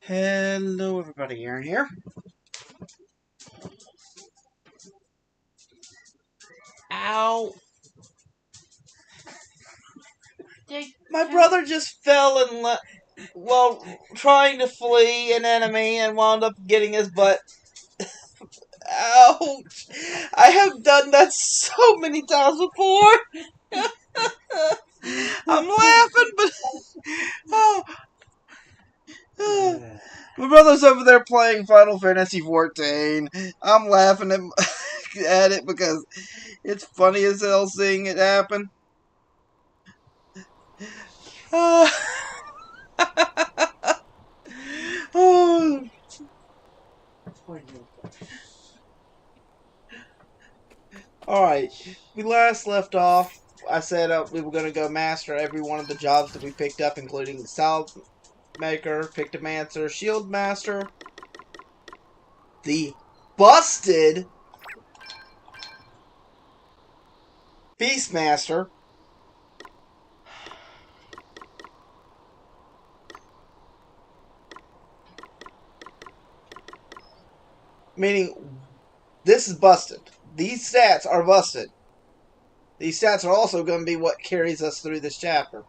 Hello everybody, Aaron here. Ow! My brother just fell and while trying to flee an enemy and wound up getting his butt. Ouch! I have done that so many times before. I'm laughing, but my brother's over there playing Final Fantasy 14. I'm laughing at it because it's funny as hell seeing it happen. Oh. Alright, we last left off. I said we were going to go master every one of the jobs that we picked up, including Salve Maker, Pictomancer, Shield Master, the busted Beastmaster, meaning this is busted. These stats are busted. These stats are also going to be what carries us through this chapter.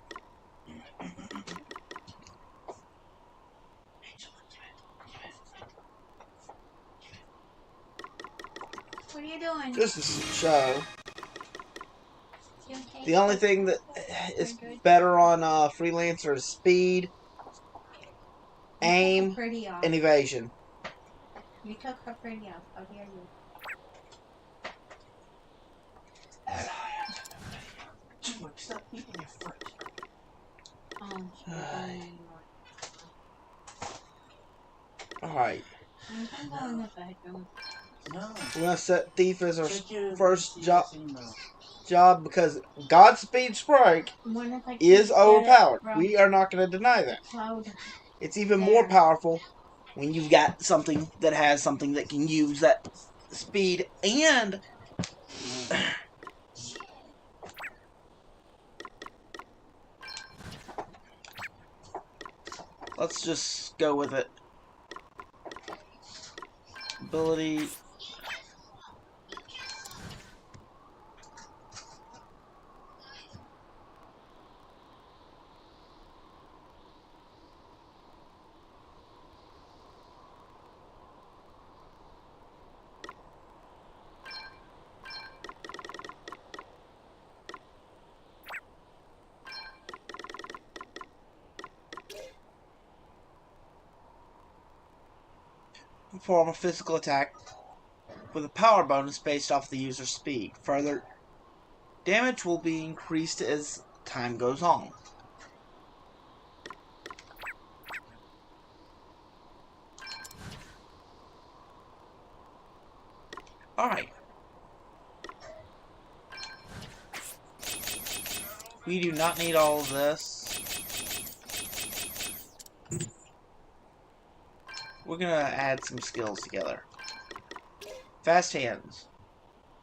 What are you doing? Just to show. The only thing that is better on Freelancer is speed, aim, and evasion. You took her pretty off. How dare you? Stop eating your foot. Alright. I'm going in the bedroom. No. We're going to set Thief as our first job because Godspeed Sprite is overpowered. We are not going to deny that. It's even more powerful when you've got something that has something that can use that speed and let's just go with it. Ability. Perform a physical attack with a power bonus based off the user's speed. Further, damage will be increased as time goes on. Alright. We do not need all of this. We're going to add some skills together. Fast hands.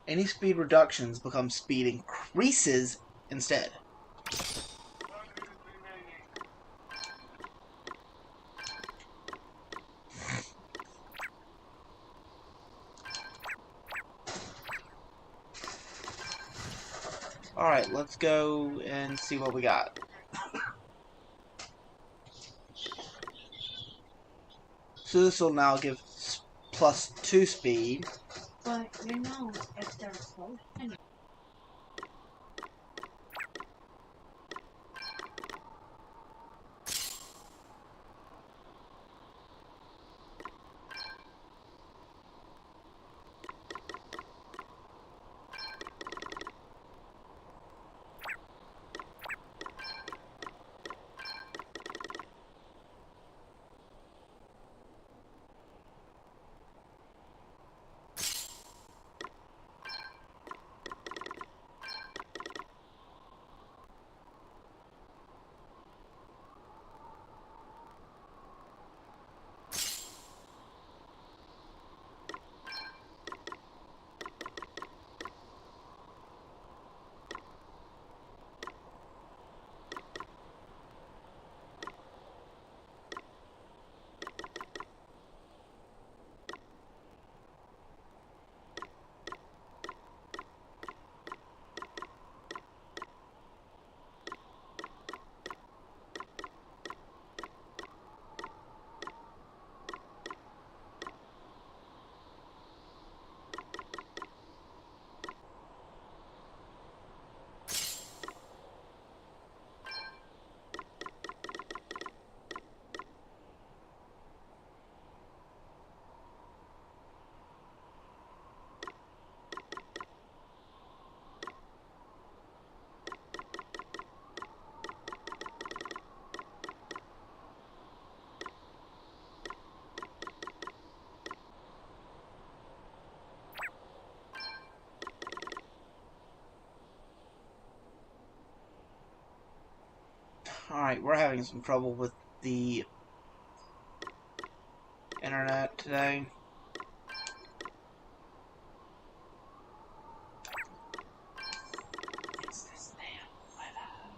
Any speed reductions become speed increases instead. Alright, let's go and see what we got. So this will now give +2 speed. But you know, if they're close enough. Alright, we're having some trouble with the internet today. It's this damn weather.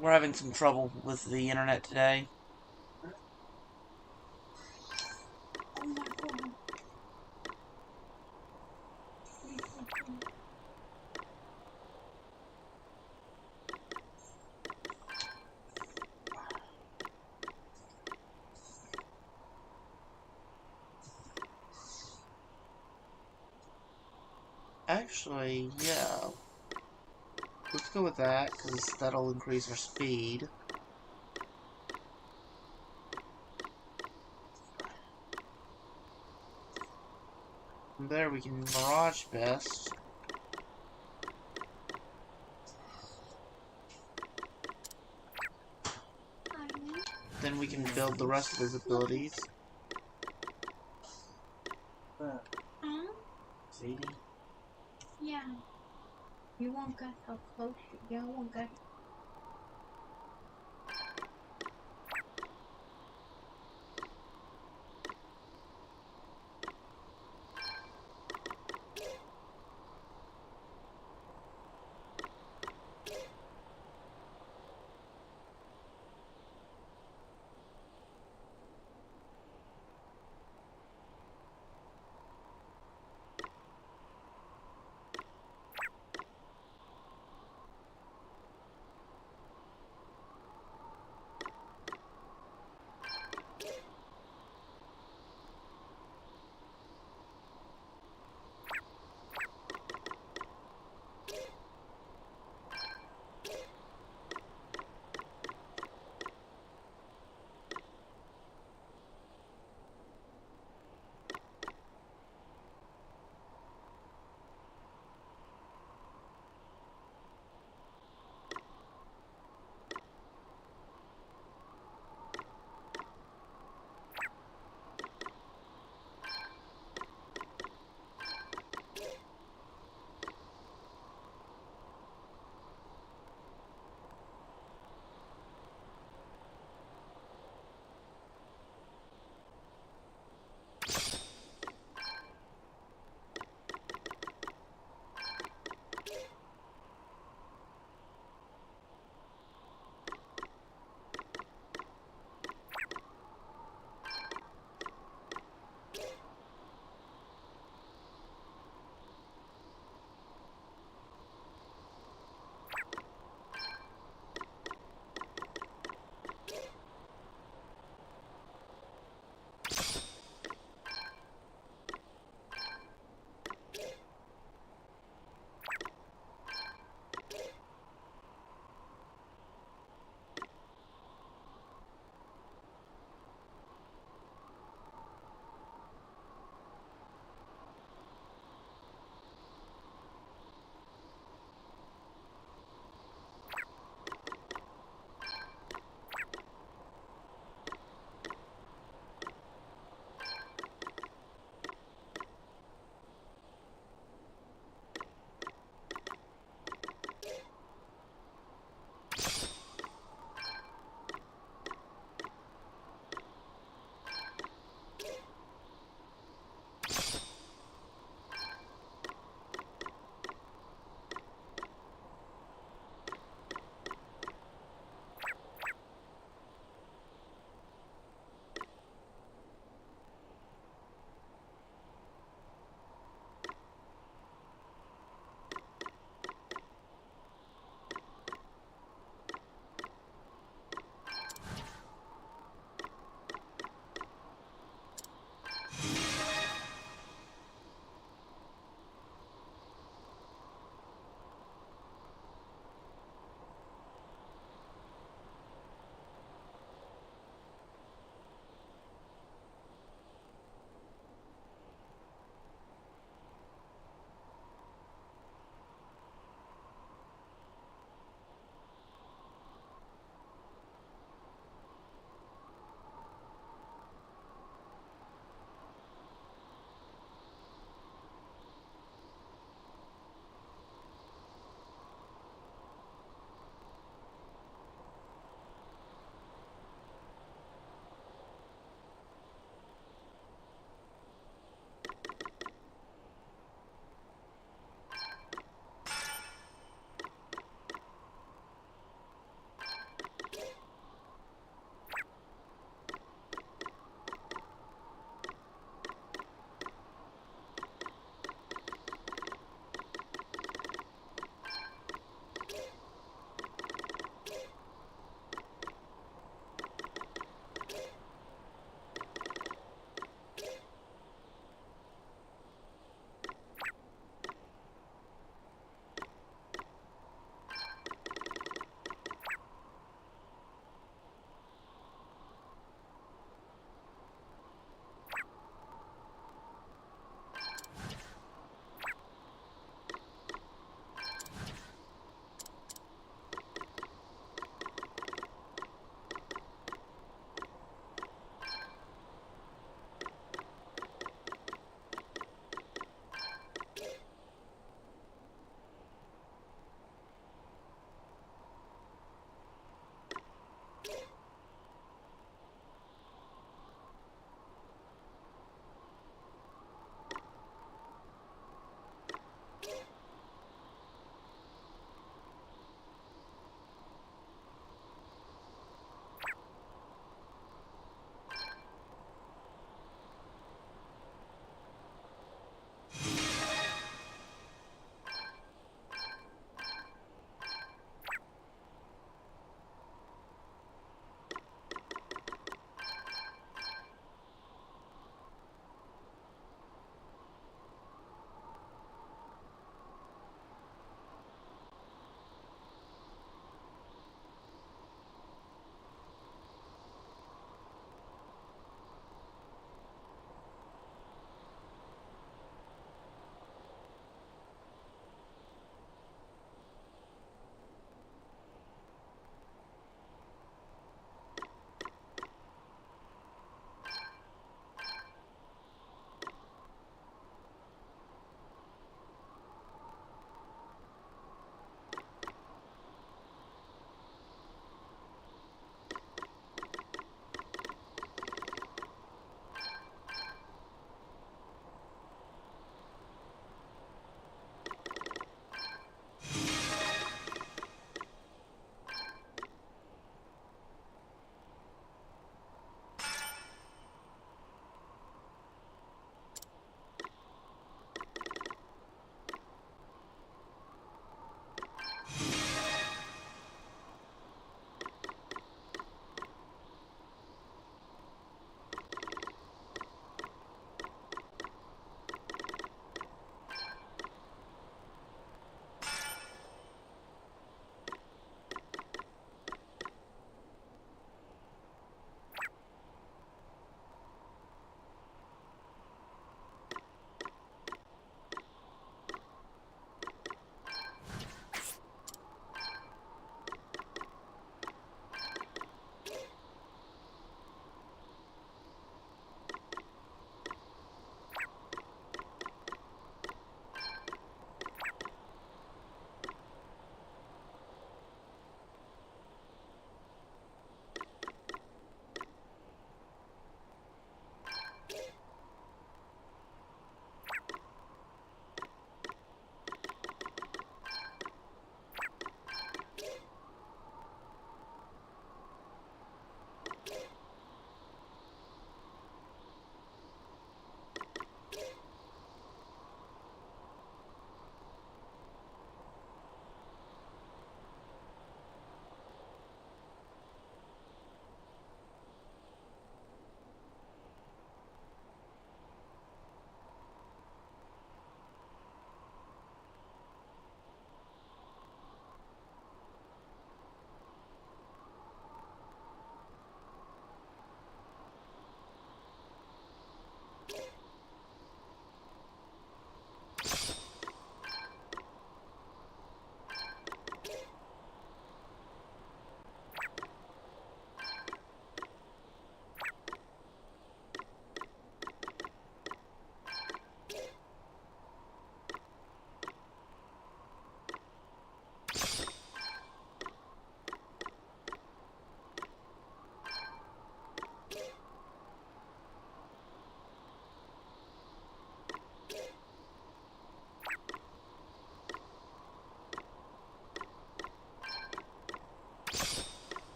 We're having some trouble with the internet today. Oh my god. Actually, yeah. Let's go with that, because that'll increase our speed. From there we can Mirage Best. Then we can build the rest of his abilities. Huh? Sadie? Yeah. You won't get how close you won't get.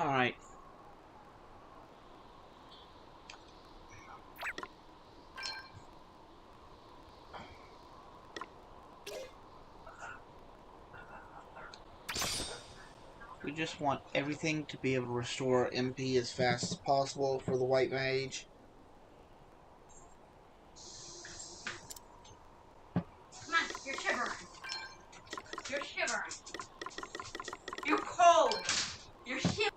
Alright. We just want everything to be able to restore MP as fast as possible for the white mage. Come on, you're shivering. You're shivering. You're cold. You're shivering.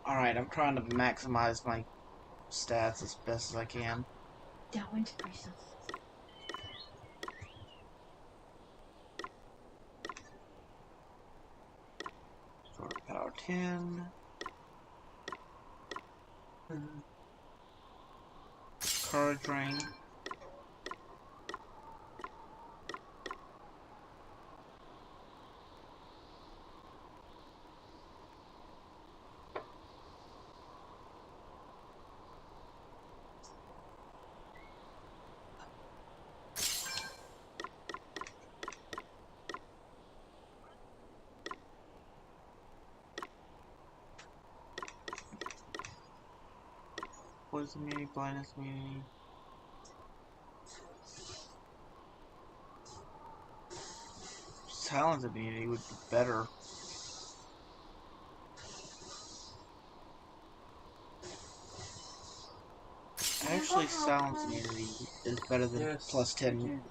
Alright, I'm trying to maximize my stats as best as I can. That one's precious. Sword power 10. Courage ring. What is immunity? Blindness immunity. Silence immunity would be better. Actually, silence immunity is better than plus 10.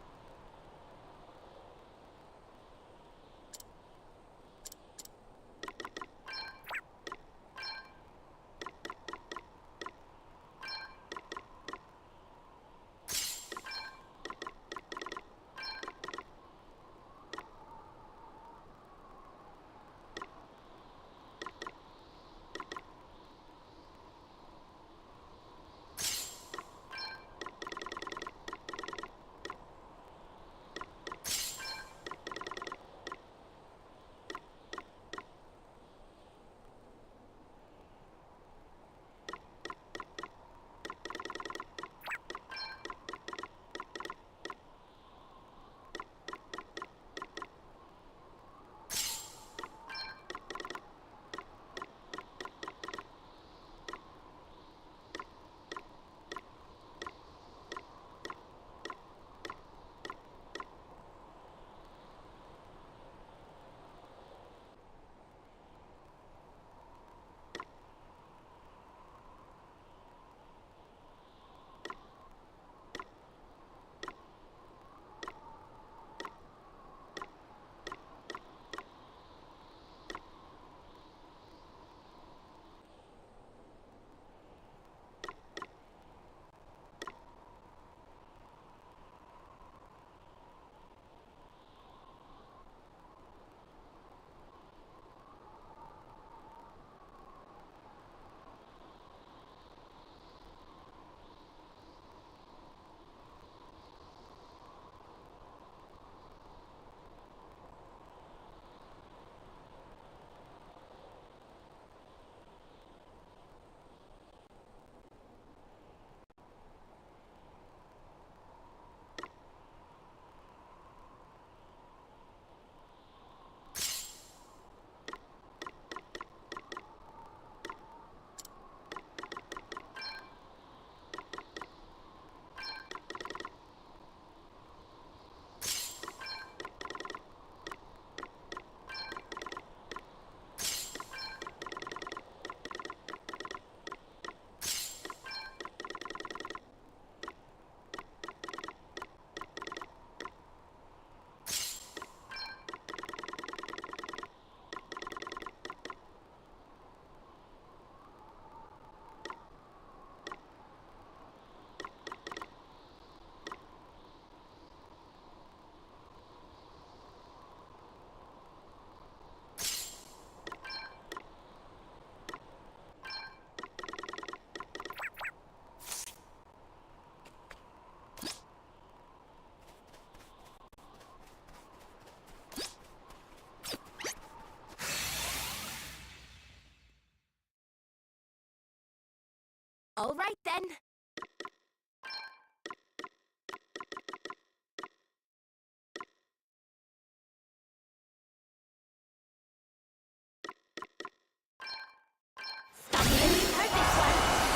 All right, then.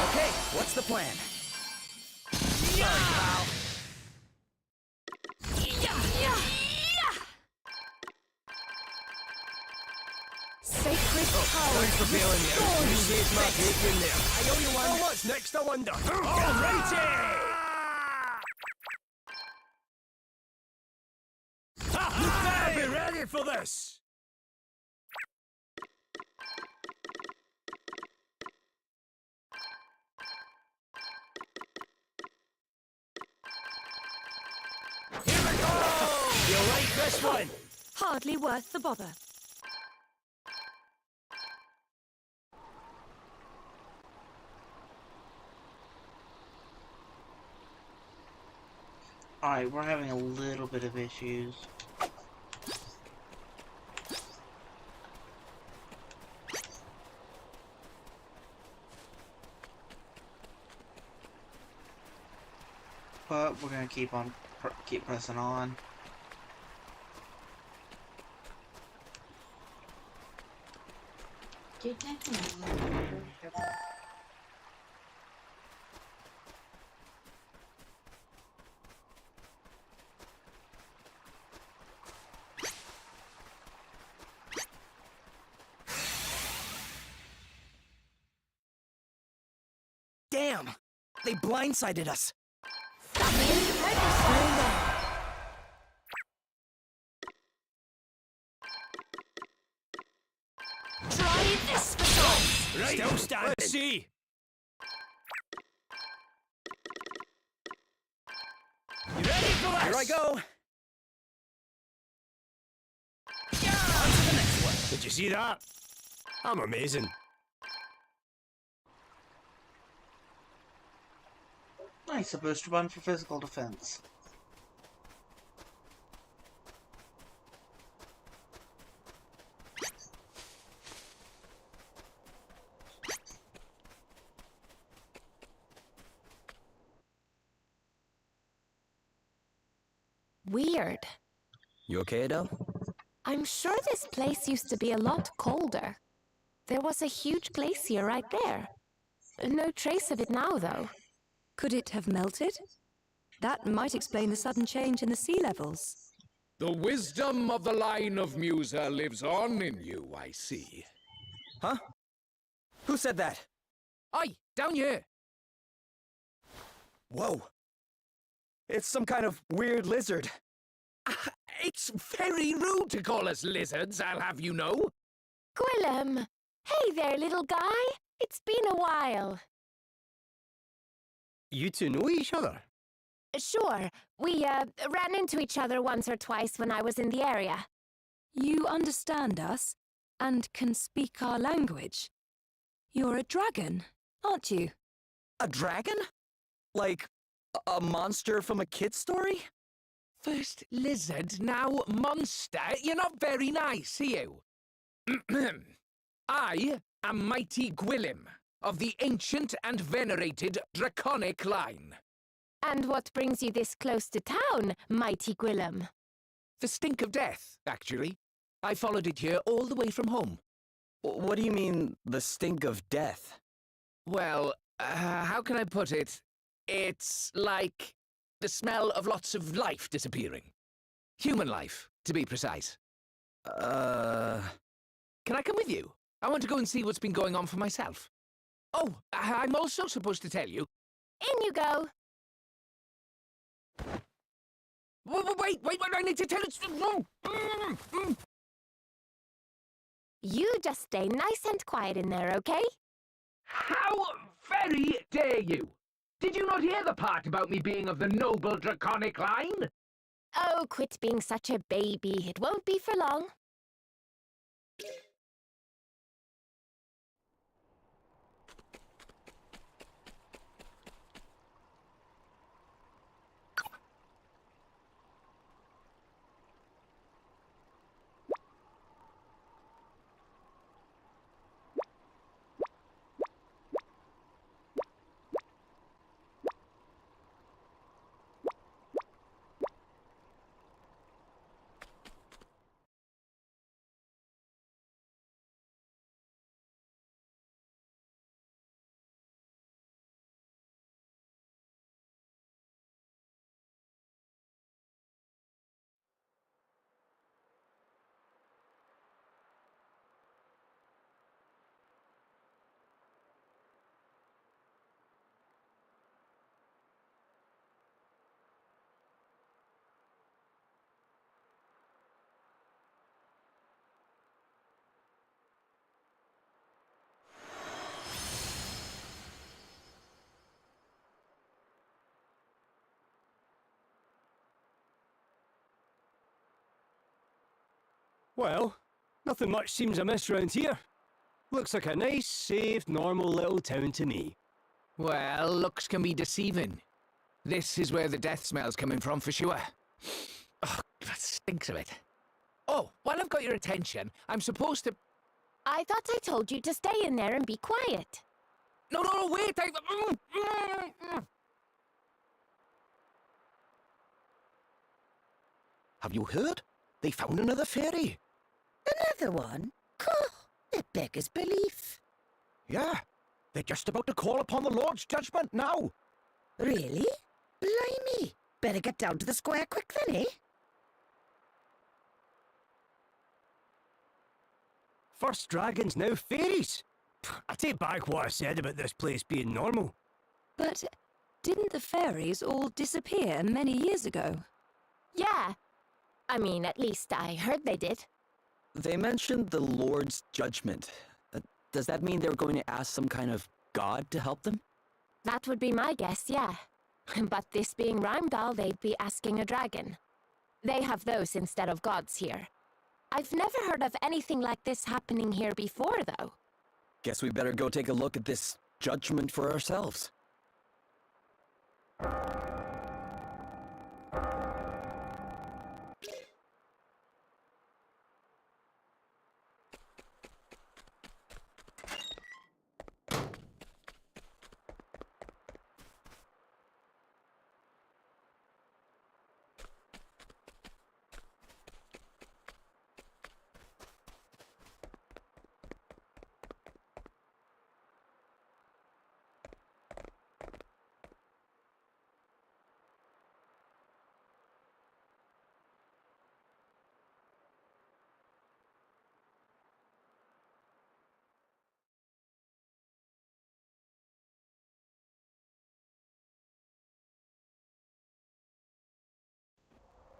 Okay, what's the plan? Sacred power. Thanks for bailing me out. You saved my bacon there. I owe you one. Oh, what's next, I wonder? Alrighty! You better be ready for this! Here we go! You like this one? Hardly worth the bother. Alright, we're having a little bit of issues. But we're gonna keep pressing on. Damn! They blindsided us. Try this for size. Right. Still standing. Let's see. You ready for this? Here I go. Yeah. On to the next one. Did you see that? I'm amazing. I'm supposed to run for physical defense. Weird. You okay, Adele? I'm sure this place used to be a lot colder. There was a huge glacier right there. No trace of it now, though. Could it have melted? That might explain the sudden change in the sea levels. The wisdom of the line of Musa lives on in you, I see. Huh? Who said that? Aye, down here. Whoa. It's some kind of weird lizard. It's very rude to call us lizards, I'll have you know. Gwillem! Hey there, little guy. It's been a while. You two know each other? Sure. We, ran into each other once or twice when I was in the area. You understand us and can speak our language. You're a dragon, aren't you? A dragon? Like a monster from a kid's story? First lizard, now monster. You're not very nice, are you? I am mighty Gwillem, of the ancient and venerated draconic line. And what brings you this close to town, mighty Gwillem? The stink of death, actually. I followed it here all the way from home. What do you mean, the stink of death? Well, how can I put it? It's like the smell of lots of life disappearing. Human life, to be precise. Can I come with you? I want to go and see what's been going on for myself. Oh, I'm also supposed to tell you. In you go. Wait, I need to tell you. You just stay nice and quiet in there, okay? How very dare you! Did you not hear the part about me being of the noble draconic line? Oh, quit being such a baby. It won't be for long. Well, nothing much seems amiss round here. Looks like a nice, safe, normal little town to me. Well, looks can be deceiving. This is where the death smell's coming from for sure. Oh, that stinks of it. Oh, while I've got your attention, I'm supposed to... I thought I told you to stay in there and be quiet. No, wait! Have you heard? They found another fairy. Another one? It beggars belief. Yeah, they're just about to call upon the Lord's judgment now. Really? Blimey. Better get down to the square quick then, eh? First dragons, now fairies. I take back what I said about this place being normal. But didn't the fairies all disappear many years ago? Yeah. I mean, at least I heard they did. They mentioned the Lord's judgment. Does that mean they're going to ask some kind of god to help them? That would be my guess, yeah. But this being Rimedhal, they'd be asking a dragon. They have those instead of gods here. I've never heard of anything like this happening here before, though. Guess we better go take a look at this judgment for ourselves.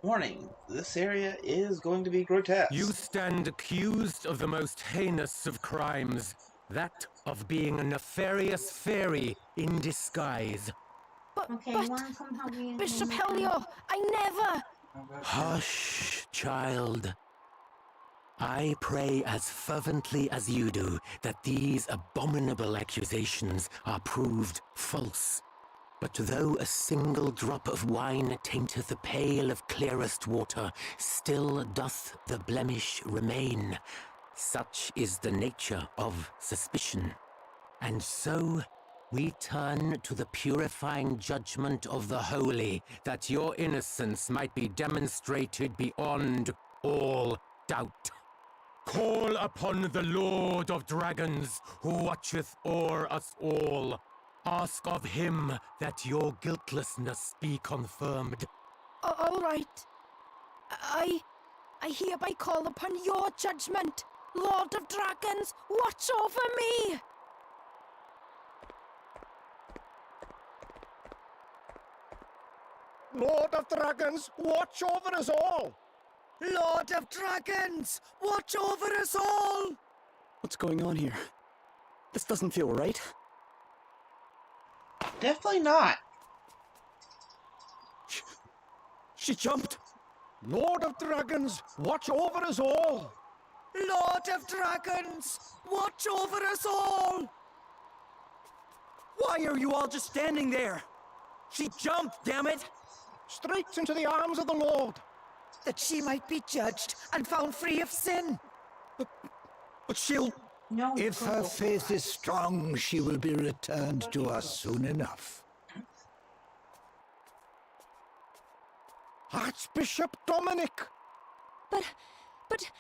Warning, this area is going to be grotesque. You stand accused of the most heinous of crimes, that of being a nefarious fairy in disguise. Okay, But you want some help me? Bishop Helio, I never... Hush, child. I pray as fervently as you do that these abominable accusations are proved false. But though a single drop of wine tainteth a pail of clearest water, still doth the blemish remain. Such is the nature of suspicion. And so we turn to the purifying judgment of the holy, that your innocence might be demonstrated beyond all doubt. Call upon the Lord of Dragons, who watcheth o'er us all. Ask of him that your guiltlessness be confirmed. All right. I hereby call upon your judgment. Lord of Dragons, watch over me! Lord of Dragons, watch over us all! Lord of Dragons, watch over us all! What's going on here? This doesn't feel right. Definitely not. She jumped! Lord of Dragons, watch over us all! Lord of Dragons, watch over us all! Why are you all just standing there? She jumped, damn it! Straight into the arms of the Lord! That she might be judged and found free of sin. But she'll... No. If her faith is strong, she will be returned to us soon enough. Archbishop Dominic! But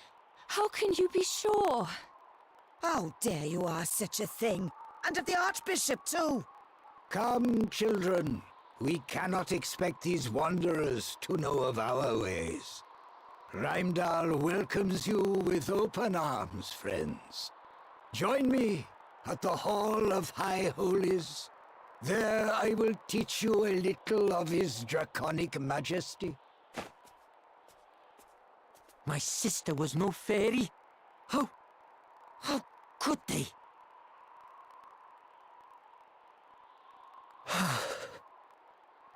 how can you be sure? How dare you ask such a thing? And of the Archbishop, too! Come, children. We cannot expect these wanderers to know of our ways. Rimedhal welcomes you with open arms, friends. Join me at the Hall of High Holies. There I will teach you a little of his draconic majesty. My sister was no fairy. How could they?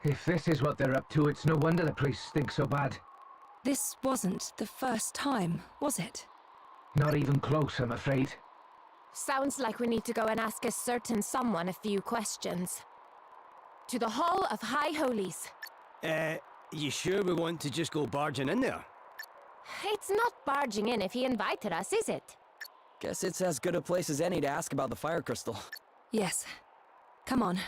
If this is what they're up to, it's no wonder the priests think so bad. This wasn't the first time, was it? Not even close, I'm afraid. Sounds like we need to go and ask a certain someone a few questions. To the Hall of High Holies. You sure we want to just go barging in there? It's not barging in if he invited us, is it? Guess it's as good a place as any to ask about the fire crystal. Yes. Come on.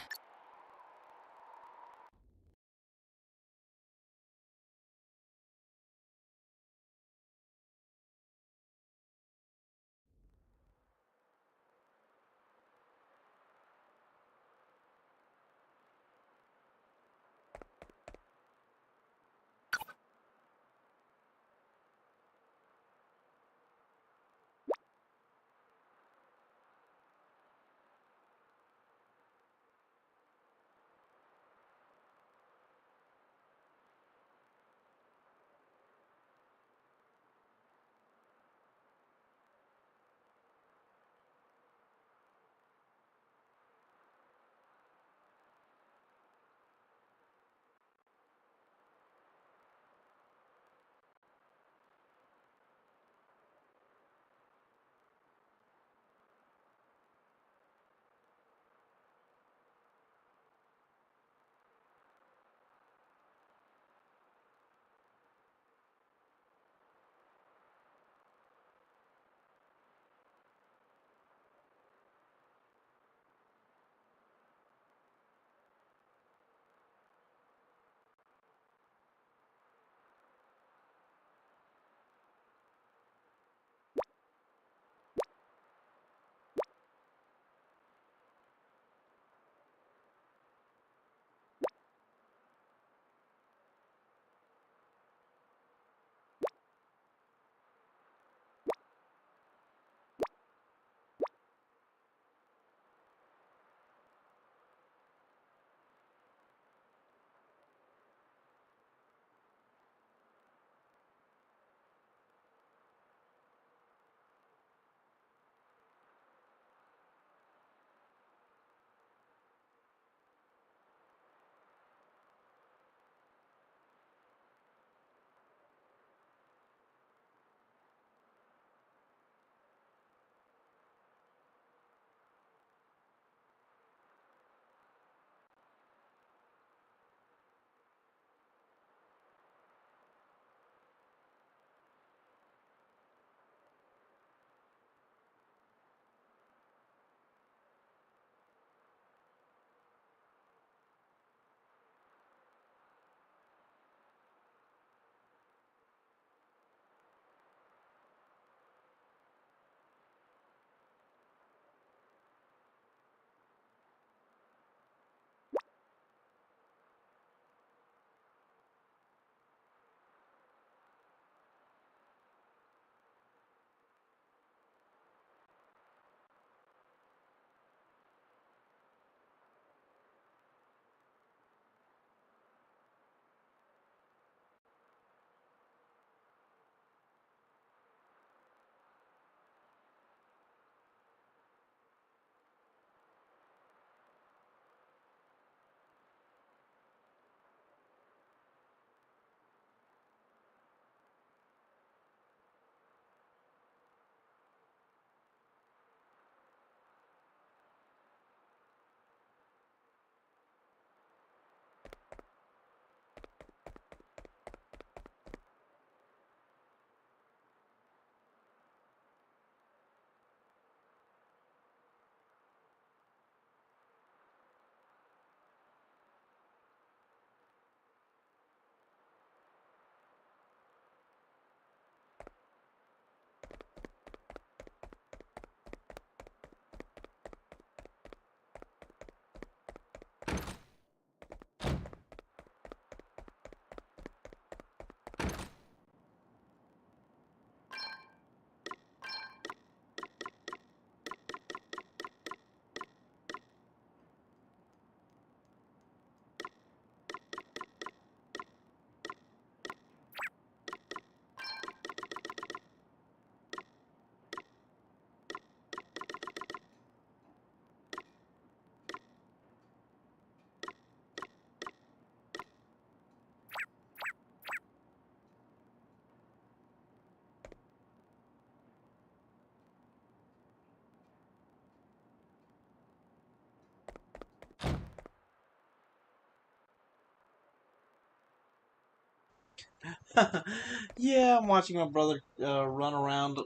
Yeah, I'm watching my brother run around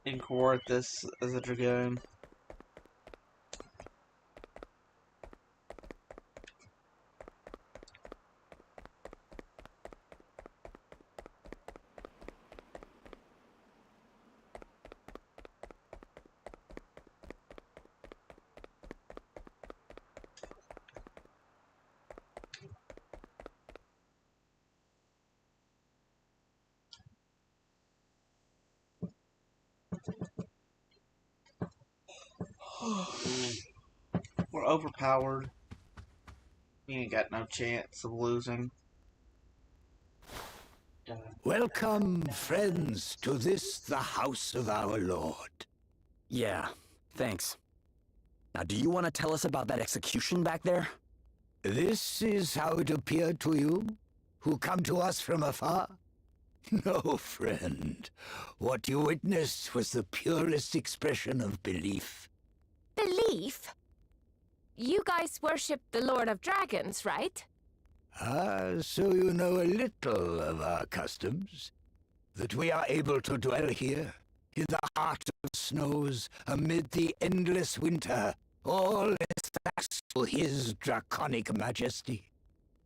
in court this as a dragoon. We're overpowered. We ain't got no chance of losing. Welcome, friends, to this, the house of our Lord. Yeah, thanks. Now, do you want to tell us about that execution back there? This is how it appeared to you, who come to us from afar? No, friend. What you witnessed was the purest expression of belief. Belief? You guys worship the Lord of Dragons, right? Ah, so you know a little of our customs. That we are able to dwell here, in the heart of the snows, amid the endless winter, all is thanks to his draconic majesty.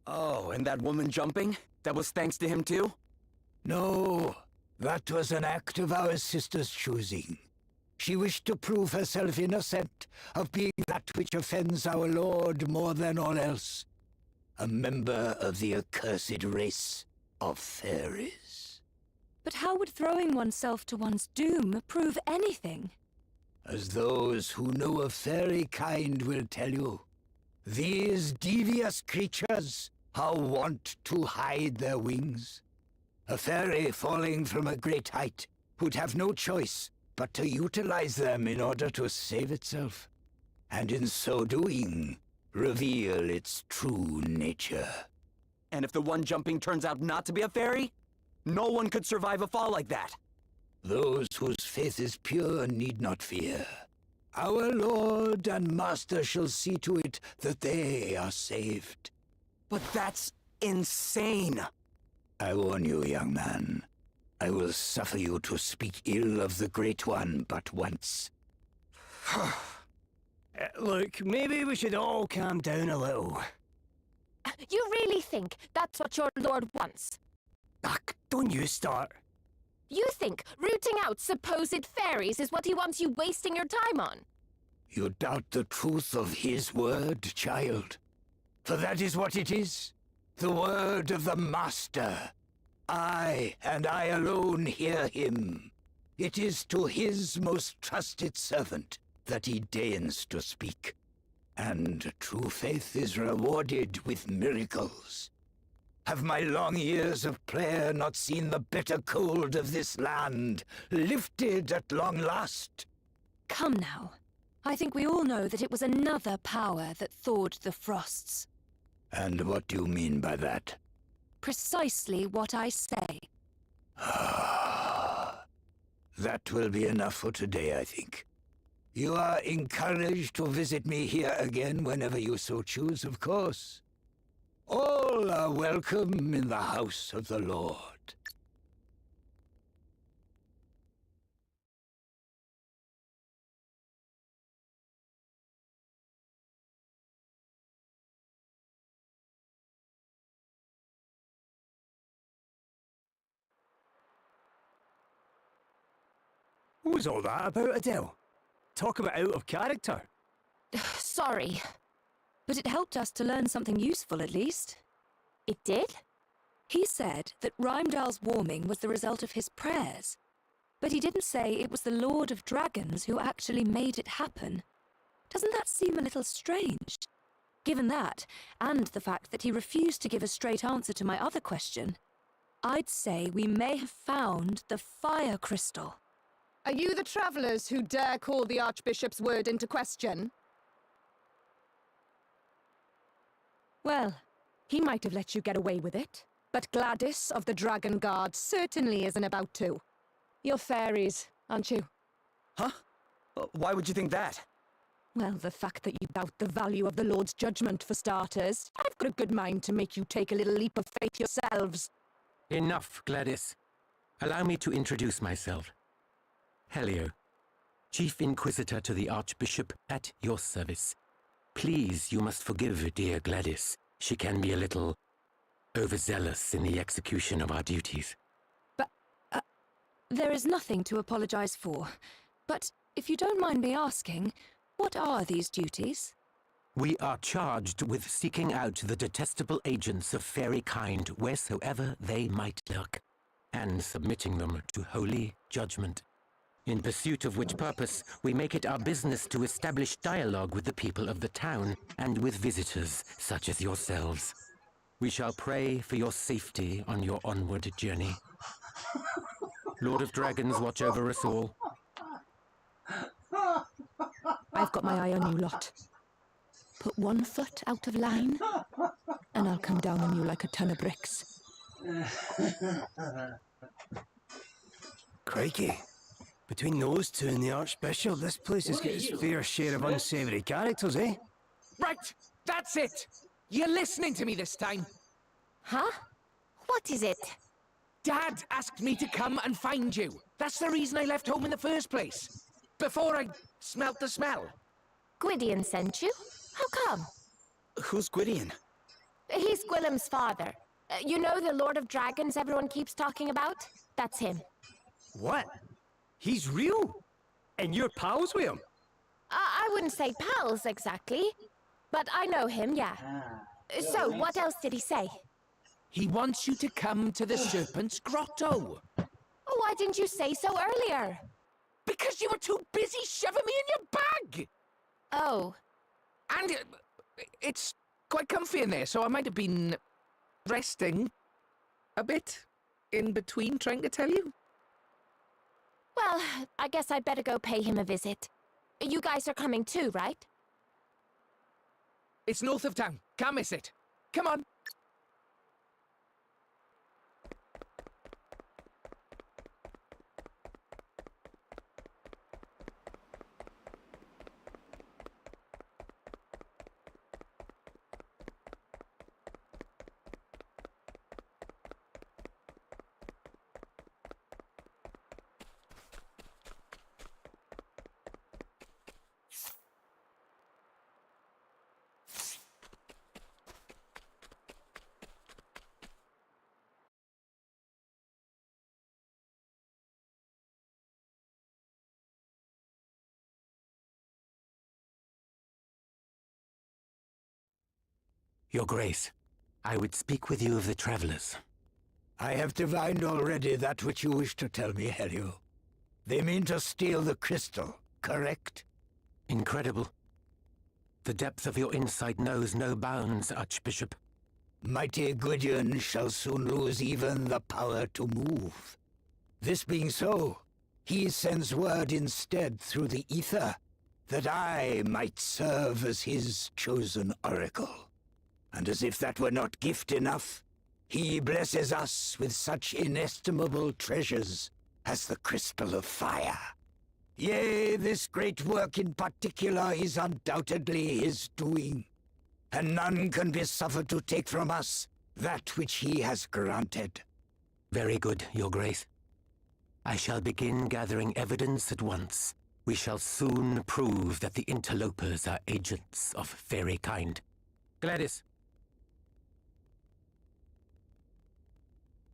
Oh, and that woman jumping? That was thanks to him too? No, that was an act of our sister's choosing. She wished to prove herself innocent of being that which offends our Lord more than all else. A member of the accursed race of fairies. But how would throwing oneself to one's doom prove anything? As those who know of fairy kind will tell you, these devious creatures are wont to hide their wings. A fairy falling from a great height would have no choice but to utilize them in order to save itself, and in so doing, reveal its true nature. And if the one jumping turns out not to be a fairy, no one could survive a fall like that. Those whose faith is pure need not fear. Our Lord and Master shall see to it that they are saved. But that's insane. I warn you, young man. I will suffer you to speak ill of the Great One but once. Look, maybe we should all calm down a little. You really think that's what your Lord wants? Ugh, don't you start. You think rooting out supposed fairies is what he wants you wasting your time on? You doubt the truth of his word, child? For that is what it is. The word of the Master. I, and I alone, hear him. It is to his most trusted servant that he deigns to speak. And true faith is rewarded with miracles. Have my long years of prayer not seen the bitter cold of this land lifted at long last? Come now. I think we all know that it was another power that thawed the frosts. And what do you mean by that? Precisely what I say. That will be enough for today, I think. You are encouraged to visit me here again whenever you so choose, of course. All are welcome in the house of the Lord. What was all that about, Adele? Talk about out of character. Sorry. But it helped us to learn something useful, at least. It did? He said that Rimedhal's warming was the result of his prayers. But he didn't say it was the Lord of Dragons who actually made it happen. Doesn't that seem a little strange? Given that, and the fact that he refused to give a straight answer to my other question, I'd say we may have found the fire crystal. Are you the travellers who dare call the Archbishop's word into question? Well, he might have let you get away with it, but Gladys of the Dragon Guard certainly isn't about to. You're fairies, aren't you? Huh? Why would you think that? Well, the fact that you doubt the value of the Lord's judgment, for starters. I've got a good mind to make you take a little leap of faith yourselves. Enough, Gladys. Allow me to introduce myself. Helio, Chief Inquisitor to the Archbishop, at your service. Please, you must forgive dear Gladys. She can be a little overzealous in the execution of our duties. But, there is nothing to apologize for. But, if you don't mind me asking, what are these duties? We are charged with seeking out the detestable agents of fairy kind wheresoever they might lurk, and submitting them to holy judgment. In pursuit of which purpose, we make it our business to establish dialogue with the people of the town and with visitors such as yourselves. We shall pray for your safety on your onward journey. Lord of Dragons, watch over us all. I've got my eye on you lot. Put one foot out of line, and I'll come down on you like a ton of bricks. Crikey. Between those two and the Archbishop, this place has got its fair share of unsavoury characters, eh? Right, that's it! You're listening to me this time. Huh? What is it? Dad asked me to come and find you. That's the reason I left home in the first place. Before I smelt the smell. Gwydion sent you? How come? Who's Gwydion? He's Gwilym's father. You know the Lord of Dragons everyone keeps talking about? That's him. What? He's real? And you're pals with him? I wouldn't say pals, exactly. But I know him, yeah. So, what else did he say? He wants you to come to the Serpent's Grotto. Oh, why didn't you say so earlier? Because you were too busy shoving me in your bag! Oh. And it's quite comfy in there, so I might have been resting a bit in between trying to tell you. Well, I guess I'd better go pay him a visit. You guys are coming too, right? It's north of town. Can't miss it. Come on. Your Grace, I would speak with you of the travelers. I have divined already that which you wish to tell me, Helio. They mean to steal the crystal, correct? Incredible. The depth of your insight knows no bounds, Archbishop. Mighty Gwydion shall soon lose even the power to move. This being so, he sends word instead through the ether that I might serve as his chosen oracle. And as if that were not gift enough, he blesses us with such inestimable treasures as the Crystal of Fire. Yea, this great work in particular is undoubtedly his doing, and none can be suffered to take from us that which he has granted. Very good, Your Grace. I shall begin gathering evidence at once. We shall soon prove that the interlopers are agents of fairy kind. Gladys.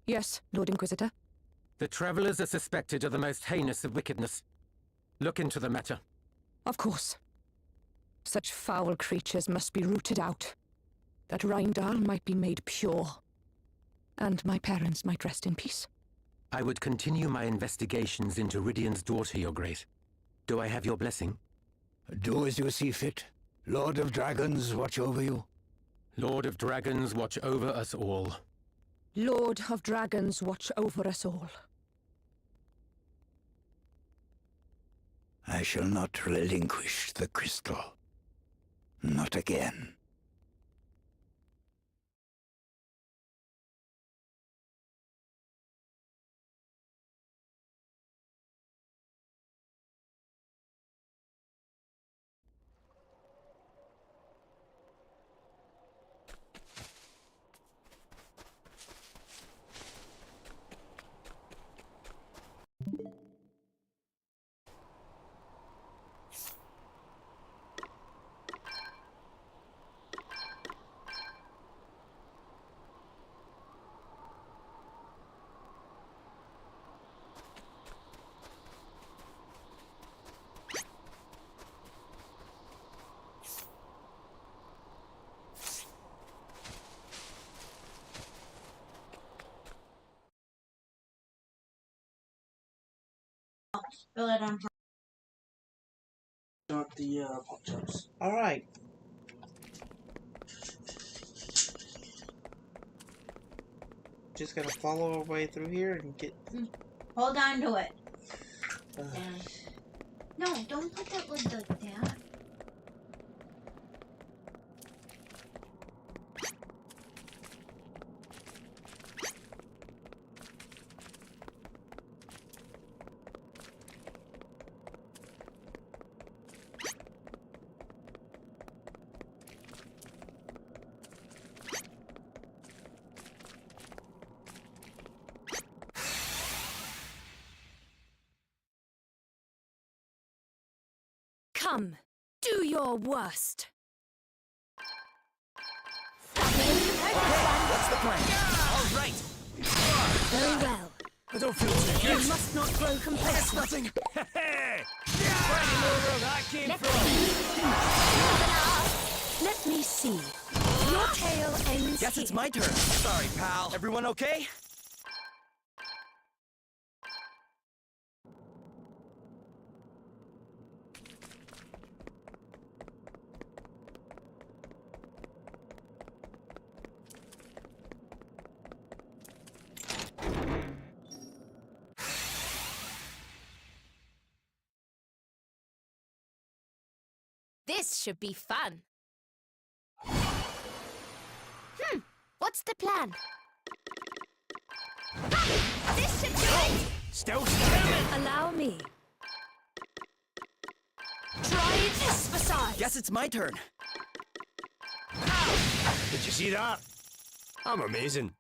Yes, Lord Inquisitor. The travelers are suspected of the most heinous of wickedness. Look into the matter. Of course. Such foul creatures must be rooted out, that Rimedhal might be made pure, and my parents might rest in peace. I would continue my investigations into Rydion's daughter, Your Grace. Do I have your blessing? Do as you see fit. Lord of Dragons, watch over you. Lord of Dragons, watch over us all. Lord of Dragons, watch over us all. I shall not relinquish the crystal. Not again. spill it on top. Not the pork chops. All right. Just gotta follow our way through here and get. Hold on to it. No, don't put that lid like that. Come, do your worst. What's the plan? All right. Very well. I don't feel too You good. must not grow complacent. Nothing. Hey! Where do you know where that came from? Let me see. Your tail ends Guess here. it's my turn. Sorry, pal. Everyone okay? This should be fun. What's the plan? This should do it! Still standing. Allow me. Try this besides! Guess it's my turn. Did you see that? I'm amazing.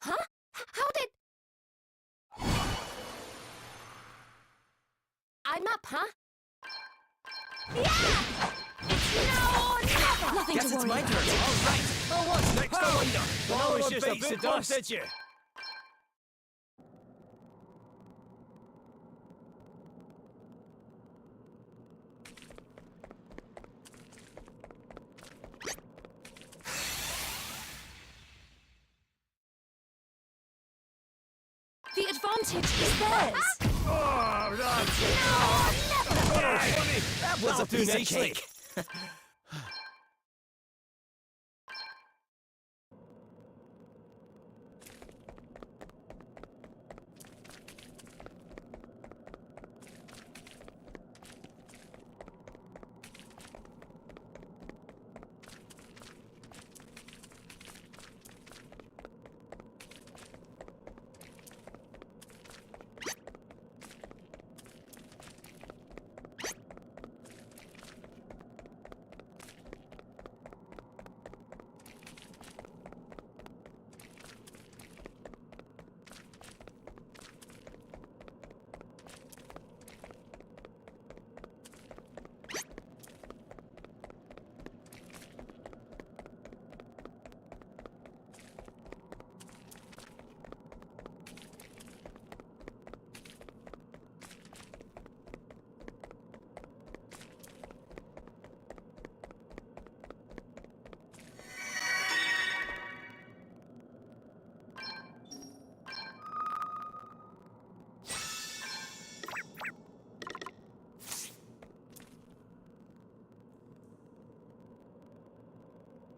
Huh? How did... I'm up, huh? Yeah! It's no, never! Nothing Guess to it's worry my about. turn. All right. Oh, what's next? I wonder. Well, Oh, it's a just a piece bit of of dust. did you? The advantage is theirs. Oh, that's... That was That'll a do piece of nicely. cake.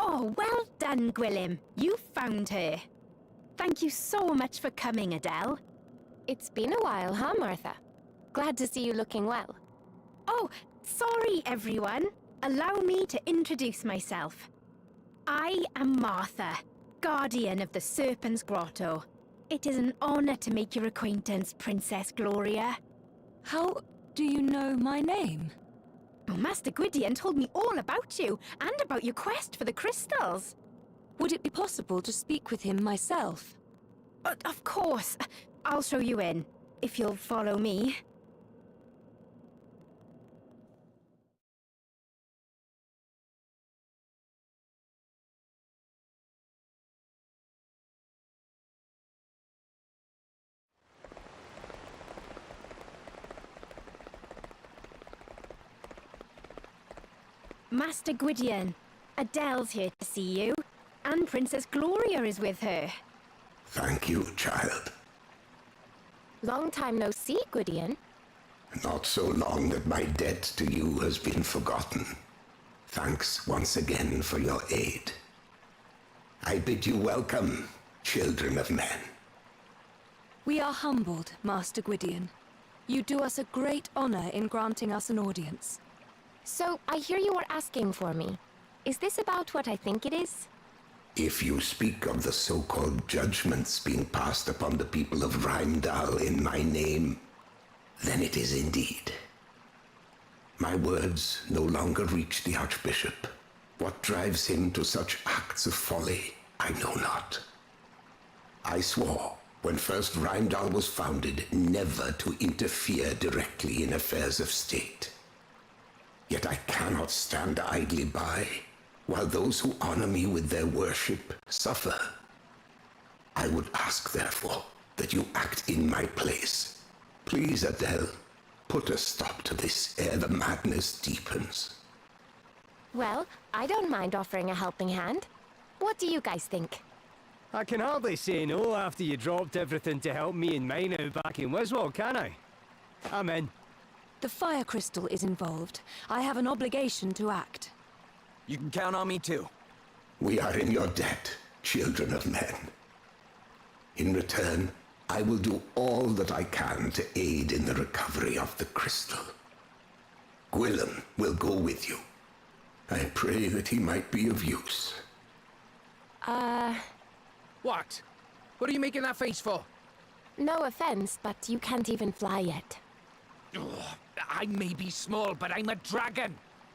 Oh, well done, Gwilym. You found her. Thank you so much for coming, Adele. It's been a while, huh, Martha? Glad to see you looking well. Oh, sorry, everyone. Allow me to introduce myself. I am Martha, guardian of the Serpent's Grotto. It is an honor to make your acquaintance, Princess Gloria. How do you know my name? Oh, Master Gwydion told me all about you, and about your quest for the crystals. Would it be possible to speak with him myself? Of course. I'll show you in, if you'll follow me. Master Gwydion, Adele's here to see you, and Princess Gloria is with her. Thank you, child. Long time no see, Gwydion. Not so long that my debt to you has been forgotten. Thanks once again for your aid. I bid you welcome, children of men. We are humbled, Master Gwydion. You do us a great honor in granting us an audience. So, I hear you are asking for me. Is this about what I think it is? If you speak of the so-called judgments being passed upon the people of Rimedhal in my name, then it is indeed. My words no longer reach the Archbishop. What drives him to such acts of folly, I know not. I swore, when first Rimedhal was founded, never to interfere directly in affairs of state. Yet I cannot stand idly by, while those who honor me with their worship suffer. I would ask, therefore, that you act in my place. Please, Adele, put a stop to this ere the madness deepens. Well, I don't mind offering a helping hand. What do you guys think? I can hardly say no after you dropped everything to help me and mine out back in Wiswall, can I? I'm in. The fire crystal is involved. I have an obligation to act. You can count on me too. We are in your debt, children of men. In return, I will do all that I can to aid in the recovery of the crystal. Gwilym will go with you. I pray that he might be of use. What? What are you making that face for? No offense, but you can't even fly yet. Ugh, I may be small, but I'm a dragon!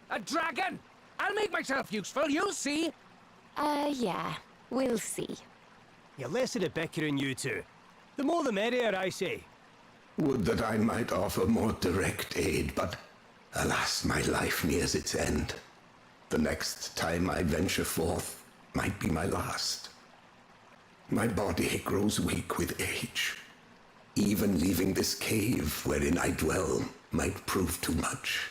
A dragon! I'll make myself useful, you'll see! Yeah. We'll see. You're less of a bickering, you two. The more the merrier, I say. Would that I might offer more direct aid, but alas, my life nears its end. The next time I venture forth might be my last. My body grows weak with age. Even leaving this cave wherein I dwell might prove too much.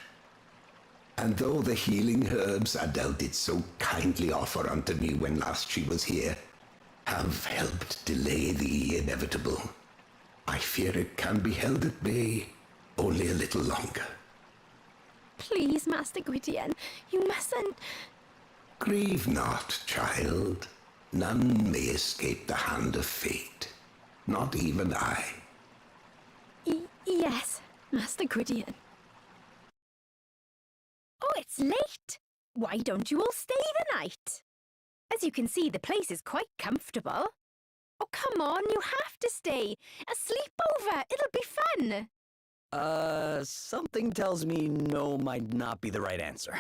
And though the healing herbs Adele did so kindly offer unto me when last she was here have helped delay the inevitable, I fear it can be held at bay only a little longer. Please, Master Gwydion, you mustn't... Grieve not, child. None may escape the hand of fate. Not even I. Yes, Master Gwydion. Oh, it's late. Why don't you all stay the night? As you can see, the place is quite comfortable. Oh, come on, you have to stay. A sleepover, it'll be fun. Something tells me no might not be the right answer.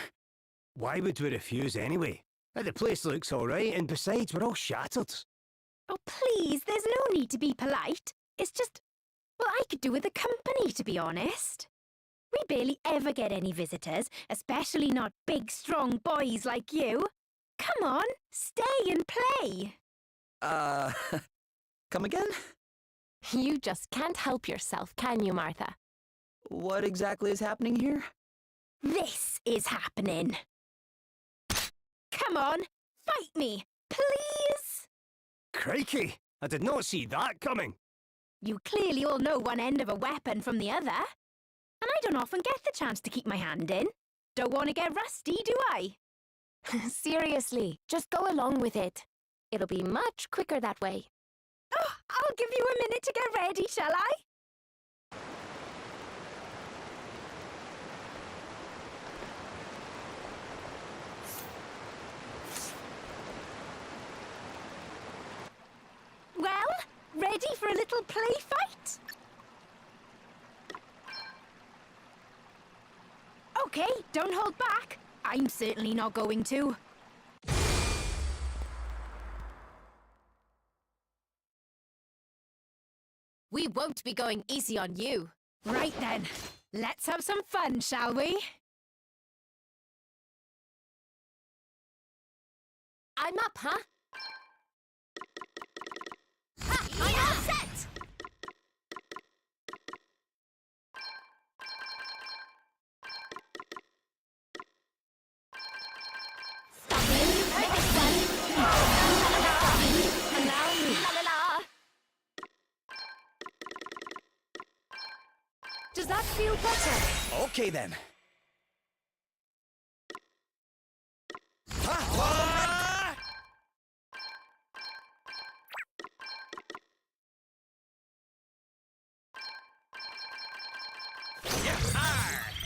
Why would we refuse anyway? The place looks all right, and besides, we're all shattered. Oh, please, there's no need to be polite. It's just, well, I could do with the company, to be honest. We barely ever get any visitors, especially not big, strong boys like you. Come on, stay and play. Come again? You just can't help yourself, can you, Martha? What exactly is happening here? This is happening. Come on, fight me, please. Crikey! I did not see that coming. You clearly all know one end of a weapon from the other. And I don't often get the chance to keep my hand in. Don't want to get rusty, do I? Seriously, just go along with it. It'll be much quicker that way. Oh, I'll give you a minute to get ready, shall I? Well, ready for a little play fight? Okay, don't hold back. I'm certainly not going to. We won't be going easy on you. Right then, let's have some fun, shall we? I'm up, huh? Ha! I'm all set! Does that feel better? Okay then.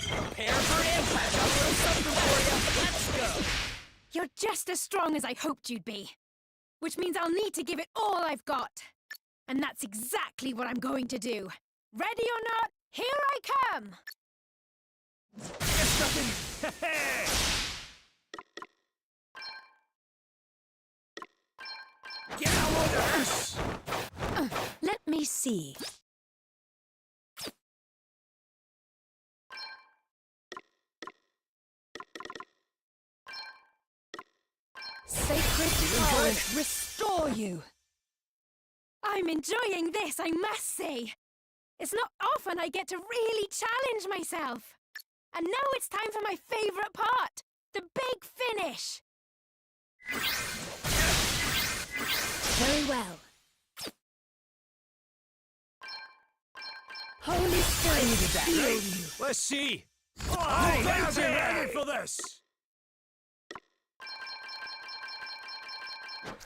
Prepare for impact. I'll throw something for you. Let's go. You're just as strong as I hoped you'd be. Which means I'll need to give it all I've got. And that's exactly what I'm going to do. Ready or not, here I come! It's nothing. Get out of this! Let me see. Sacred power, restore you! I'm enjoying this, I must say. It's not often I get to really challenge myself. And now it's time for my favourite part, the big finish. Very well. Holy Spirit, heal you. Let's see. I'm ready for this.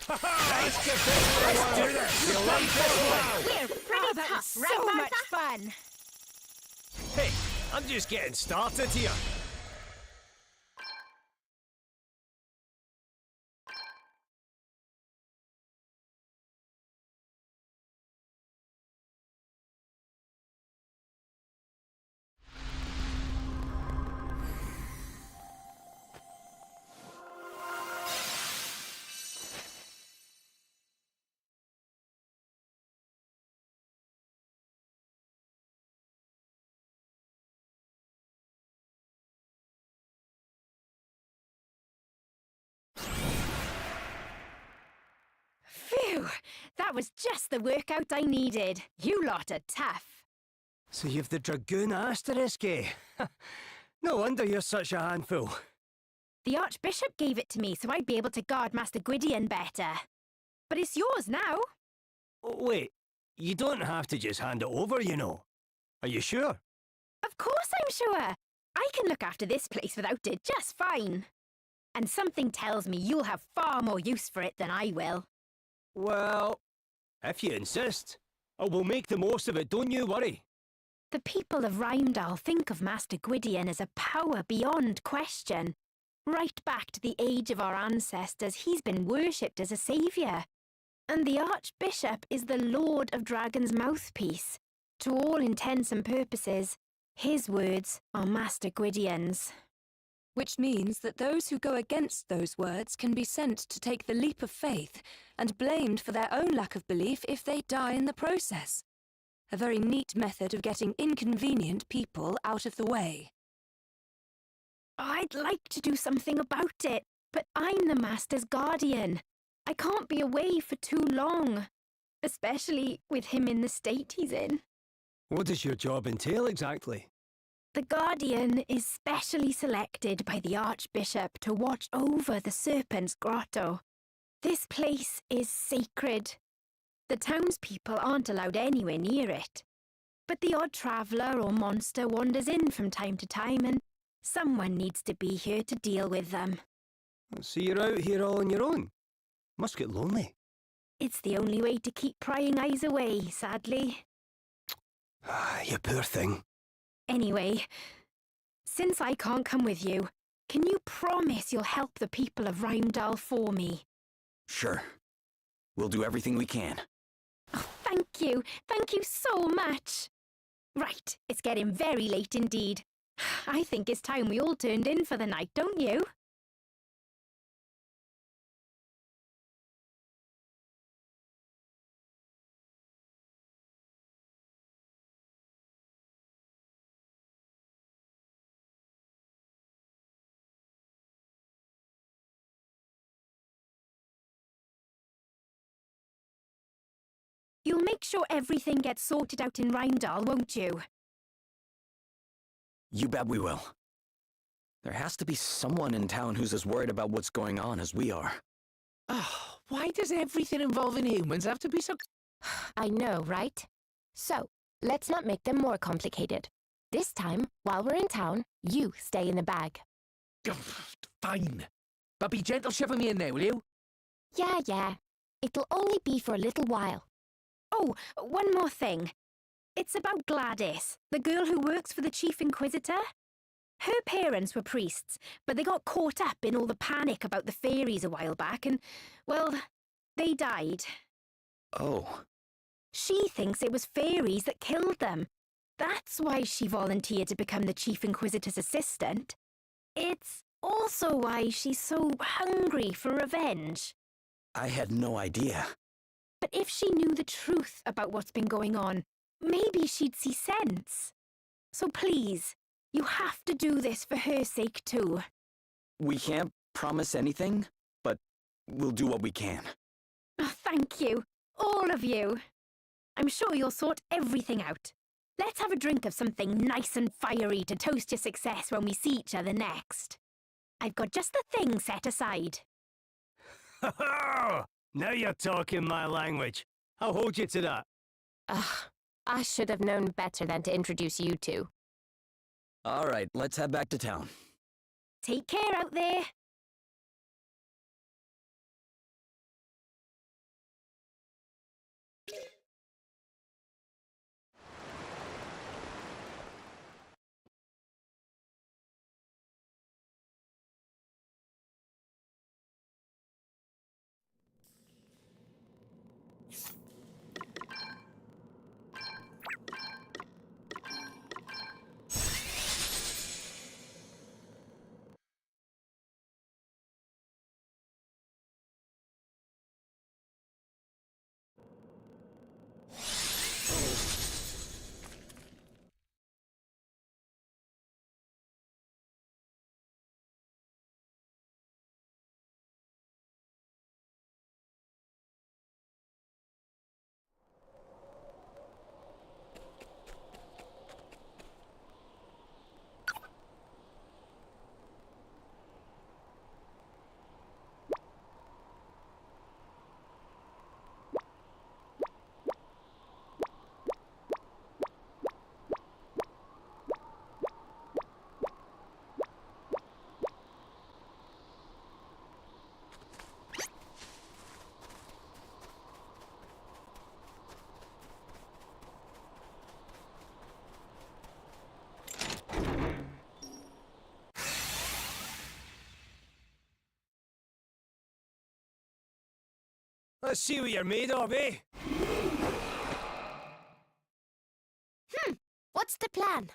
Let's get this. Let's do this. You like this? We're pretty that was so much fun. Hey, I'm just getting started here. Phew, that was just the workout I needed. You lot are tough. So you've the Dragoon Asterisk, eh? No wonder you're such a handful. The Archbishop gave it to me so I'd be able to guard Master Gwydion better. But it's yours now. Oh, wait, you don't have to just hand it over, you know. Are you sure? Of course I'm sure. I can look after this place without it just fine. And something tells me you'll have far more use for it than I will. Well, if you insist. I will make the most of it, don't you worry. The people of Rimedhal think of Master Gwydion as a power beyond question. Right back to the age of our ancestors, he's been worshipped as a saviour. And the Archbishop is the Lord of Dragon's mouthpiece. To all intents and purposes, his words are Master Gwydion's. Which means that those who go against those words can be sent to take the leap of faith and blamed for their own lack of belief if they die in the process. A very neat method of getting inconvenient people out of the way. I'd like to do something about it, but I'm the Master's guardian. I can't be away for too long, especially with him in the state he's in. What does your job entail exactly? The Guardian is specially selected by the Archbishop to watch over the Serpent's Grotto. This place is sacred. The townspeople aren't allowed anywhere near it. But the odd traveller or monster wanders in from time to time, and someone needs to be here to deal with them. So you're out here all on your own? Must get lonely. It's the only way to keep prying eyes away, sadly. You poor thing. Anyway, since I can't come with you, can you promise you'll help the people of Rimedhal for me? Sure. We'll do everything we can. Oh, thank you. Thank you so much. Right, it's getting very late indeed. I think it's time we all turned in for the night, don't you? You'll make sure everything gets sorted out in Rimedhal, won't you? You bet we will. There has to be someone in town who's as worried about what's going on as we are. Oh, why does everything involving humans have to be so... I know, right? So, let's not make them more complicated. This time, while we're in town, you stay in the bag. Fine. But be gentle shoving me in there, will you? Yeah. It'll only be for a little while. Oh, one more thing. It's about Gladys, the girl who works for the Chief Inquisitor. Her parents were priests, but they got caught up in all the panic about the fairies a while back and, well, they died. Oh. She thinks it was fairies that killed them. That's why she volunteered to become the Chief Inquisitor's assistant. It's also why she's so hungry for revenge. I had no idea. But if she knew the truth about what's been going on, maybe she'd see sense. So please, you have to do this for her sake too. We can't promise anything, but we'll do what we can. Oh, thank you, all of you. I'm sure you'll sort everything out. Let's have a drink of something nice and fiery to toast your success when we see each other next. I've got just the thing set aside. Ha ha! Now you're talking my language. I'll hold you to that. Ugh, I should have known better than to introduce you two. All right, let's head back to town. Take care out there. Let's see what you're made of, eh? What's the plan?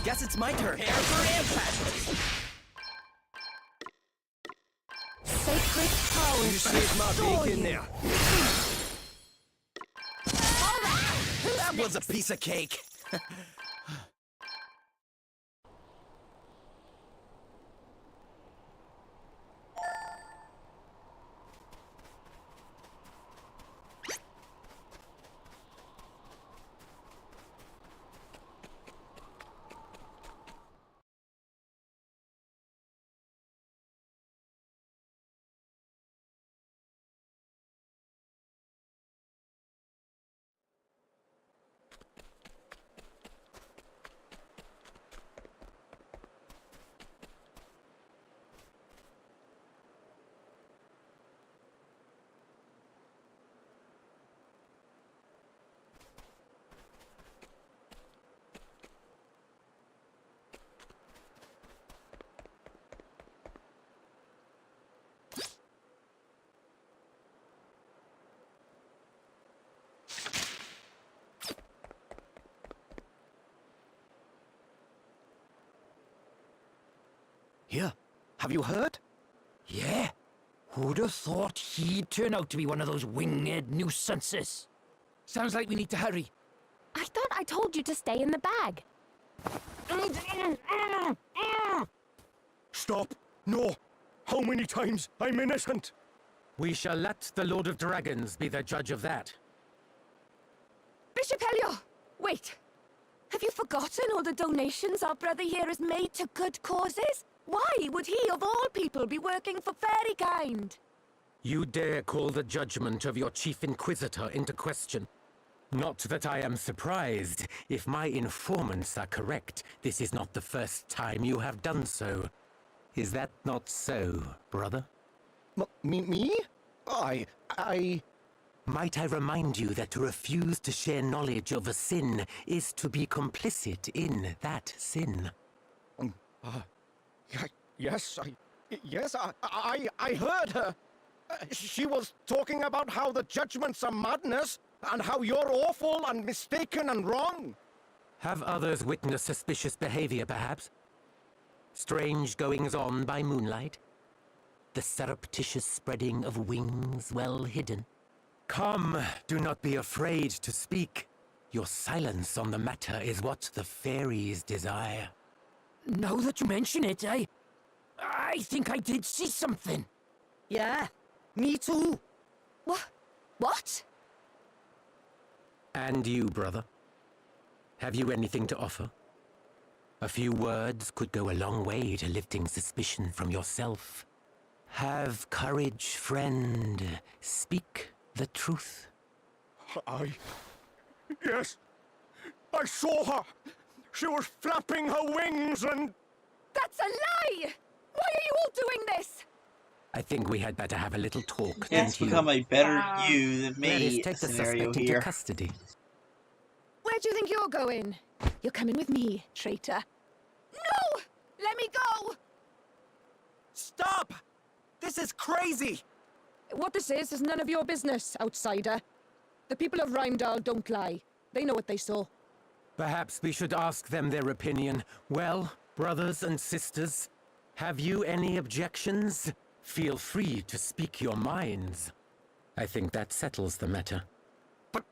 Guess it's my turn. Prepare for impact! Sacred power. You saved my bacon there. That was a piece of cake. Have you heard? Yeah. Who'd have thought he'd turn out to be one of those winged nuisances? Sounds like we need to hurry. I thought I told you to stay in the bag. Stop! No! How many times? I'm innocent! We shall let the Lord of Dragons be the judge of that. Bishop Helio! Wait! Have you forgotten all the donations our brother here has made to good causes? Why would he, of all people, be working for fairy kind? You dare call the judgment of your chief inquisitor into question? Not that I am surprised. If my informants are correct, this is not the first time you have done so. Is that not so, brother? Me? Might I remind you that to refuse to share knowledge of a sin is to be complicit in that sin? Yes, I heard her. She was talking about how the judgments are madness, and how you're awful and mistaken and wrong. Have others witnessed suspicious behavior, perhaps? Strange goings-on by moonlight? The surreptitious spreading of wings well hidden? Come, do not be afraid to speak. Your silence on the matter is what the fairies desire. Now that you mention it, I think I did see something. Yeah, me too. What? And you, brother? Have you anything to offer? A few words could go a long way to lifting suspicion from yourself. Have courage, friend. Speak the truth. Yes, I saw her. She was flapping her wings and... That's a lie! Why are you all doing this? I think we had better have a little talk. That's become a better you than me Take the scenario suspect here. into custody. Where do you think you're going? You're coming with me, traitor. No! Let me go! Stop! This is crazy! What this is none of your business, outsider. The people of Rimedhal don't lie. They know what they saw. Perhaps we should ask them their opinion. Well, brothers and sisters, have you any objections? Feel free to speak your minds. I think that settles the matter. But...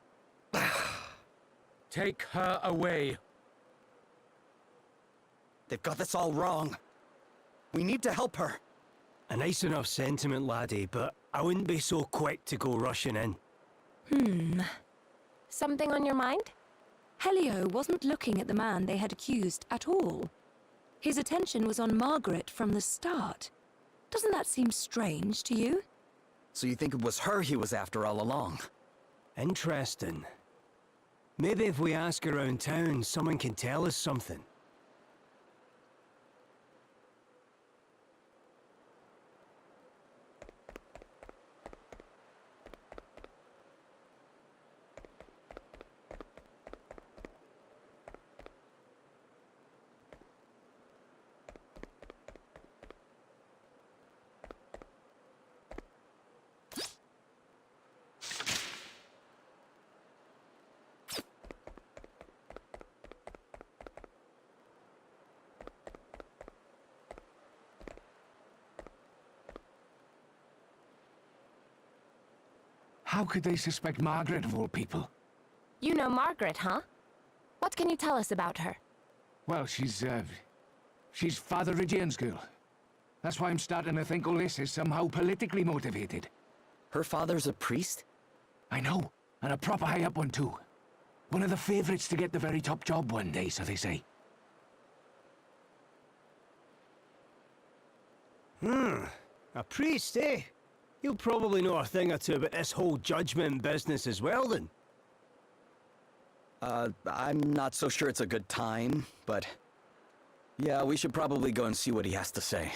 Take her away. They've got this all wrong. We need to help her. A nice enough sentiment, laddie, but I wouldn't be so quick to go rushing in. Something on your mind? Helio wasn't looking at the man they had accused at all. His attention was on Margaret from the start. Doesn't that seem strange to you? So you think it was her he was after all along? Interesting. Maybe if we ask around town, someone can tell us something. How could they suspect Margaret of all people? You know Margaret, huh? What can you tell us about her? Well, she's Father Regian's girl. That's why I'm starting to think all this is somehow politically motivated. Her father's a priest? I know, and a proper high-up one too. One of the favorites to get the very top job one day, so they say. A priest, eh? You'll probably know a thing or two about this whole judgment business as well, then. I'm not so sure it's a good time, but... yeah, we should probably go and see what he has to say.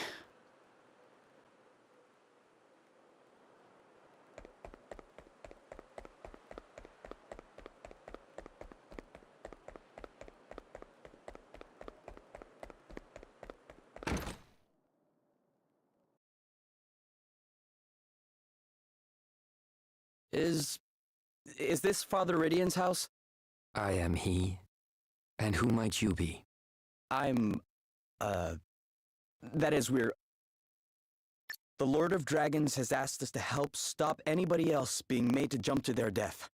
Is this Father Ridian's house? I am he. And who might you be? That is, The Lord of Dragons has asked us to help stop anybody else being made to jump to their death.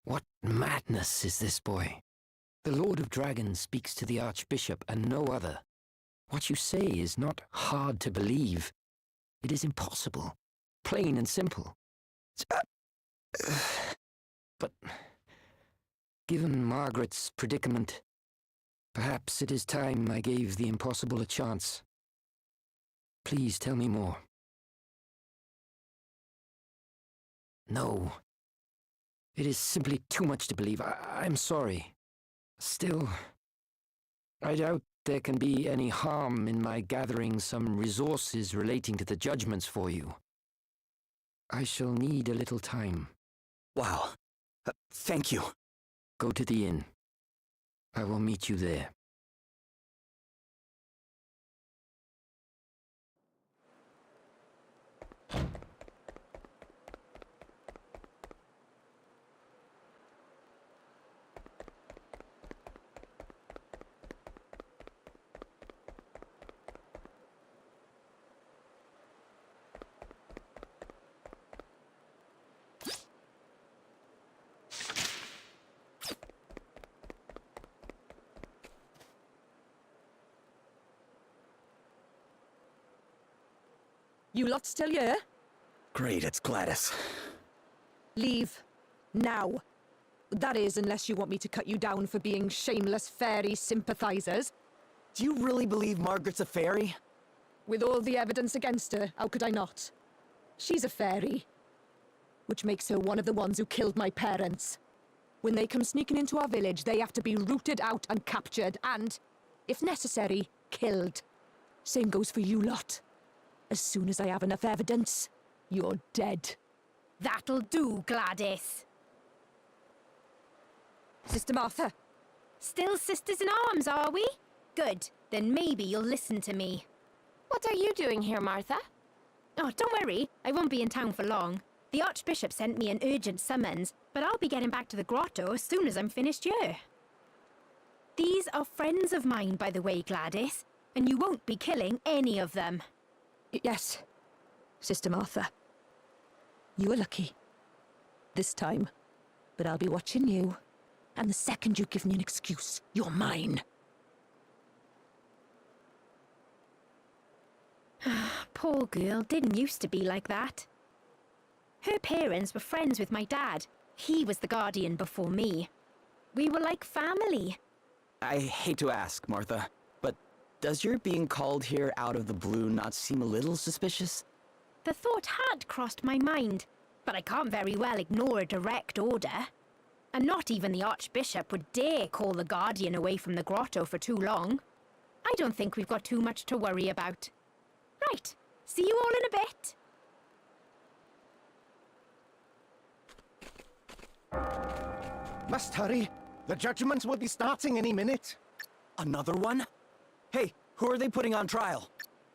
What madness is this, boy? The Lord of Dragons speaks to the Archbishop and no other. What you say is not hard to believe. It is impossible. Plain and simple. But, given Margaret's predicament, perhaps it is time I gave the impossible a chance. Please tell me more. No. It is simply too much to believe. I'm sorry. Still, I doubt there can be any harm in my gathering some resources relating to the judgments for you. I shall need a little time. Wow. Thank you. Go to the inn. I will meet you there. You lot still here? Great, it's Gladys. Leave. Now. That is, unless you want me to cut you down for being shameless fairy sympathizers. Do you really believe Margaret's a fairy? With all the evidence against her, how could I not? She's a fairy. Which makes her one of the ones who killed my parents. When they come sneaking into our village, they have to be rooted out and captured and, if necessary, killed. Same goes for you lot. As soon as I have enough evidence, you're dead. That'll do, Gladys. Sister Martha. Still sisters in arms, are we? Good. Then maybe you'll listen to me. What are you doing here, Martha? Oh, don't worry. I won't be in town for long. The Archbishop sent me an urgent summons, but I'll be getting back to the grotto as soon as I'm finished here. These are friends of mine, by the way, Gladys, and you won't be killing any of them. Yes, Sister Martha. You were lucky. This time. But I'll be watching you. And the second you give me an excuse, you're mine. Poor girl didn't used to be like that. Her parents were friends with my dad. He was the guardian before me. We were like family. I hate to ask, Martha, but does your being called here out of the blue not seem a little suspicious? The thought had crossed my mind, but I can't very well ignore a direct order. And not even the Archbishop would dare call the Guardian away from the grotto for too long. I don't think we've got too much to worry about. Right, see you all in a bit. Must hurry. The judgments will be starting any minute. Another one? Hey, who are they putting on trial?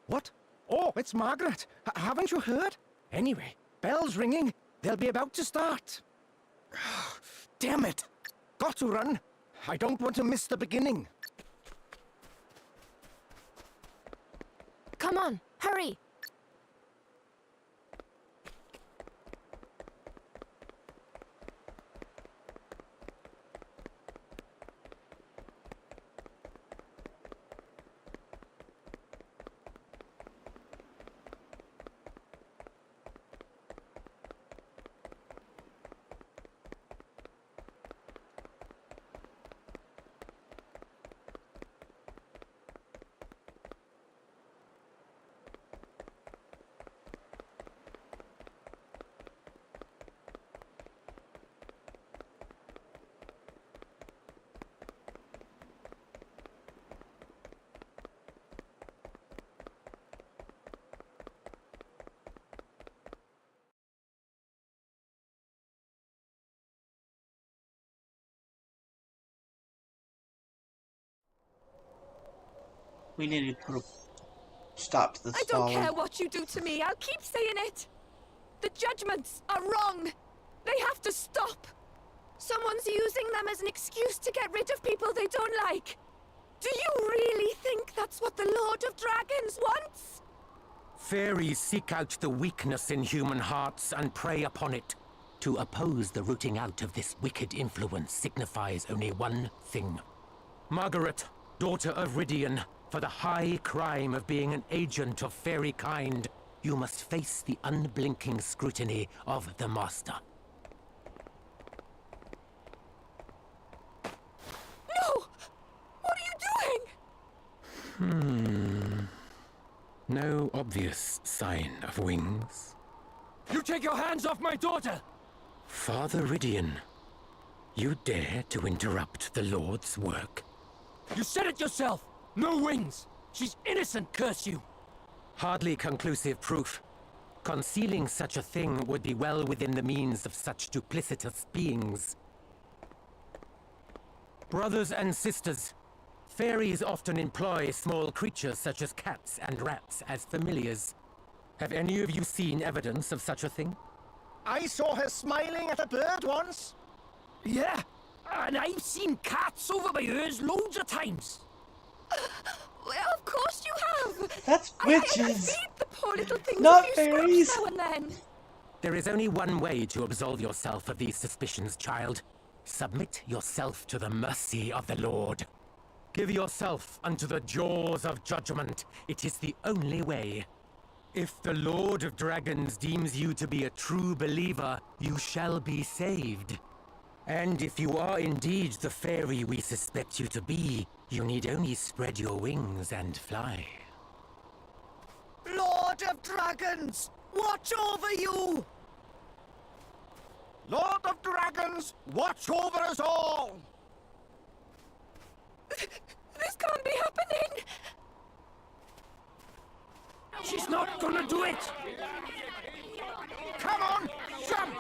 What? Oh, it's Margaret. Haven't you heard? Anyway, bell's ringing. They'll be about to start. Damn it! Got to run. I don't want to miss the beginning. Come on, hurry! We need to put a stop to this I don't stalling. care what you do to me, I'll keep saying it. The judgments are wrong. They have to stop. Someone's using them as an excuse to get rid of people they don't like. Do you really think that's what the Lord of Dragons wants? Fairies seek out the weakness in human hearts and prey upon it. To oppose the rooting out of this wicked influence signifies only one thing. Margaret, daughter of Rydian, for the high crime of being an agent of fairy kind, you must face the unblinking scrutiny of the Master. No! What are you doing? No obvious sign of wings. You take your hands off my daughter! Father Rydian, you dare to interrupt the Lord's work? You said it yourself! No wings! She's innocent, curse you! Hardly conclusive proof. Concealing such a thing would be well within the means of such duplicitous beings. Brothers and sisters, fairies often employ small creatures such as cats and rats as familiars. Have any of you seen evidence of such a thing? I saw her smiling at a bird once. Yeah, and I've seen cats over by hers loads of times. Well, of course you have! That's I witches, feed the poor little things not a few fairies. scraps now and then. There is only one way to absolve yourself of these suspicions, child. Submit yourself to the mercy of the Lord. Give yourself unto the jaws of judgment. It is the only way. If the Lord of Dragons deems you to be a true believer, you shall be saved. And if you are indeed the fairy we suspect you to be, you need only spread your wings and fly. Lord of Dragons, watch over you! Lord of Dragons, watch over us all! This can't be happening! She's not gonna do it! Come on, jump!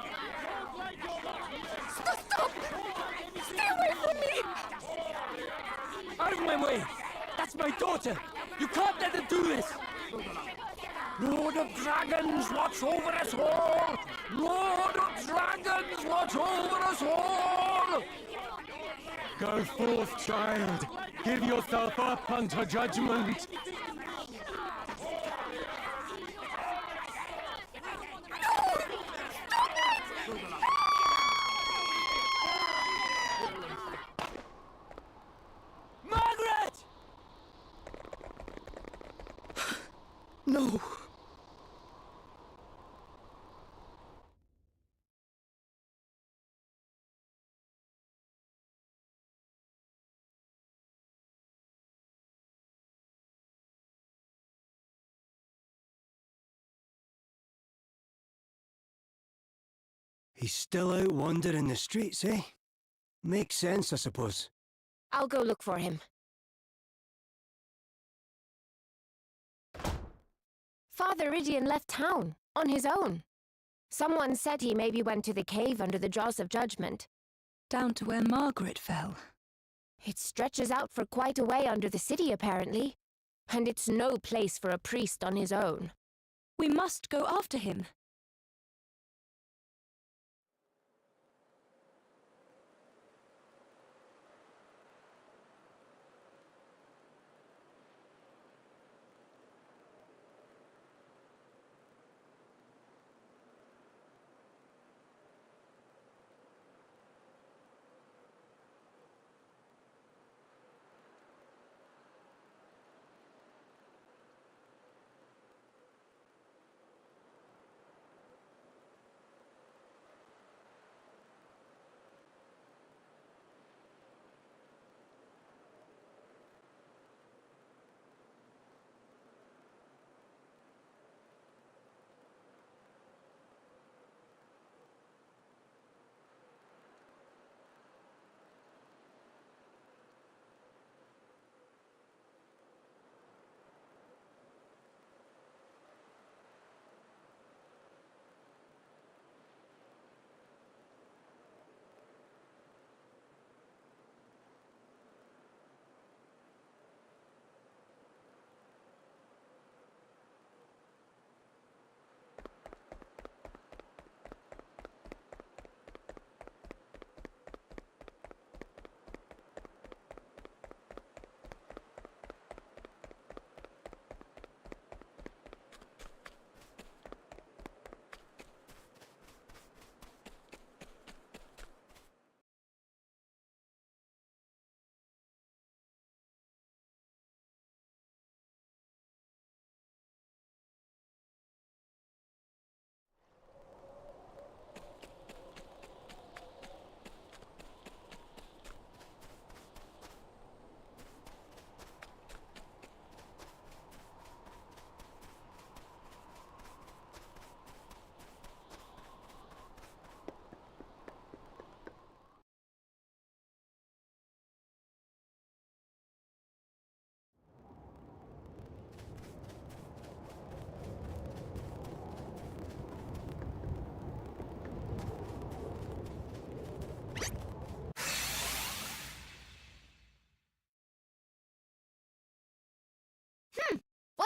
Stop! Stay away from me! Out of my way! That's my daughter! You can't let her do this! Lord of Dragons, watch over us all! Lord of Dragons, watch over us all! Go forth, child. Give yourself up unto judgment. Margaret! No. He's still out wandering the streets, eh? Makes sense, I suppose. I'll go look for him. Father Rydian left town, on his own. Someone said he maybe went to the cave under the jaws of judgment. Down to where Margaret fell. It stretches out for quite a way under the city, apparently. And it's no place for a priest on his own. We must go after him.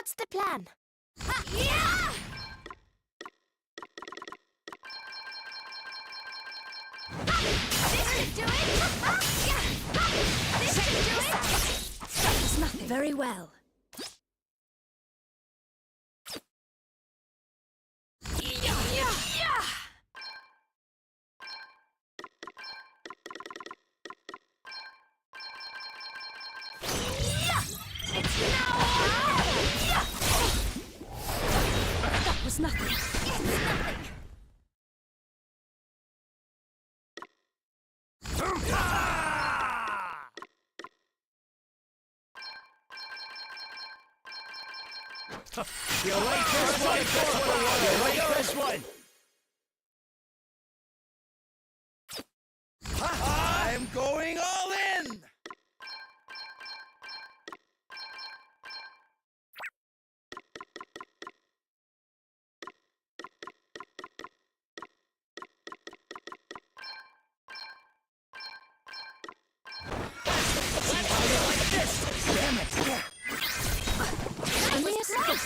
What's the plan? Ha! Yeah! This should do it! This should do it! That was nothing. Very well. It's now! That was nothing. It's nothing. You like this one? You like this one? I'm going all in! Damn it! A mere scratch.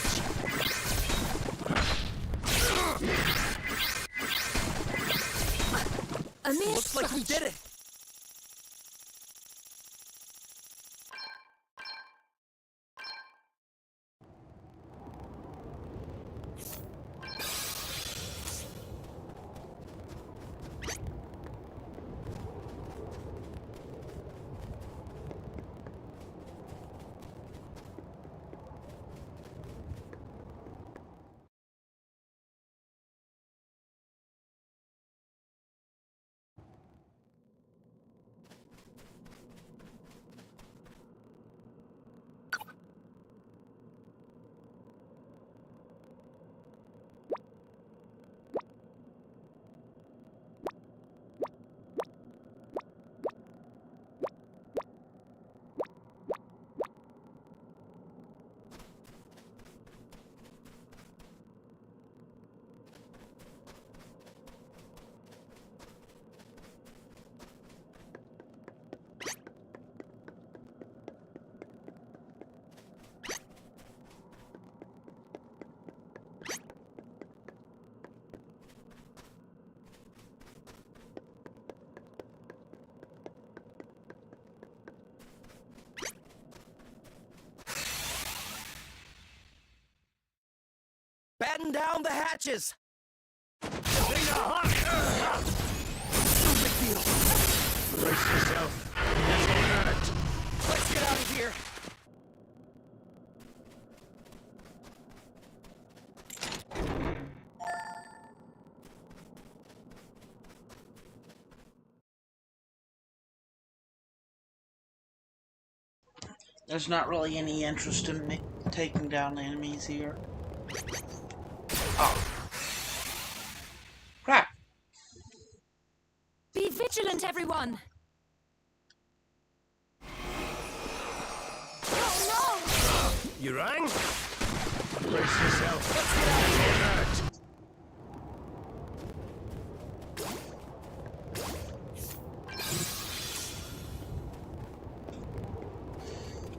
A mere Looks like we did it! Batten down the hatches! No big deal. Brace yourself. Let's get out of here. There's not really any interest in me taking down enemies here. Oh. Crap! Be vigilant, everyone! Oh no! You rang? Brace yourself. Let's get out of here.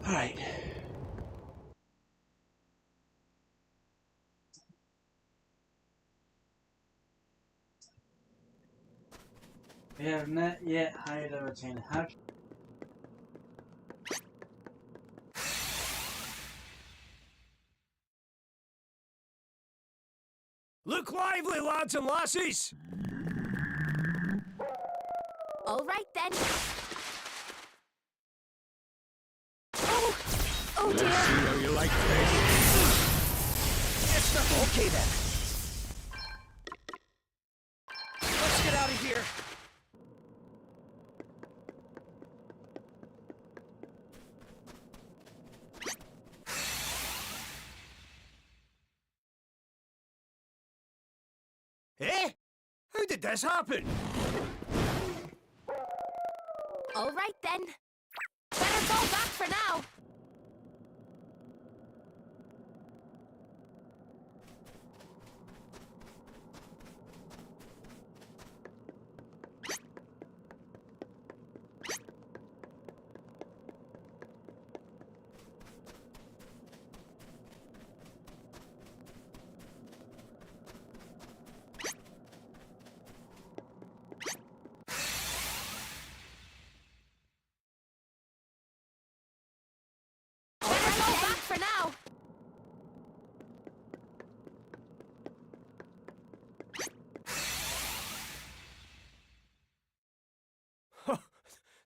Alright. We have not yet hired a retainer. How Look lively, lads and lassies! All right then. Oh Let's dear! see how you like this. It's not okay then. Let's get out of here. Eh? How did this happen? All right then. Better fall back for now.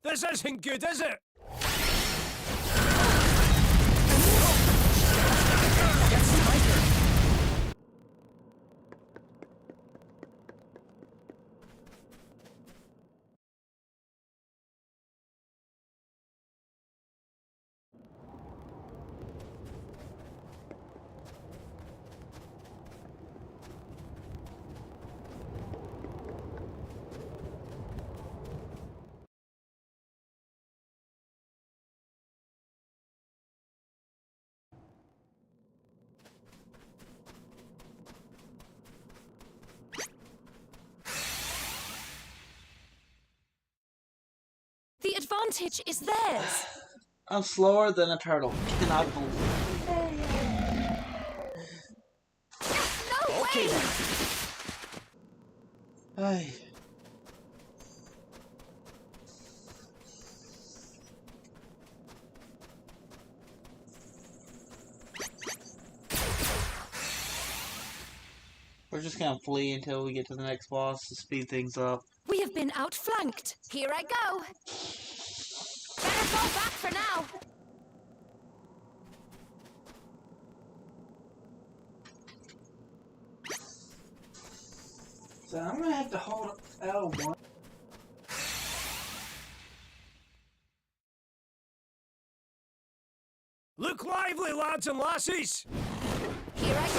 This isn't good, is it? The advantage is theirs. I'm slower than a turtle. Cannot believe No way! Ay. We're just gonna flee until we get to the next boss to speed things up. We have been outflanked. Here I go. Better fall back for now. So I'm gonna have to hold L1. Look lively, lads and lasses! Here I go.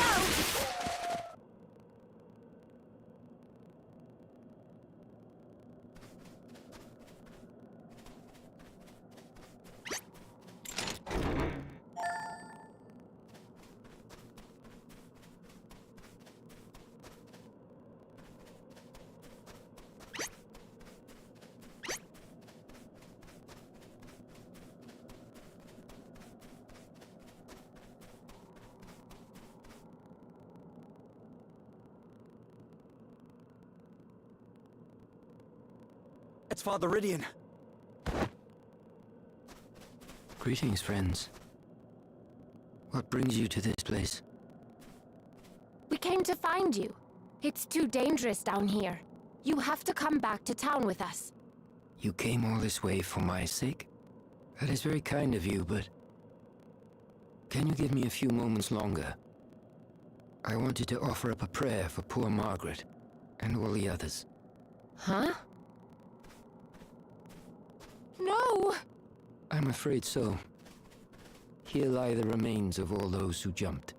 It's Father Rydian. Greetings, friends. What brings you to this place? We came to find you. It's too dangerous down here. You have to come back to town with us. You came all this way for my sake? That is very kind of you, but... Can you give me a few moments longer? I wanted to offer up a prayer for poor Margaret, and all the others. Huh? No! I'm afraid so. Here lie the remains of all those who jumped.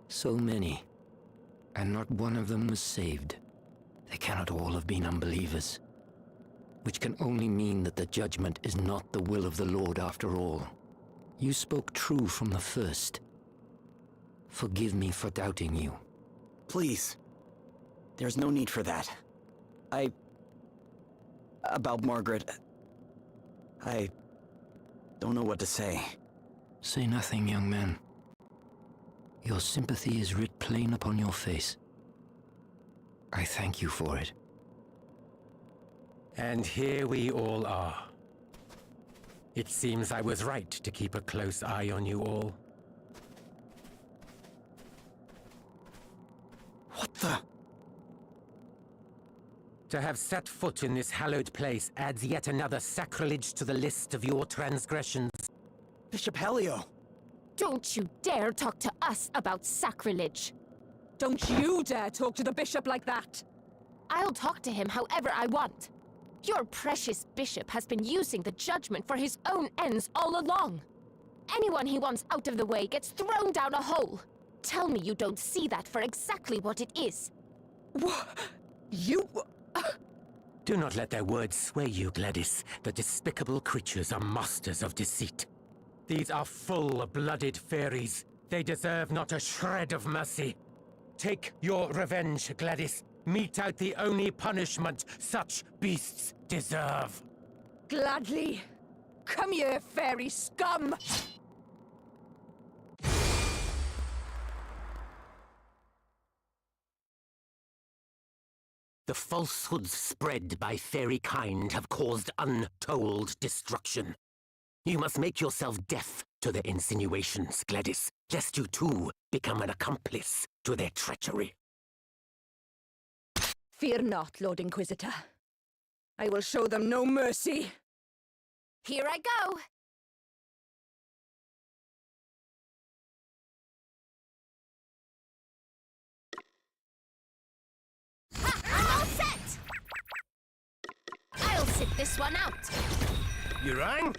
So many. And not one of them was saved. They cannot all have been unbelievers. Which can only mean that the judgment is not the will of the Lord after all. You spoke true from the first. Forgive me for doubting you. Please. There's no need for that. About Margaret... I don't know what to say. Say nothing, young man. Your sympathy is writ plain upon your face. I thank you for it. And here we all are. It seems I was right to keep a close eye on you all. What the? To have set foot in this hallowed place adds yet another sacrilege to the list of your transgressions. Bishop Helio! Don't you dare talk to us about sacrilege! Don't you dare talk to the bishop like that! I'll talk to him however I want. Your precious bishop has been using the judgment for his own ends all along. Anyone he wants out of the way gets thrown down a hole. Tell me you don't see that for exactly what it is. What? You... Do not let their words sway you, Gladys. The despicable creatures are masters of deceit. These are full-blooded fairies. They deserve not a shred of mercy. Take your revenge, Gladys. Mete out the only punishment such beasts deserve. Gladly. Come here, fairy scum! The falsehoods spread by fairy kind have caused untold destruction. You must make yourself deaf to their insinuations, Gladys, lest you too become an accomplice to their treachery. Fear not, Lord Inquisitor. I will show them no mercy. Here I go. Ha! I'm all set! I'll sit this one out. You rang?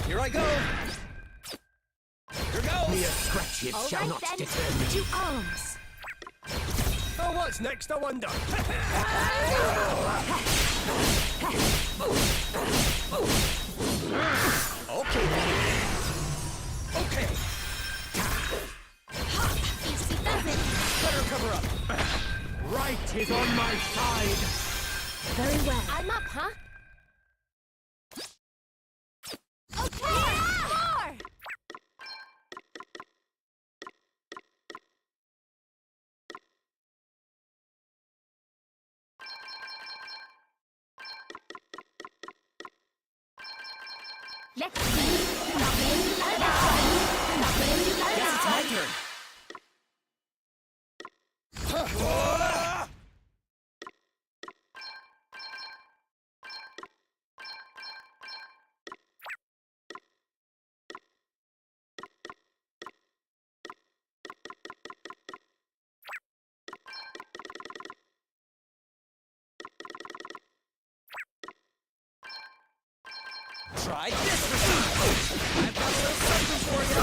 Here I go. Here goes. Mere scratches All shall right, not then. deter me. To arms. Oh, what's next, I wonder? Okay, then. Okay. Easy does it. Better cover up. Right is on my side. Very well. I'm up, huh? Okay! More! Let's see. Guess it's my turn. Try this for some. I've got a little something for you.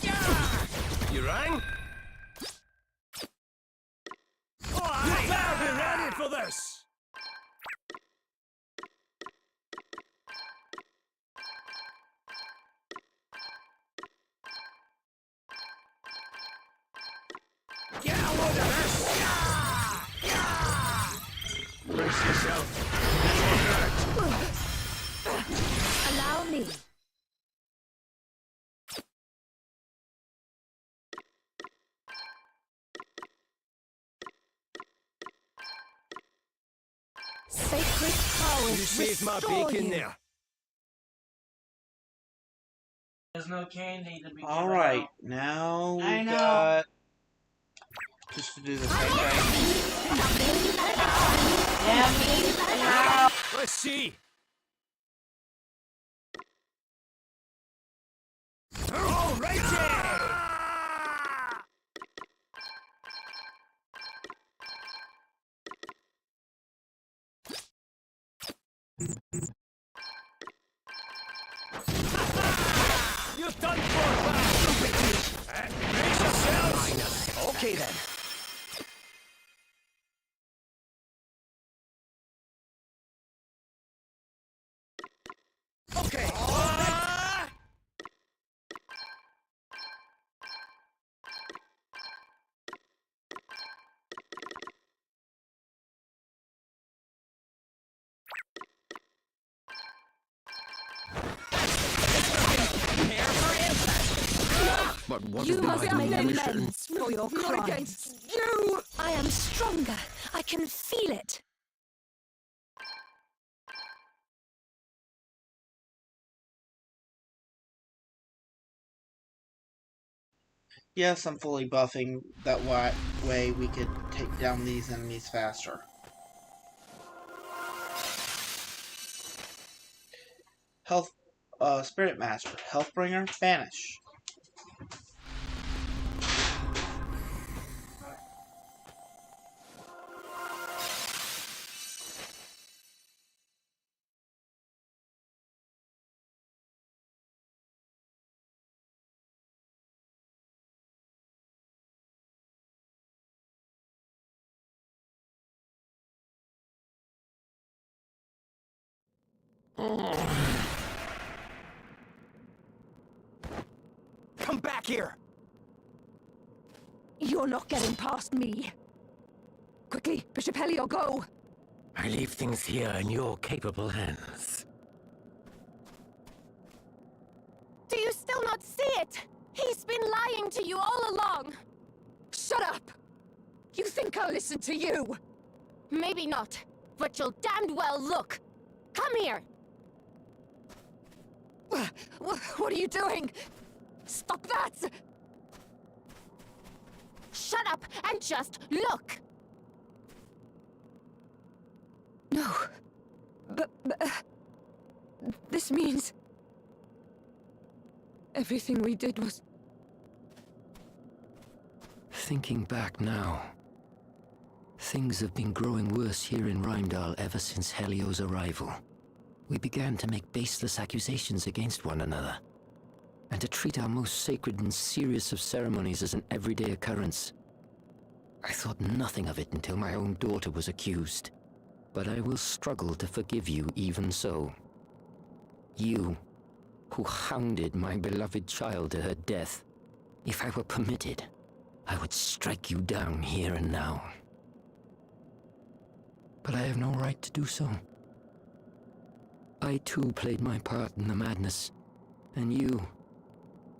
Yeah! You rang? You better be ready for this. Get a load of this. Brace yourself. Allow me. Sacred power. You saved my restore bacon you. there. There's no candy to be given Alright, out. now I we know. got... Just to do the same thing. Yeah, me. Let's see. All righty! You're done for, pal! Brace yourselves! Okay, then. Okay. Prepare for impact. But what You of must my make mission? amends for your Not crimes. against you! I am stronger. I can feel it. Yes, I'm fully buffing. That way we could take down these enemies faster. Health, Spirit Master. Healthbringer, banish. Come back here! You're not getting past me. Quickly, Bishop Helio, go! I leave things here in your capable hands. Do you still not see it? He's been lying to you all along. Shut up! You think I'll listen to you? Maybe not, but you'll damned well look. Come here. What are you doing? Stop that! Shut up and just look. No. But This means... everything we did was... Thinking back now, things have been growing worse here in Rimedhal ever since Helio's arrival. We began to make baseless accusations against one another, and to treat our most sacred and serious of ceremonies as an everyday occurrence. I thought nothing of it until my own daughter was accused, but I will struggle to forgive you even so. You, who hounded my beloved child to her death. If I were permitted, I would strike you down here and now. But I have no right to do so. I too played my part in the madness, and you,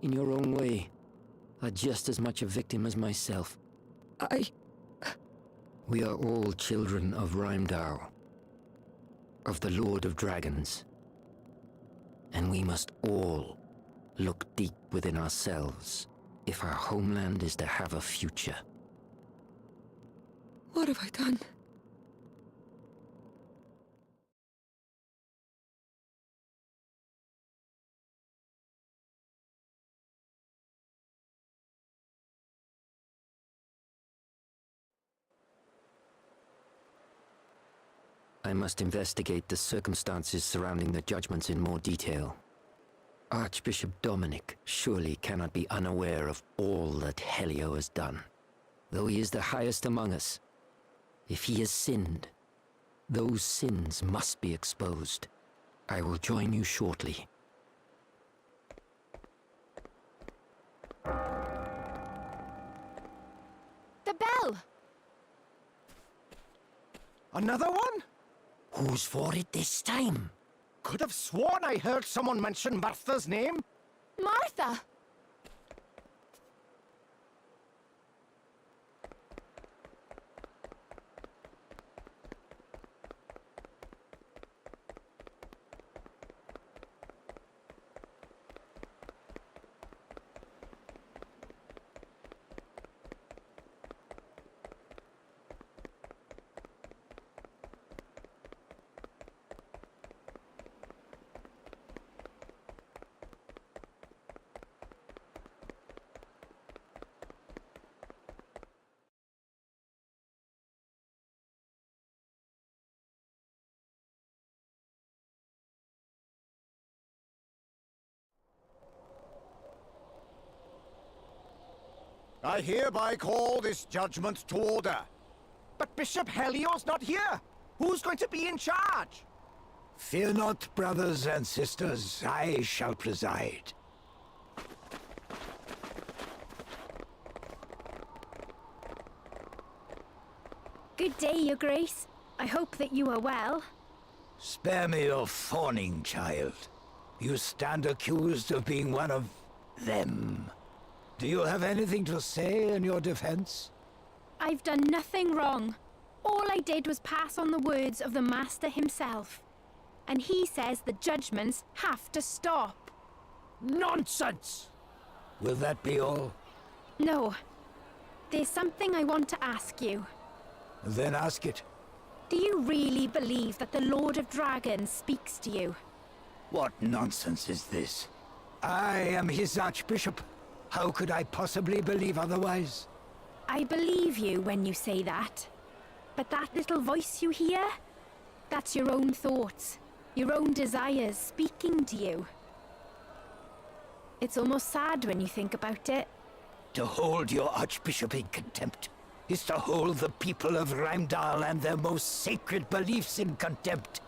in your own way, are just as much a victim as myself. We are all children of Rimedhal, of the Lord of Dragons, and we must all look deep within ourselves if our homeland is to have a future. What have I done? I must investigate the circumstances surrounding the judgments in more detail. Archbishop Dominic surely cannot be unaware of all that Helio has done. Though he is the highest among us, if he has sinned, those sins must be exposed. I will join you shortly. The bell! Another one? Who's for it this time? Could have sworn I heard someone mention Martha's name. Martha! I hereby call this judgment to order. But Bishop Helio's not here. Who's going to be in charge? Fear not, brothers and sisters, I shall preside. Good day, Your Grace. I hope that you are well. Spare me your fawning, child. You stand accused of being one of them. Do you have anything to say in your defense? I've done nothing wrong. All I did was pass on the words of the Master himself. And he says the judgments have to stop. Nonsense! Will that be all? No. There's something I want to ask you. Then ask it. Do you really believe that the Lord of Dragons speaks to you? What nonsense is this? I am his Archbishop. How could I possibly believe otherwise? I believe you when you say that. But that little voice you hear? That's your own thoughts, your own desires speaking to you. It's almost sad when you think about it. To hold your Archbishop in contempt is to hold the people of Rimedhal and their most sacred beliefs in contempt.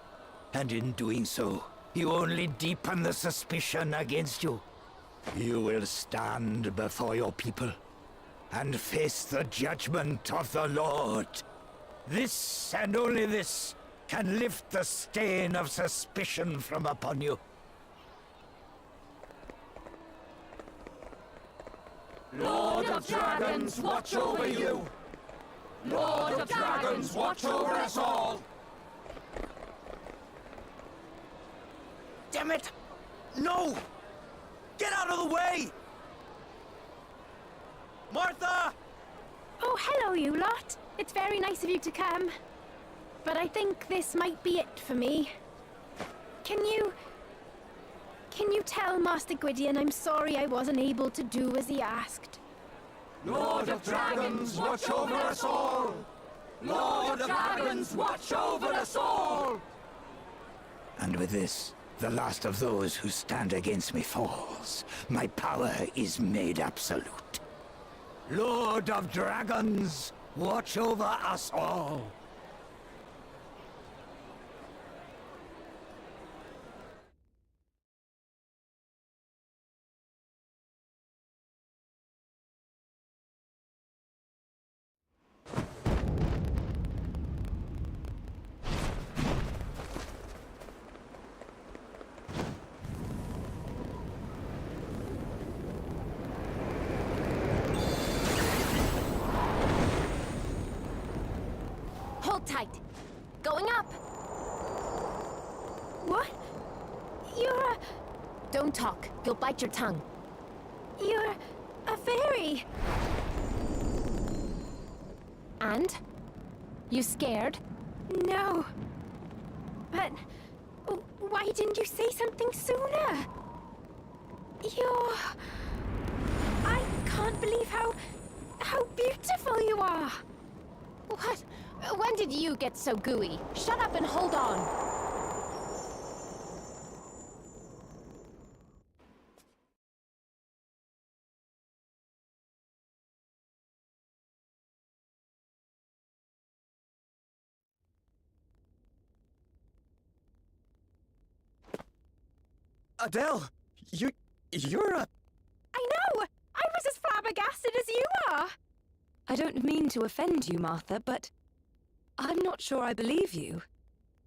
And in doing so, you only deepen the suspicion against you. You will stand before your people and face the judgment of the Lord. This, and only this, can lift the stain of suspicion from upon you. Lord of Dragons, watch over you! Lord of Dragons, watch over us all! Damn it! No! Get out of the way! Martha! Oh, hello, you lot. It's very nice of you to come. But I think this might be it for me. Can you Can you tell Master Gwydion I'm sorry I wasn't able to do as he asked? Lord of Dragons, watch over us all! Lord of Dragons, watch over us all! And with this, the last of those who stand against me falls. My power is made absolute. Lord of Dragons, watch over us all! Hold tight. Going up. What? You're a... Don't talk. You'll bite your tongue. You're a fairy. And? You scared? No. But why didn't you say something sooner? You're... I can't believe how beautiful you are. What? When did you get so gooey? Shut up and hold on. Adele! You're a... I know! I was as flabbergasted as you are! I don't mean to offend you, Martha, but I'm not sure I believe you.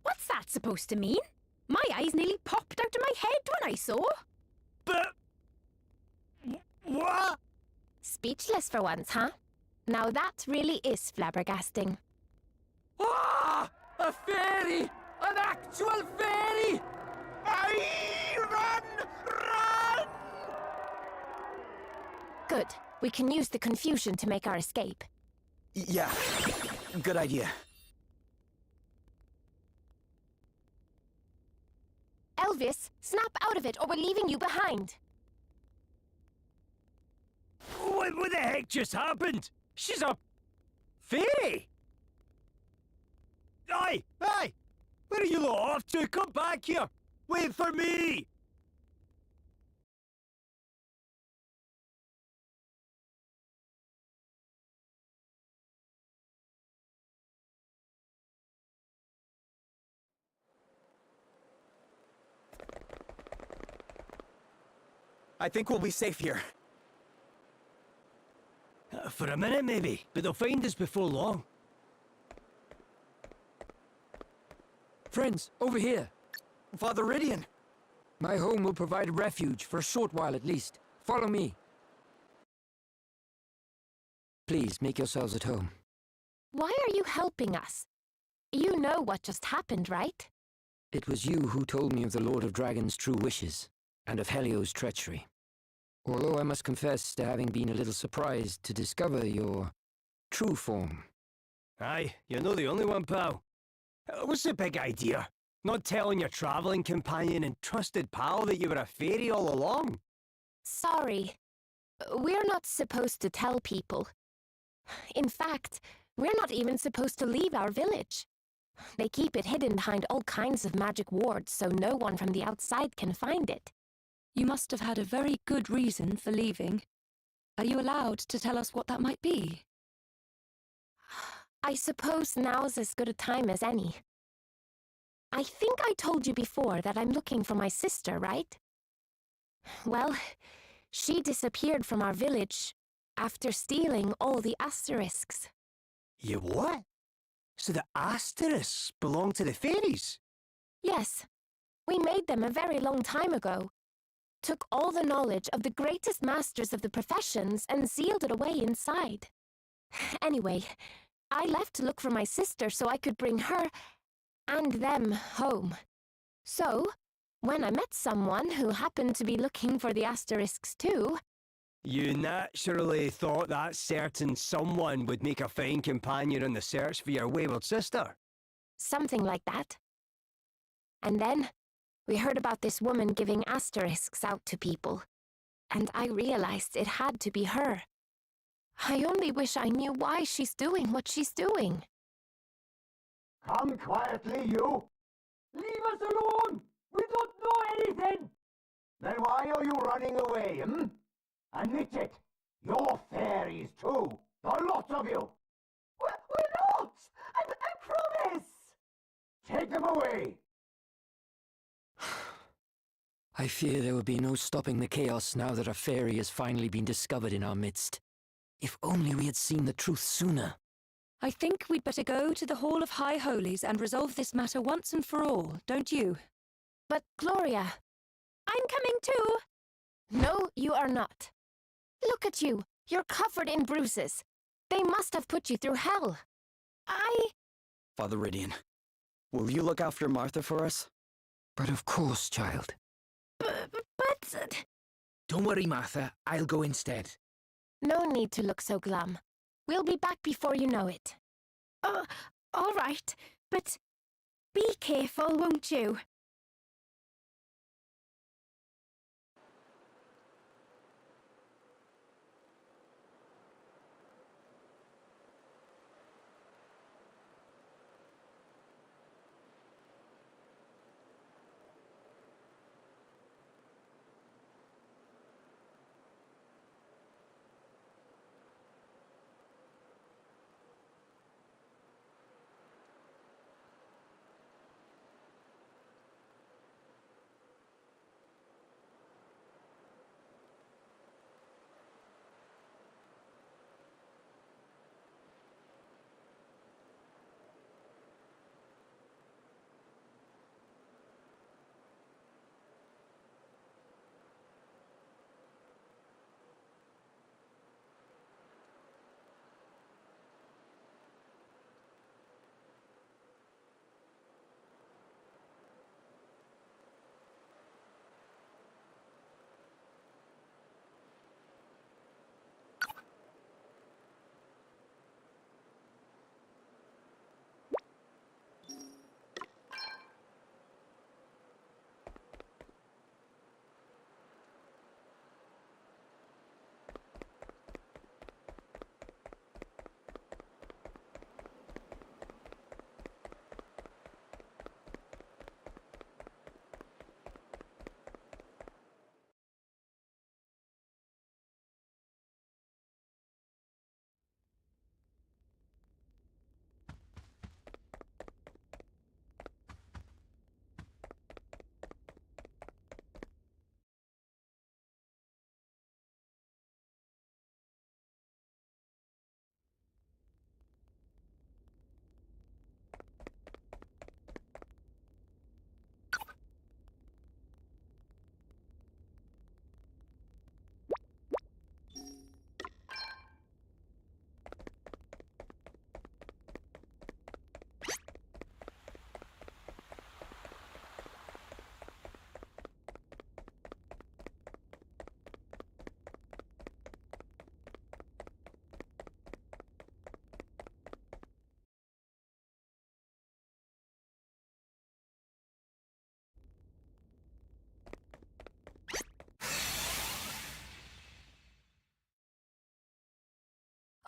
What's that supposed to mean? My eyes nearly popped out of my head when I saw. But... What? Speechless for once, huh? Now that really is flabbergasting. Ah! A fairy! An actual fairy! Run! Run! Good. We can use the confusion to make our escape. Yeah, good idea. Elvis, snap out of it or we're leaving you behind. What the heck just happened? She's a... fairy! Aye! Aye! Where are you lot off to? Come back here! Wait for me! I think we'll be safe here. For a minute, maybe, but they'll find us before long. Friends, over here. Father Ridian. My home will provide refuge for a short while at least. Follow me. Please, make yourselves at home. Why are you helping us? You know what just happened, right? It was you who told me of the Lord of Dragon's true wishes, and of Helio's treachery. Although I must confess to having been a little surprised to discover your true form. Aye, you're not the only one, pal. What's the big idea? Not telling your travelling companion and trusted pal that you were a fairy all along? Sorry. We're not supposed to tell people. In fact, we're not even supposed to leave our village. They keep it hidden behind all kinds of magic wards so no one from the outside can find it. You must have had a very good reason for leaving. Are you allowed to tell us what that might be? I suppose now's as good a time as any. I think I told you before that I'm looking for my sister, right? Well, she disappeared from our village after stealing all the asterisks. You what? So the asterisks belong to the fairies? Yes. We made them a very long time ago. Took all the knowledge of the greatest masters of the professions and sealed it away inside. Anyway, I left to look for my sister so I could bring her and them home. So, when I met someone who happened to be looking for the asterisks too... You naturally thought that certain someone would make a fine companion in the search for your wayward sister. Something like that. And then, We heard about this woman giving asterisks out to people, and I realized it had to be her. I only wish I knew why she's doing what she's doing. Come quietly, you! Leave us alone! We don't know anything! Then why are you running away, hmm? Admit it! You're fairies too! The lot of you! We're not! I promise! Take them away! I fear there will be no stopping the chaos now that a fairy has finally been discovered in our midst. If only we had seen the truth sooner. I think we'd better go to the Hall of High Holies and resolve this matter once and for all, don't you? But Gloria... I'm coming too! No, you are not. Look at you. You're covered in bruises. They must have put you through hell. Father Rydian, will you look after Martha for us? But of course, child. But... Don't worry, Martha. I'll go instead. No need to look so glum. We'll be back before you know it. All right. But be careful, won't you?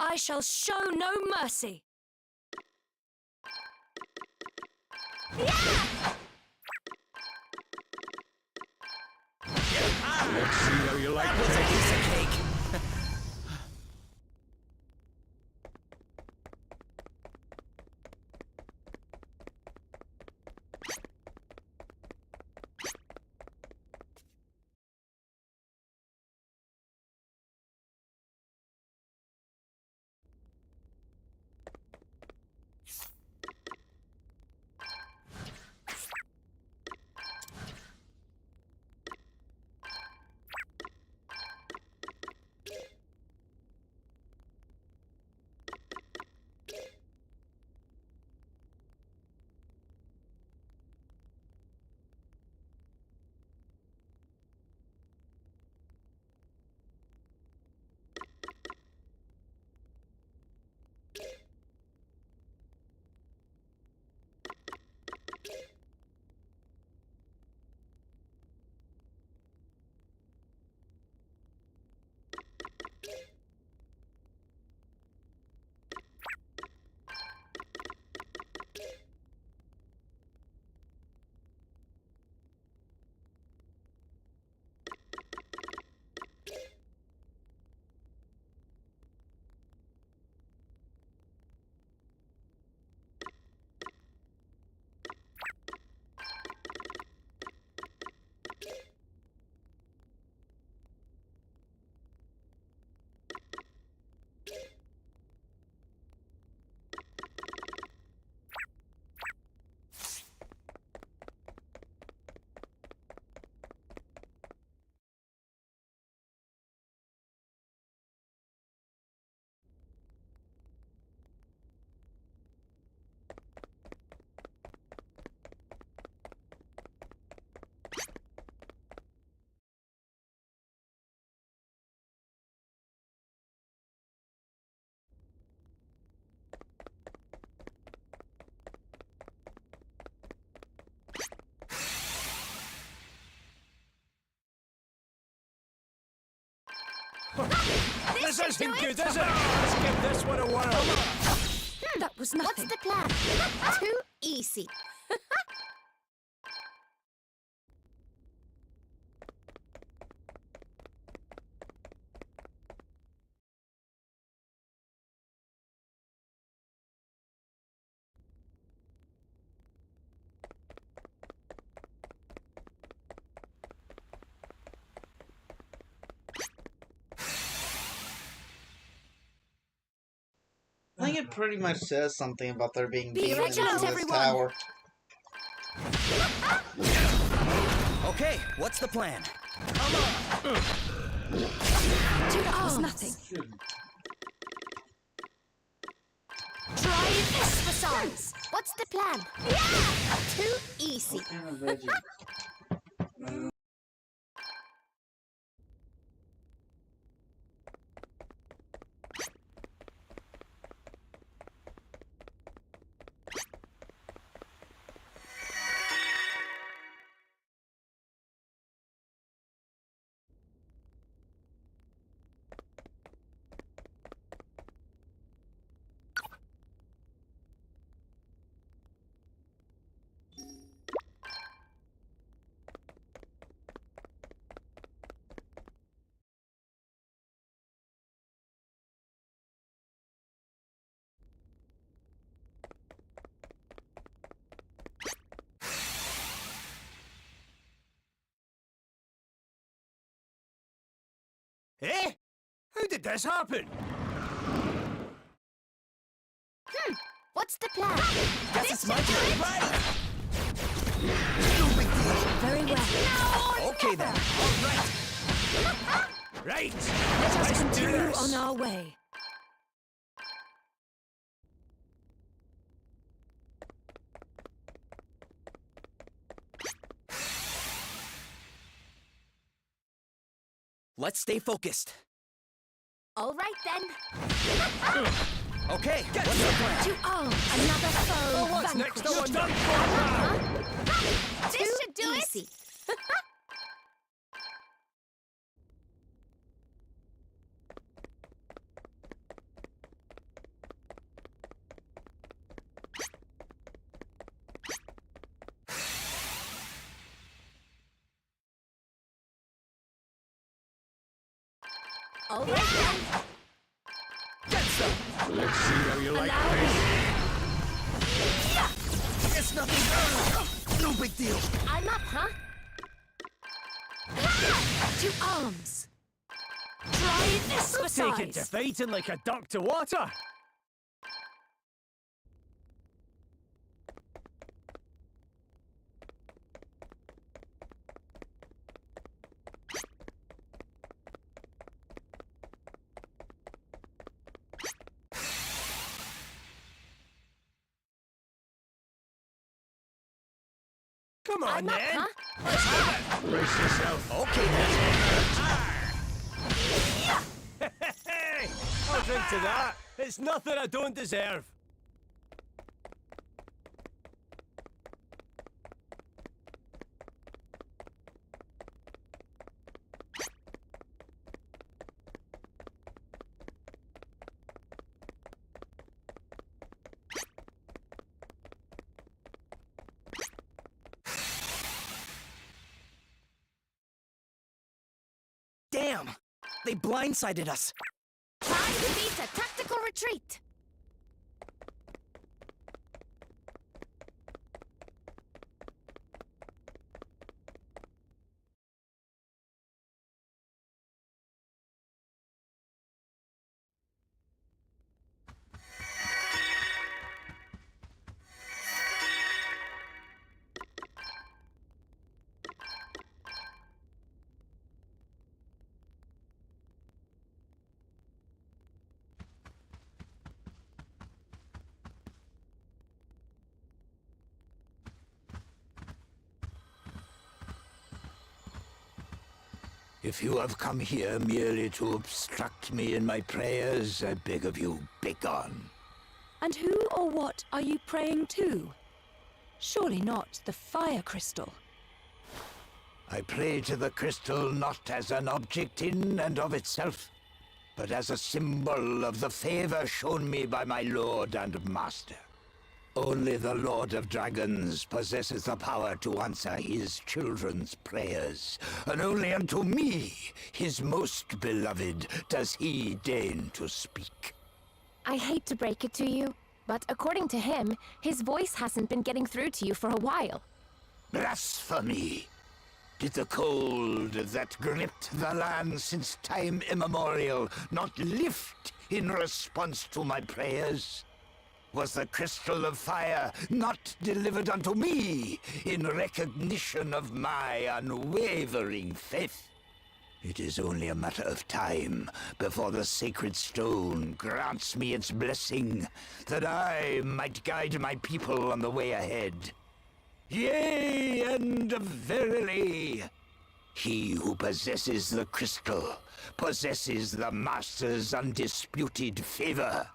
I shall show no mercy. Let's see how you like that. A piece of cake. This isn't good, is it? Let's give this one a whirl. That was nothing. What's the plan? Too easy. I think it pretty much says something about there being Be demons in vigilant, this everyone. tower. Okay, what's the plan? That was nothing. Try this for size. What's the plan? Yeah! Too easy. Eh? How did this happen? What's the plan? Guess it's my turn. Very well. Okay then. Right. Let us Let's do continue this. on our way. Let's stay focused. All right then. Okay, what's the plan? To arms. Another foe Oh, what's next? vanquished. No, done for now. This should do easy. All right then. Get some. Let's see how you like this. It's nothing. No big deal. I'm up, huh? To arms. Try this for Taking size. to fighting like a duck to water. Come on, I'm up, then. huh? Let's have it. Brace yourself. Okay, then. Hey, I'll drink to that. It's nothing I don't deserve. Damn! They blindsided us. Time to beat a tactical retreat. If you have come here merely to obstruct me in my prayers, I beg of you, begone. And who or what are you praying to? Surely not the fire crystal. I pray to the crystal not as an object in and of itself, but as a symbol of the favor shown me by my lord and master. Only the Lord of Dragons possesses the power to answer his children's prayers, and only unto me, his most beloved, does he deign to speak. I hate to break it to you, but according to him, his voice hasn't been getting through to you for a while. Blasphemy! Did the cold that gripped the land since time immemorial not lift in response to my prayers? Was the crystal of fire not delivered unto me in recognition of my unwavering faith? It is only a matter of time before the sacred stone grants me its blessing, that I might guide my people on the way ahead. Yea, and verily, he who possesses the crystal possesses the Master's undisputed favor,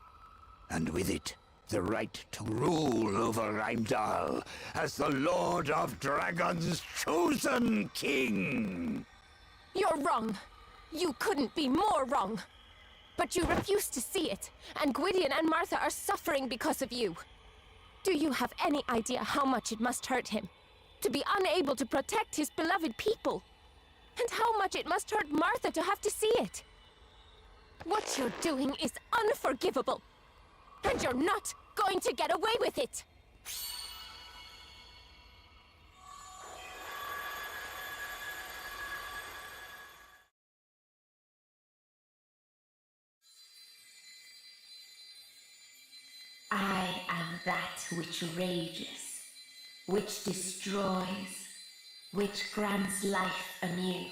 and with it, the right to rule over Rimedhal as the Lord of Dragons' chosen king. You're wrong. You couldn't be more wrong. But you refuse to see it, and Gwydion and Martha are suffering because of you. Do you have any idea how much it must hurt him to be unable to protect his beloved people? And how much it must hurt Martha to have to see it? What you're doing is unforgivable. And you're not going to get away with it! I am that which rages, which destroys, which grants life anew.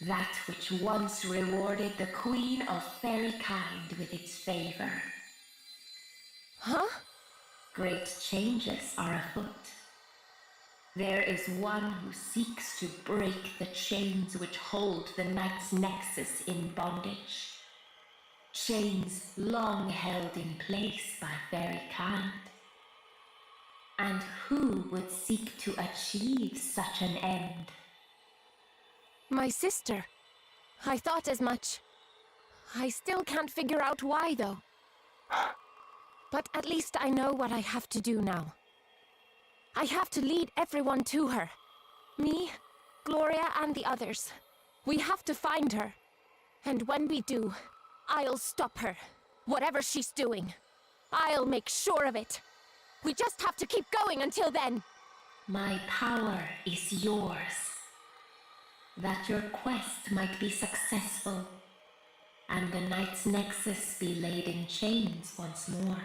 That which once rewarded the Queen of Fairy Kind with its favor. Huh? Great changes are afoot. There is one who seeks to break the chains which hold the Knight's Nexus in bondage. Chains long held in place by Fairy Kind. And who would seek to achieve such an end? My sister. I thought as much. I still can't figure out why, though. But at least I know what I have to do now. I have to lead everyone to her. Me, Gloria, and the others. We have to find her. And when we do, I'll stop her. Whatever she's doing. I'll make sure of it. We just have to keep going until then. My power is yours. That your quest might be successful, and the Knight's Nexus be laid in chains once more.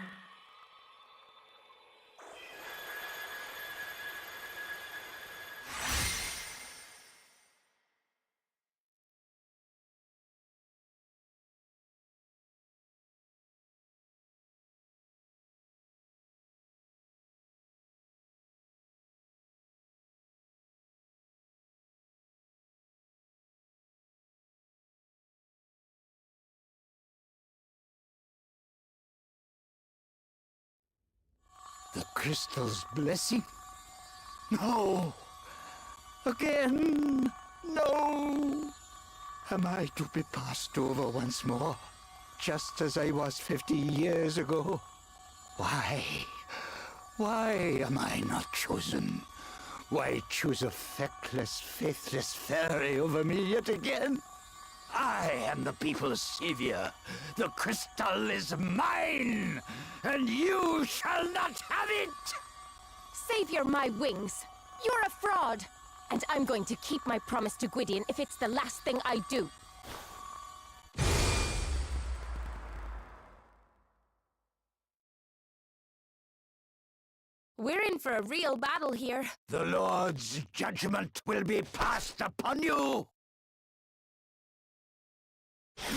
The crystal's blessing? No! Again! No! Am I to be passed over once more, just as I was 50 years ago? Why? Why am I not chosen? Why choose a feckless, faithless fairy over me yet again? I am the people's savior. The crystal is mine, and you shall not have it! Savior my wings. You're a fraud. And I'm going to keep my promise to Gwydion if it's the last thing I do. We're in for a real battle here. The Lord's judgment will be passed upon you!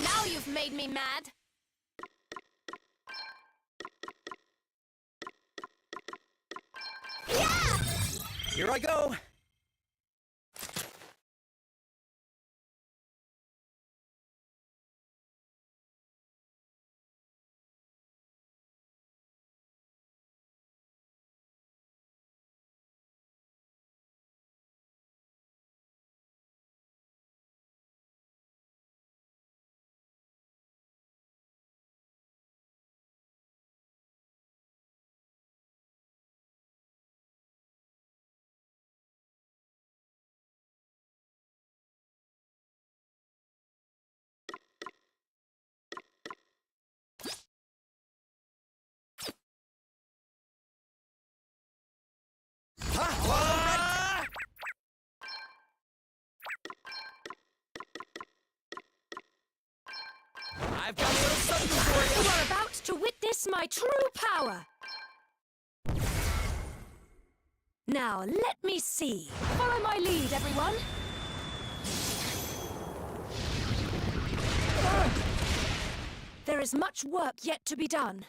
Now you've made me mad. Yeah! Here I go! I've got a little something for You are about to witness my true power. Now, let me see. Follow my lead, everyone. There is much work yet to be done.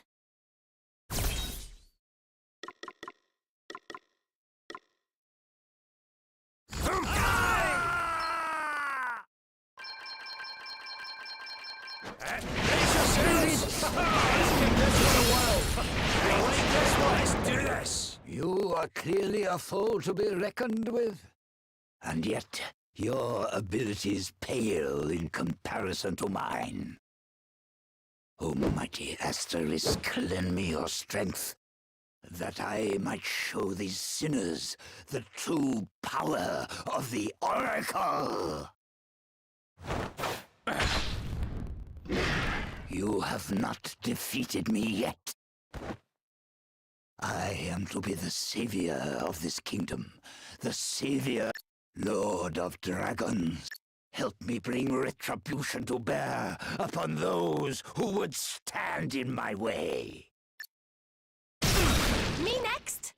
Let's do this! You are clearly a foe to be reckoned with. And yet, your abilities pale in comparison to mine. O mighty Asterisk, lend me your strength, that I might show these sinners the true power of the Oracle! You have not defeated me yet. I am to be the savior of this kingdom, the savior, Lord of Dragons. Help me bring retribution to bear upon those who would stand in my way. Me next?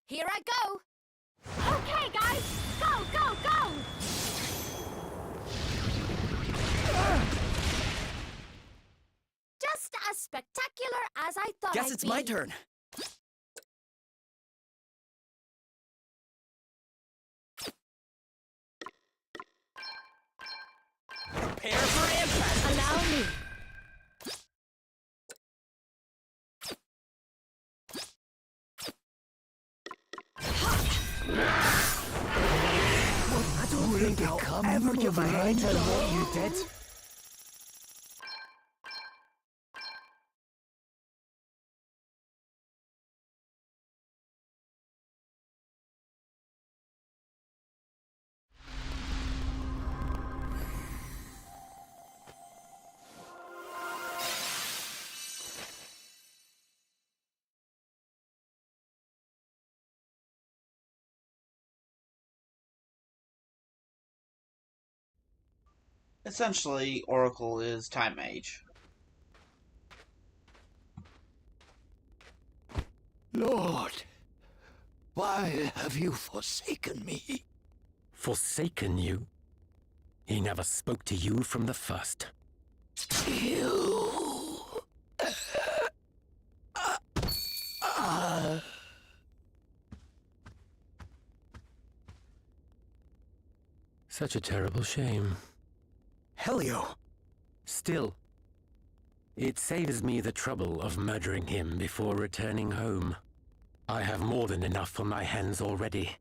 Here I go! Okay, guys! Go, go, go! Just as spectacular as I thought Guess I'd it's be. my turn. Prepare for impact! Allow me. I don't think I'll ever give a hand to what you did. Essentially, Oracle is Time Mage. Lord, why have you forsaken me? Forsaken you? He never spoke to you from the first. You... Such a terrible shame. Helio! Still, it saves me the trouble of murdering him before returning home. I have more than enough on my hands already.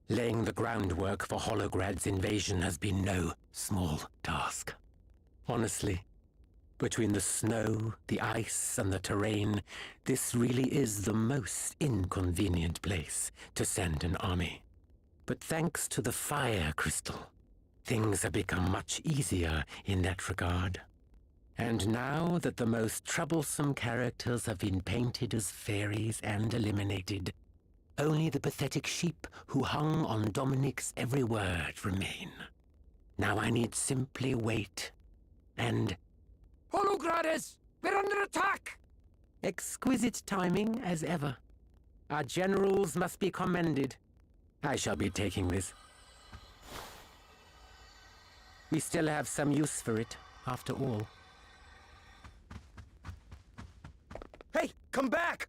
Laying the groundwork for Holograd's invasion has been no small task. Honestly, between the snow, the ice, and the terrain, this really is the most inconvenient place to send an army. But thanks to the fire crystal, things have become much easier in that regard. And now that the most troublesome characters have been painted as fairies and eliminated, only the pathetic sheep who hung on Dominic's every word remain. Now I need simply wait, and... Hologrades! We're under attack! Exquisite timing, as ever. Our generals must be commended. I shall be taking this. We still have some use for it, after all. Hey, come back!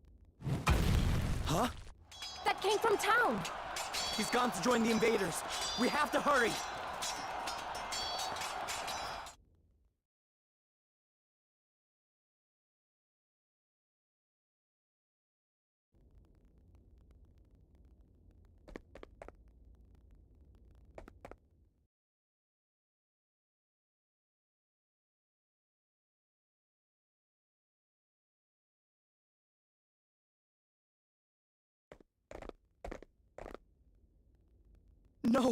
Huh? That came from town! He's gone to join the invaders. We have to hurry! No!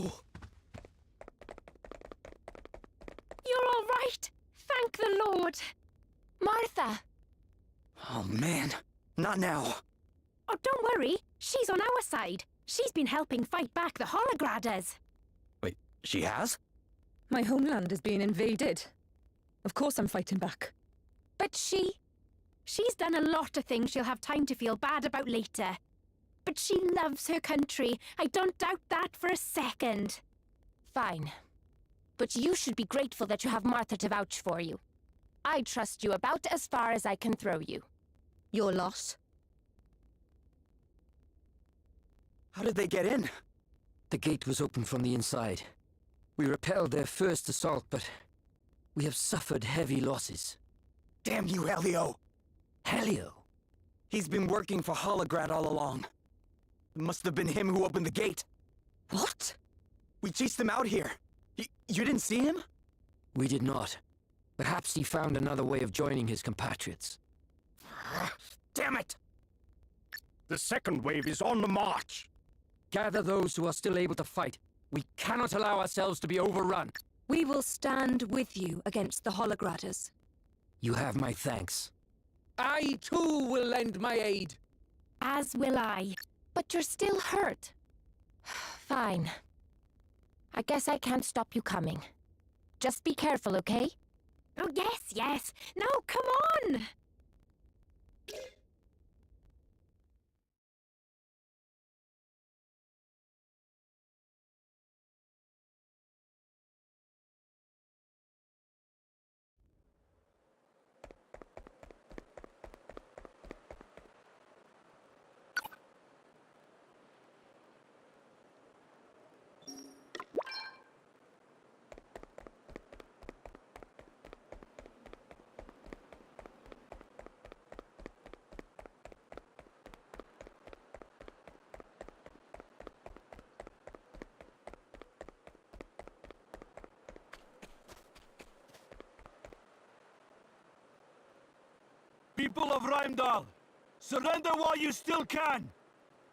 You're all right! Thank the Lord! Martha! Oh man, not now. Oh, don't worry. She's on our side. She's been helping fight back the Holograders. Wait, she has? My homeland is being invaded. Of course I'm fighting back. But she's done a lot of things she'll have time to feel bad about later. But she loves her country. I don't doubt that for a second. Fine. But you should be grateful that you have Martha to vouch for you. I trust you about as far as I can throw you. Your loss. How did they get in? The gate was open from the inside. We repelled their first assault, but we have suffered heavy losses. Damn you, Helio! Helio? He's been working for Holograd all along. It must have been him who opened the gate. What? We chased him out here. You didn't see him? We did not. Perhaps he found another way of joining his compatriots. Damn it! The second wave is on the march. Gather those who are still able to fight. We cannot allow ourselves to be overrun. We will stand with you against the Holograders. You have my thanks. I, too, will lend my aid. As will I. But you're still hurt. Fine. I guess I can't stop you coming. Just be careful, okay? Oh, yes, yes. No, come on! People of Rimedhal, surrender while you still can.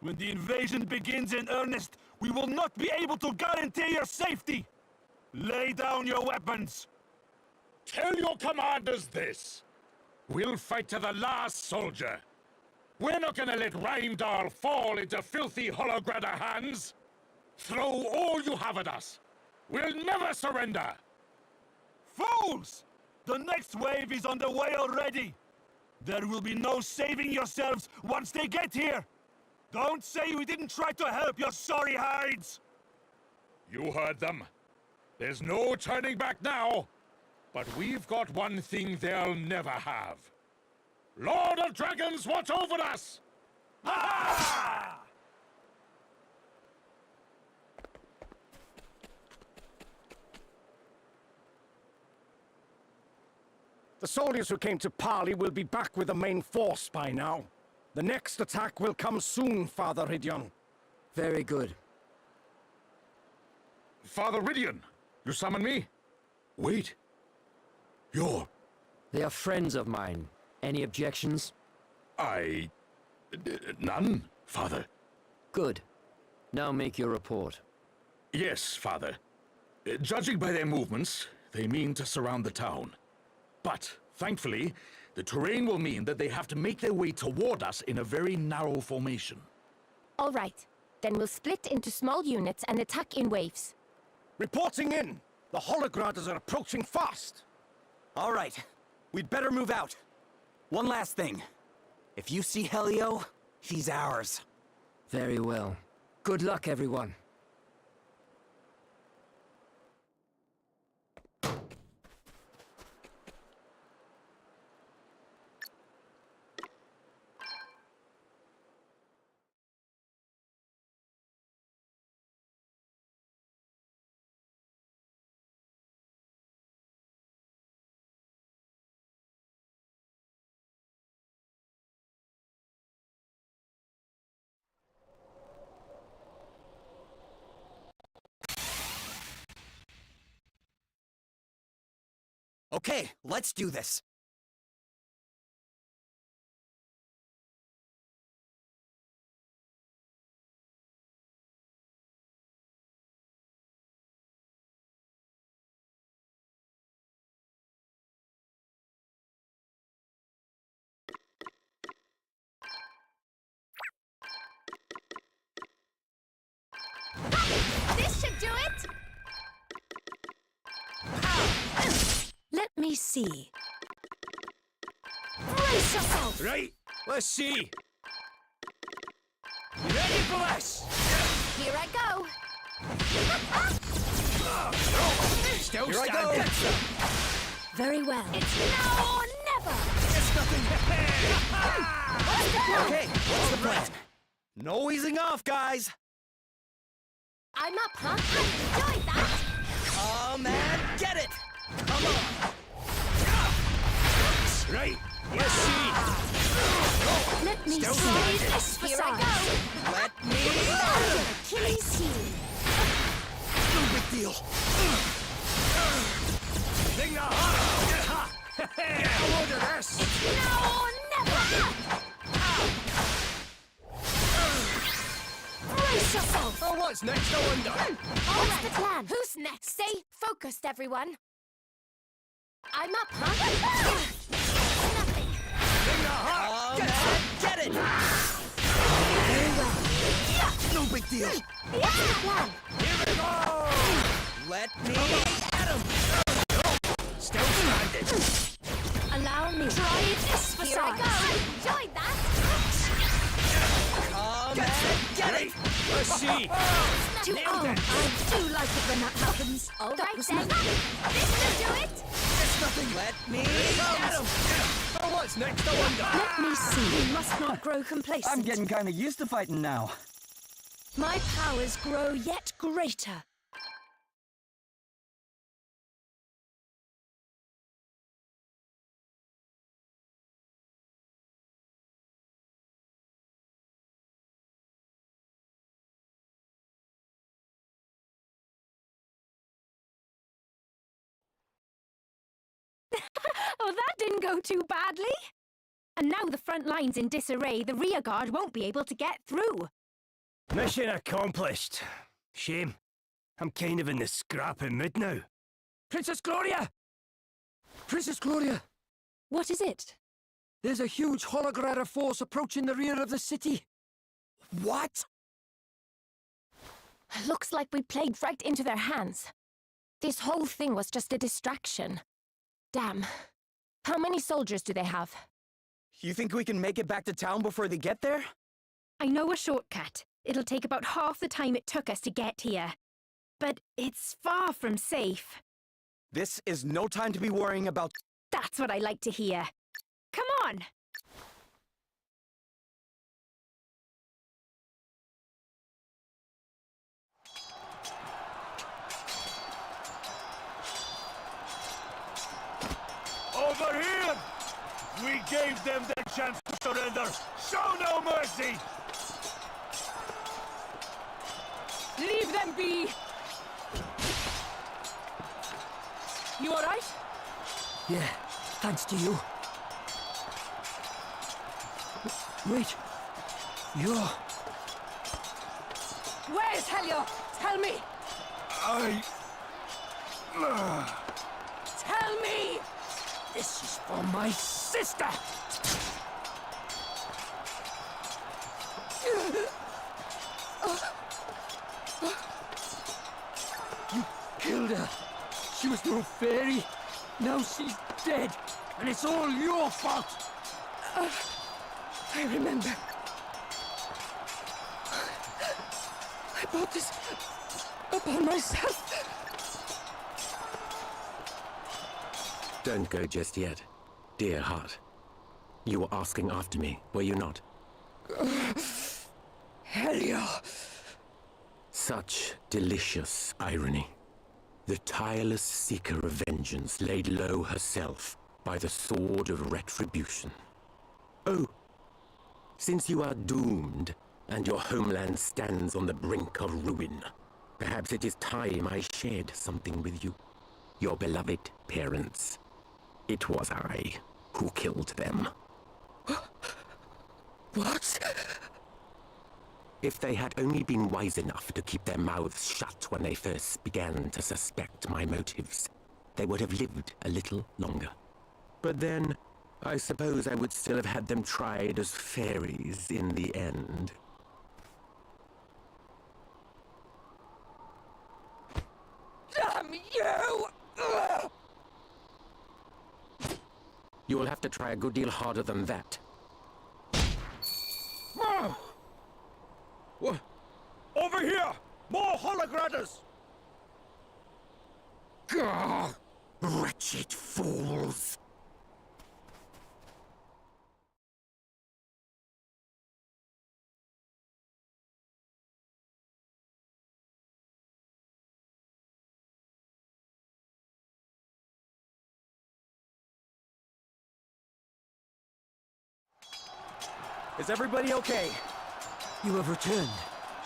When the invasion begins in earnest, we will not be able to guarantee your safety. Lay down your weapons. Tell your commanders this. We'll fight to the last soldier. We're not gonna let Rimedhal fall into filthy Holograder hands. Throw all you have at us. We'll never surrender. Fools! The next wave is on the way already. There will be no saving yourselves once they get here. Don't say we didn't try to help your sorry hides. You heard them. There's no turning back now. But we've got one thing they'll never have. Lord of Dragons, watch over us! Ha! The soldiers who came to parley will be back with the main force by now. The next attack will come soon, Father Ridion. Very good. Father Ridion, you summon me? Wait. You're... They are friends of mine. Any objections? None, Father. Good. Now make your report. Yes, Father. Judging by their movements, they mean to surround the town. But, thankfully, the terrain will mean that they have to make their way toward us in a very narrow formation. All right. Then we'll split into small units and attack in waves. Reporting in! The Holograders are approaching fast! All right. We'd better move out. One last thing. If you see Helio, he's ours. Very well. Good luck, everyone. Okay, let's do this. me see. Brace yourself! Right, let's see. You ready for this? Here I go. Still Here I standing. go. Very well. It's now or never. It's nothing. Okay, what's the plan? No easing off, guys. I'm up, huh? I enjoyed that. Oh, man, get it. Come on. Right, let's see. Let me Still see standing. this Here facade. I go. Let me. Achilles heel. No big deal. Thing the heart. Get a load of this. It's now or never. Brace yourself. Oh, what's next, I wonder? What's the plan? Who's next? Stay focused, everyone. I'm up, huh? Nothing. Thing the heart. Get it. Very well. No big deal. What's the plan? Here we go. Let me at him. Still standing. Allow me. Try this for size. Here I go. Enjoyed that. Come and get it. Let's see. Nailed it. I do like it when that happens. All That right was then. nothing. This will do it. It's nothing. Let me at him. Oh, what's next, I wonder? Let me see. We must not grow complacent. I'm getting kind of used to fighting now. My powers grow yet greater. Oh, that didn't go too badly. And now the front line's in disarray, the rear guard won't be able to get through. Mission accomplished. Shame. I'm kind of in the scrapping mood now. Princess Gloria! Princess Gloria! What is it? There's a huge hologram force approaching the rear of the city. What? Looks like we played right into their hands. This whole thing was just a distraction. Damn. How many soldiers do they have? You think we can make it back to town before they get there? I know a shortcut. It'll take about half the time it took us to get here. But it's far from safe. This is no time to be worrying about... That's what I like to hear. Come on! Over here! We gave them the chance to surrender. Show no mercy! Leave them be! You alright? Yeah, thanks to you. Wait. You're... Where's Helio? Tell me! Tell me! This is for my sister! You killed her. She was no fairy. Now she's dead. And it's all your fault. I remember. I brought this upon myself. Don't go just yet, dear heart. You were asking after me, were you not? Helio! Such delicious irony. The tireless seeker of vengeance laid low herself by the sword of retribution. Oh, since you are doomed and your homeland stands on the brink of ruin, perhaps it is time I shared something with you. Your beloved parents. It was I who killed them. What? If they had only been wise enough to keep their mouths shut when they first began to suspect my motives, they would have lived a little longer. But then, I suppose I would still have had them tried as fairies in the end. Damn you! You will have to try a good deal harder than that. Over here! More hologratters! Gah! Wretched fools! Is everybody okay? You have returned.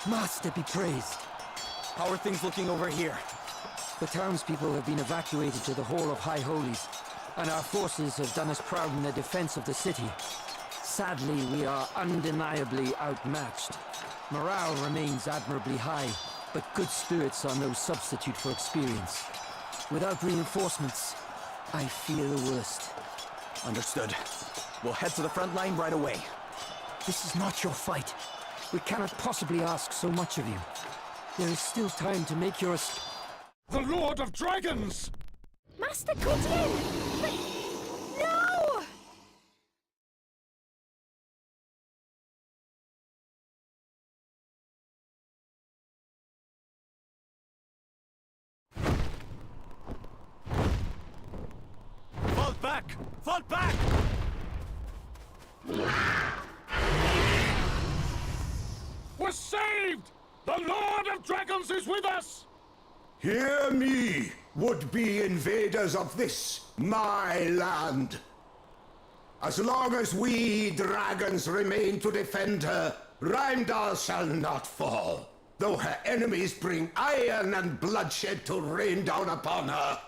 Master be praised. How are things looking over here? The townspeople have been evacuated to the Hall of High Holies, and our forces have done us proud in the defense of the city. Sadly, we are undeniably outmatched. Morale remains admirably high, but good spirits are no substitute for experience. Without reinforcements, I fear the worst. Understood. We'll head to the front line right away. This is not your fight. We cannot possibly ask so much of you. There is still time to make your escape. The Lord of Dragons! Master Gwydion! But... No! Fall back! Fall back! We're saved! The Lord of Dragons is with us! Hear me, would-be invaders of this, my land. As long as we dragons remain to defend her, Rimedhal shall not fall, though her enemies bring iron and bloodshed to rain down upon her.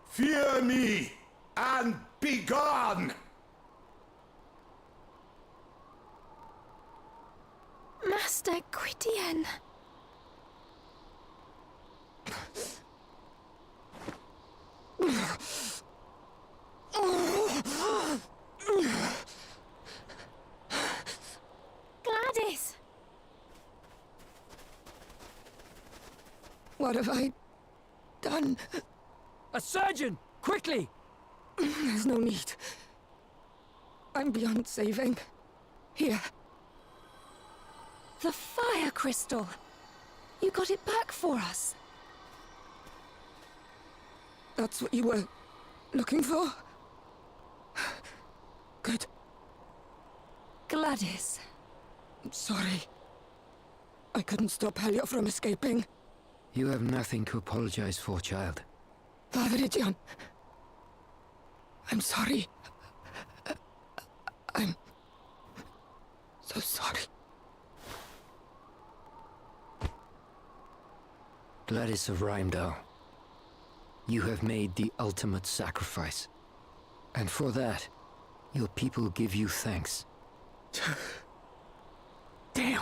Fear me, and be gone! Master Gwydion. Gladys! What have I done? A surgeon! Quickly! There's no need. I'm beyond saving. Here. The fire crystal. You got it back for us. That's what you were looking for? Good. Gladys. I'm sorry. I couldn't stop Helio from escaping. You have nothing to apologize for, child. Father Idion. I'm sorry. I'm so sorry. Gladys of Rimedhal, you have made the ultimate sacrifice. And for that, your people give you thanks. Damn.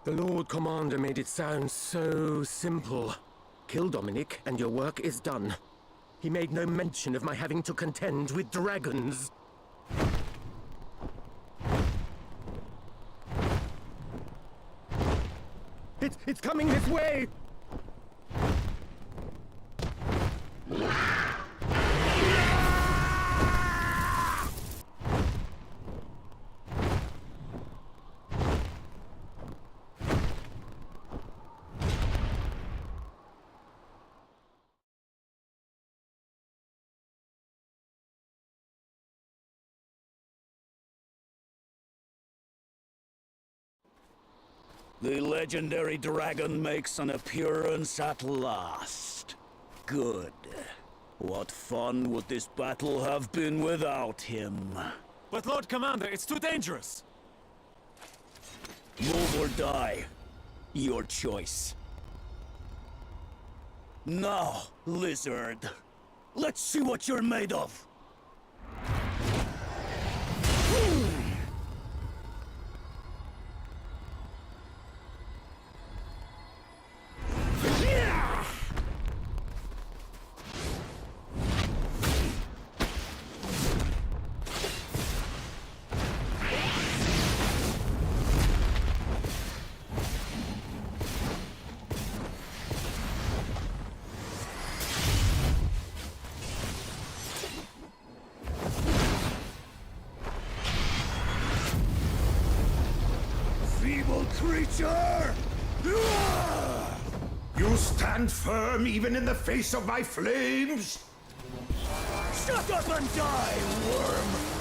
The Lord Commander made it sound so simple. Kill Dominic and your work is done. He made no mention of my having to contend with dragons. It's coming this way! The legendary dragon makes an appearance at last. Good. What fun would this battle have been without him? But Lord Commander, it's too dangerous! Move or die. Your choice. Now, lizard. Let's see what you're made of. creature! You stand firm even in the face of my flames? Shut up and die, worm!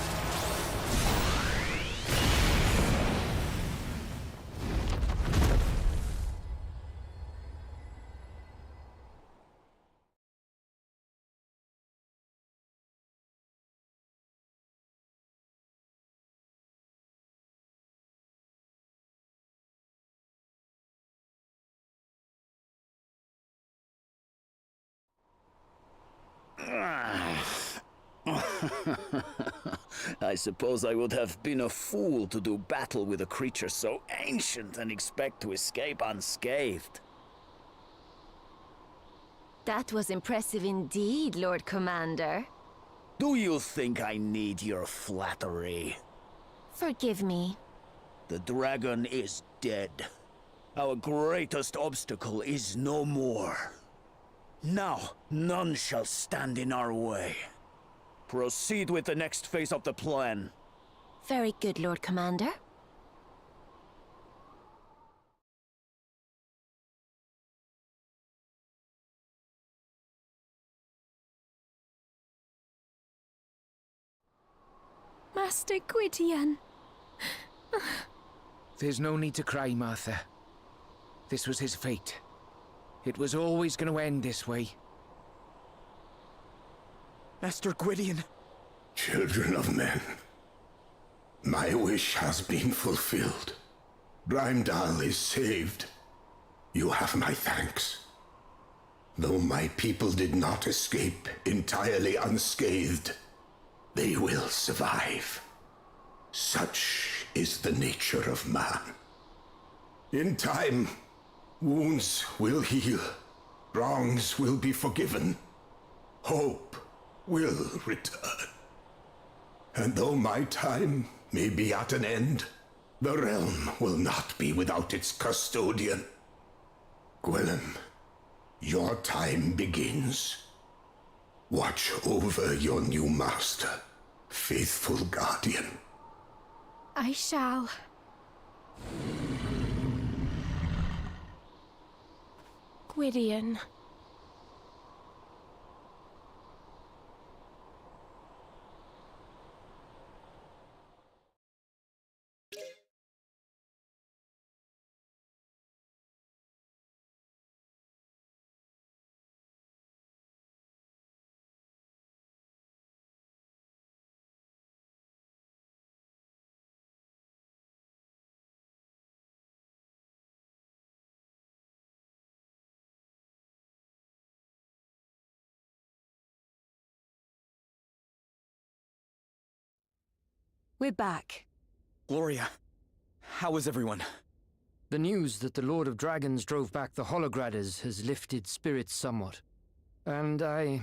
I suppose I would have been a fool to do battle with a creature so ancient and expect to escape unscathed. That was impressive indeed, Lord Commander. Do you think I need your flattery? Forgive me. The dragon is dead. Our greatest obstacle is no more. Now, none shall stand in our way. Proceed with the next phase of the plan. Very good, Lord Commander. Master Gwydion. There's no need to cry, Martha. This was his fate. It was always going to end this way. Master Gwydion. Children of men, my wish has been fulfilled. Rimedhal is saved. You have my thanks. Though my people did not escape entirely unscathed, they will survive. Such is the nature of man. In time, wounds will heal, wrongs will be forgiven, hope will return. And though my time may be at an end, the realm will not be without its custodian. Gwillem, your time begins. Watch over your new master, faithful guardian. I shall. Gwydion. We're back. Gloria, how is everyone? The news that the Lord of Dragons drove back the Holograders has lifted spirits somewhat. And I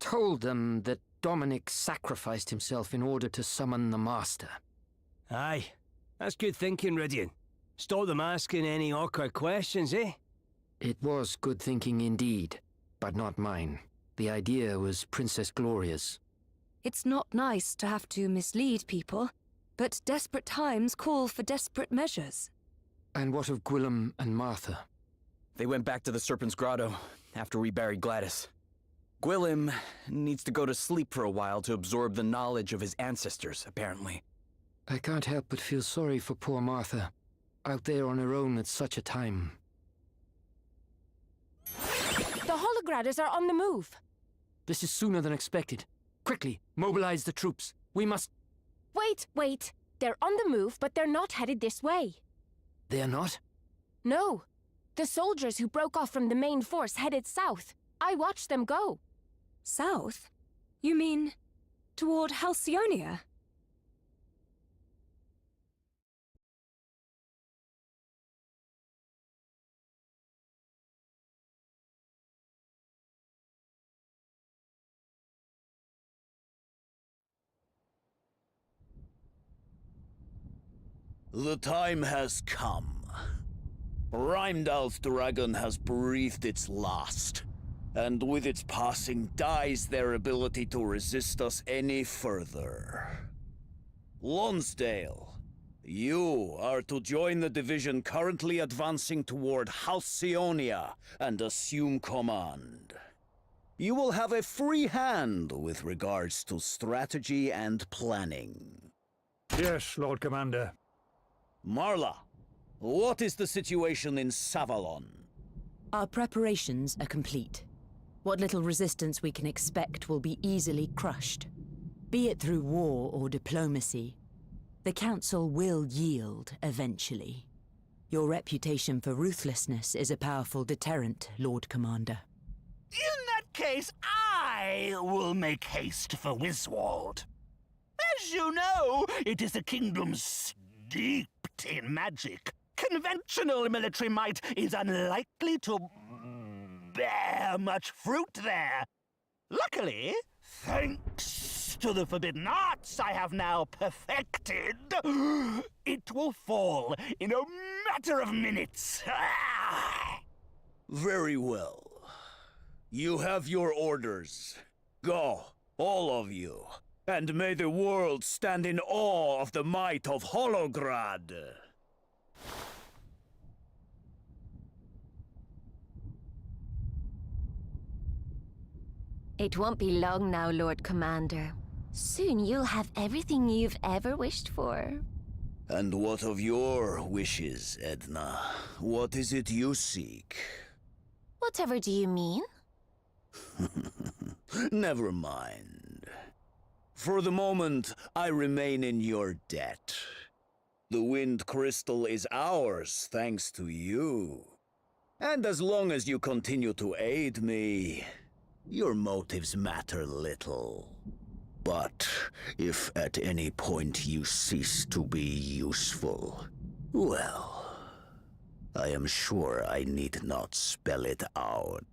told them that Dominic sacrificed himself in order to summon the Master. Aye, that's good thinking, Rydian. Stop them asking any awkward questions, eh? It was good thinking indeed, but not mine. The idea was Princess Gloria's. It's not nice to have to mislead people, but desperate times call for desperate measures. And what of Gwillem and Martha? They went back to the Serpent's Grotto after we buried Gladys. Gwillem needs to go to sleep for a while to absorb the knowledge of his ancestors, apparently. I can't help but feel sorry for poor Martha, out there on her own at such a time. The Holograders are on the move. This is sooner than expected. Quickly, mobilize the troops. We must... Wait. They're on the move, but they're not headed this way. They're not? No. The soldiers who broke off from the main force headed south. I watched them go. South? You mean toward Halcyonia? The time has come. Rimedal's dragon has breathed its last, and with its passing dies their ability to resist us any further. Lonsdale, You are to join the division currently advancing toward Halcyonia and assume command. You will have a free hand with regards to strategy and planning. Yes, Lord Commander. Marla, what is the situation in Savalon? Our preparations are complete. What little resistance we can expect will be easily crushed. Be it through war or diplomacy, the Council will yield eventually. Your reputation for ruthlessness is a powerful deterrent, Lord Commander. In that case, I will make haste for Wiswald. As you know, it is a kingdom steeped in magic. Conventional military might is unlikely to bear much fruit there. Luckily, thanks to the forbidden arts I have now perfected, it will fall in a matter of minutes. Very well. You have your orders. Go, all of you, and may the world stand in awe of the might of Holograd. It won't be long now, Lord Commander. Soon you'll have everything you've ever wished for. And what of your wishes, Edna? What is it you seek? Whatever do you mean? Never mind. For the moment, I remain in your debt. The Wind Crystal is ours, thanks to you. And as long as you continue to aid me, your motives matter little. But if at any point you cease to be useful, well, I am sure I need not spell it out.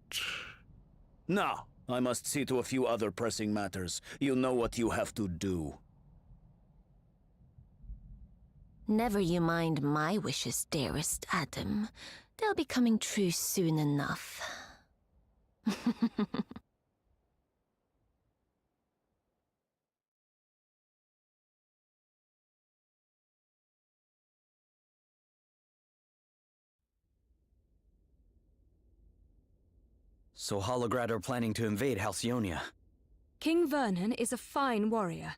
Now, I must see to a few other pressing matters. You know what you have to do. Never you mind my wishes, dearest Adam. They'll be coming true soon enough. So Holograd are planning to invade Halcyonia. King Vernon is a fine warrior.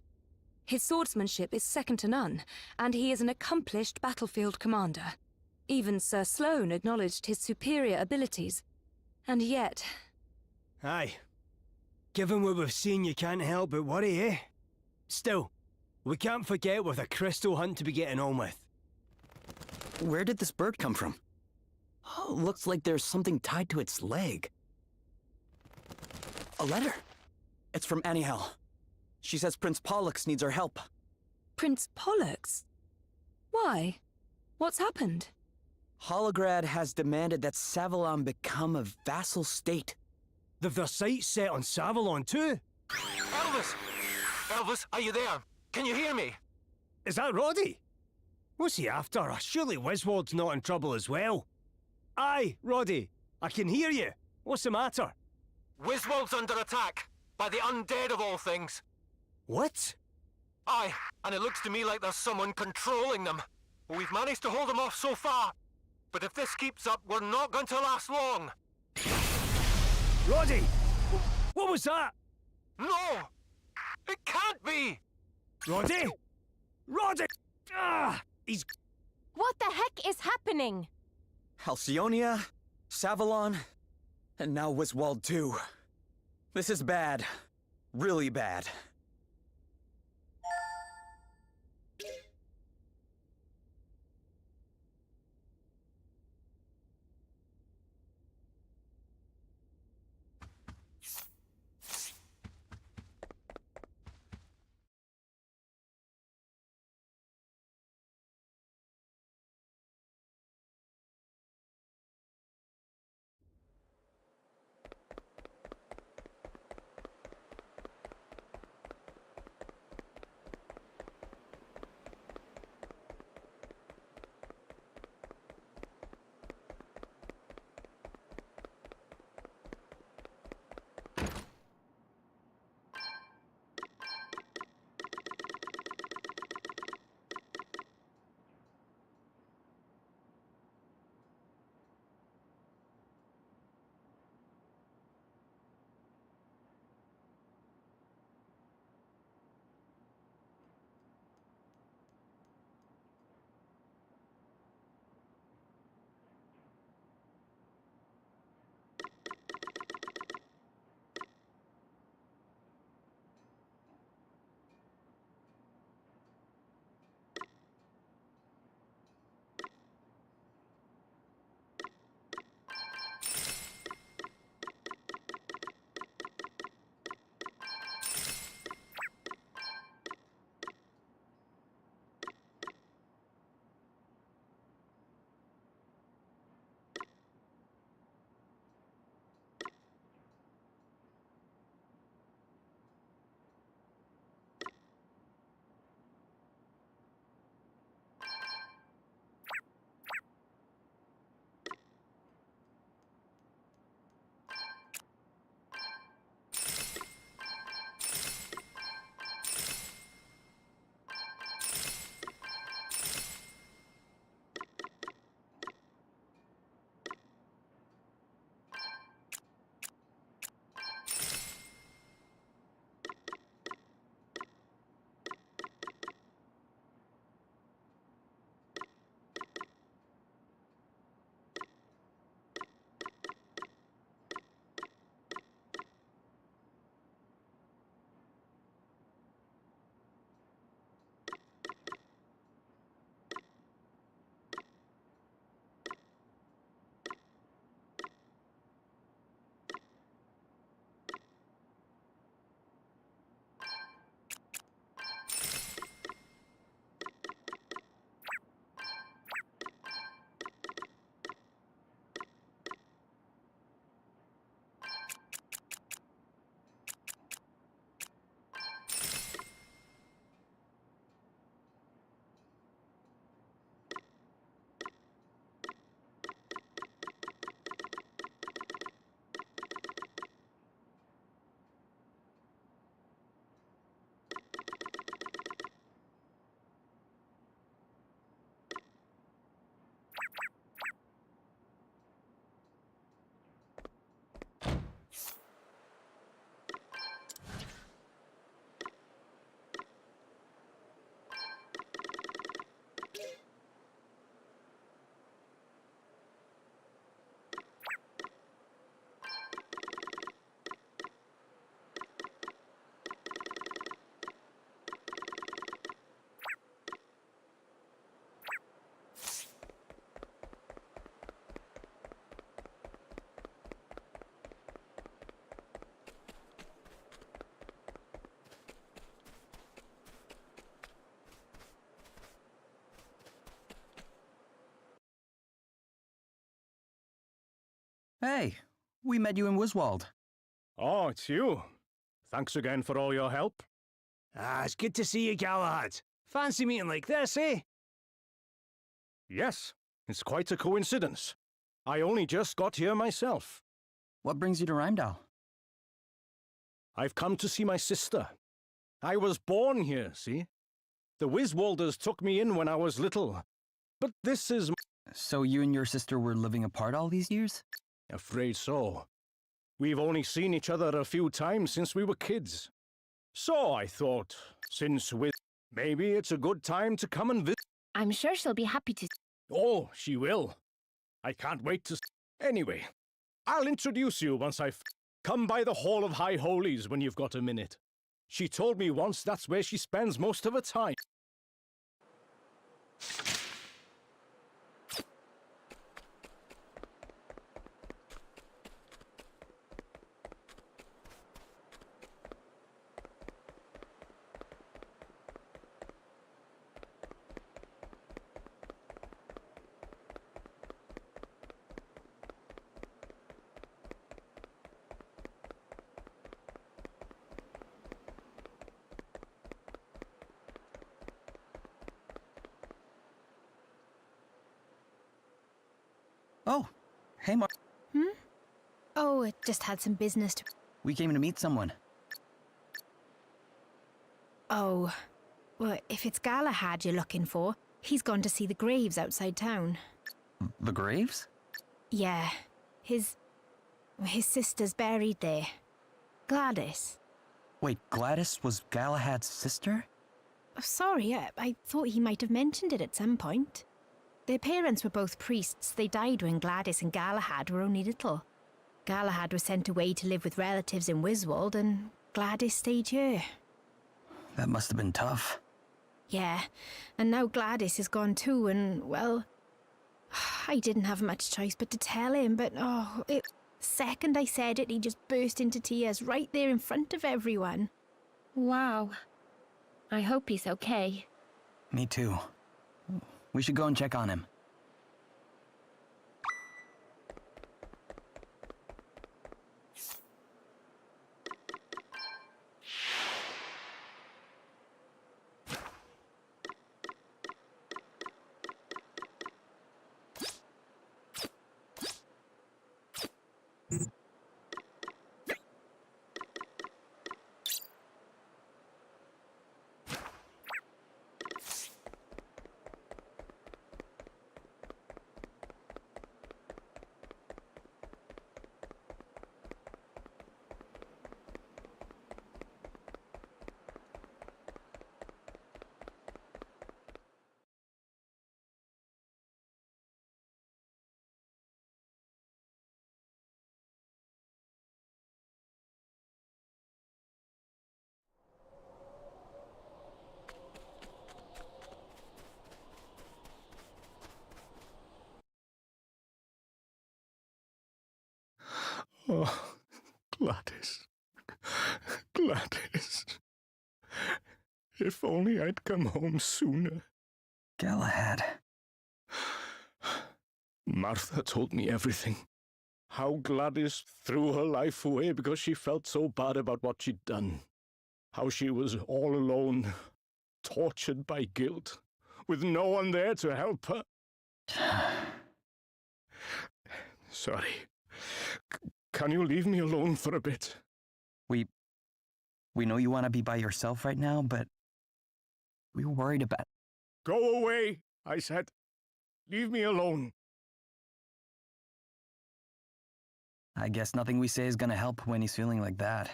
His swordsmanship is second to none, and he is an accomplished battlefield commander. Even Sir Sloane acknowledged his superior abilities. And yet... Aye. Given what we've seen, you can't help but worry, eh? Still, we can't forget we've a crystal hunt to be getting on with. Where did this bird come from? Oh, looks like there's something tied to its leg. A letter. It's from Anihel. She says Prince Pollux needs our help. Prince Pollux? Why? What's happened? Holograd has demanded that Savalon become a vassal state. They've their sights set on Savalon too? Elvis! Elvis, are you there? Can you hear me? Is that Roddy? What's he after? Surely Wiswald's not in trouble as well. Aye, Roddy. I can hear you. What's the matter? Wiswald's under attack, by the undead of all things. What? Aye, and it looks to me like there's someone controlling them. We've managed to hold them off so far, but if this keeps up, we're not going to last long. Roddy! What was that? No! It can't be! Roddy! Roddy! Ah! He's... What the heck is happening? Halcyonia, Savalon, and now Wiswald too. This is bad. Really bad. Hey, we met you in Wiswald. Oh, it's you. Thanks again for all your help. It's good to see you, Galahad. Fancy meeting like this, eh? Yes, it's quite a coincidence. I only just got here myself. What brings you to Rimedhal? I've come to see my sister. I was born here, see? The Wiswalders took me in when I was little. But this is... So you and your sister were living apart all these years? Afraid so. We've only seen each other a few times since we were kids. So I thought, since maybe it's a good time to come and visit. I'm sure she'll be happy to. Oh, she will. I can't wait to... Anyway, I'll introduce you once I've... Come by the Hall of High Holies when you've got a minute. She told me once that's where she spends most of her time. Oh, hey Mark. Oh, it just had some business to... We came to meet someone. Oh, well, if it's Galahad you're looking for, he's gone to see the graves outside town. The graves? Yeah, his sister's buried there. Gladys. Wait, Gladys was Galahad's sister? Oh, sorry, I thought he might have mentioned it at some point. Their parents were both priests. They died when Gladys and Galahad were only little. Galahad was sent away to live with relatives in Wiswald, and Gladys stayed here. That must have been tough. Yeah, and now Gladys is gone too, and, well... I didn't have much choice but to tell him, but, second I said it, he just burst into tears right there in front of everyone. Wow. I hope he's okay. Me too. We should go and check on him. Oh, Gladys. Gladys. If only I'd come home sooner. Galahad. Martha told me everything. How Gladys threw her life away because she felt so bad about what she'd done. How she was all alone, tortured by guilt, with no one there to help her. Sorry. Can you leave me alone for a bit? We know you want to be by yourself right now, but we were worried about... Go away, I said. Leave me alone. I guess nothing we say is gonna help when he's feeling like that.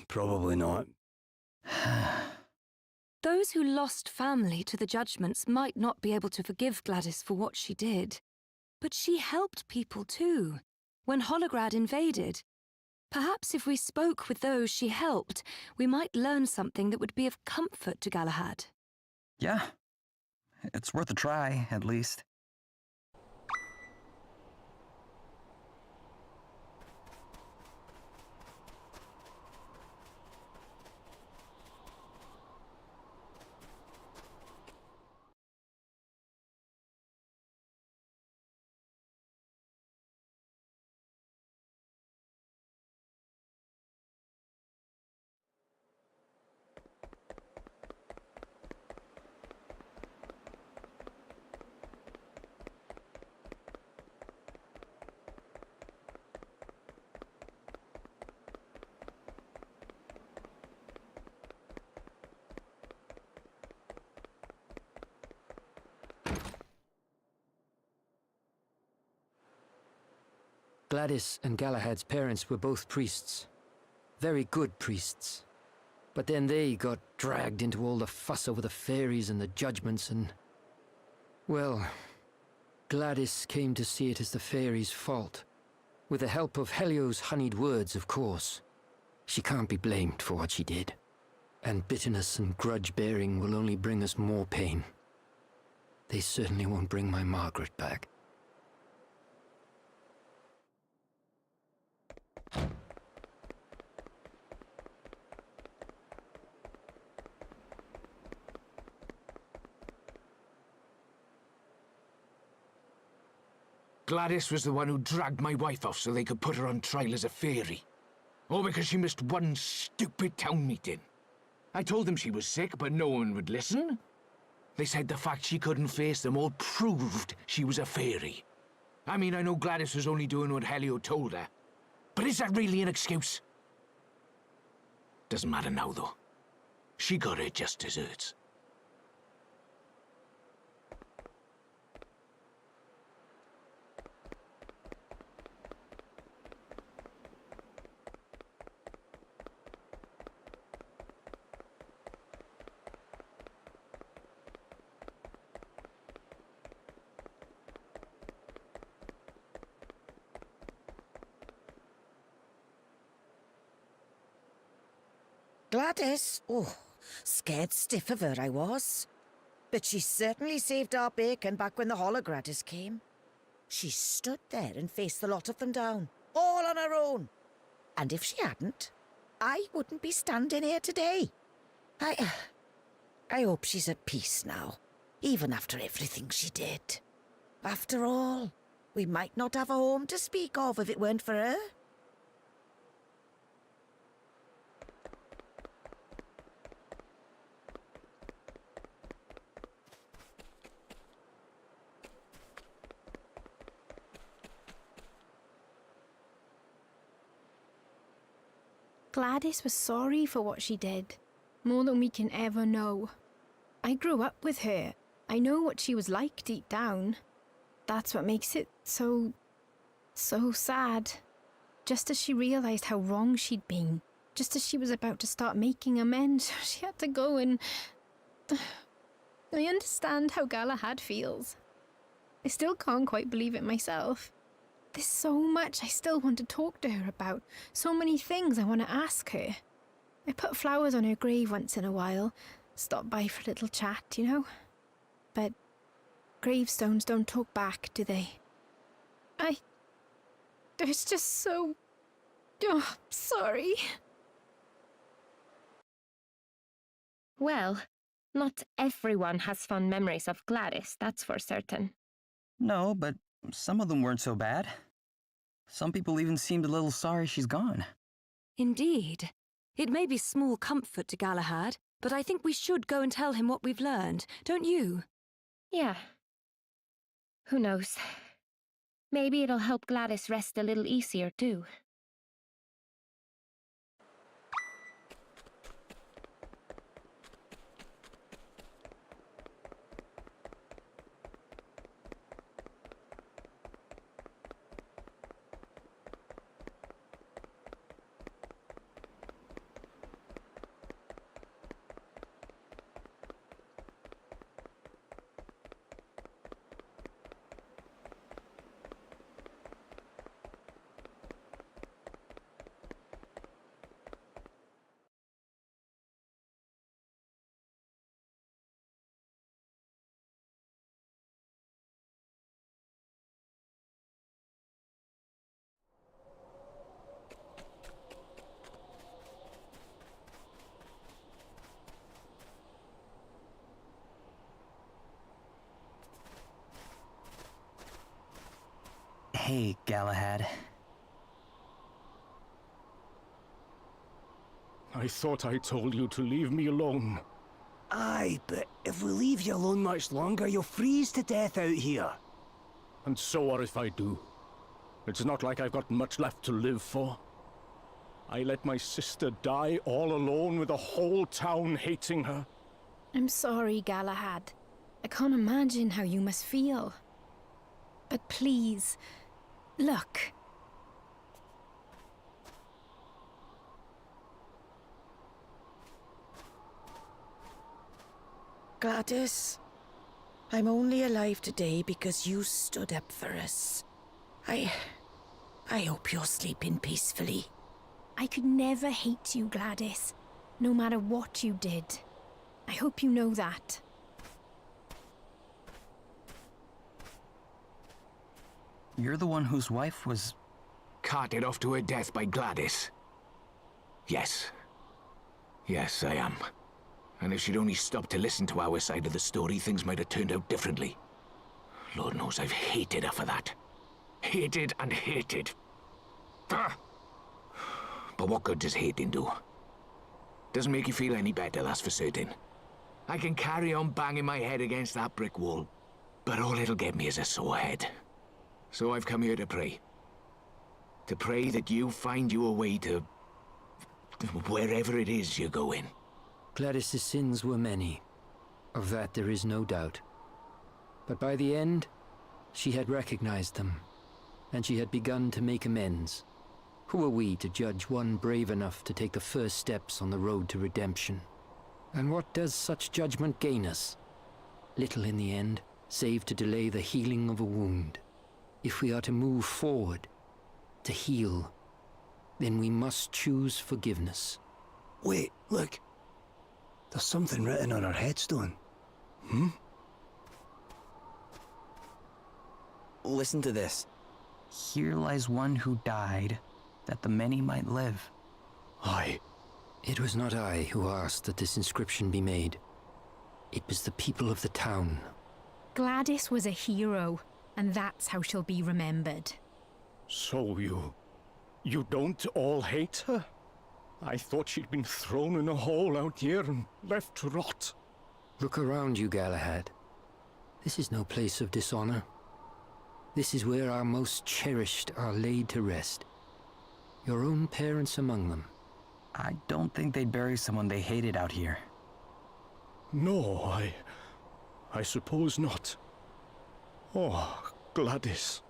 Probably not. Those who lost family to the judgments might not be able to forgive Gladys for what she did. But she helped people too, when Holograd invaded. Perhaps if we spoke with those she helped, we might learn something that would be of comfort to Galahad. Yeah. It's worth a try, at least. Gladys and Galahad's parents were both priests. Very good priests. But then they got dragged into all the fuss over the fairies and the judgments and... Well, Gladys came to see it as the fairies' fault. With the help of Helio's honeyed words, of course. She can't be blamed for what she did. And bitterness and grudge-bearing will only bring us more pain. They certainly won't bring my Margaret back. Gladys was the one who dragged my wife off so they could put her on trial as a fairy. All because she missed one stupid town meeting. I told them she was sick, but no one would listen. They said the fact she couldn't face them all proved she was a fairy. I mean, I know Gladys was only doing what Helio told her, but is that really an excuse? Doesn't matter now, though. She got her just desserts. Gladys? Oh, scared stiff of her I was. But she certainly saved our bacon back when the Hologradis came. She stood there and faced the lot of them down, all on her own. And if she hadn't, I wouldn't be standing here today. I hope she's at peace now, even after everything she did. After all, we might not have a home to speak of if it weren't for her. Gladys was sorry for what she did, more than we can ever know. I grew up with her. I know what she was like deep down. That's what makes it so sad. Just as she realised how wrong she'd been, just as she was about to start making amends, she had to go and... I understand how Galahad feels. I still can't quite believe it myself. There's so much I still want to talk to her about, so many things I want to ask her. I put flowers on her grave once in a while, stop by for a little chat, you know? But gravestones don't talk back, do they? It's just so... Oh, sorry. Well, not everyone has fond memories of Gladys, that's for certain. No, but some of them weren't so bad. Some people even seemed a little sorry she's gone. Indeed. It may be small comfort to Galahad, but I think we should go and tell him what we've learned, don't you? Yeah. Who knows? Maybe it'll help Gladys rest a little easier, too. Hey, Galahad. I thought I told you to leave me alone. Aye, but if we leave you alone much longer, you'll freeze to death out here. And so what if I do? It's not like I've got much left to live for. I let my sister die all alone with the whole town hating her. I'm sorry, Galahad. I can't imagine how you must feel. But please, look, Gladys, I'm only alive today because you stood up for us. I hope you're sleeping peacefully. I could never hate you, Gladys, no matter what you did. I hope you know that. You're the one whose wife was... Carted off to her death by Gladys. Yes. Yes, I am. And if she'd only stopped to listen to our side of the story, things might have turned out differently. Lord knows I've hated her for that. Hated and hated. Ah! But what good does hating do? Doesn't make you feel any better, that's for certain. I can carry on banging my head against that brick wall, but all it'll get me is a sore head. So I've come here to pray. To pray that you find you a way to... wherever it is you're going. Gladys's sins were many. Of that there is no doubt. But by the end, she had recognized them, and she had begun to make amends. Who are we to judge one brave enough to take the first steps on the road to redemption? And what does such judgment gain us? Little in the end, save to delay the healing of a wound. If we are to move forward, to heal, then we must choose forgiveness. Wait, look. There's something written on her headstone. Listen to this. Here lies one who died, that the many might live. It was not I who asked that this inscription be made. It was the people of the town. Gladys was a hero, and that's how she'll be remembered. So you don't all hate her? I thought she'd been thrown in a hole out here and left to rot. Look around you, Galahad. This is no place of dishonor. This is where our most cherished are laid to rest. Your own parents among them. I don't think they'd bury someone they hated out here. No, I suppose not. Oh, Gladys.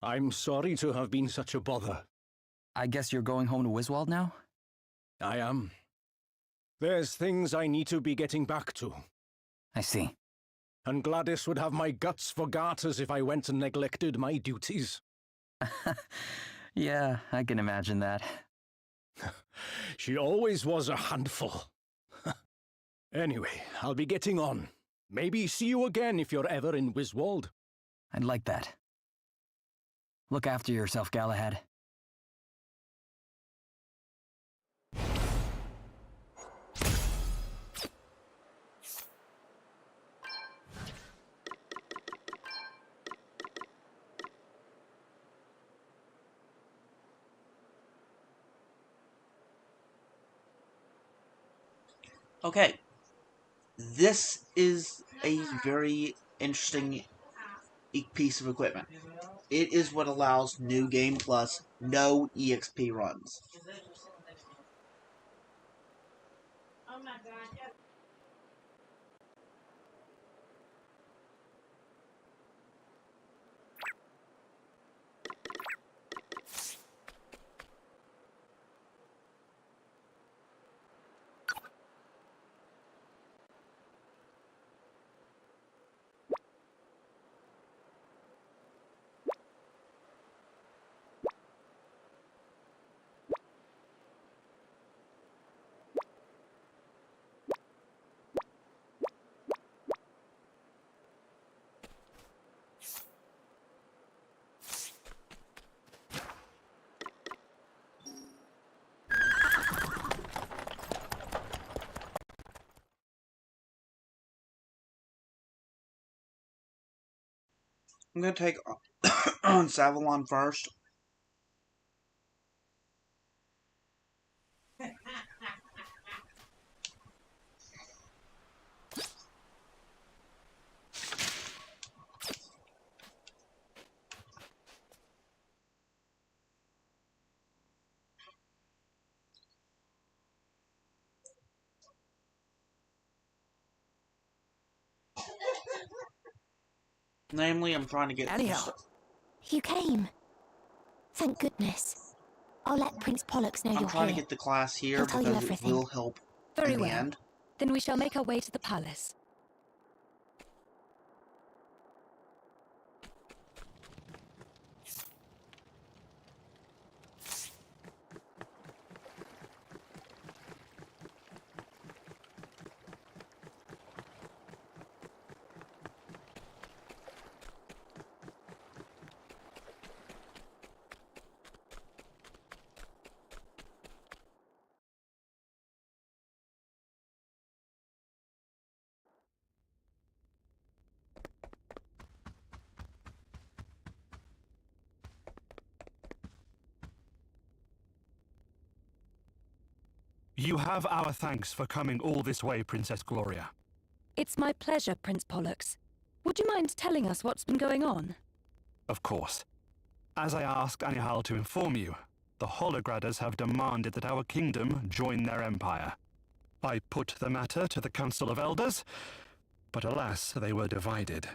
I'm sorry to have been such a bother. I guess you're going home to Wiswald now? I am. There's things I need to be getting back to. I see. And Gladys would have my guts for garters if I went and neglected my duties. Yeah, I can imagine that. She always was a handful. Anyway, I'll be getting on. Maybe see you again if you're ever in Wiswald. I'd like that. Look after yourself, Galahad. Okay. This is a very interesting piece of equipment. It is what allows New Game Plus no EXP runs. I'm going to take on Savalon first. Namely, I'm trying to get... Anyhow. You came. Thank goodness. I'll let Prince Pollux know I'm you're trying here. to get the class here He'll tell you because it everything. will help Very in the well. end. Then we shall make our way to the palace. You have our thanks for coming all this way, Princess Gloria. It's my pleasure, Prince Pollux. Would you mind telling us what's been going on? Of course. As I asked Anihal to inform you, the Hologradders have demanded that our kingdom join their empire. I put the matter to the Council of Elders, but alas, they were divided.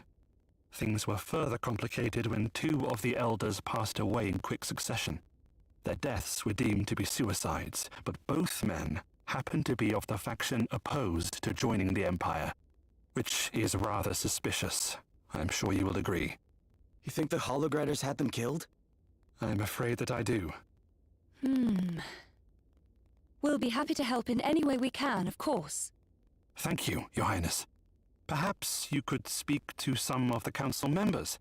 Things were further complicated when 2 of the elders passed away in quick succession. Their deaths were deemed to be suicides, but both men happened to be of the faction opposed to joining the Empire, which is rather suspicious. I'm sure you will agree. You think the Hologradders had them killed? I'm afraid that I do. We'll be happy to help in any way we can, of course. Thank you, Your Highness. Perhaps you could speak to some of the council members.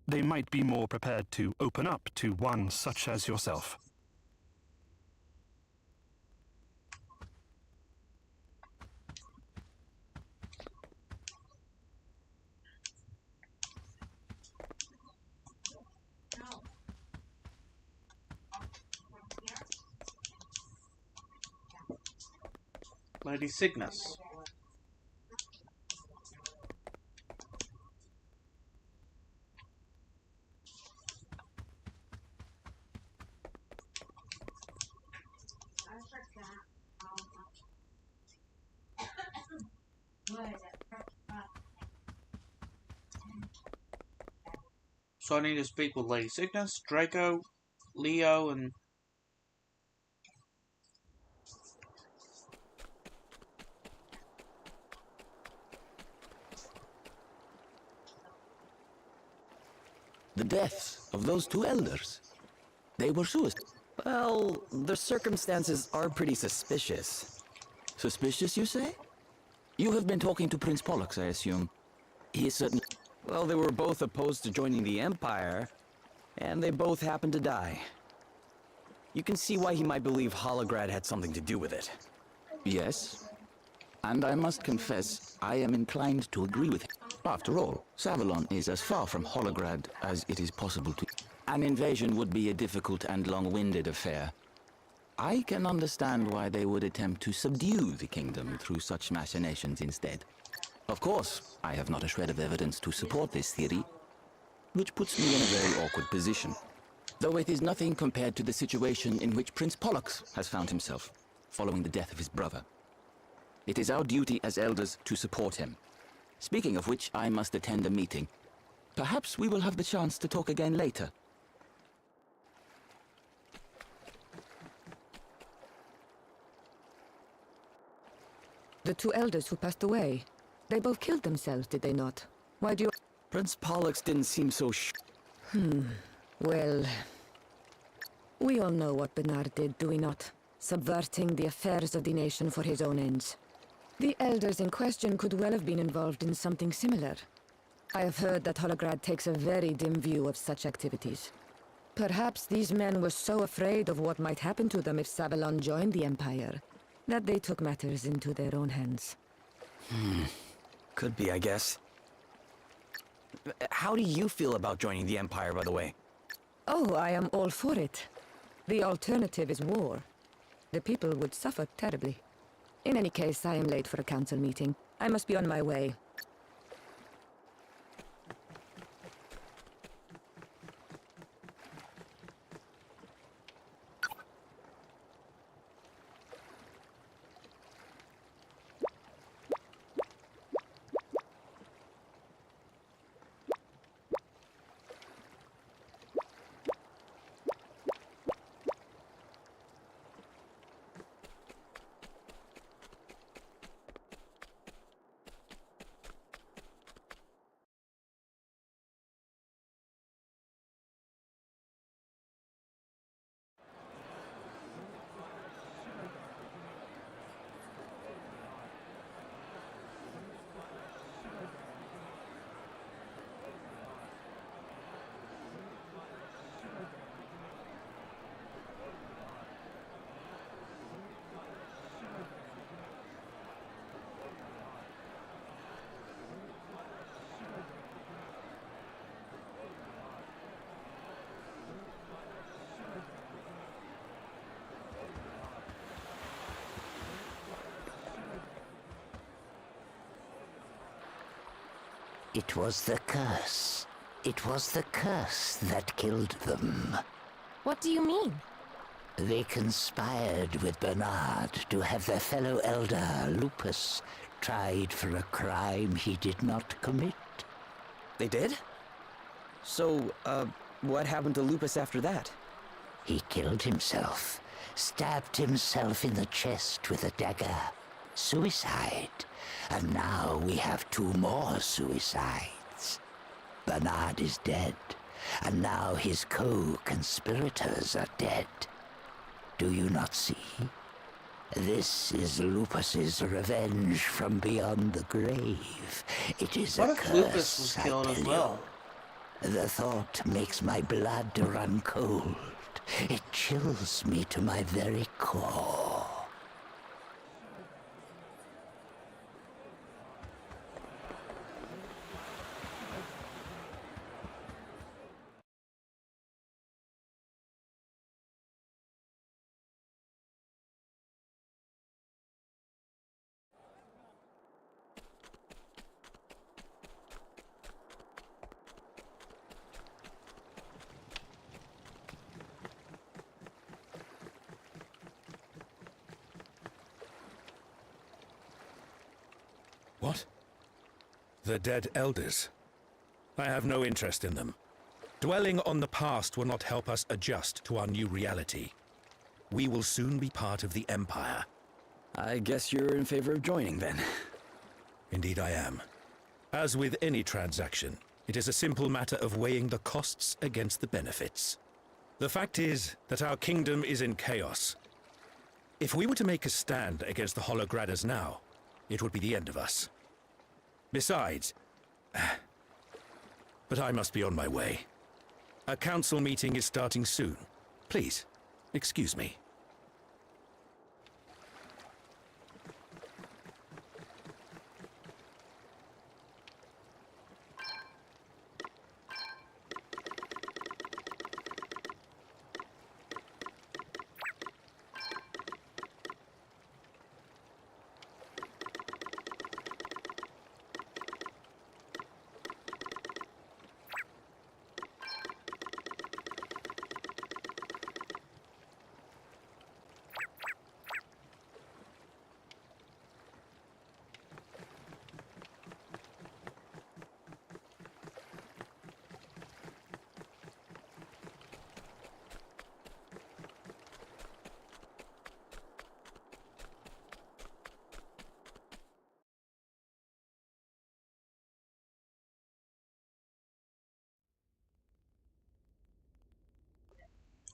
They might be more prepared to open up to one such as yourself. Lady Cygnus. So I need to speak with Lady Cygnus, Draco, Leo, and... The deaths of those 2 elders. They were suicides. Well, the circumstances are pretty suspicious. Suspicious, you say? You have been talking to Prince Pollux, I assume. He is certain... Well, they were both opposed to joining the Empire, and they both happened to die. You can see why he might believe Holograd had something to do with it. Yes, and I must confess, I am inclined to agree with him. After all, Savalon is as far from Holograd as it is possible to... An invasion would be a difficult and long-winded affair. I can understand why they would attempt to subdue the kingdom through such machinations instead. Of course, I have not a shred of evidence to support this theory, which puts me in a very awkward position. Though it is nothing compared to the situation in which Prince Pollux has found himself, following the death of his brother. It is our duty as elders to support him. Speaking of which, I must attend a meeting. Perhaps we will have the chance to talk again later. The 2 elders who passed away, they both killed themselves, did they not? Why do you... Prince Pollux didn't seem so Well... We all know what Bernard did, do we not? Subverting the affairs of the nation for his own ends. The elders in question could well have been involved in something similar. I have heard that Holograd takes a very dim view of such activities. Perhaps these men were so afraid of what might happen to them if Savalon joined the Empire, that they took matters into their own hands. Could be, I guess. How do you feel about joining the Empire, by the way? Oh, I am all for it. The alternative is war. The people would suffer terribly. In any case, I am late for a council meeting. I must be on my way. It was the curse. It was the curse that killed them. What do you mean? They conspired with Bernard to have their fellow elder, Lupus, tried for a crime he did not commit. They did? So, what happened to Lupus after that? He killed himself, stabbed himself in the chest with a dagger. Suicide. And now we have 2 more suicides. Bernard is dead, and now his co-conspirators are dead. Do you not see? This is Lupus's revenge from beyond the grave. It is What a if curse, Lupus was killed I as tell well? you. The thought makes my blood run cold. It chills me to my very core. What? The dead elders? I have no interest in them. Dwelling on the past will not help us adjust to our new reality. We will soon be part of the Empire. I guess you're in favor of joining, then. Indeed I am. As with any transaction, it is a simple matter of weighing the costs against the benefits. The fact is that our kingdom is in chaos. If we were to make a stand against the Hologradders now, it would be the end of us. Besides... But I must be on my way. A council meeting is starting soon. Please, excuse me.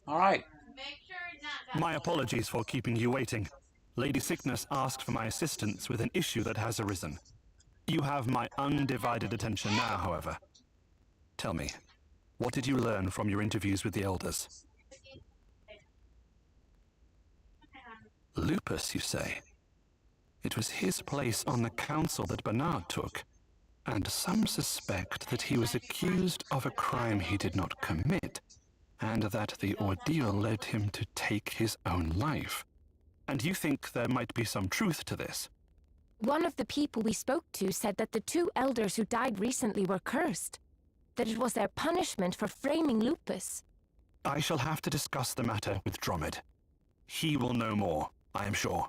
All right. My apologies for keeping you waiting. Lady Sickness asked for my assistance with an issue that has arisen. You have my undivided attention now, however. Tell me, what did you learn from your interviews with the elders? Lupus, you say? It was his place on the council that Bernard took, and some suspect that he was accused of a crime he did not commit, and that the ordeal led him to take his own life. And you think there might be some truth to this? One of the people we spoke to said that the 2 elders who died recently were cursed, that it was their punishment for framing Lupus. I shall have to discuss the matter with Dromed. He will know more, I am sure.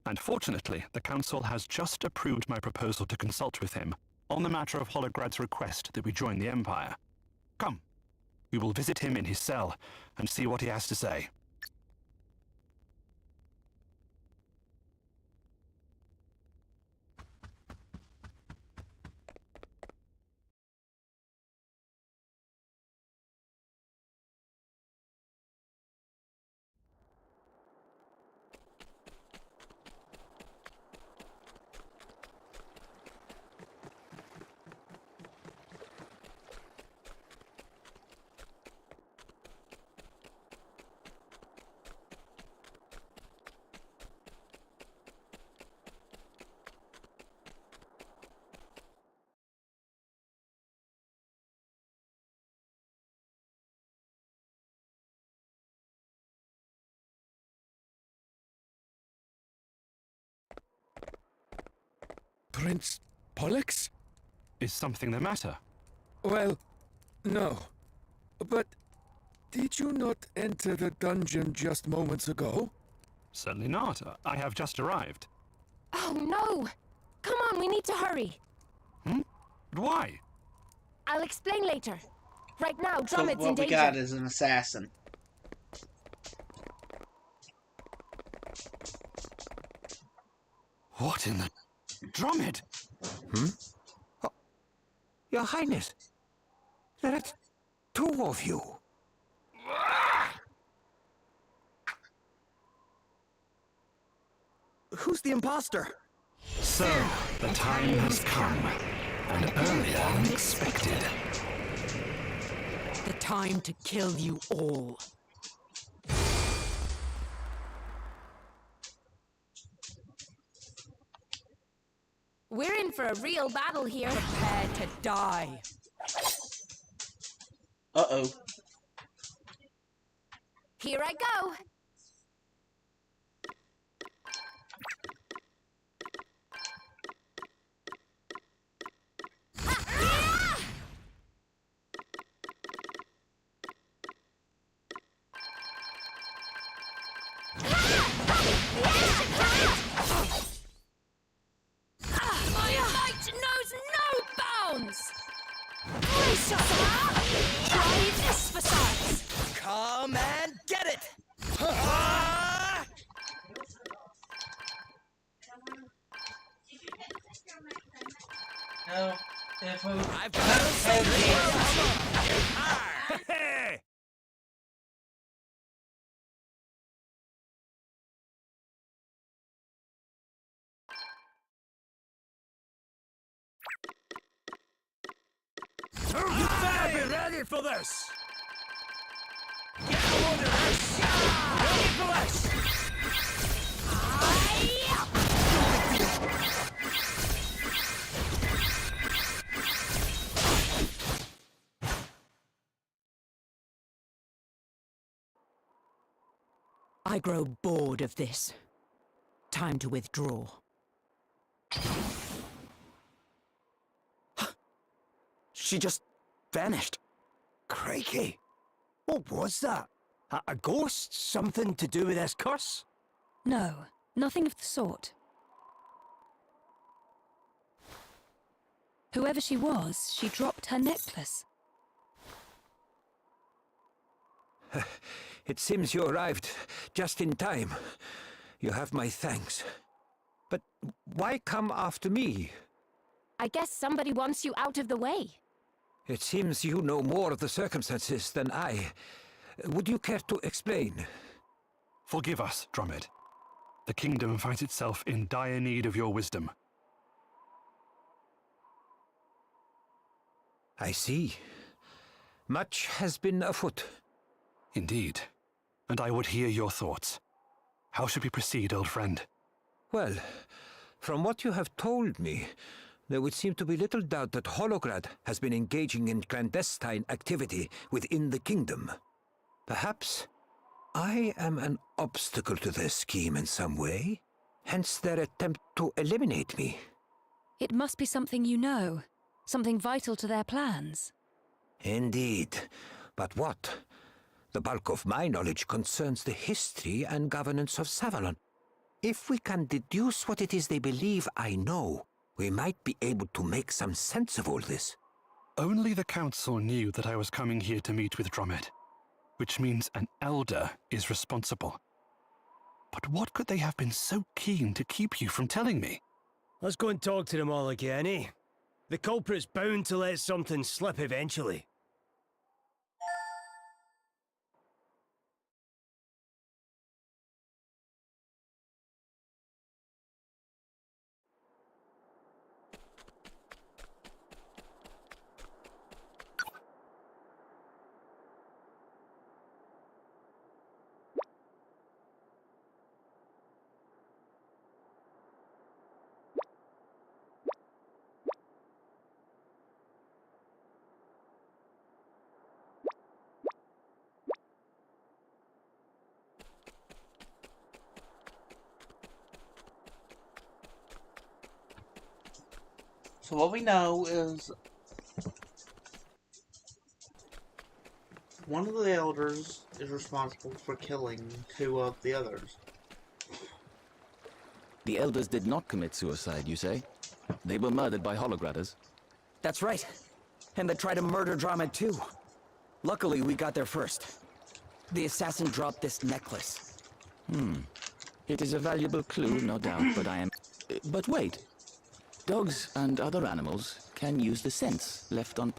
And fortunately, the Council has just approved my proposal to consult with him on the matter of Holograd's request that we join the Empire. Come, we will visit him in his cell and see what he has to say. Prince Pollux? Is something the matter? Well, no. But did you not enter the dungeon just moments ago? Certainly not. I have just arrived. Oh no! Come on, we need to hurry. Why? I'll explain later. Right now, So Drummond's in what we danger. got is an assassin. What in the... Drummond? Oh, Your Highness, there are two of you. Who's the imposter? So, the time has come, and earlier than expected. The time to kill you all. We're in for a real battle here. Prepare to die. Uh-oh. Here I go. My might knows no bounds! Brace yourself! Try this for size! Come and get it! No. I've got Hey! You better be ready for this! Get a load of this! Ready for this! I grow bored of this. Time to withdraw. She just vanished. Crikey! What was that? A ghost? Something to do with this curse? No, nothing of the sort. Whoever she was, she dropped her necklace. It seems you arrived just in time. You have my thanks. But why come after me? I guess somebody wants you out of the way. It seems you know more of the circumstances than I. Would you care to explain? Forgive us, Drummond. The kingdom finds itself in dire need of your wisdom. I see. Much has been afoot. Indeed. And I would hear your thoughts. How should we proceed, old friend? Well, from what you have told me, there would seem to be little doubt that Holograd has been engaging in clandestine activity within the kingdom. Perhaps I am an obstacle to their scheme in some way, hence their attempt to eliminate me. It must be something you know, something vital to their plans. Indeed. But what? The bulk of my knowledge concerns the history and governance of Savalon. If we can deduce what it is they believe I know, we might be able to make some sense of all this. Only the council knew that I was coming here to meet with Drummond, which means an elder is responsible. But what could they have been so keen to keep you from telling me? Let's go and talk to them all again, eh? The culprit's bound to let something slip eventually. So what we know is one of the elders is responsible for killing 2 of the others. The elders did not commit suicide, you say? They were murdered by Hologratters. That's right. And they tried to murder Dramed too. Luckily, we got there first. The assassin dropped this necklace. It is a valuable clue, no doubt, but I am... But wait. Dogs and other animals can use the scents left on...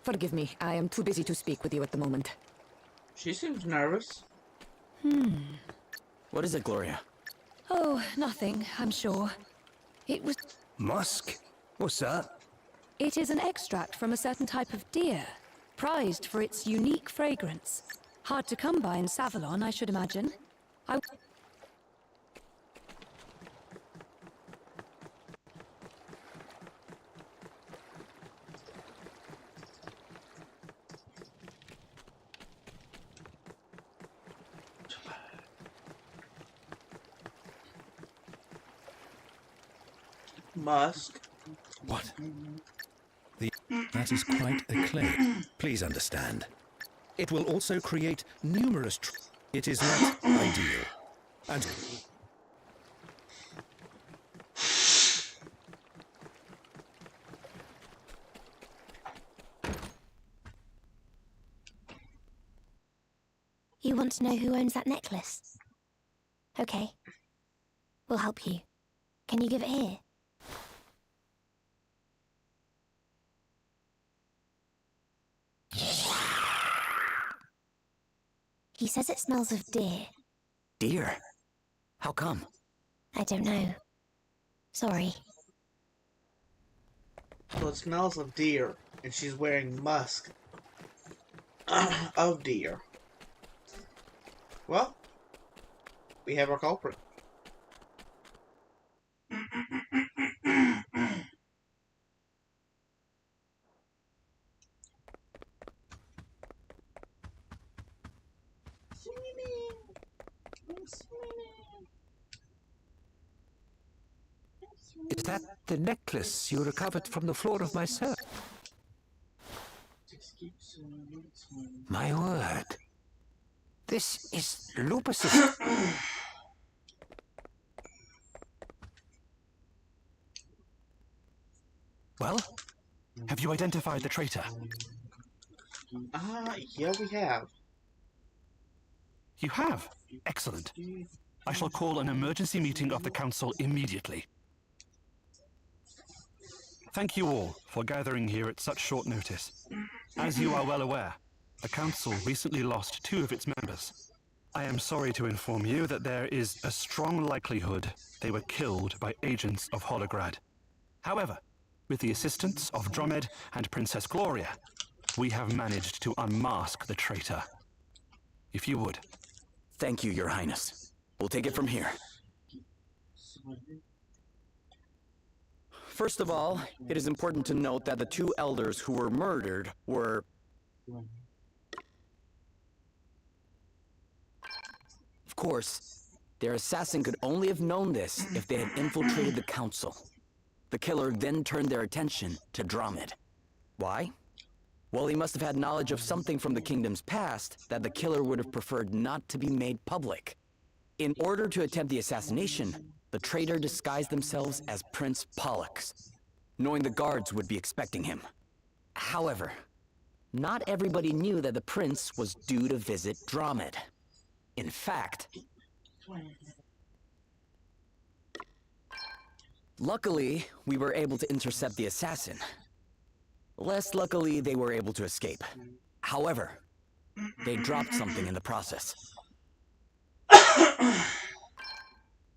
Forgive me. I am too busy to speak with you at the moment. She seems nervous. What is it, Gloria? Oh, nothing, I'm sure. It was... Musk? What's that? It is an extract from a certain type of deer, prized for its unique fragrance. Hard to come by in Savalon, I should imagine. Musk. What? That is quite a claim. Please understand. It will also create numerous it is not ideal. And... You want to know who owns that necklace? Okay. We'll help you. Can you give it here? He says it smells of deer. Deer? How come? I don't know. Sorry. So it smells of deer, and she's wearing musk of deer. Well, we have our culprit. Is that the necklace you recovered from the floor of my cell? My word. This is Lupus's... Well, have you identified the traitor? Yeah, we have. You have? Excellent. I shall call an emergency meeting of the council immediately. Thank you all for gathering here at such short notice. As you are well aware, the council recently lost 2 of its members. I am sorry to inform you that there is a strong likelihood they were killed by agents of Holograd. However, with the assistance of Dramed and Princess Gloria, we have managed to unmask the traitor. If you would. Thank you, Your Highness. We'll take it from here. First of all, it is important to note that the 2 elders who were murdered were... Of course, their assassin could only have known this if they had infiltrated the council. The killer then turned their attention to Dramed. Why? Well, he must have had knowledge of something from the kingdom's past that the killer would have preferred not to be made public. In order to attempt the assassination, the traitor disguised themselves as Prince Pollux, knowing the guards would be expecting him. However, not everybody knew that the prince was due to visit Dramed. In fact, luckily, we were able to intercept the assassin. Less luckily, they were able to escape. However, they dropped something in the process.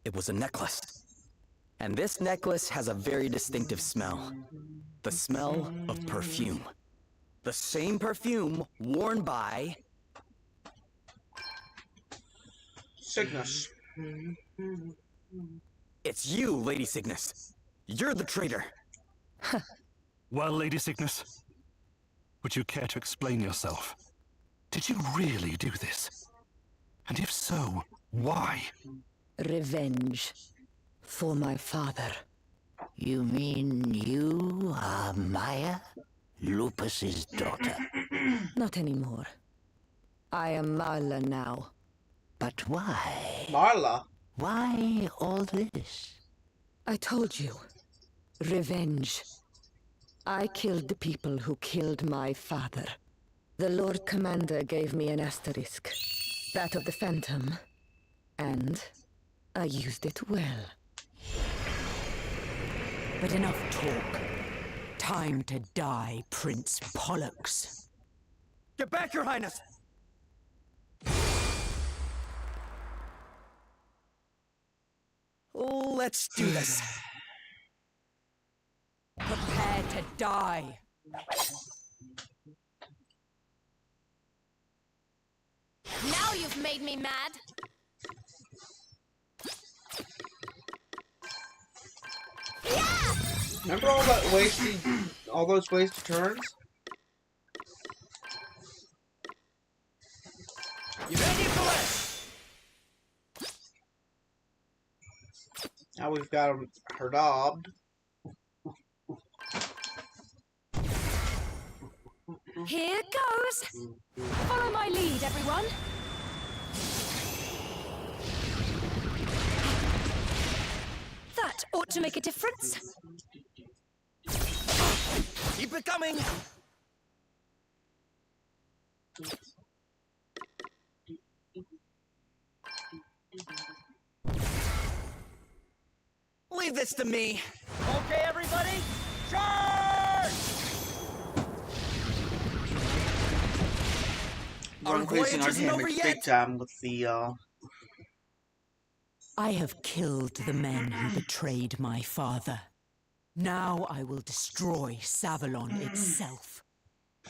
It was a necklace. And this necklace has a very distinctive smell. The smell of perfume. The same perfume worn by... Cygnus. It's you, Lady Cygnus. You're the traitor. Well, Lady Cygnus, would you care to explain yourself? Did you really do this? And if so, why? Revenge. For my father. You mean you are Maya? Lupus's daughter? Not anymore. I am Marla now. But why? Marla? Why all this? I told you. Revenge. I killed the people who killed my father. The Lord Commander gave me an asterisk. That of the Phantom. And I used it well. But enough talk. Time to die, Prince Pollux. Get back, Your Highness! Let's do this. Prepare to die. Now you've made me mad. Yeah! Remember all those wasted turns? You ready for this? Now we've got her dobbed. Here goes! Follow my lead, everyone! That ought to make a difference. Keep it coming! Leave this to me! Okay, everybody? Charge! We're increasing our damage big time with the, I have killed the men who betrayed my father. Now I will destroy Savalon itself.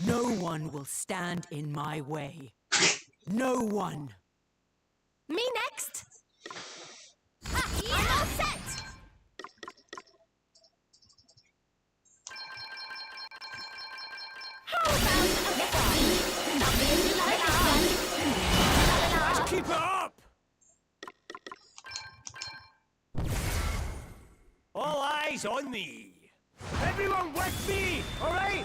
No one will stand in my way. No one. Me next? Ah, yeah. I'm all set! Let's keep it up! All eyes on me! Everyone with me, alright?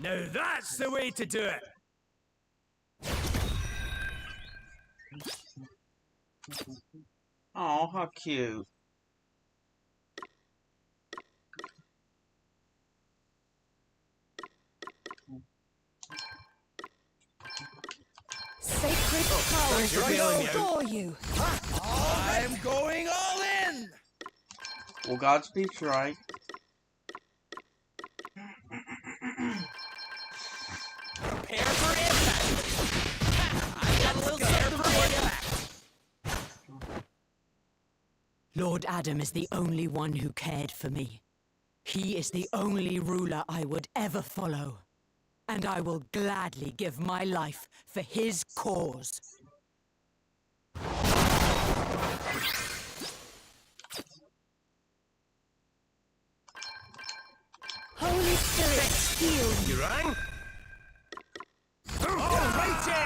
Now that's the way to do it! oh, how cute. Sacred powers adore you! I'm going all in! Well, Godspeed's right. Prepare for impact! I got a little something for impact! Lord Adam is the only one who cared for me. He is the only ruler I would ever follow. And I will gladly give my life for his cause. Holy Spirit, heal! You rang? Alrighty!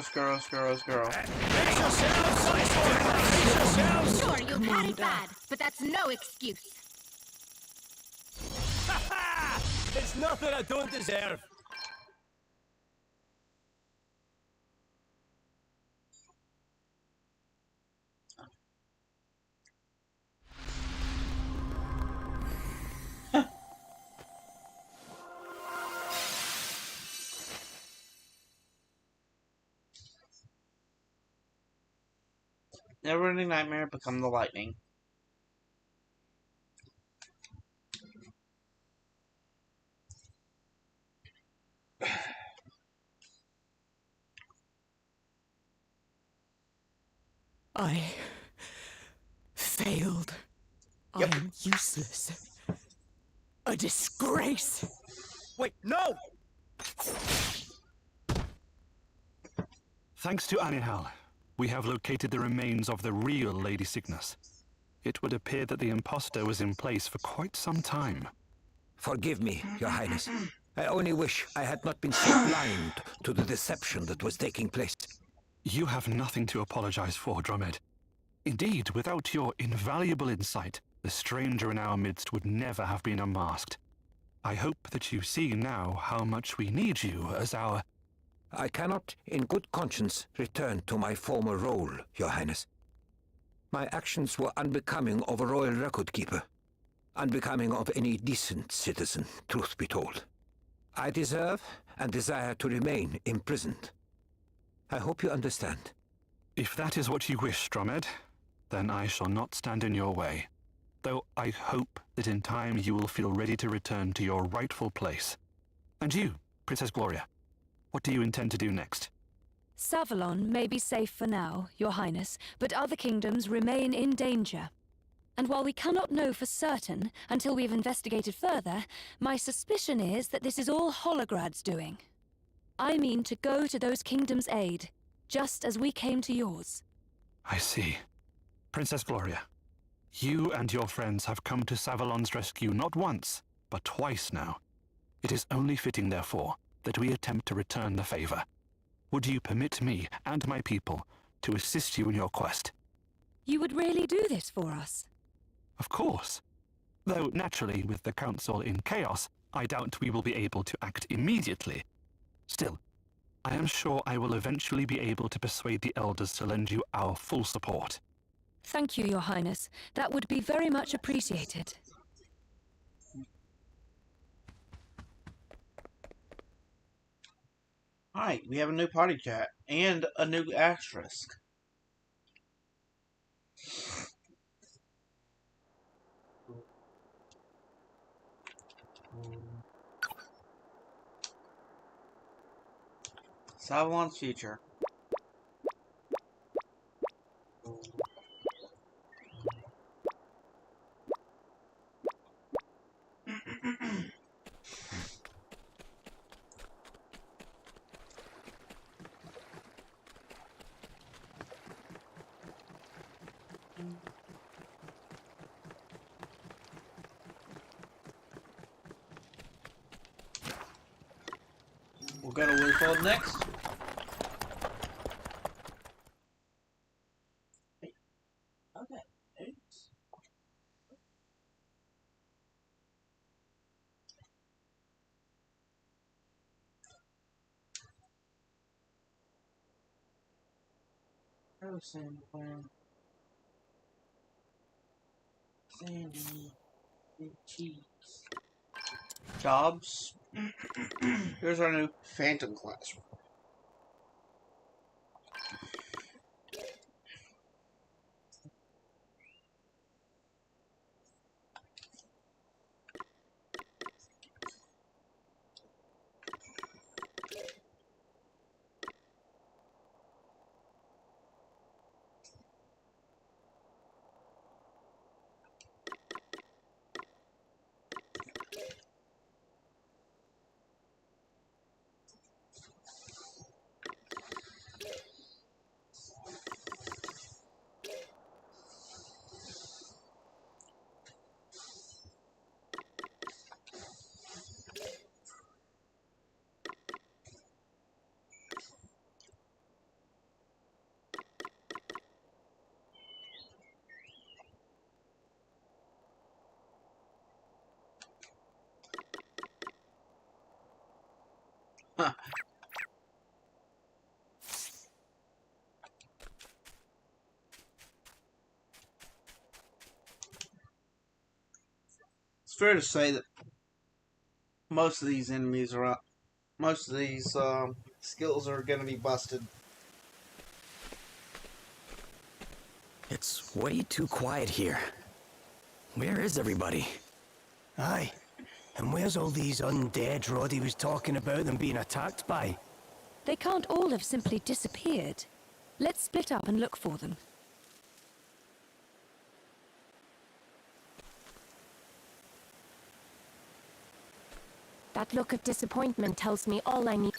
Squirrel. Make yourselves! Sure, you've had it bad, but that's no excuse. It's nothing I don't deserve. Never-ending nightmare become the lightning. I failed. Yep. I'm useless. A disgrace. Wait, no! Thanks to Rimedhal, we have located the remains of the real Lady Cygnus. it would appear that the impostor was in place for quite some time. Forgive me, Your Highness. I only wish I had not been so blind to the deception that was taking place. You have nothing to apologize for, Drummond. Indeed, without your invaluable insight, the stranger in our midst would never have been unmasked. I hope that you see now how much we need you as our... I cannot, in good conscience, return to my former role, Your Highness. My actions were unbecoming of a royal record-keeper. Unbecoming of any decent citizen, truth be told. I deserve and desire to remain imprisoned. I hope you understand. If that is what you wish, Drummond, then I shall not stand in your way. Though I hope that in time you will feel ready to return to your rightful place. And you, Princess Gloria, what do you intend to do next? Savalon may be safe for now, Your Highness, but other kingdoms remain in danger. And while we cannot know for certain until we've investigated further, my suspicion is that this is all Holograd's doing. I mean to go to those kingdoms' aid, just as we came to yours. I see. Princess Gloria, you and your friends have come to Savalon's rescue not once, but twice now. It is only fitting, therefore, that we attempt to return the favor. Would you permit me and my people to assist you in your quest? You would really do this for us? Of course. Though, naturally, with the Council in chaos, I doubt we will be able to act immediately. Still, I am sure I will eventually be able to persuade the Elders to lend you our full support. Thank you, Your Highness. That would be very much appreciated. Alright, we have a new party chat and a new asterisk. Savalon's future. We'll go to Wiswold next. Okay. Oh, Sandy Plan. Sandy. Big cheese. Jobs. Here's our new Phantom classroom. Huh. It's fair to say that most of these enemies are most of these skills are going to be busted. It's way too quiet here. Where is everybody? Aye. And where's all these undead Roddy was talking about them being attacked by? They can't all have simply disappeared. Let's split up and look for them. That look of disappointment tells me all I need.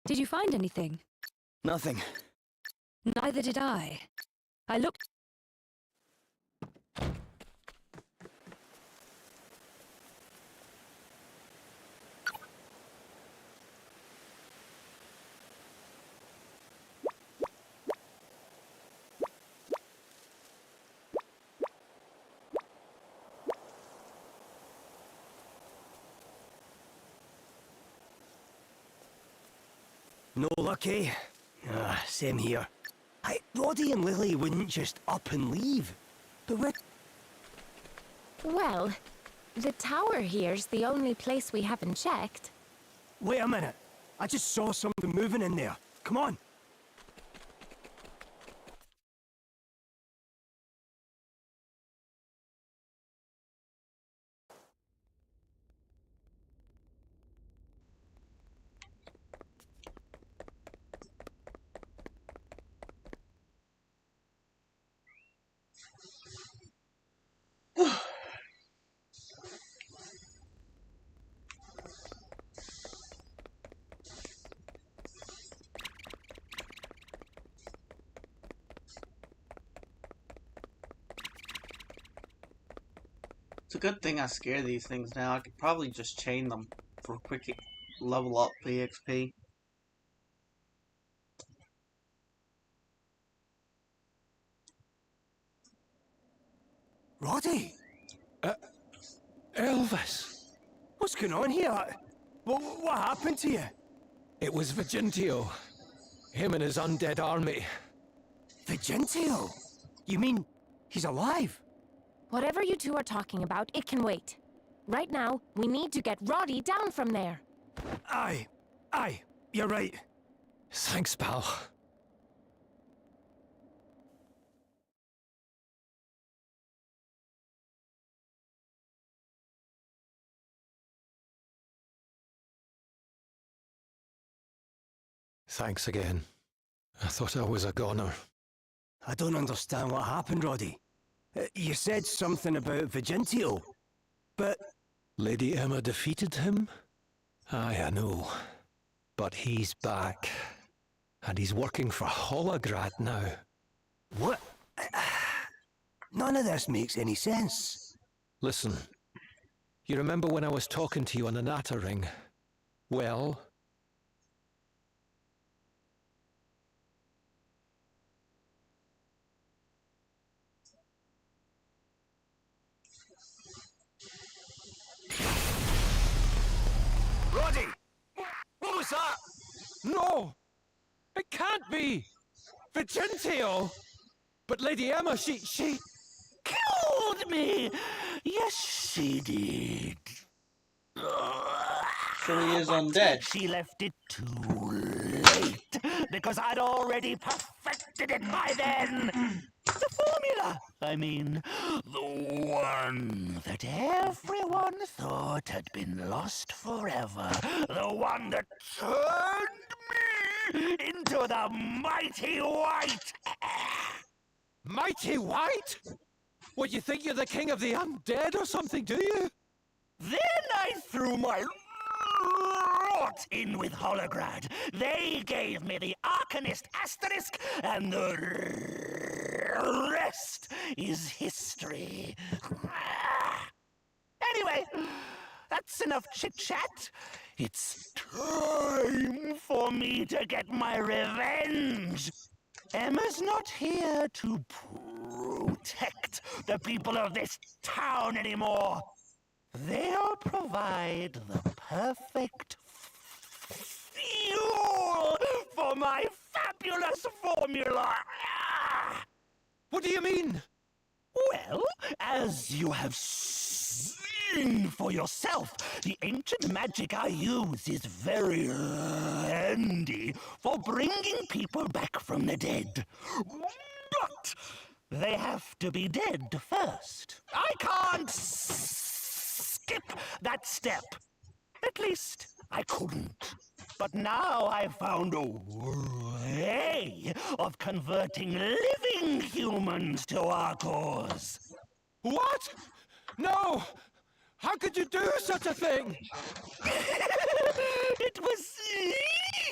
Did you find anything? Nothing. Neither did I. I looked... No luck, eh? Same here. Roddy and Lily wouldn't just up and leave. But where... Well, the tower here's the only place we haven't checked. Wait a minute. I just saw something moving in there. Come on. It's a good thing I scare these things now. I could probably just chain them for a quick level up EXP. Roddy! Elvis! What's going on here? What happened to you? It was Vigentio. Him and his undead army. Vigentio? You mean he's alive? Whatever you two are talking about, it can wait. Right now, we need to get Roddy down from there. Aye, you're right. Thanks, pal. Thanks again. I thought I was a goner. I don't understand what happened, Roddy. You said something about Vigentio, but... Lady Emma defeated him? Aye, I know. But he's back. And he's working for Holograd now. What? None of this makes any sense. Listen, you remember when I was talking to you on the Natter Ring? Well... Roddy! What was that? No! It can't be! Vigentio! But Lady Emma, she... Killed me! Yes, she did. So he is undead. She left it too late, because I'd already perfected it by then. The formula, I mean, the one that everyone thought had been lost forever. The one that turned me into the Mighty White. Mighty White? What, you think you're the king of the undead or something, do you? Then I threw my lot in with Holograd. They gave me the Arcanist Asterisk, and the rest is history. Anyway, that's enough chit-chat. It's time for me to get my revenge. Emma's not here to protect the people of this town anymore. They'll provide the perfect fuel for my fabulous formula. What do you mean? Well, as you have seen for yourself, the ancient magic I use is very handy for bringing people back from the dead. But they have to be dead first. I can't skip that step. At least, I couldn't. But now I've found a way of converting living humans to our cause. What? No! How could you do such a thing? It was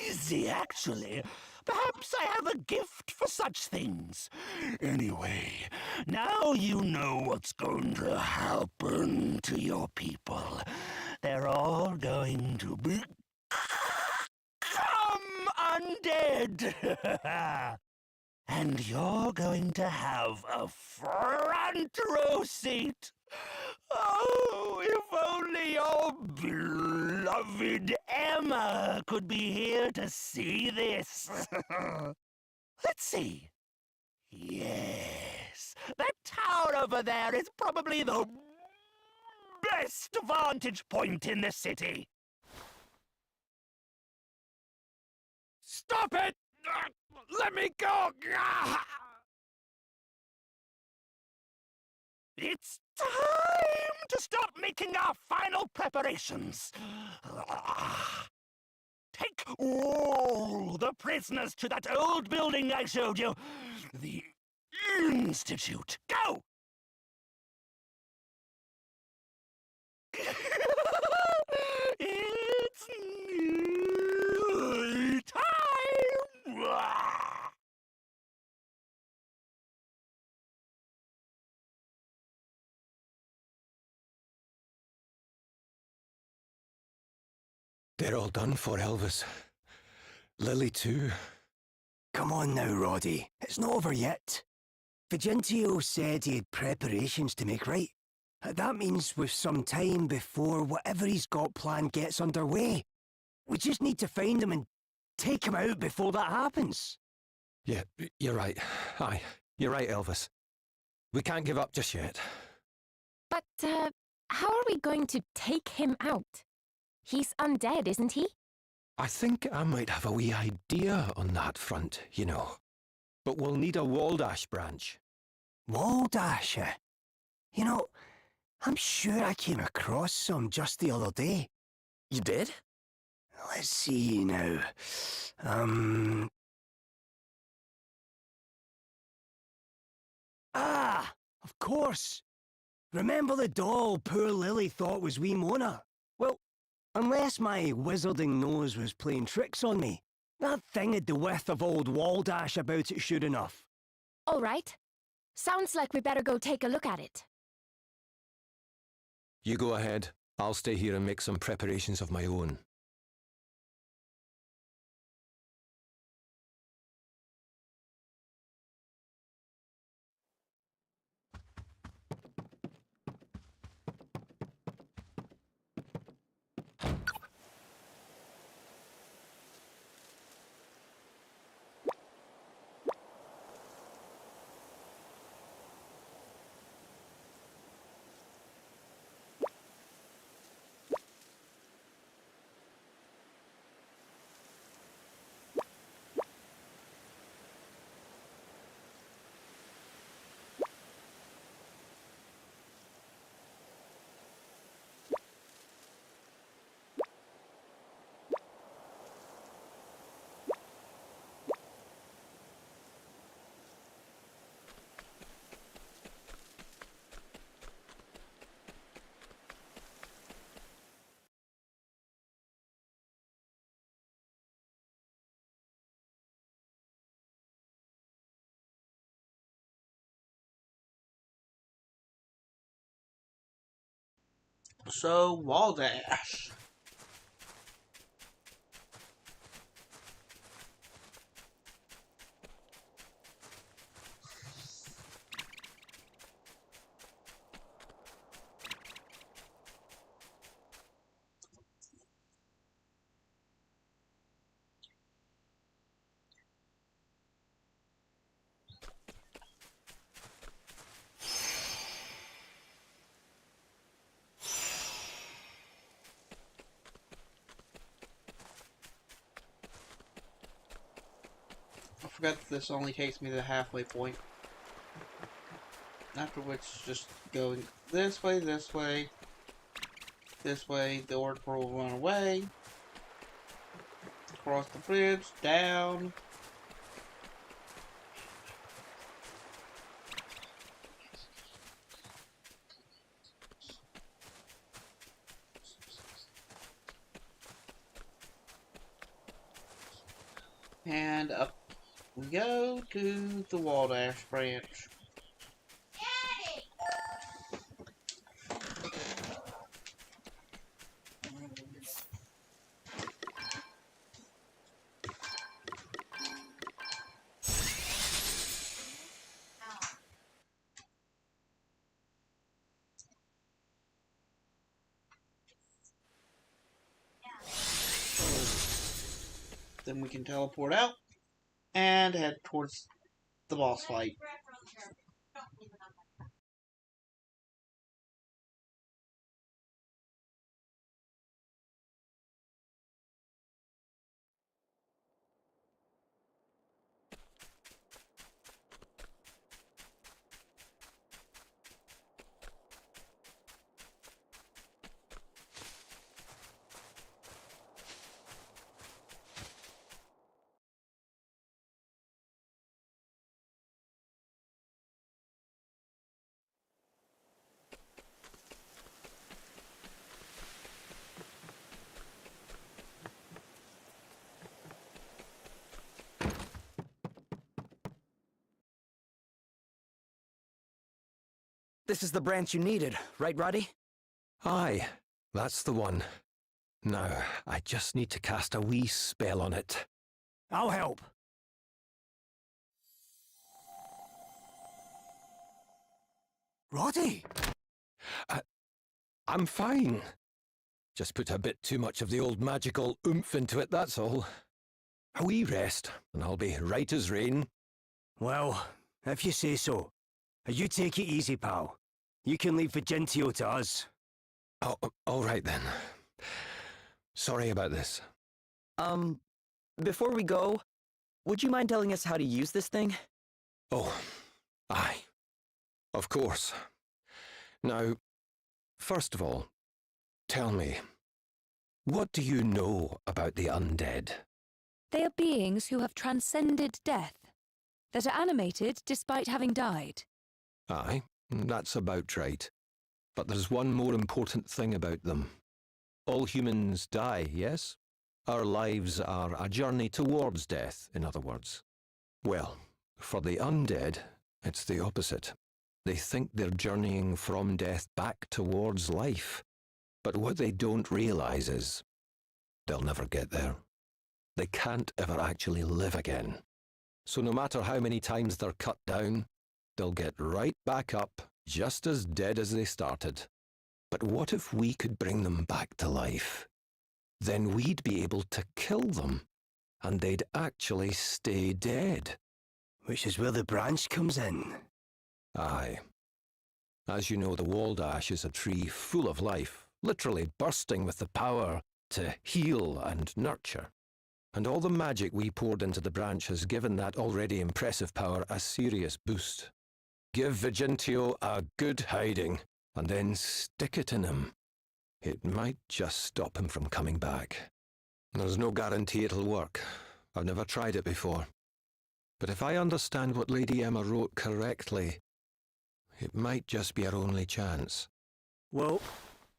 easy, actually. Perhaps I have a gift for such things. Anyway, now you know what's going to happen to your people. They're all going to become undead. And you're going to have a front row seat. Oh, if only your beloved Emma could be here to see this. Let's see. Yes, that tower over there is probably the best vantage point in the city. Stop it! Let me go! It's time to start making our final preparations. Take all the prisoners to that old building I showed you. The Institute. Go! It's time! They're all done for, Elvis. Lily too. Come on now, Roddy. It's not over yet. Vigentio said he had preparations to make right. That means we've some time before whatever he's got planned gets underway. We just need to find him and take him out before that happens. Yeah, you're right. Aye, you're right, Elvis. We can't give up just yet. But, how are we going to take him out? He's undead, isn't he? I think I might have a wee idea on that front, you know. But we'll need a Waldash branch. Waldash? You know, I'm sure I came across some just the other day. You did? Let's see now. Ah, of course. Remember the doll poor Lily thought was wee Mona? Well, unless my wizarding nose was playing tricks on me, that thing had the width of old Waldash about it sure enough. All right. Sounds like we better go take a look at it. You go ahead. I'll stay here and make some preparations of my own. So, Waldash. I forgot that this only takes me to the halfway point. After which, just going this way, this way, this way, the Oracle will run away. Across the bridge, down. And up we go to the Waldash branch. Then we can teleport out and head towards the boss fight. This is the branch you needed, right, Roddy? Aye, that's the one. Now, I just need to cast a wee spell on it. I'll help. Roddy! I'm fine. Just put a bit too much of the old magical oomph into it, that's all. A wee rest, and I'll be right as rain. Well, if you say so. You take it easy, pal. You can leave Vigentio to us. Oh, all right then. Sorry about this. Before we go, would you mind telling us how to use this thing? Oh, aye. Of course. Now, first of all, tell me, what do you know about the undead? They are beings who have transcended death, that are animated despite having died. Aye, that's about right. But there's one more important thing about them. All humans die, yes? Our lives are a journey towards death, in other words. Well, for the undead, it's the opposite. They think they're journeying from death back towards life. But what they don't realize is they'll never get there. They can't ever actually live again. So no matter how many times they're cut down, they'll get right back up, just as dead as they started. But what if we could bring them back to life? Then we'd be able to kill them, and they'd actually stay dead. Which is where the branch comes in. Aye. As you know, the Waldash is a tree full of life, literally bursting with the power to heal and nurture. And all the magic we poured into the branch has given that already impressive power a serious boost. Give Vigentio a good hiding, and then stick it in him. It might just stop him from coming back. There's no guarantee it'll work. I've never tried it before. But if I understand what Lady Emma wrote correctly, it might just be our only chance. Well,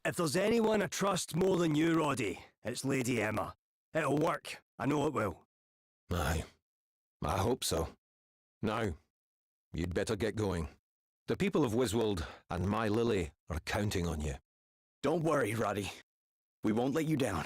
if there's anyone I trust more than you, Roddy, it's Lady Emma. It'll work. I know it will. Aye. I hope so. Now, you'd better get going. The people of Wiswold and my Lily are counting on you. Don't worry, Roddy. We won't let you down.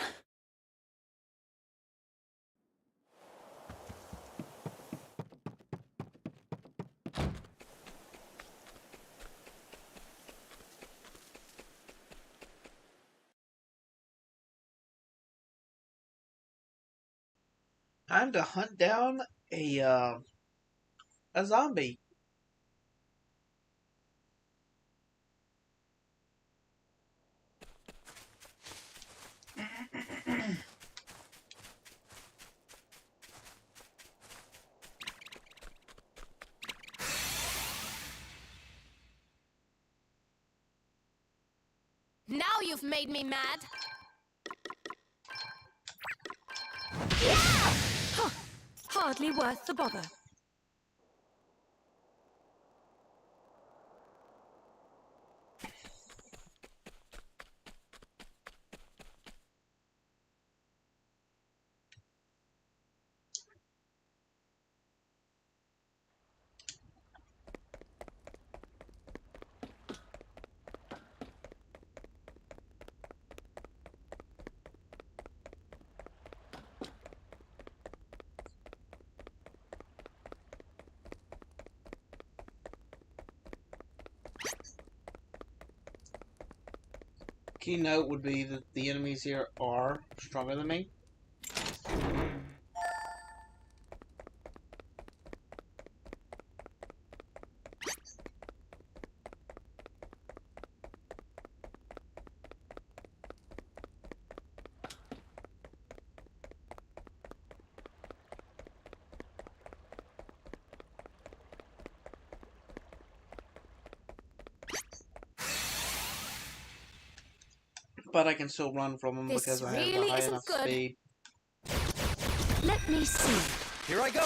Time to hunt down a zombie. Now you've made me mad. Hardly worth the bother. Key note would be that the enemies here are stronger than me. But I can still run from them This because I have really a high isn't enough good. speed. Let me see. Here I go!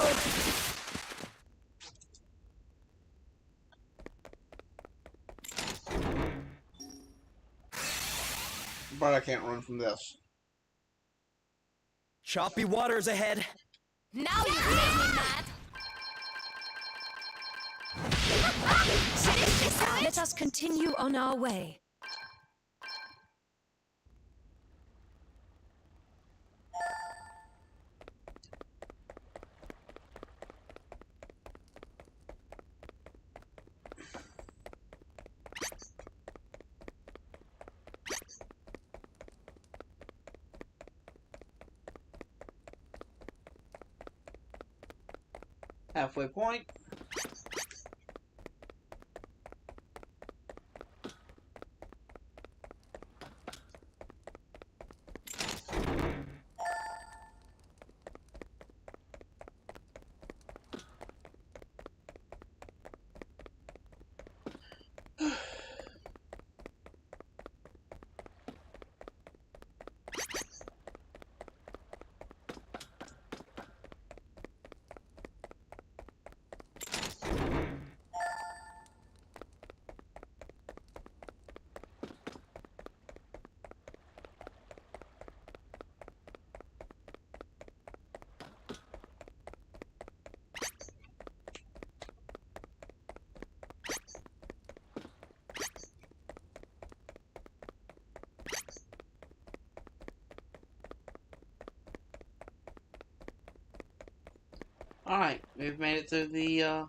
But I can't run from this. Choppy waters ahead. Now you make me mad. Let us continue on our way. Halfway point. Alright, we've made it through the,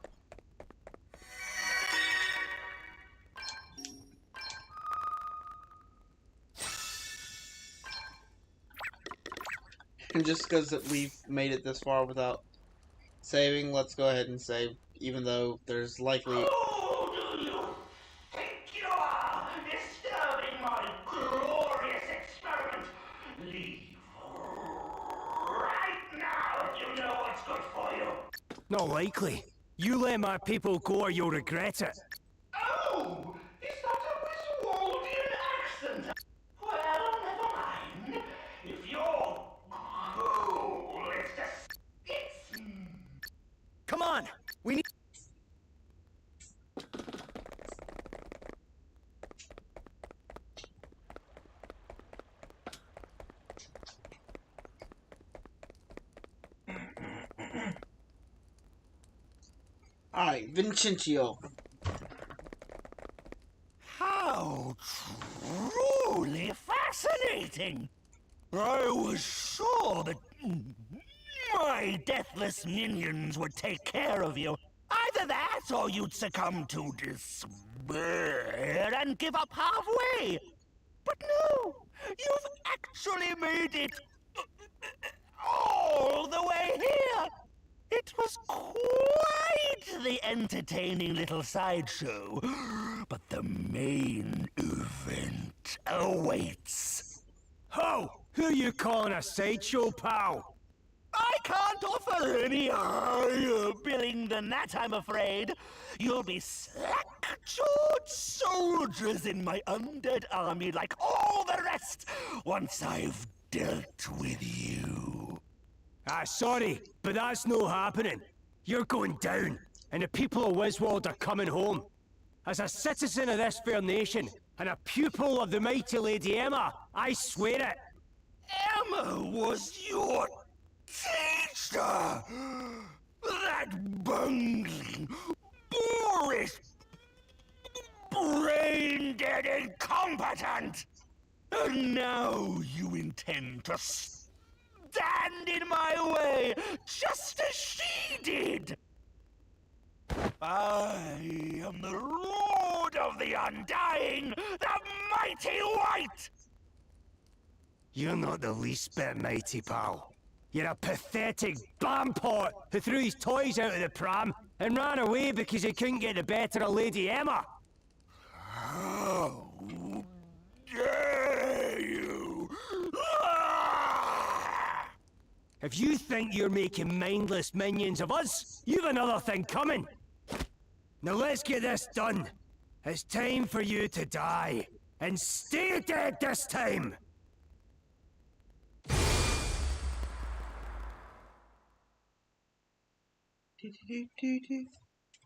And just because we've made it this far without saving, let's go ahead and save, even though there's likely... Who do you think you are, disturbing my glorious experiment? Leave right now if you know what's good for you. Not likely. You let my people go or you'll regret it. Oh, is that a Wiswoldian accent? Well, never mind. If your goal is to... It's... Come on! We need... Alright, Vincencio. How truly fascinating! I was sure that my deathless minions would take care of you. Either that, or you'd succumb to despair and give up halfway. But no, you've actually made it all the way here. It was quite the entertaining little sideshow, but the main event awaits. Ho! Who you calling a sideshow, pal? I can't offer any higher billing than that, I'm afraid. You'll be slack-jawed soldiers in my undead army like all the rest, once I've dealt with you. Sorry, but that's no happening. You're going down, and the people of Wiswald are coming home. As a citizen of this fair nation, and a pupil of the mighty Lady Emma, I swear it. Emma was your teacher! That bungling, boorish, brain-dead incompetent! And now you intend to stand in my way, just as she did! I am the Lord of the Undying, the Mighty White! You're not the least bit mighty, pal. You're a pathetic bampot who threw his toys out of the pram and ran away because he couldn't get the better of Lady Emma. How dare you! If you think you're making mindless minions of us, you've another thing coming. Now let's get this done. It's time for you to die. And stay dead this time!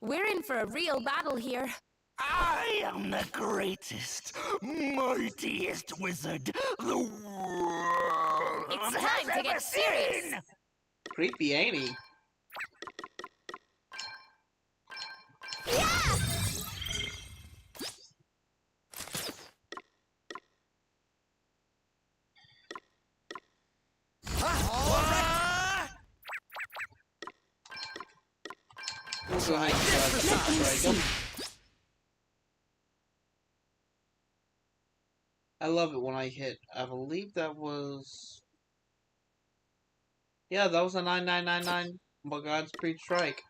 We're in for a real battle here. I am the greatest, mightiest wizard the world It's has time to ever get serious. seen. Creepy, ain't he? I love it when I hit. I believe that was. Yeah, that was a 9999 by Godspeed Strike.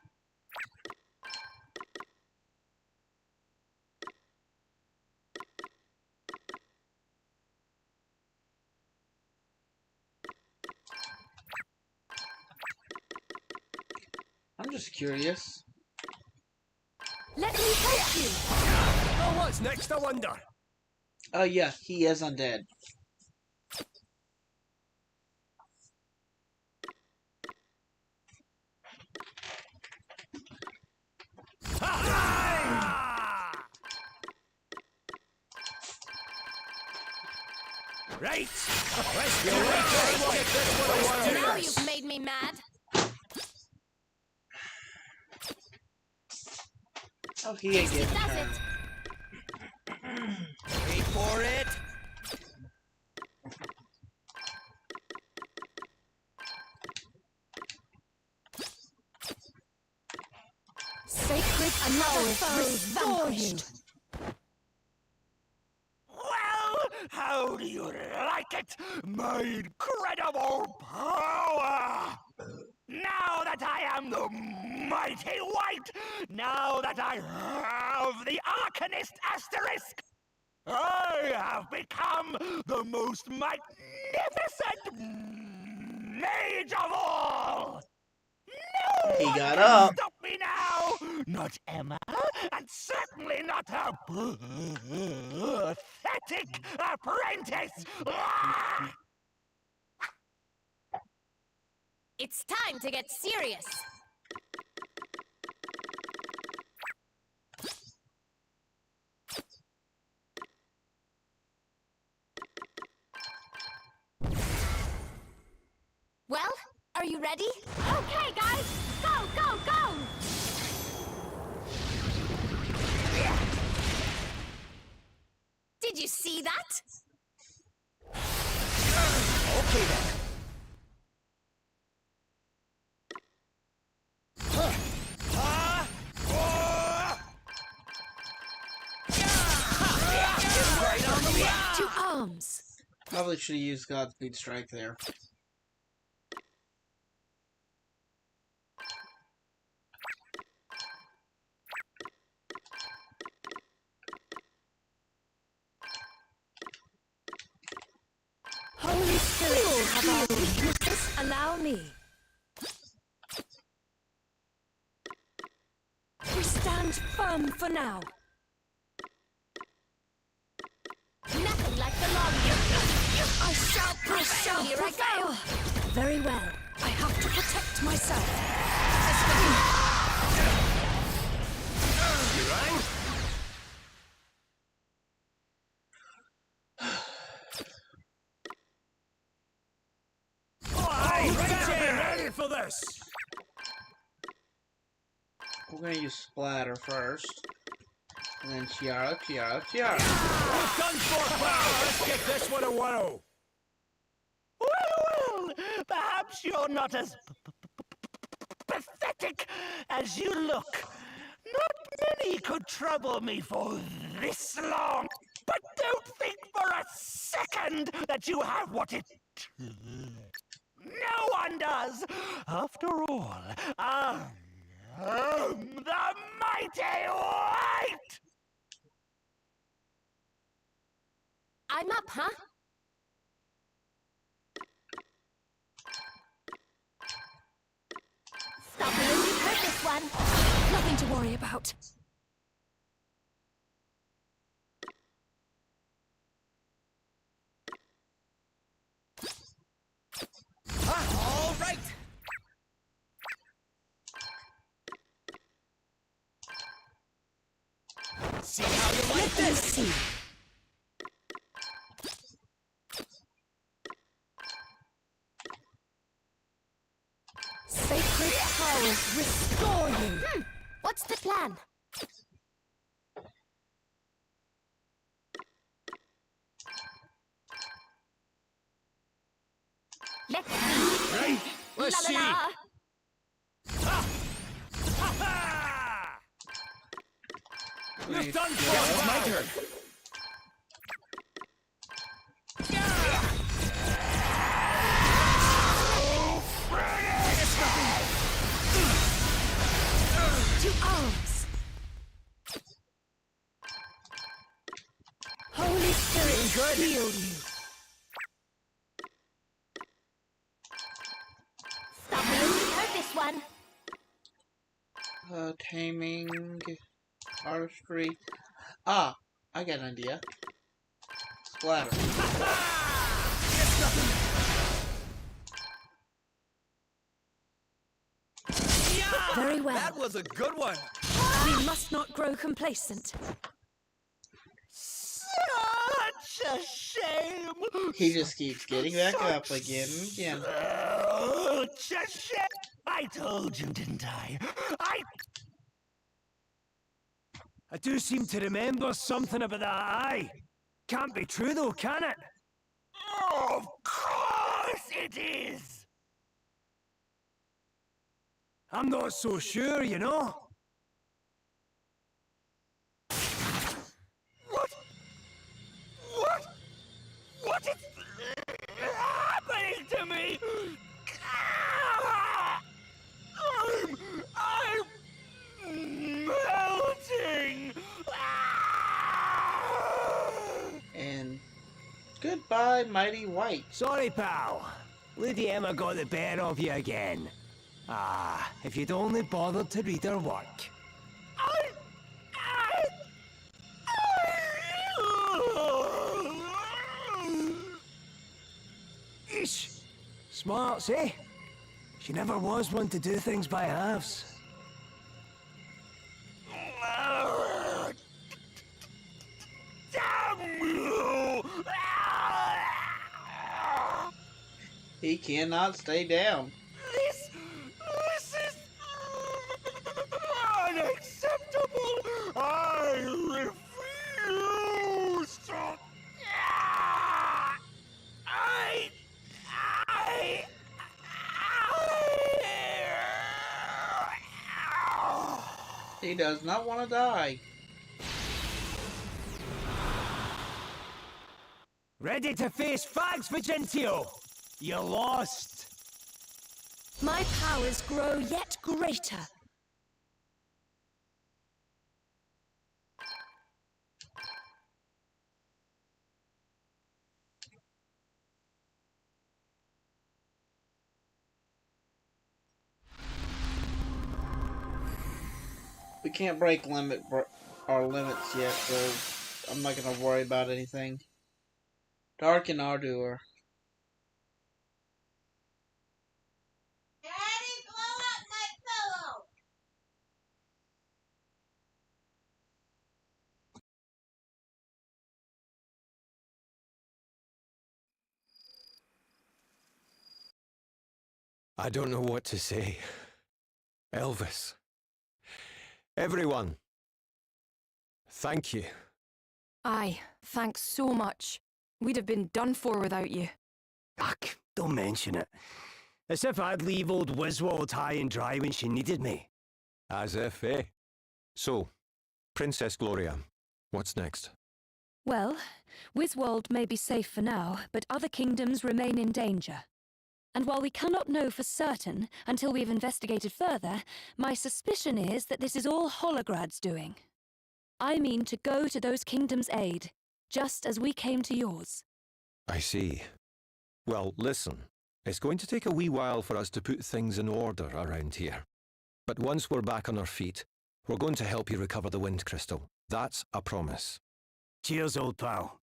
I'm just curious. Let me help you. Oh, what's next, I wonder? Oh yeah, he is undead. Right! Let's go! Now you've made me mad. Oh, he ain't getting Does turned. Wait for it! Sacred powers vanquished. Well, how do you like it, my incredible power? Now that I am the mighty White, now that I have the Arcanist Asterisk, I have become the most magnificent mage of all! No He one got can up. stop me now! Not Emma, and certainly not her pathetic apprentice! Ah! It's time to get serious. Well, are you ready? Okay, guys, go, go, go! Did you see that? Okay then. To arms! Probably should have used Godspeed Strike there. Holy Spirit, have our weaknesses. Allow me. We stand firm for now. Nothing like the long I shall prevail. Here I go. Very well. I have to protect myself. You rang? Ready for this! We're gonna use Splatter first. And then Chiara, Chiara, Chiara. We've done for power! Let's get this one a whirl! Well, perhaps you're not as pathetic as you look. Not many could trouble me for this long. But don't think for a second that you have what it... No one does! After all, I am the Mighty White! I'm up, huh? Stop me when you heard this one. Nothing to worry about. All right! See how you like this? Sacred powers restore you. What's the plan? Let's see. Right, let's see. La. You're done for. It's my turn. To arms. Holy Spirit, heal you. Stop me when you heard this one. Taming, artistry. Ah, I got an idea. Splatter. Very well. That was a good one. We must not grow complacent. Such a shame! He just keeps getting back up again and again. Such a shame! I told you, didn't I? I do seem to remember something about that eye. Can't be true though, can it? Of course it is! I'm not so sure, you know. What is happening to me? I'm melting! And goodbye, Mighty White. Sorry, pal. Lady Emma got the better of you again. Ah, if you'd only bothered to read her work. Eesh. Smarts, eh? She never was one to do things by halves. Damn you! He cannot stay down. This is unacceptable! I refuse to... He does not want to die. Ready to face facts, Vigentio? You lost. My powers grow yet greater. We can't break our limits yet, so I'm not gonna worry about anything. Dark and Ardour. Daddy, blow up my pillow! I don't know what to say. Elvis. Everyone. Thank you. Aye, thanks so much. We'd have been done for without you. Ach, don't mention it. As if I'd leave old Wiswald high and dry when she needed me. As if, eh? So, Princess Gloria, what's next? Well, Wiswold may be safe for now, but other kingdoms remain in danger. And while we cannot know for certain until we've investigated further, my suspicion is that this is all Holograd's doing. I mean to go to those kingdoms' aid, just as we came to yours. I see. Well, listen. It's going to take a wee while for us to put things in order around here. But once we're back on our feet, we're going to help you recover the Wind Crystal. That's a promise. Cheers, old pal.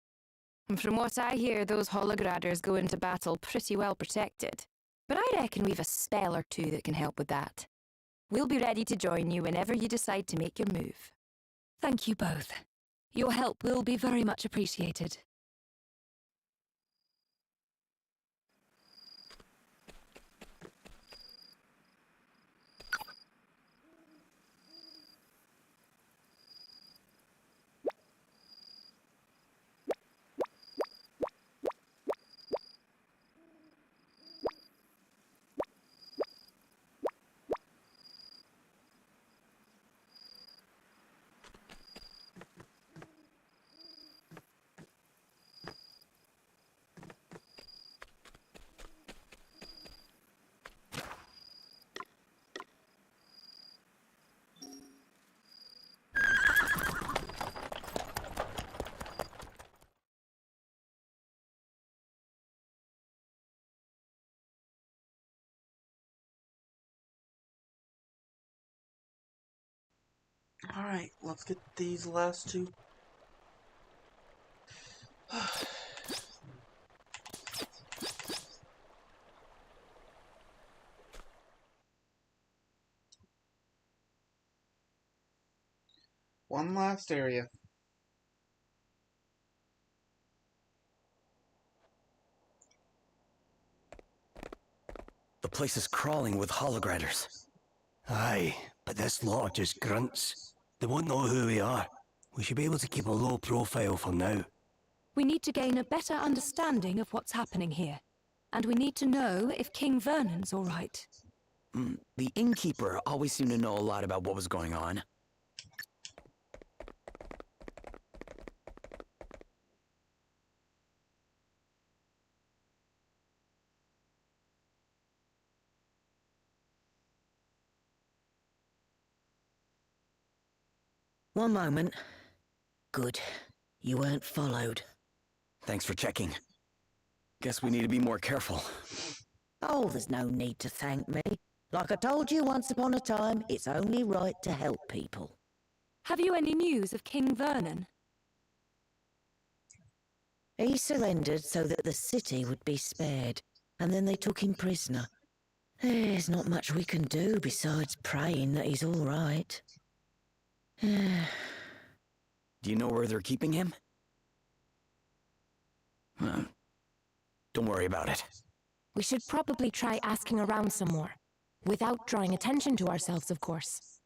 From what I hear, those Holograders go into battle pretty well protected. But I reckon we've a spell or two that can help with that. We'll be ready to join you whenever you decide to make your move. Thank you both. Your help will be very much appreciated. Alright, let's get these last two. One last area. The place is crawling with Holograders. Aye, but this lot are just grunts. They won't know who we are. We should be able to keep a low profile for now. We need to gain a better understanding of what's happening here. And we need to know if King Vernon's all right. The innkeeper always seemed to know a lot about what was going on. One moment. Good. You weren't followed. Thanks for checking. Guess we need to be more careful. Oh, there's no need to thank me. Like I told you once upon a time, it's only right to help people. Have you any news of King Vernon? He surrendered so that the city would be spared, and then they took him prisoner. There's not much we can do besides praying that he's all right. Do you know where they're keeping him? Don't worry about it. We should probably try asking around some more. Without drawing attention to ourselves, of course.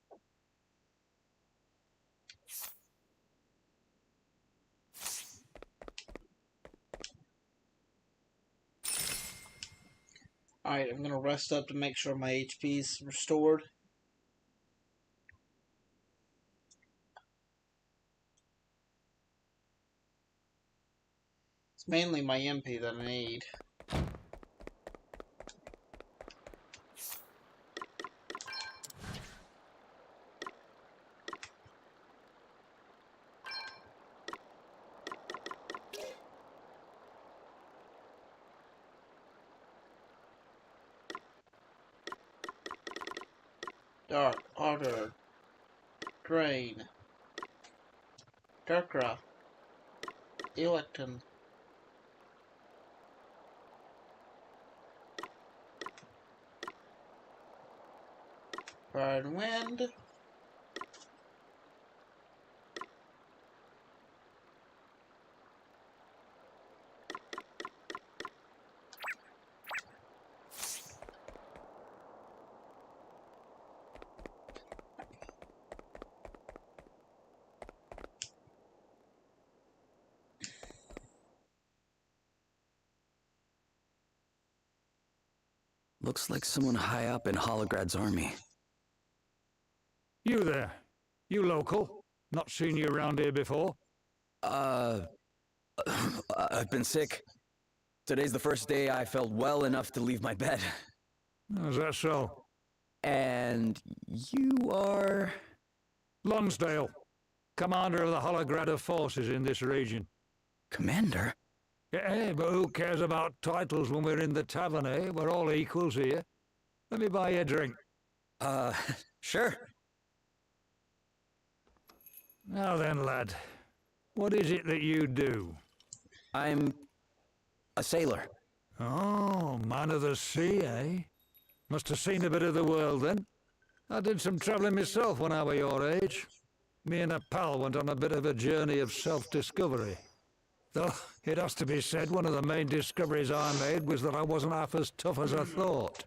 Alright, I'm gonna rest up to make sure my HP is restored. It's mainly my MP that I need. Dark, Order, Drain, Darkra, Electon. Fire and Wind. Looks like someone high up in Holograd's army. You there? You local? Not seen you around here before? I've been sick. Today's the first day I felt well enough to leave my bed. Is that so? And you are... Lonsdale, commander of the Holograda forces in this region. Commander? Yeah, but who cares about titles when we're in the tavern, eh? We're all equals here. Let me buy you a drink. Sure. Now then, lad. What is it that you do? I'm... a sailor. Oh, man of the sea, eh? Must have seen a bit of the world, then. I did some travelling myself when I were your age. Me and a pal went on a bit of a journey of self-discovery. Though, it has to be said, one of the main discoveries I made was that I wasn't half as tough as I thought.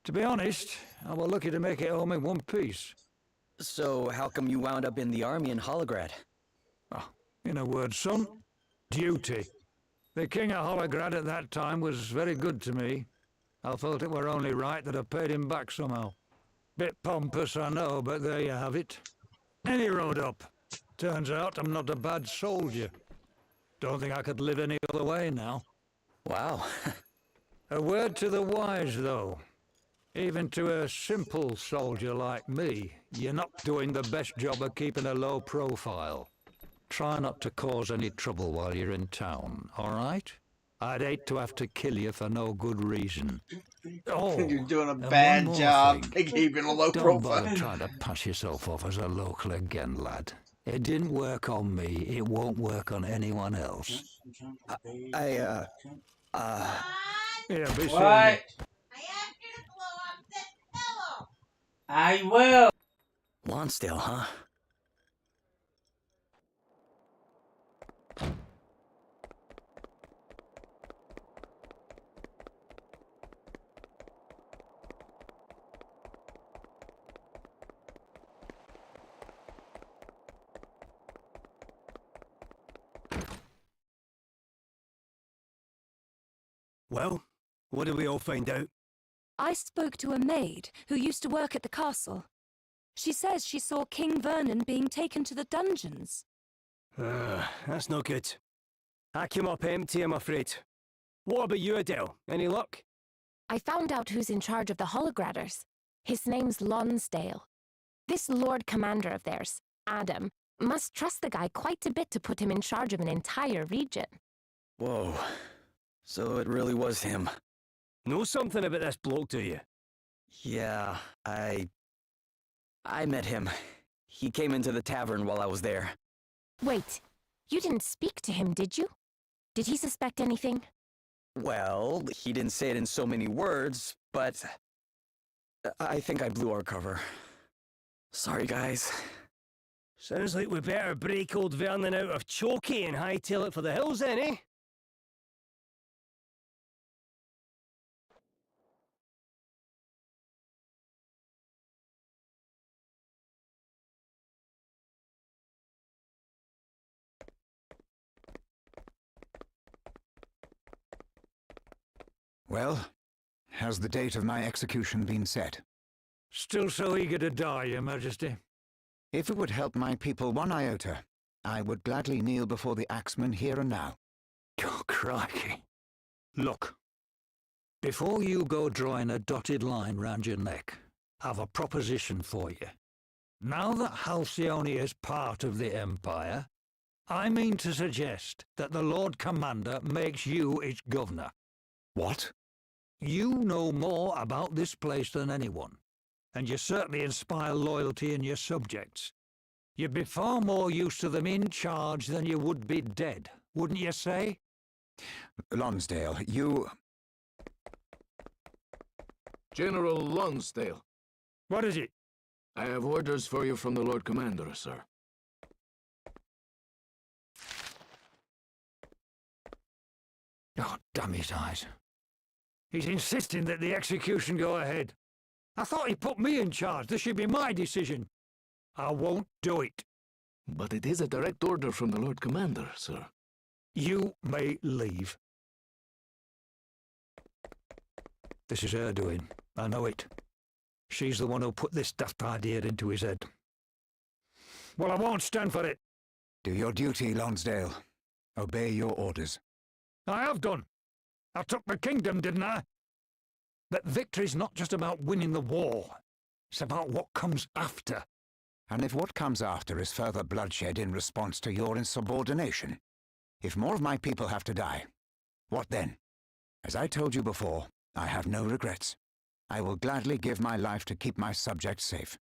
To be honest, I was lucky to make it home in one piece. So, how come you wound up in the army in Holograd? Oh, in a word, son, duty. The King of Holograd at that time was very good to me. I felt it were only right that I paid him back somehow. Bit pompous, I know, but there you have it. And he rode up. Turns out I'm not a bad soldier. Don't think I could live any other way now. Wow. A word to the wise, though. Even to a simple soldier like me, you're not doing the best job of keeping a low profile. Try not to cause any trouble while you're in town, all right? I'd hate to have to kill you for no good reason. Oh, you're doing a bad job keeping a low Don't profile. bother trying to pass yourself off as a local again, lad. It didn't work on me. It won't work on anyone else. Yeah, be seeing What? I will. Lonsdale, huh? Well, what did we all find out? I spoke to a maid who used to work at the castle. She says she saw King Vernon being taken to the dungeons. That's no good. I came up empty, I'm afraid. What about you, Adele? Any luck? I found out who's in charge of the Holograders. His name's Lonsdale. This Lord Commander of theirs, Adam, must trust the guy quite a bit to put him in charge of an entire region. Whoa. So it really was him. Know something about this bloke, do you? Yeah, I met him. He came into the tavern while I was there. Wait, you didn't speak to him, did you? Did he suspect anything? Well, he didn't say it in so many words, but I think I blew our cover. Sorry, guys. Sounds like we better break old Vernon out of Chokey and hightail it for the hills then, eh? Well, has the date of my execution been set? Still so eager to die, Your Majesty? If it would help my people one iota, I would gladly kneel before the axeman here and now. Oh, crikey. Look, before you go drawing a dotted line round your neck, I've a proposition for you. Now that Halcyone is part of the Empire, I mean to suggest that the Lord Commander makes you its governor. What? You know more about this place than anyone, and you certainly inspire loyalty in your subjects. You'd be far more used to them in charge than you would be dead, wouldn't you say? Lonsdale, you... General Lonsdale. What is it? I have orders for you from the Lord Commander, sir. Oh, damn his eyes. He's insisting that the execution go ahead. I thought he put me in charge. This should be my decision. I won't do it. But it is a direct order from the Lord Commander, sir. You may leave. This is her doing. I know it. She's the one who put this daft idea into his head. Well, I won't stand for it. Do your duty, Lonsdale. Obey your orders. I have done. I took the kingdom, didn't I? But victory's not just about winning the war. It's about what comes after. And if what comes after is further bloodshed in response to your insubordination, if more of my people have to die, what then? As I told you before, I have no regrets. I will gladly give my life to keep my subjects safe.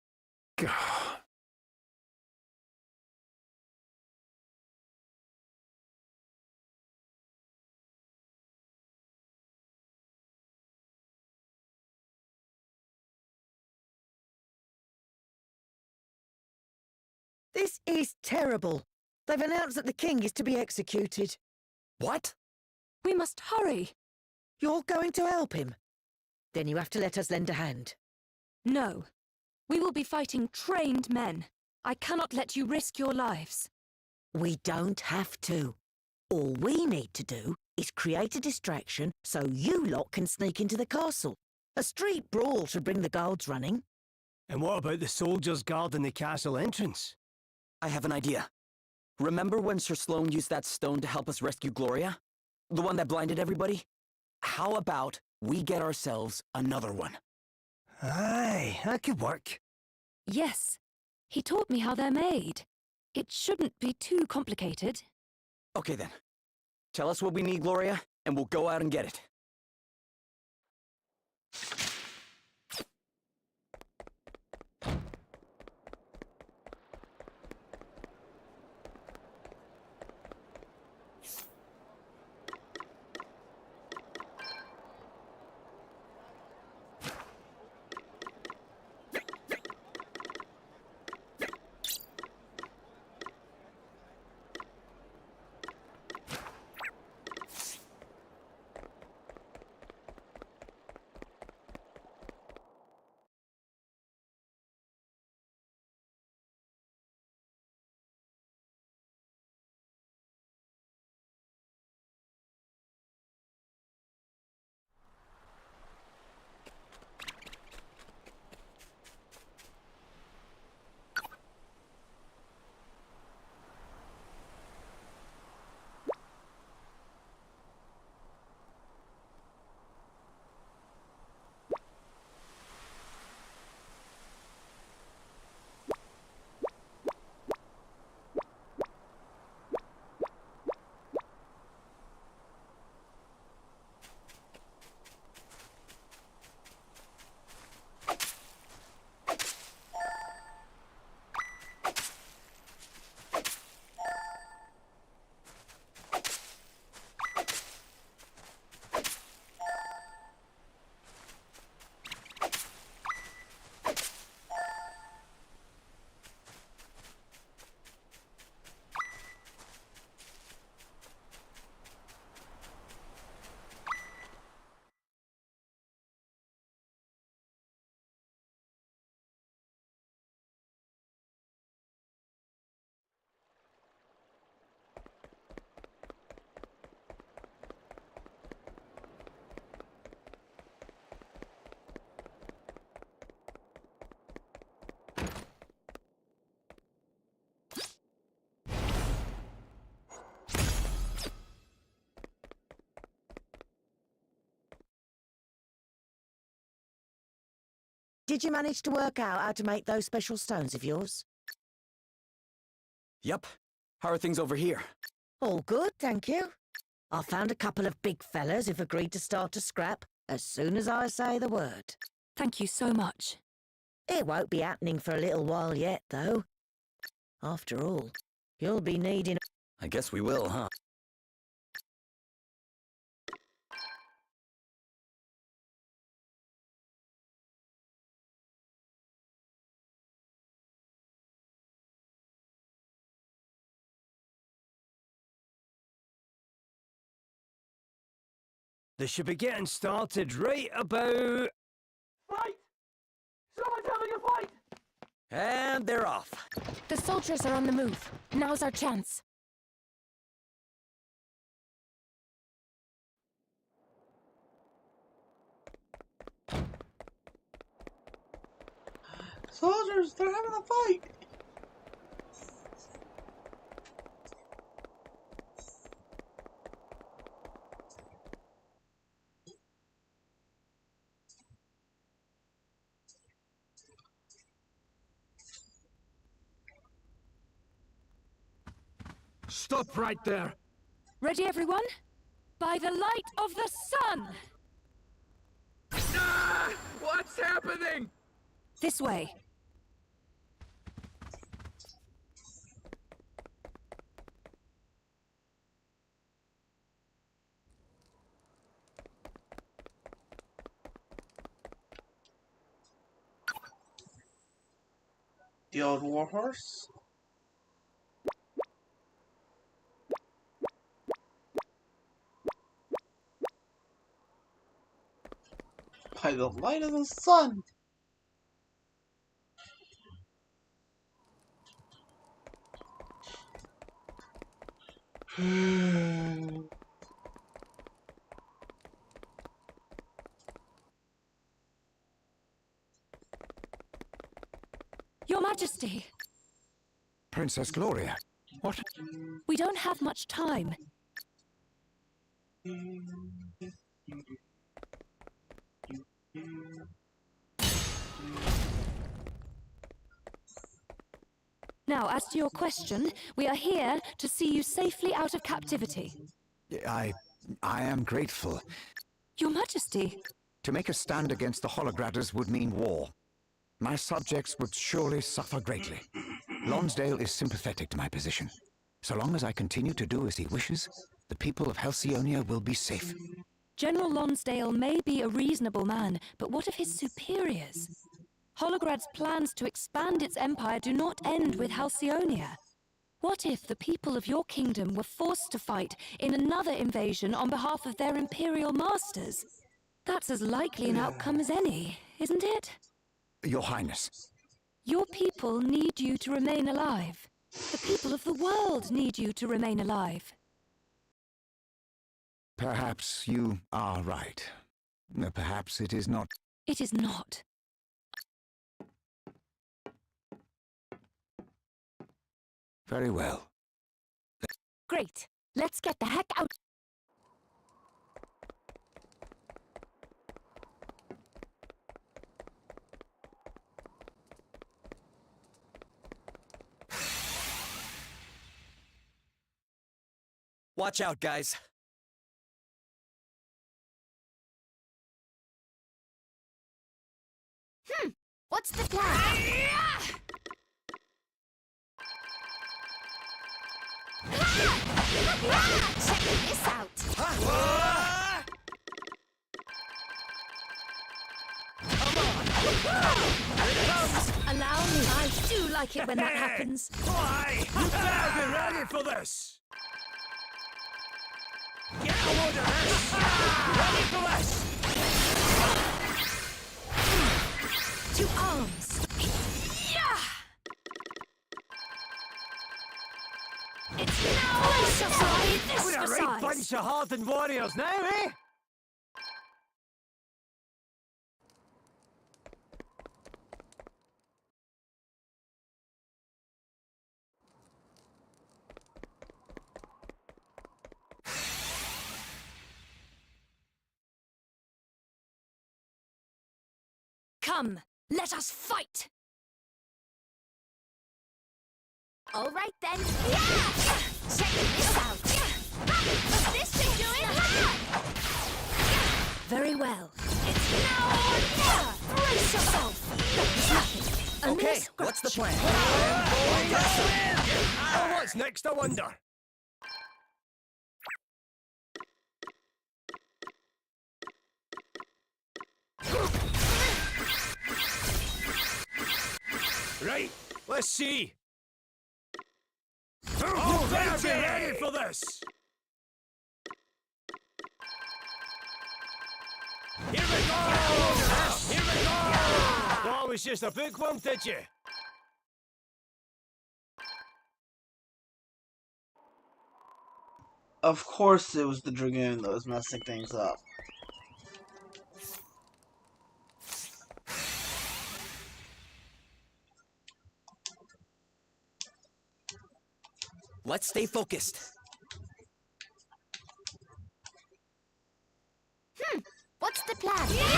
This is terrible. They've announced that the king is to be executed. What? We must hurry. You're going to help him? Then you have to let us lend a hand. No. We will be fighting trained men. I cannot let you risk your lives. We don't have to. All we need to do is create a distraction so you lot can sneak into the castle. A street brawl should bring the guards running. And what about the soldiers guarding the castle entrance? I have an idea. Remember when Sir Sloane used that stone to help us rescue Gloria? The one that blinded everybody? How about we get ourselves another one? Aye, that could work. Yes. He taught me how they're made. It shouldn't be too complicated. Okay then. Tell us what we need, Gloria, and we'll go out and get it. Did you manage to work out how to make those special stones of yours? Yep. How are things over here? All good, thank you. I found a couple of big fellas who've agreed to start a scrap as soon as I say the word. Thank you so much. It won't be happening for a little while yet, though. After all, you'll be needing... I guess we will, huh? They should be getting started right about... Fight! Someone's having a fight! And they're off. The soldiers are on the move. Now's our chance. Soldiers, they're having a fight! Stop right there! Ready, everyone? By the light of the sun! Ah! What's happening? This way. The old warhorse? By the light of the sun! Your Majesty! Princess Gloria, what? We don't have much time. Now, as to your question, we are here to see you safely out of captivity. I am grateful. Your Majesty! To make a stand against the Hologradders would mean war. My subjects would surely suffer greatly. Lonsdale is sympathetic to my position. So long as I continue to do as he wishes, the people of Halcyonia will be safe. General Lonsdale may be a reasonable man, but what of his superiors? Holograd's plans to expand its empire do not end with Halcyonia. What if the people of your kingdom were forced to fight in another invasion on behalf of their imperial masters? That's as likely an outcome as any, isn't it? Your Highness. Your people need you to remain alive. The people of the world need you to remain alive. Perhaps you are right. Perhaps it is not. It is not. Very well. Great. Let's get the heck out. Watch out, guys. What's the plan? Check this out. Allow me. I do like it when that happens. Why? You better be ready for this! Get a load of this! Ready for this! To arms! Yeah! It's now! This We're a for right size. bunch of hardened warriors now, eh? Come, let us fight! All right then. Yeah! Check this out. This should do it. Very well. It's now or never. Brace yourself. Okay, what's the plan? Oh, what's next, I wonder? Right, let's see. Oh, better be ready for this. Here we go! Here we go! Oh, it was just a book one, did you? Of course it was the Dragoon that was messing things up. Let's stay focused. What's the plan? Yeah!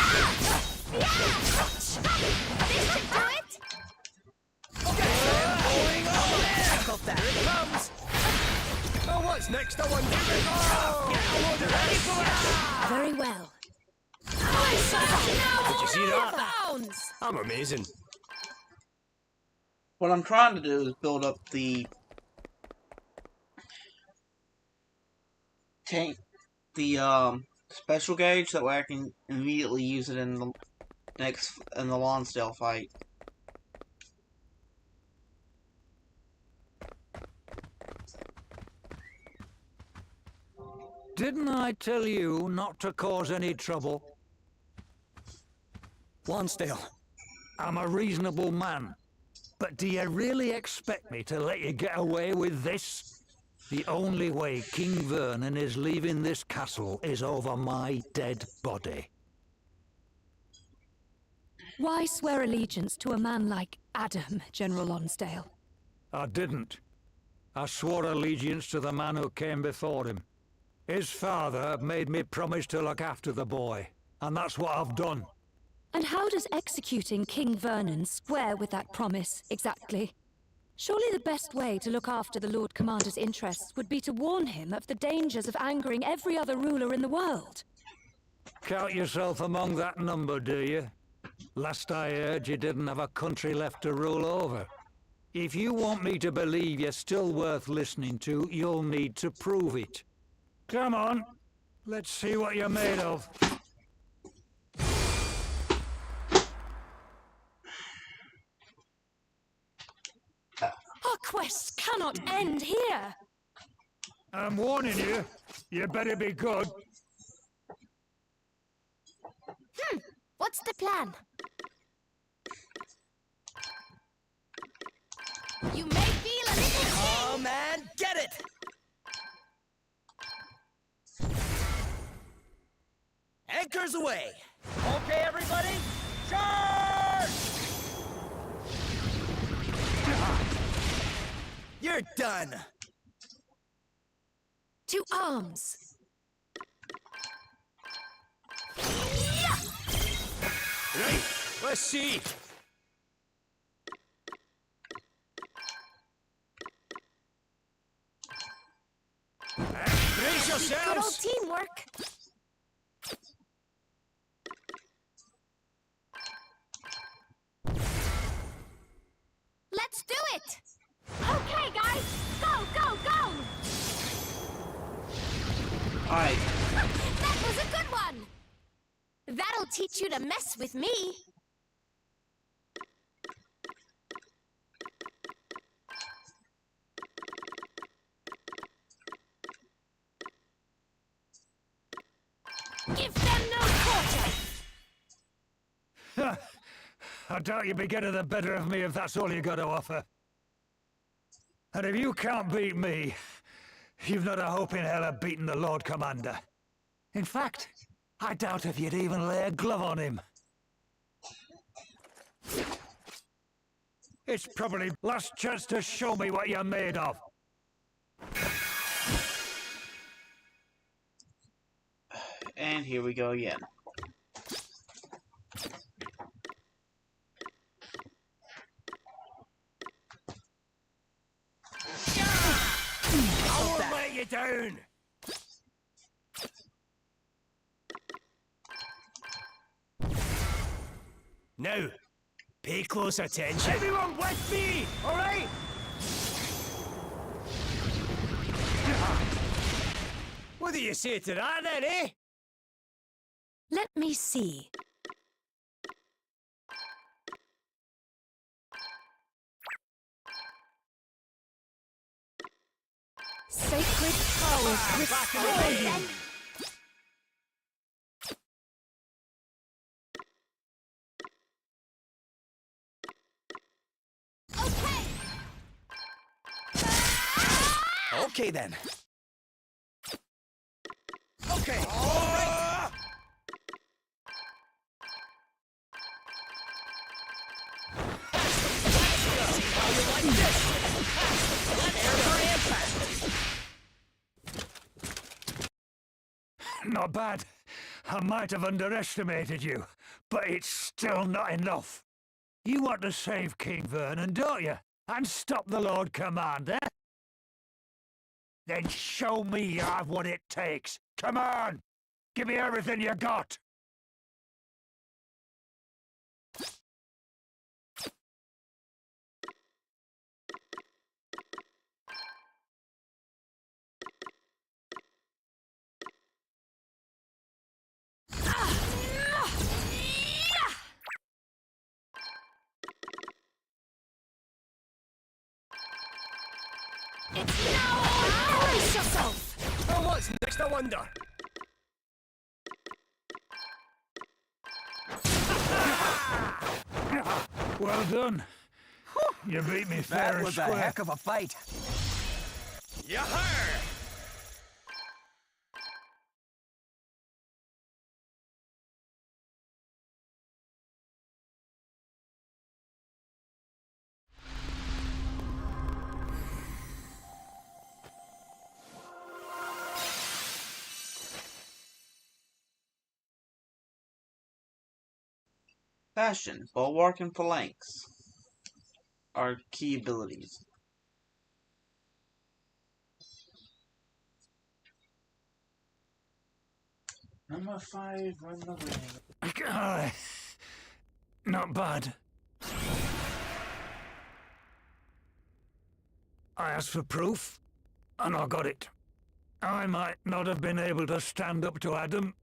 This should do it. Check out that. Here it comes. What's next? I want to go! Very well. Did you see that? I'm amazing. What I'm trying to do is build up the tank, the special gauge, that way I can immediately use it in the Lonsdale fight. Didn't I tell you not to cause any trouble? Lonsdale. I'm a reasonable man. But do you really expect me to let you get away with this? The only way King Vernon is leaving this castle is over my dead body. Why swear allegiance to a man like Adam, General Lonsdale? I didn't. I swore allegiance to the man who came before him. His father made me promise to look after the boy, and that's what I've done. And how does executing King Vernon square with that promise, exactly? Surely the best way to look after the Lord Commander's interests would be to warn him of the dangers of angering every other ruler in the world. Count yourself among that number, do you? Last I heard, you didn't have a country left to rule over. If you want me to believe you're still worth listening to, you'll need to prove it. Come on, let's see what you're made of. Our quest cannot end here! I'm warning you, you better be good. What's the plan? You may feel a little... Oh, man, get it! Anchors away! Okay, everybody, charge! You're done! To arms! Right, let's see. Brace Good old yourselves! teamwork. Let's do it! Okay, guys! Go, go, go! Alright. That was a good one! That'll teach you to mess with me. Give them no quarter! I doubt you'll be getting the better of me if that's all you got to offer. And if you can't beat me, you've not a hope in hell of beating the Lord Commander. In fact, I doubt if you'd even lay a glove on him. It's probably last chance to show me what you're made of. And here we go again. I won't let you down! Now, pay close attention. Everyone with me, all right? What do you say to that then, eh? Let me see. Sacred powers restored. Okay then. Okay, all right. How you like this? Not bad. I might have underestimated you, but it's still not enough. You want to save King Vernon, don't you? And stop the Lord Commander? Then show me you have what it takes. Come on! Give me everything you got! It's now or brace yourself! And what's next, I wonder? Well done. You beat me fair That and was square. a heck of a fight. Yahar! Passion, bulwark, and phalanx are key abilities. Number 5, run the ring. Not bad. I asked for proof, and I got it. I might not have been able to stand up to Adam,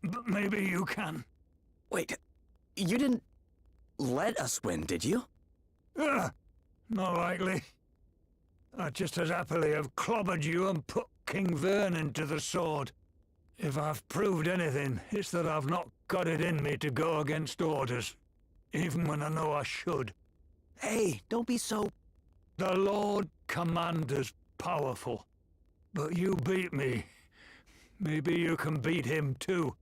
but maybe you can. Wait, you didn't let us win, did you? Not likely. I'd just as happily have clobbered you and put King Vernon to the sword. If I've proved anything, it's that I've not got it in me to go against orders, even when I know I should. Hey, don't be so... The Lord Commander's powerful, but you beat me. Maybe you can beat him too.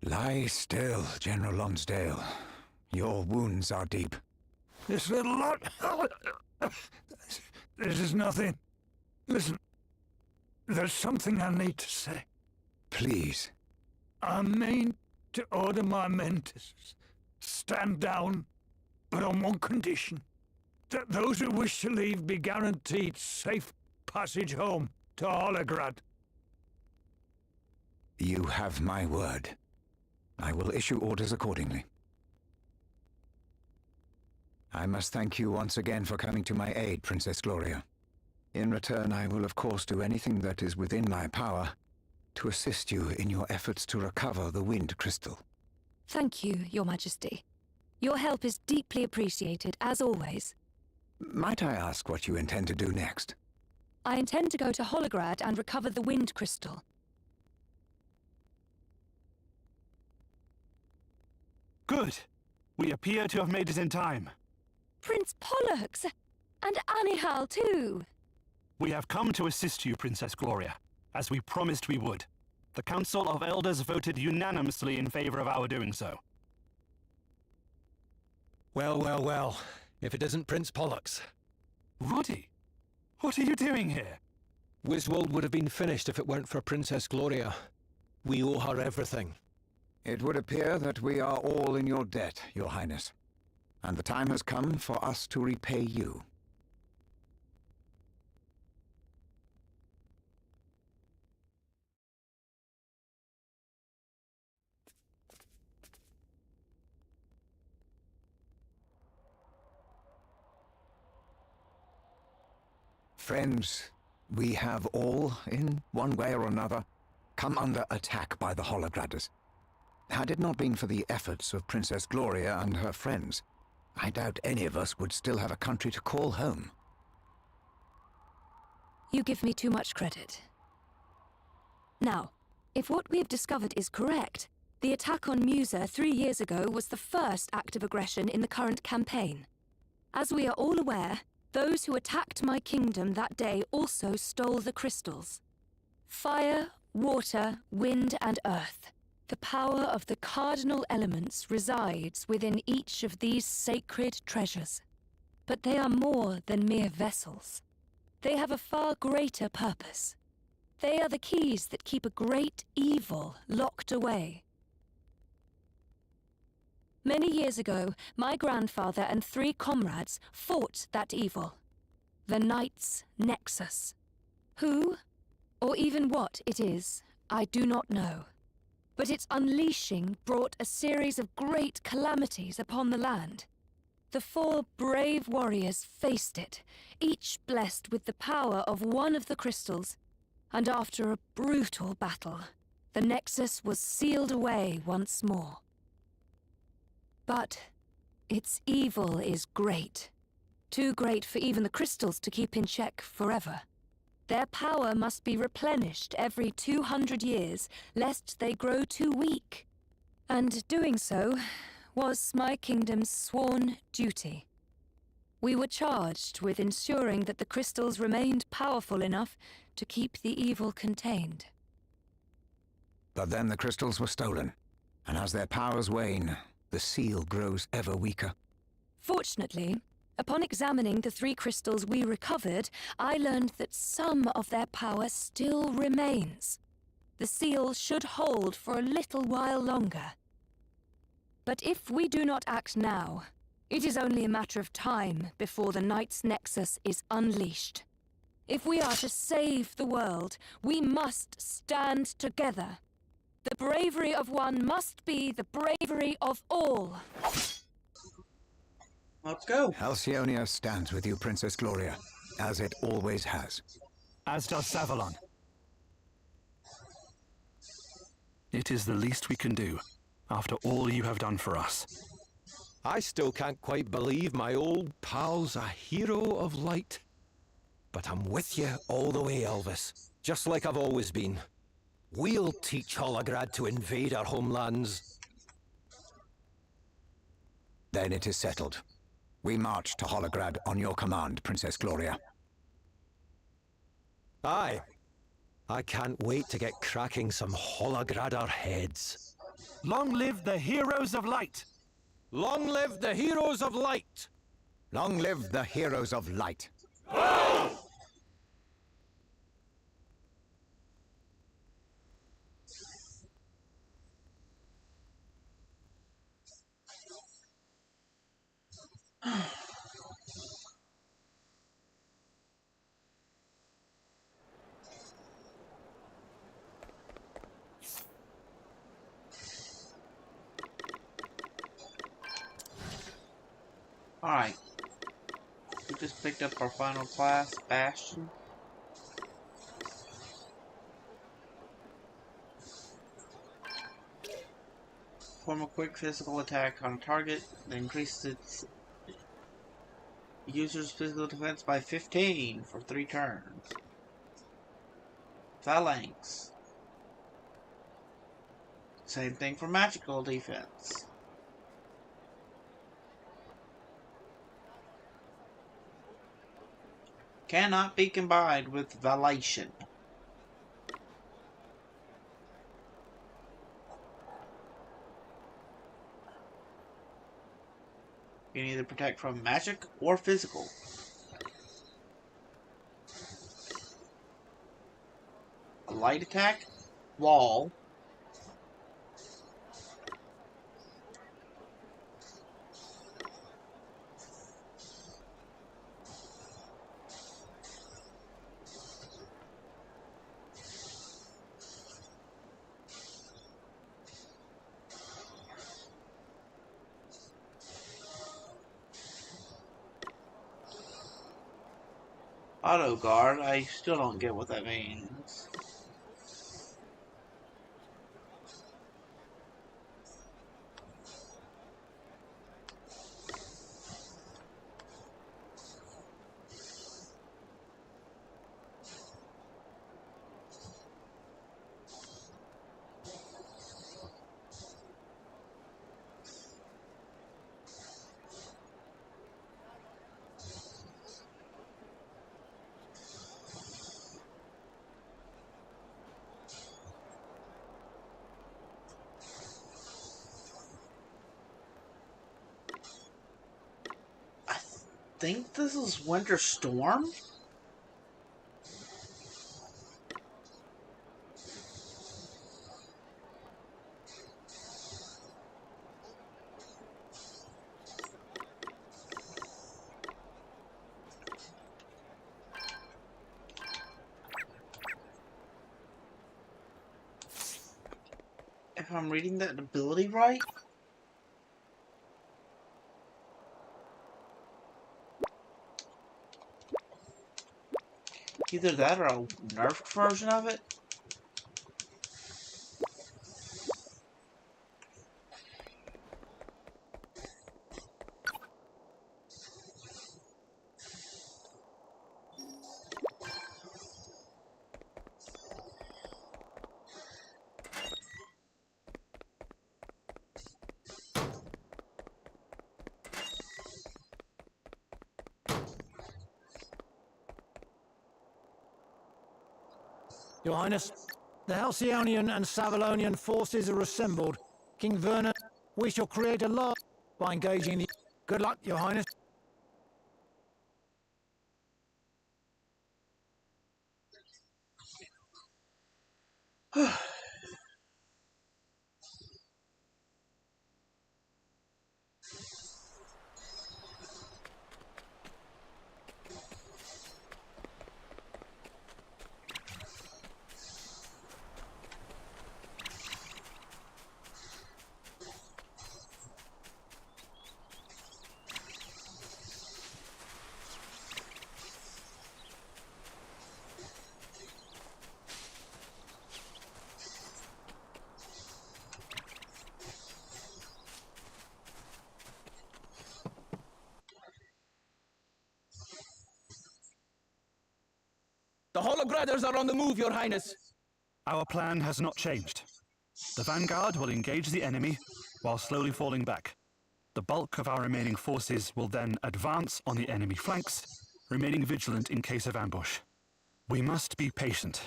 Lie still, General Lonsdale. Your wounds are deep. This little lot... This is nothing. Listen, there's something I need to say. Please. I mean to order my men to stand down, but on one condition. That those who wish to leave be guaranteed safe passage home to Holograd. You have my word. I will issue orders accordingly. I must thank you once again for coming to my aid, Princess Gloria. In return, I will of course do anything that is within my power to assist you in your efforts to recover the Wind Crystal. Thank you, Your Majesty. Your help is deeply appreciated, as always. Might I ask what you intend to do next? I intend to go to Holograd and recover the Wind Crystal. Good. We appear to have made it in time. Prince Pollux! And Anihal, too! We have come to assist you, Princess Gloria, as we promised we would. The Council of Elders voted unanimously in favor of our doing so. Well, well, well. If it isn't Prince Pollux. Roddy, what are you doing here? Wiswold would have been finished if it weren't for Princess Gloria. We owe her everything. It would appear that we are all in your debt, Your Highness. And the time has come for us to repay you. Friends, we have all, in one way or another, come under attack by the Holograders. Had it not been for the efforts of Princess Gloria and her friends, I doubt any of us would still have a country to call home. You give me too much credit. Now, if what we have discovered is correct, the attack on Musa 3 years ago was the first act of aggression in the current campaign. As we are all aware, those who attacked my kingdom that day also stole the crystals. Fire, water, wind, and earth. The power of the cardinal elements resides within each of these sacred treasures. But they are more than mere vessels. They have a far greater purpose. They are the keys that keep a great evil locked away. Many years ago, my grandfather and 3 comrades fought that evil. The Knight's Nexus. Who, or even what it is, I do not know. But its unleashing brought a series of great calamities upon the land. The 4 brave warriors faced it, each blessed with the power of one of the crystals, and after a brutal battle, the Nexus was sealed away once more. But its evil is great. Too great for even the crystals to keep in check forever. Their power must be replenished every 200 years, lest they grow too weak. And doing so was my kingdom's sworn duty. We were charged with ensuring that the crystals remained powerful enough to keep the evil contained. But then the crystals were stolen, and as their powers wane, the seal grows ever weaker. Fortunately, upon examining the 3 crystals we recovered, I learned that some of their power still remains. The seal should hold for a little while longer. But if we do not act now, it is only a matter of time before the Knight's Nexus is unleashed. If we are to save the world, we must stand together. The bravery of one must be the bravery of all. Let's go. Halcyonia stands with you, Princess Gloria, as it always has. As does Savalon. It is the least we can do, after all you have done for us. I still can't quite believe my old pal's a hero of light. But I'm with you all the way, Elvis, just like I've always been. We'll teach Holograd to invade our homelands. Then it is settled. We march to Holograd on your command, Princess Gloria. Aye. I can't wait to get cracking some Hologradar heads. Long live the heroes of light! Long live the heroes of light! Long live the heroes of light! Alright. We just picked up our final class, Bastion. Perform a quick physical attack on a target that increases its user's physical defense by 15 for 3 turns. Phalanx. Same thing for magical defense. Cannot be combined with Valation. You can either protect from magic or physical. A light attack, wall. Auto guard, I still don't get what that means. I think this is Winter Storm? If I'm reading that ability right. Either that or a nerfed version of it. Your Highness, the Halcyonian and Savalonian forces are assembled. King Vernon, we shall create a large by engaging the... Good luck, Your Highness. The Holograders are on the move, Your Highness! Our plan has not changed. The vanguard will engage the enemy while slowly falling back. The bulk of our remaining forces will then advance on the enemy flanks, remaining vigilant in case of ambush. We must be patient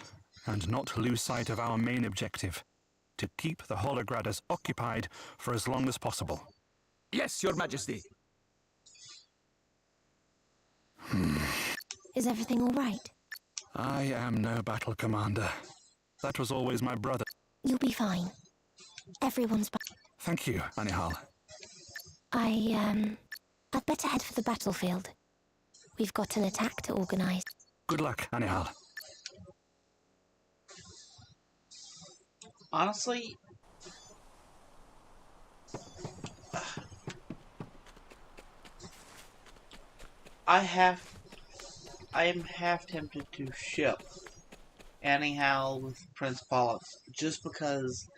and not lose sight of our main objective, to keep the Holograders occupied for as long as possible. Yes, Your Majesty. Is everything all right? I am no battle commander. That was always my brother. You'll be fine. Everyone's Thank you, Anihal. I'd better head for the battlefield. We've got an attack to organize. Good luck, Anihal. Honestly, I am half tempted to ship Anihal with Prince Pollux, just because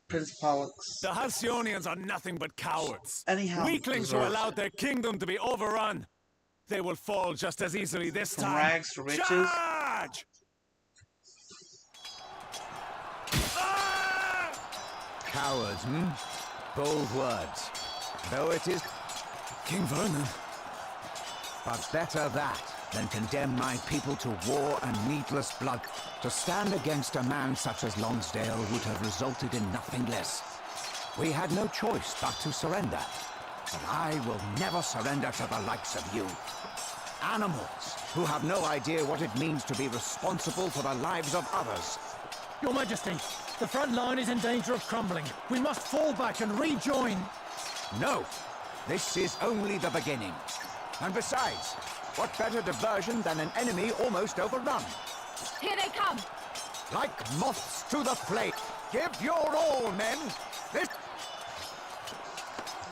Prince Pollux... The Halcyonians are nothing but cowards. Anyhow, Weaklings who allowed their kingdom to be overrun. They will fall just as easily this From time. rags to riches. Charge! Cowards, hmm? Bold words. Though it is... King Vernon. But better that than condemn my people to war and needless blood. To stand against a man such as Lonsdale would have resulted in nothing less. We had no choice but to surrender. But I will never surrender to the likes of you. Animals who have no idea what it means to be responsible for the lives of others. Your Majesty, the front line is in danger of crumbling. We must fall back and rejoin. No, this is only the beginning. And besides, what better diversion than an enemy almost overrun? Here they come! Like moths to the flame. Give your all, men! This...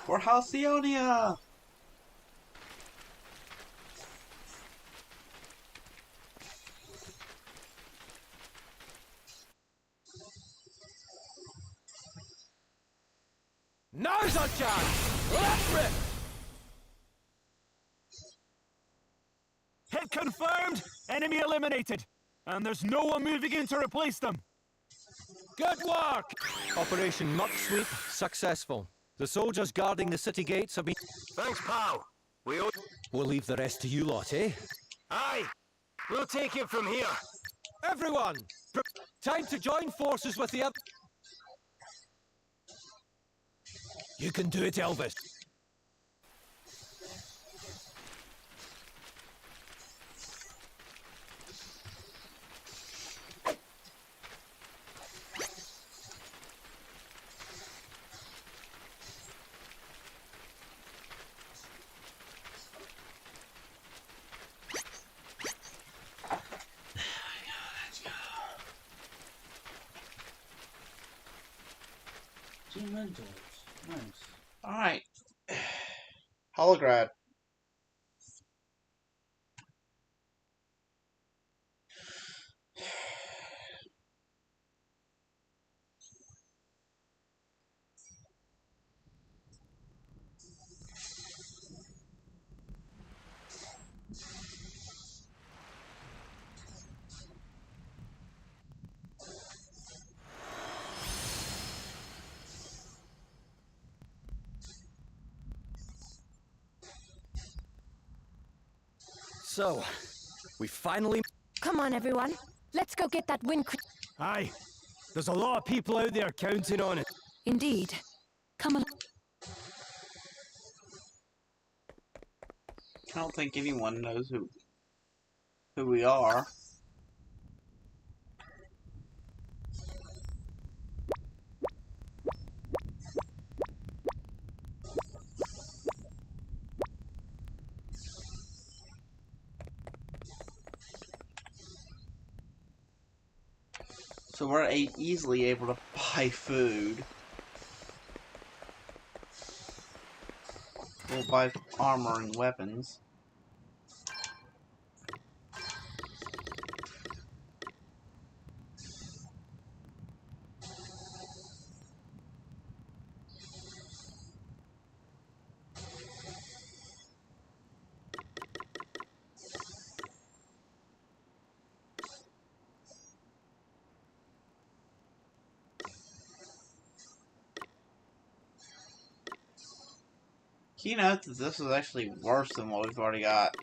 For Halcyonia! Now's our chance! Let's rip! Hit confirmed! Enemy eliminated! And there's no one moving in to replace them! Good work! Operation Muck Sweep successful. The soldiers guarding the city gates have been... Thanks, pal. We'll leave the rest to you lot, eh? Aye. We'll take it from here. Everyone! Time to join forces with the other... You can do it, Elvis. Alright. Holograd. So, we finally... Come on, everyone. Let's go get that wind. Aye. There's a lot of people out there counting on it. Indeed. Come on. I don't think anyone knows who we are. So we're easily able to buy food. We'll buy armor and weapons. Can you note that this is actually worse than what we've already got?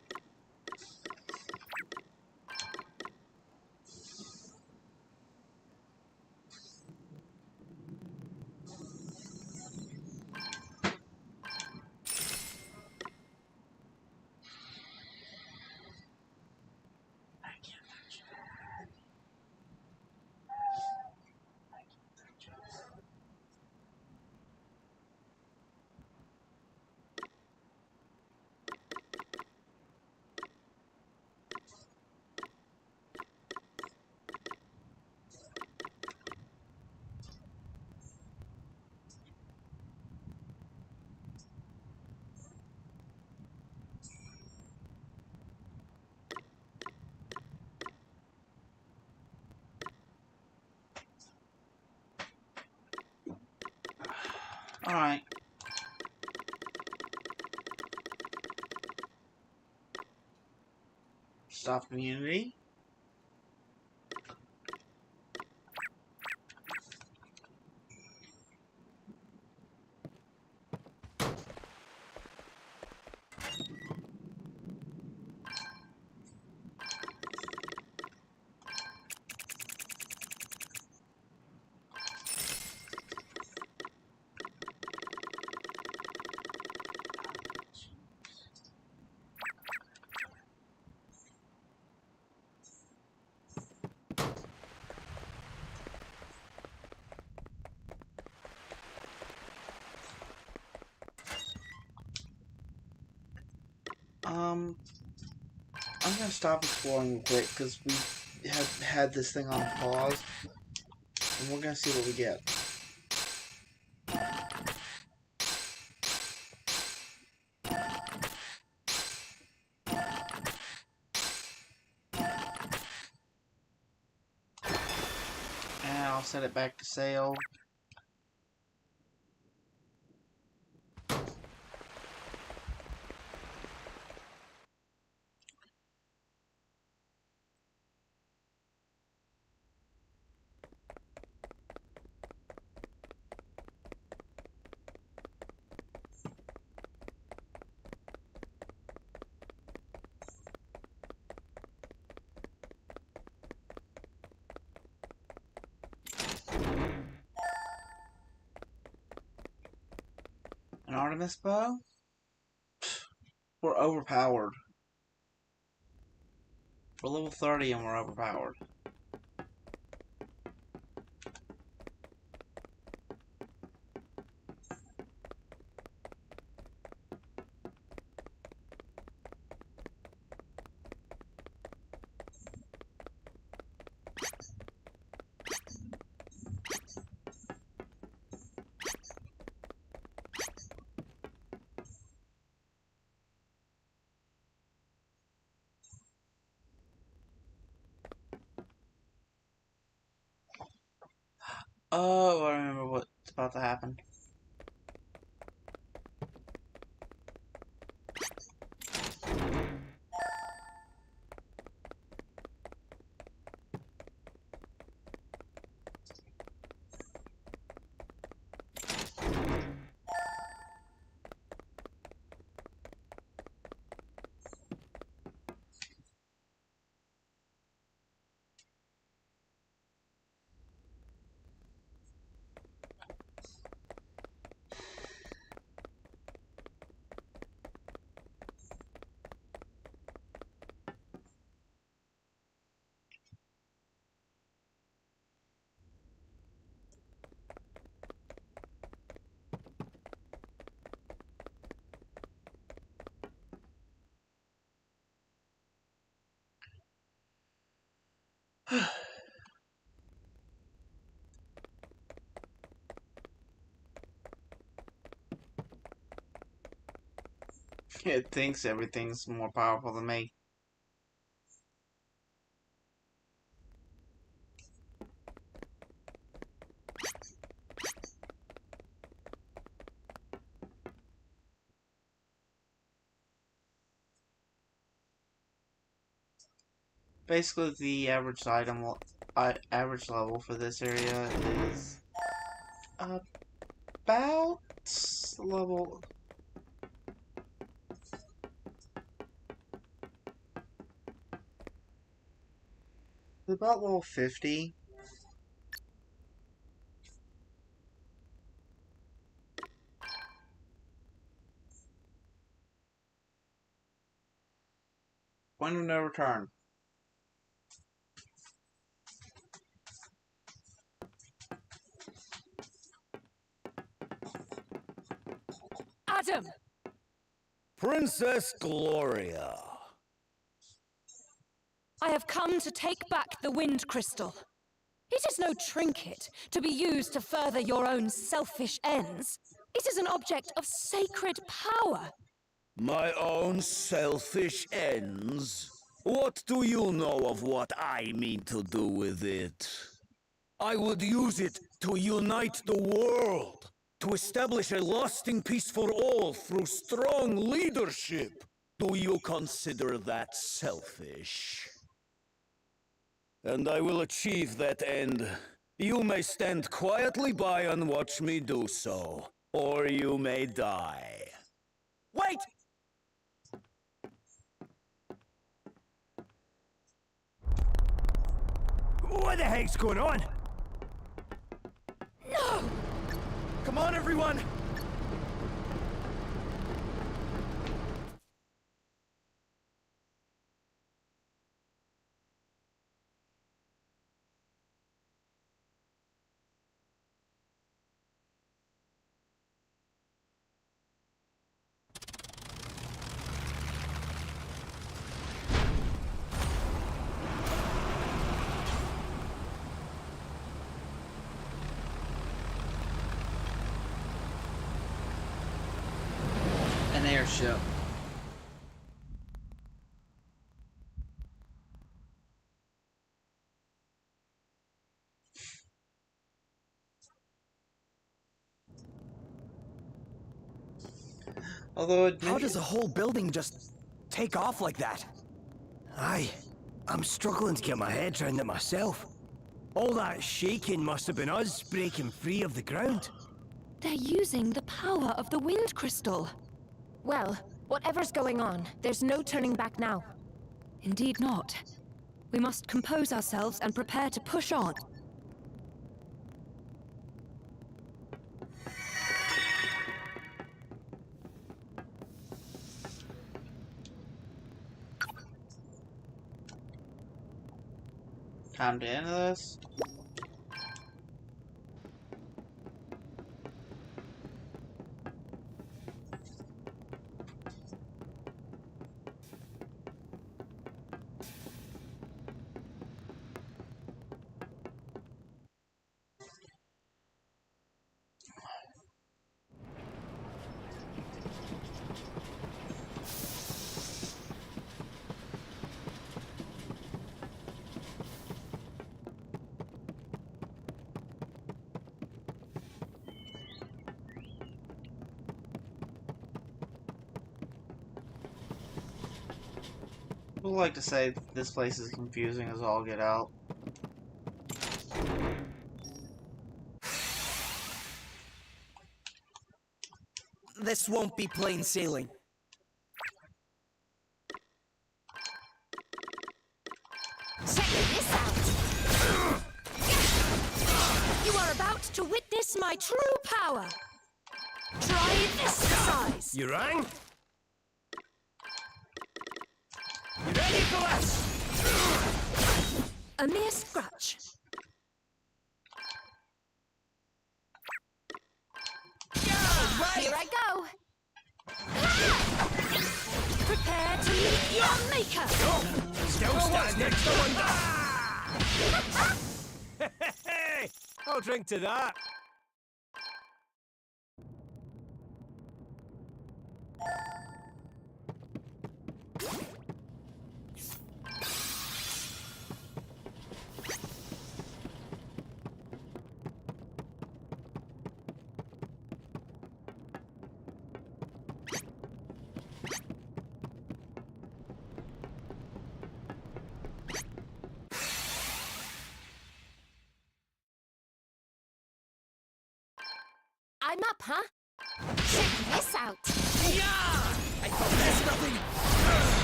Alright. Stop community. I'm gonna stop exploring real quick because we have had this thing on pause, and we're gonna see what we get. And I'll set it back to sail. An Artemis bow? We're overpowered. We're level 30 and we're overpowered. Oh, I remember what's about to happen. It thinks everything's more powerful than me. Basically, the average average level for this area is about level. About level 50. Point of no return. Adam! Princess Gloria. I have come to take back the Wind Crystal. It is no trinket to be used to further your own selfish ends. It is an object of sacred power. My own selfish ends? What do you know of what I mean to do with it? I would use it to unite the world, to establish a lasting peace for all through strong leadership. Do you consider that selfish? And I will achieve that end. You may stand quietly by and watch me do so, or you may die. Wait! What the heck's going on? No! Come on, everyone! An airship. Although How does a whole building just take off like that? Aye, I'm struggling to get my head around it myself. All that shaking must have been us breaking free of the ground. They're using the power of the Wind Crystal. Well, whatever's going on, there's no turning back now. Indeed not. We must compose ourselves and prepare to push on. Time to end this. People like to say this place is confusing as all get out. This won't be plain sailing. Check this out! You are about to witness my true power! Try this size! You rang? You ready for this? A mere scratch. Here I go! Prepare to meet your maker! Still stand next to one. Hey, I'll drink to that. I'm up, huh? Check this out! Yeah! I thought there's nothing.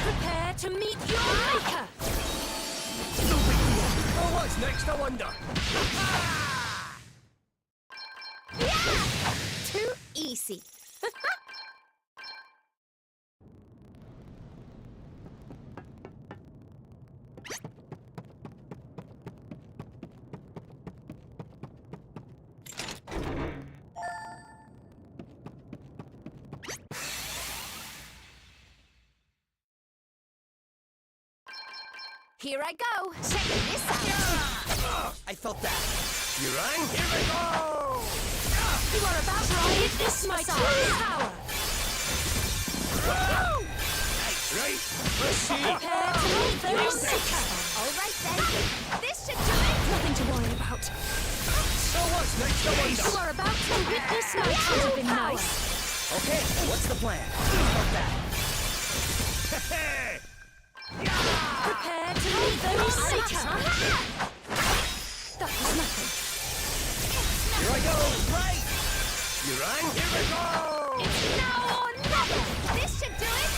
Prepare to meet your maker! No big deal. Oh, what's next, I wonder? Yeah! Too easy. Here I go! Check this out! I felt that. You rang? Here we go! You are about to witness my true power! Right, let's see. Prepare to meet your maker! Alright then, this should do it! Nothing to worry about. So what's next, I wonder? You are about to witness my true power! Nice. Okay, what's the plan? About that. Hey! Prepare to meet your maker! That was nothing. Here I go! Right! You rang? Here we go! It's now or never! This should do it!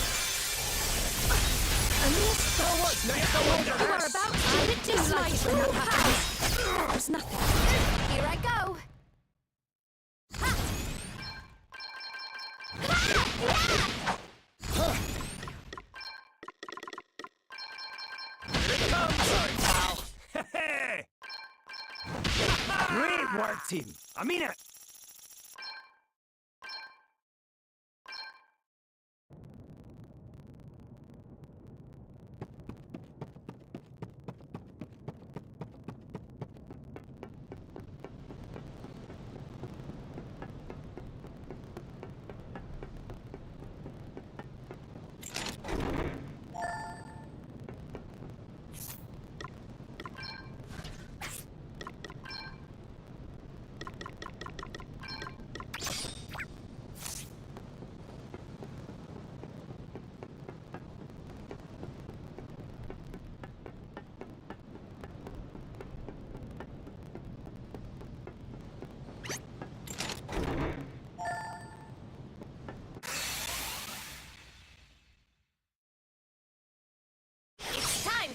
A mere So what's next, I wonder? You are about to witness my true power! That was nothing. Here I go! Ha! Huh. Here it comes! Sorry, pal. Hey! Great work, team. I mean it.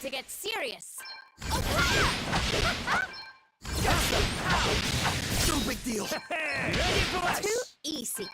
To get serious. No big deal. Hey, ready for this? Too easy.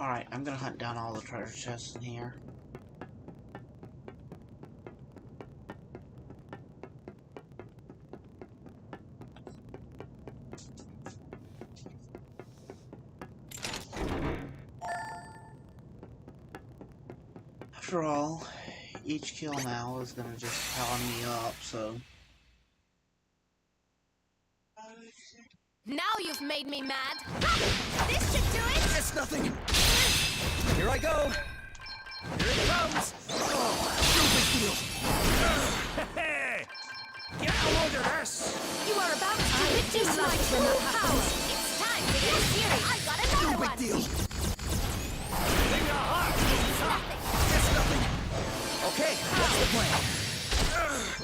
Alright, I'm gonna hunt down all the treasure chests in here. After all, each kill now is gonna just power me up, so... Now you've made me mad. This should do it. It's nothing. Here I go. Here it comes. Oh, no big deal. Hey! Get a load of this! You are about to witness my true power. It's time to get serious. I got another No big one. deal. Bring your heart! It's nothing. Okay, what's the plan?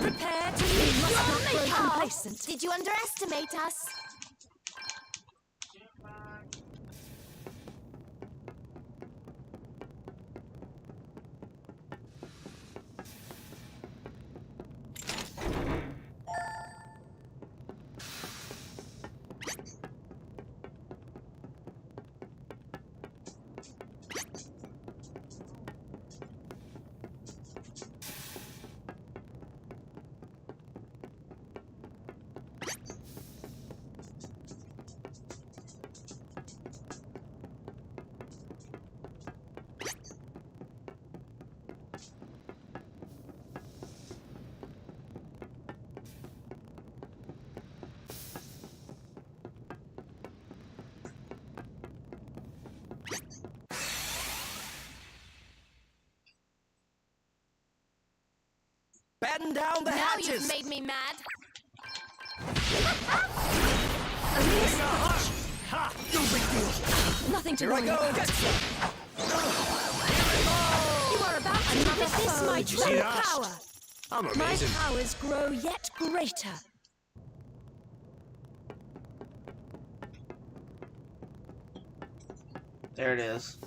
Prepare to leave. Must not grow complacent. Did you underestimate us? Batten down the hatches! Now you've made me mad. Ha! No big deal. Nothing to Here I worry go. about. Get some. You are about to witness my Did you see true that? power. I'm My amazing. powers grow yet greater. There it is.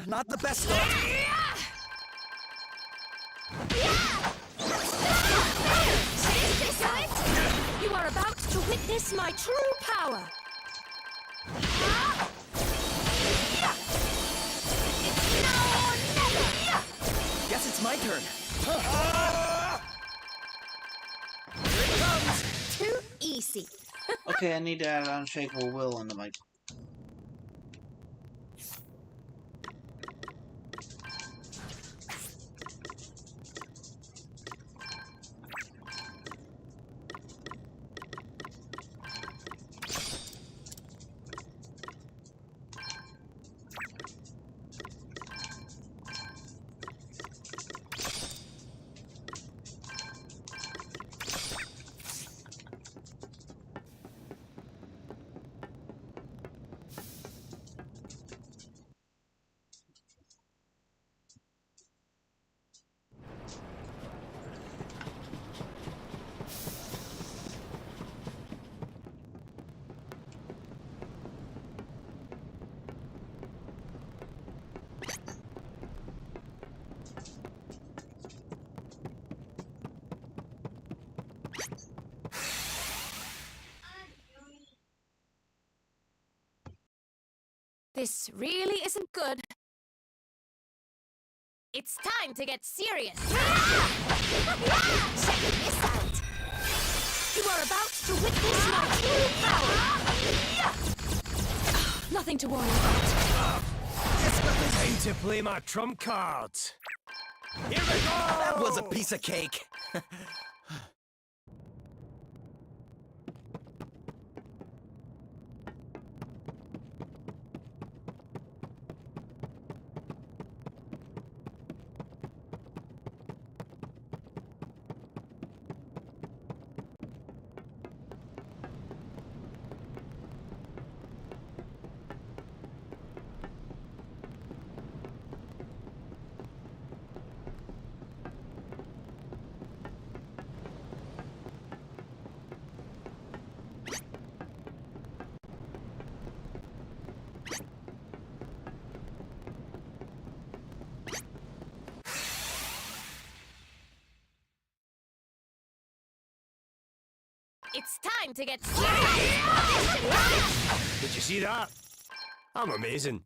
Not the best start. You are about to witness my true power. Guess it's my turn. Here it comes. Too easy. Okay, I need to add Unshakable Will into my... This really isn't good. It's time to get serious. Check this out. You are about to witness my true power. Nothing to worry about. It's not the time to play my trump cards. Here we go! That was a piece of cake. It's time to get serious! Did you see that? I'm amazing.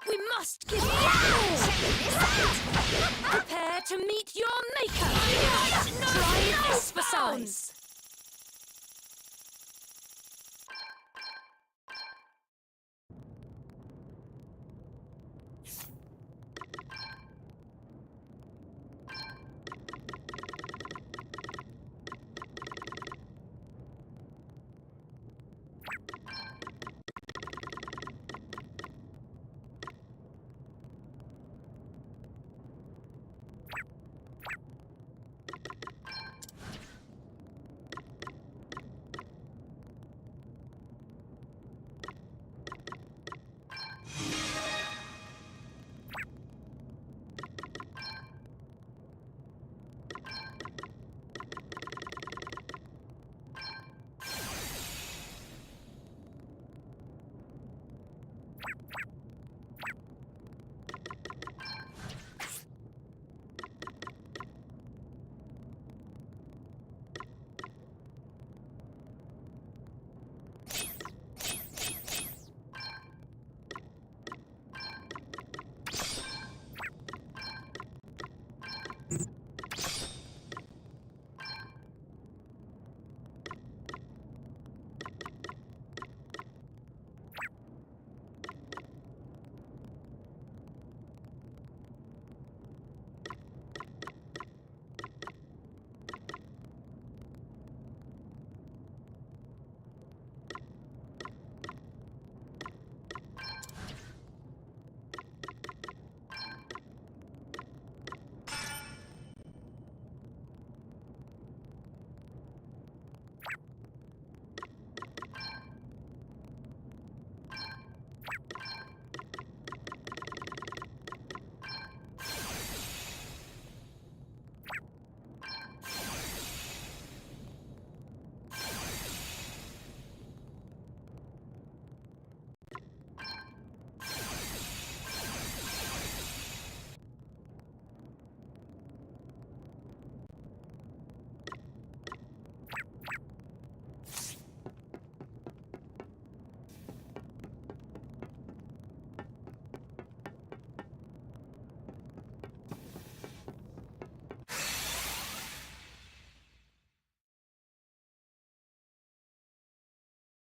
We must give Prepare to meet your maker! Try this for size!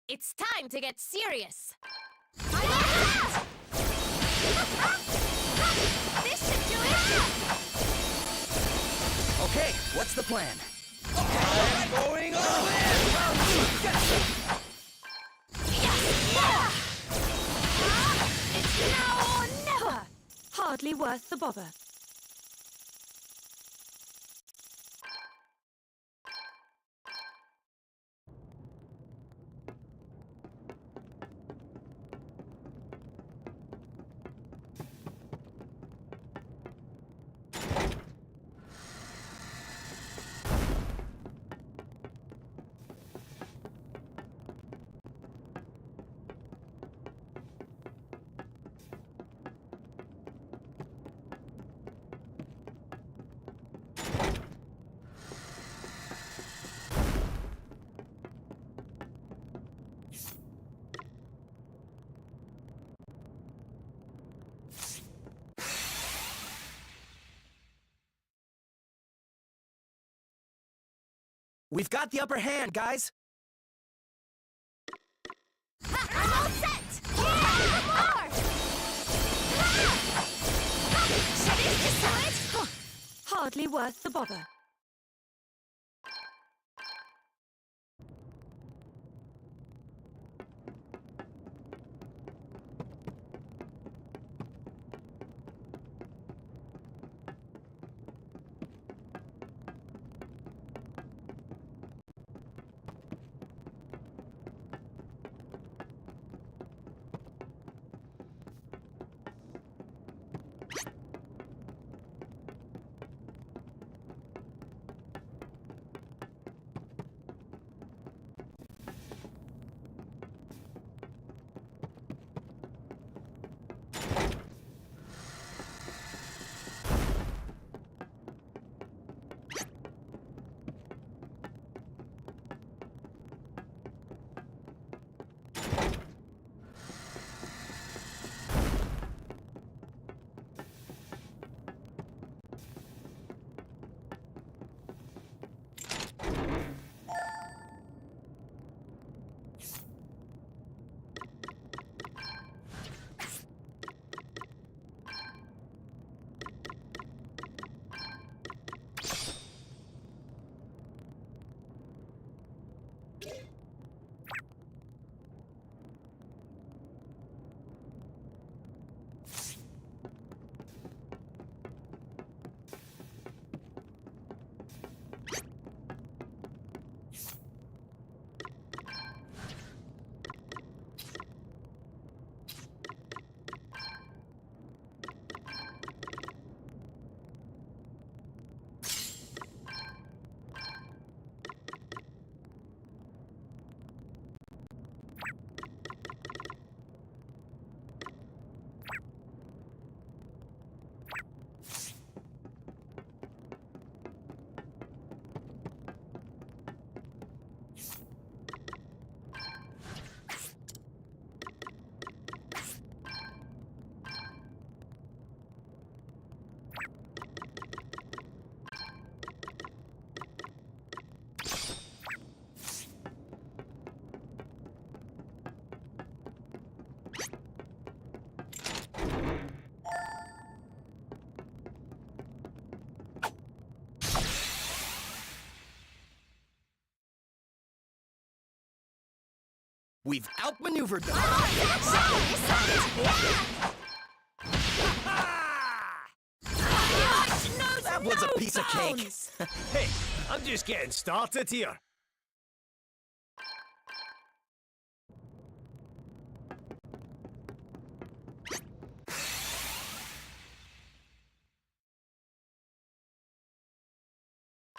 It's time to get serious. This should do it! Okay, what's the plan? I'm going all in! It's now or never! Hardly worth the bother. We've got the upper hand, guys. I'm all set! Yeah, more! Should this just do it? Hardly worth the bother. We've outmaneuvered them. That was a piece of cake. Hey, I'm just getting started here.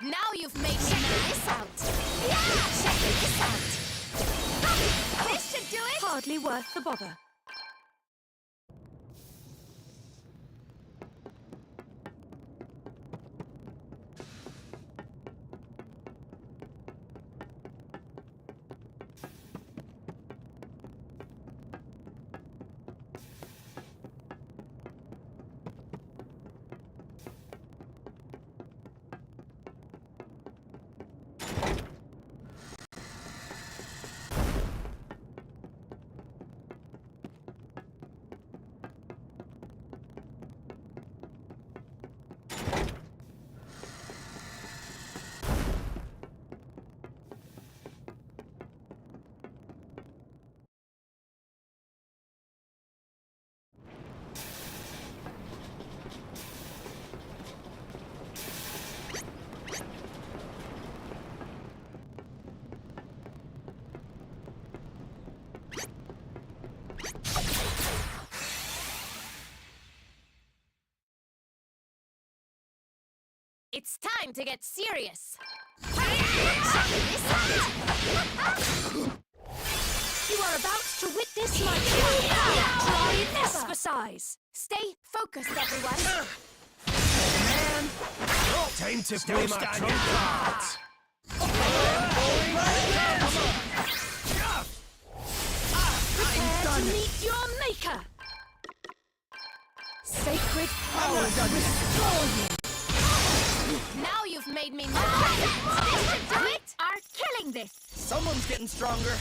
Now you've made me miss out. Yeah, check this out. This should do it. Hardly worth the bother. It's time to get serious. You are about to witness my Try this for size. Stay focused, everyone. Time to play my trump cards. Prepare to meet your maker. Sacred power restore you. Now you've made me mad. This should do it. Are killing this. Someone's getting stronger.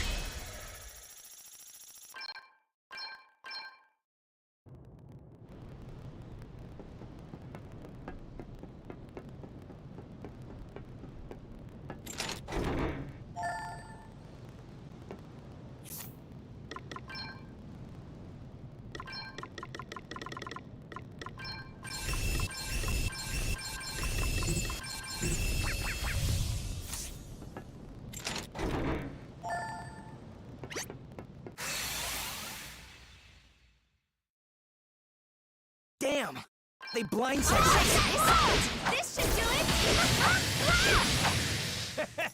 Damn! They blindsided me. This should do it.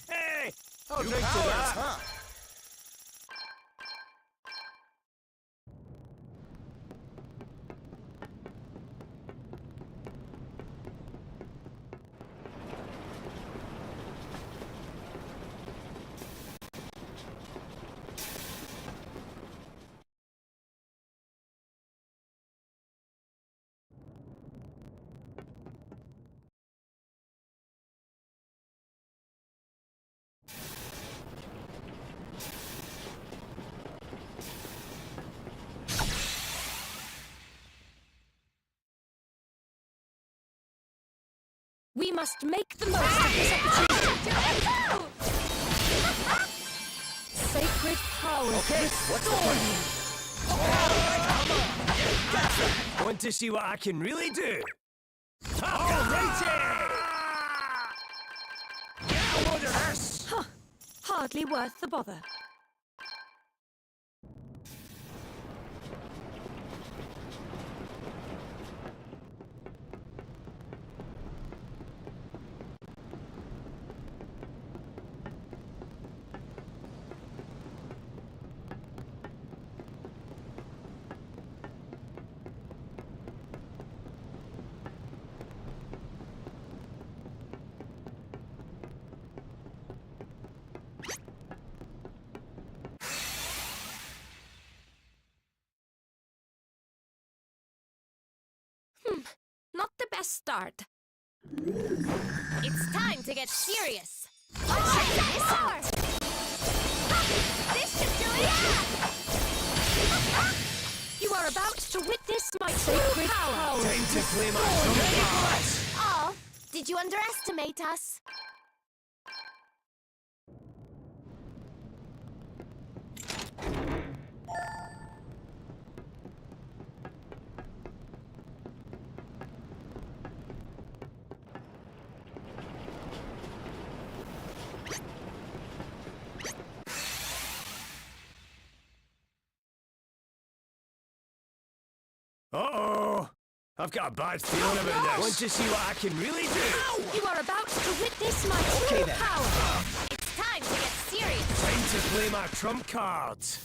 Hey! I'll drink to that. Huh? We must make the most of this opportunity. Sacred power restore you. Want to see what I can really do? Huh. Hardly worth the bother. Not the best start. It's time to get serious. This should do it. You are about to witness my sacred power. Time to play my trump cards. Oh, did you underestimate us? Uh-oh! I've got a bad feeling about this. Want to see what I can really do? You are about to witness my true power. It's time to get serious. Time to play my trump cards.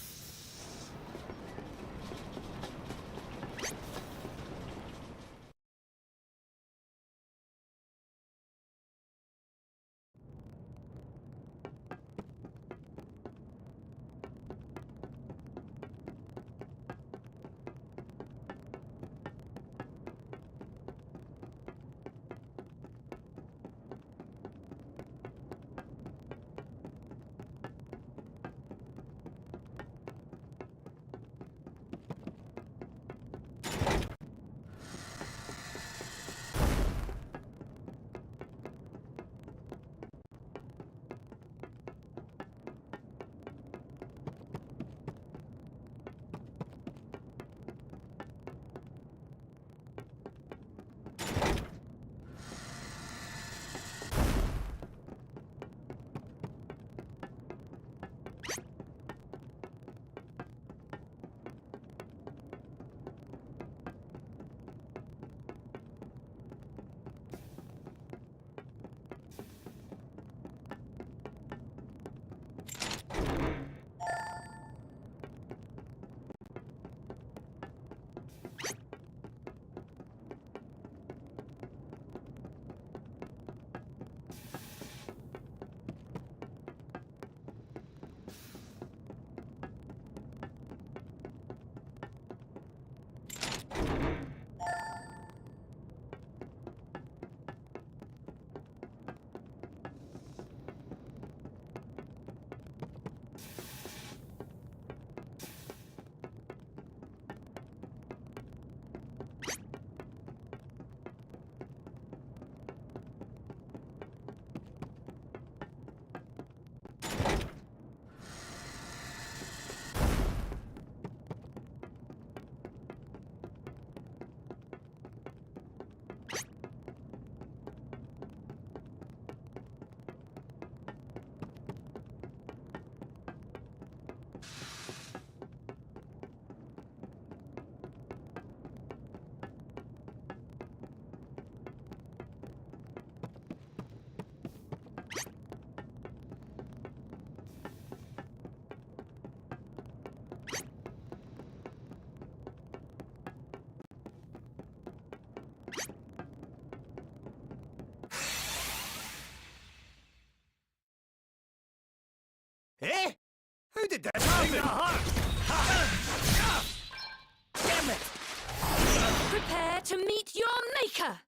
maker!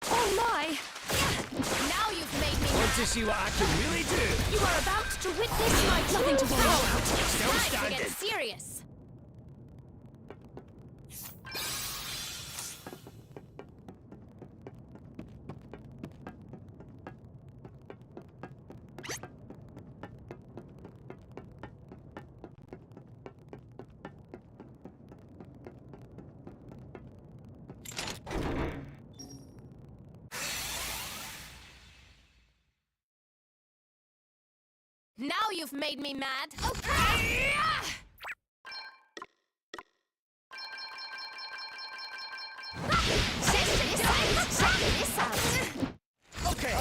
Oh my! Now you've made me Want to see what I can really do? You are about to witness my nothing to worry power! about. It's Don't time stand to get it. serious. Now you've made me mad. Okay. Check this out. Okay.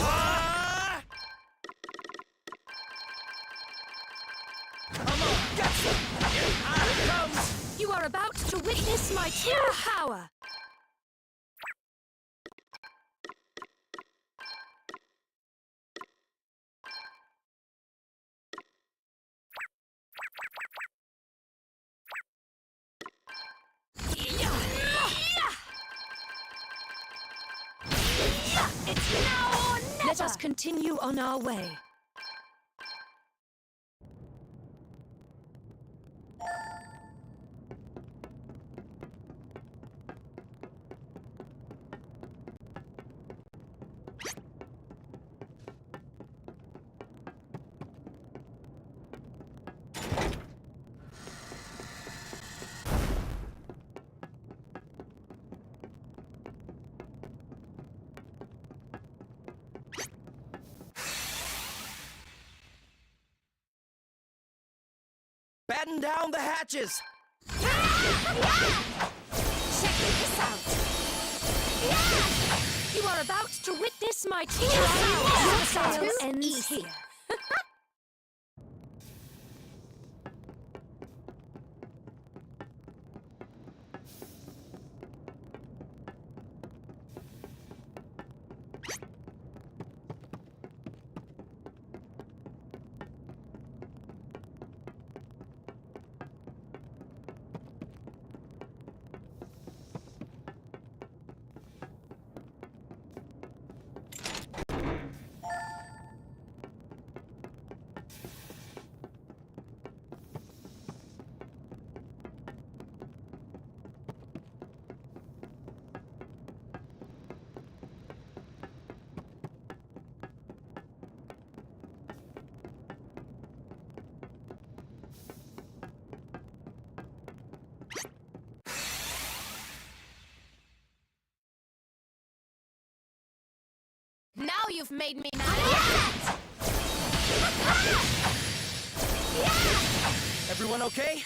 Come on, get some. Here it comes. You are about to witness my true power! It's now or never. Let us continue on our way. Batten down the hatches! Check this out. You are about to witness my true Your power! tale Your tale ends ends here. here. Now you've made me mad. Everyone okay?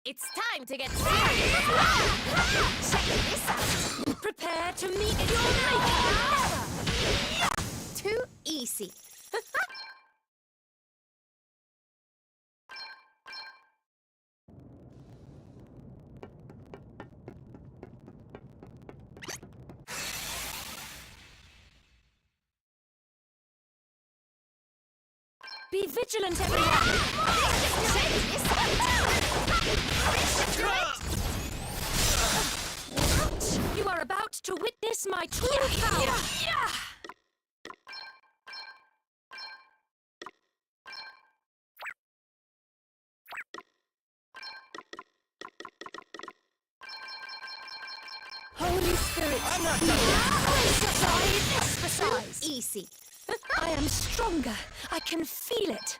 It's time to get serious. Check this out. Prepare to meet your maker! Too easy. Be vigilant, everyone! Check this out. You are about to witness my true power! Holy Spirit! I'm not done yet! Place aside this easy. I am stronger. I can feel it.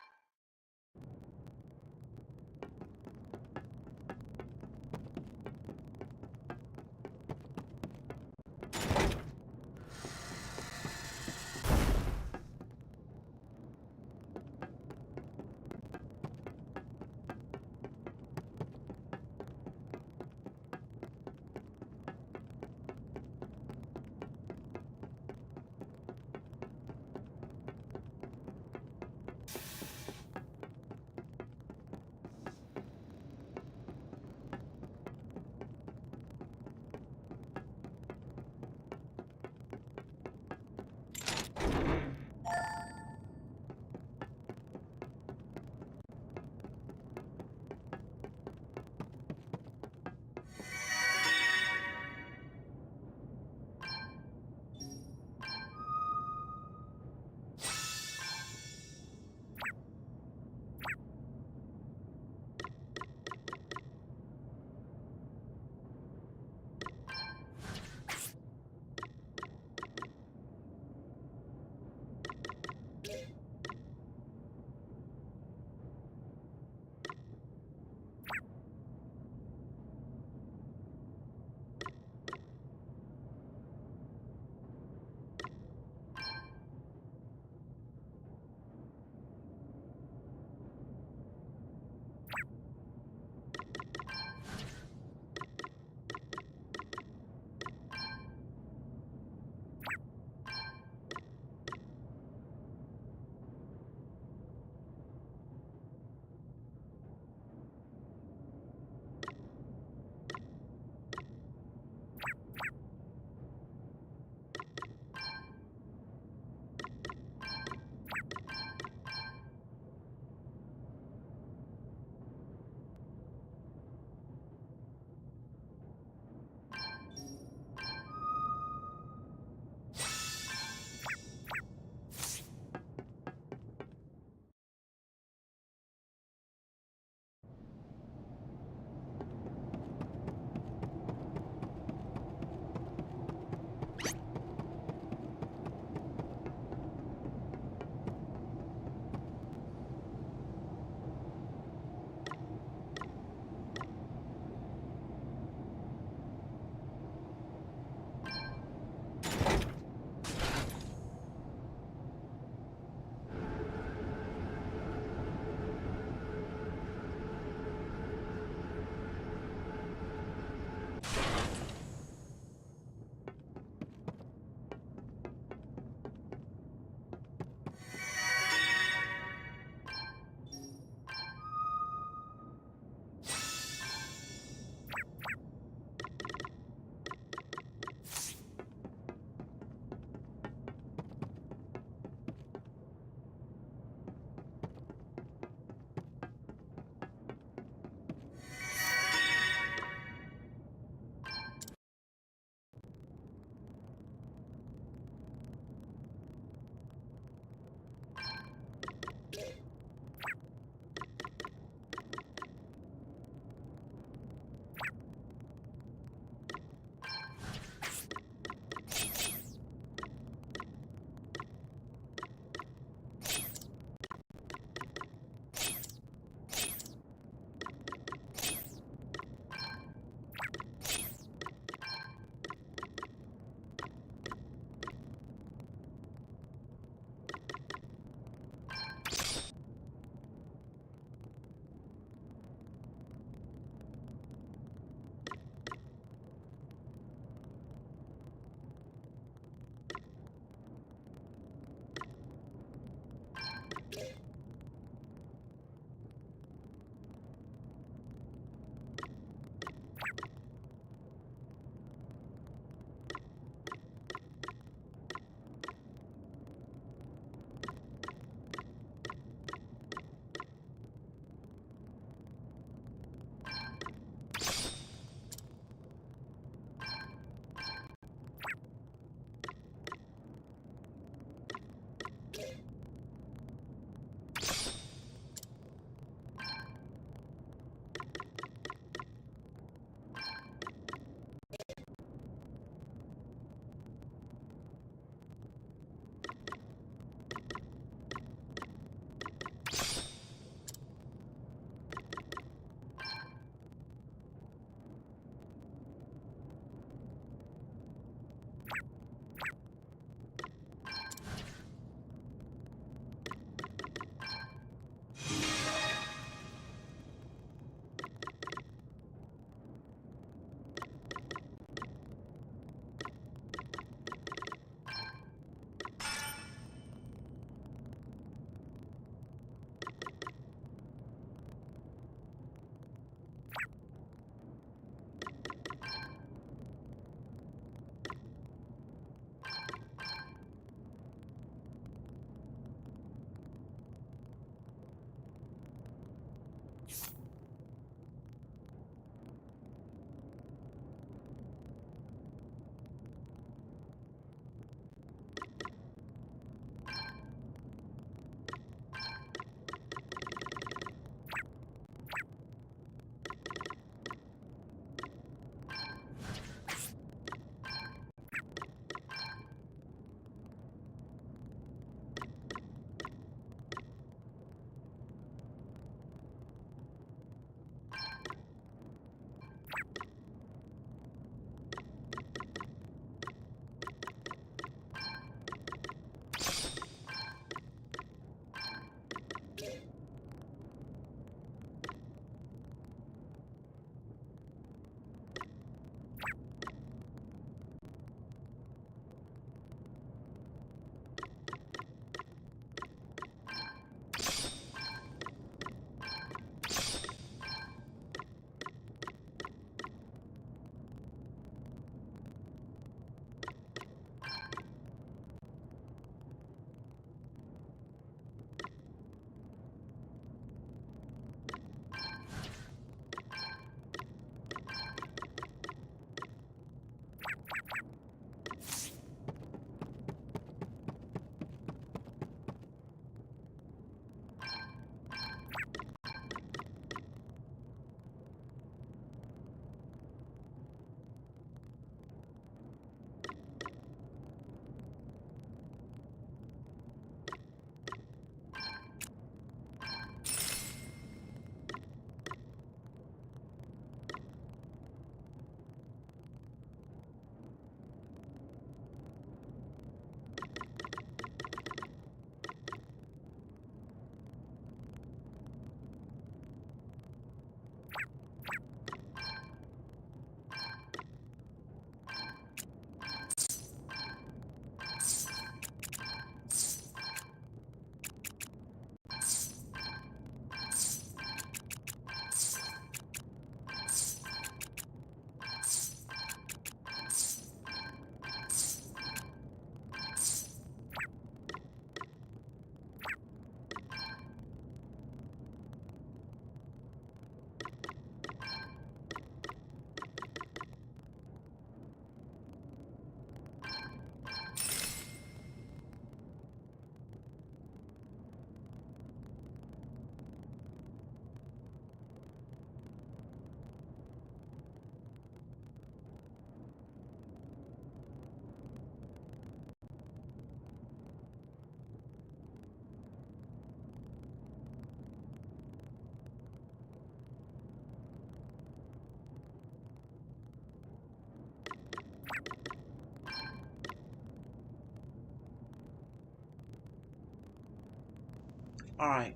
Alright.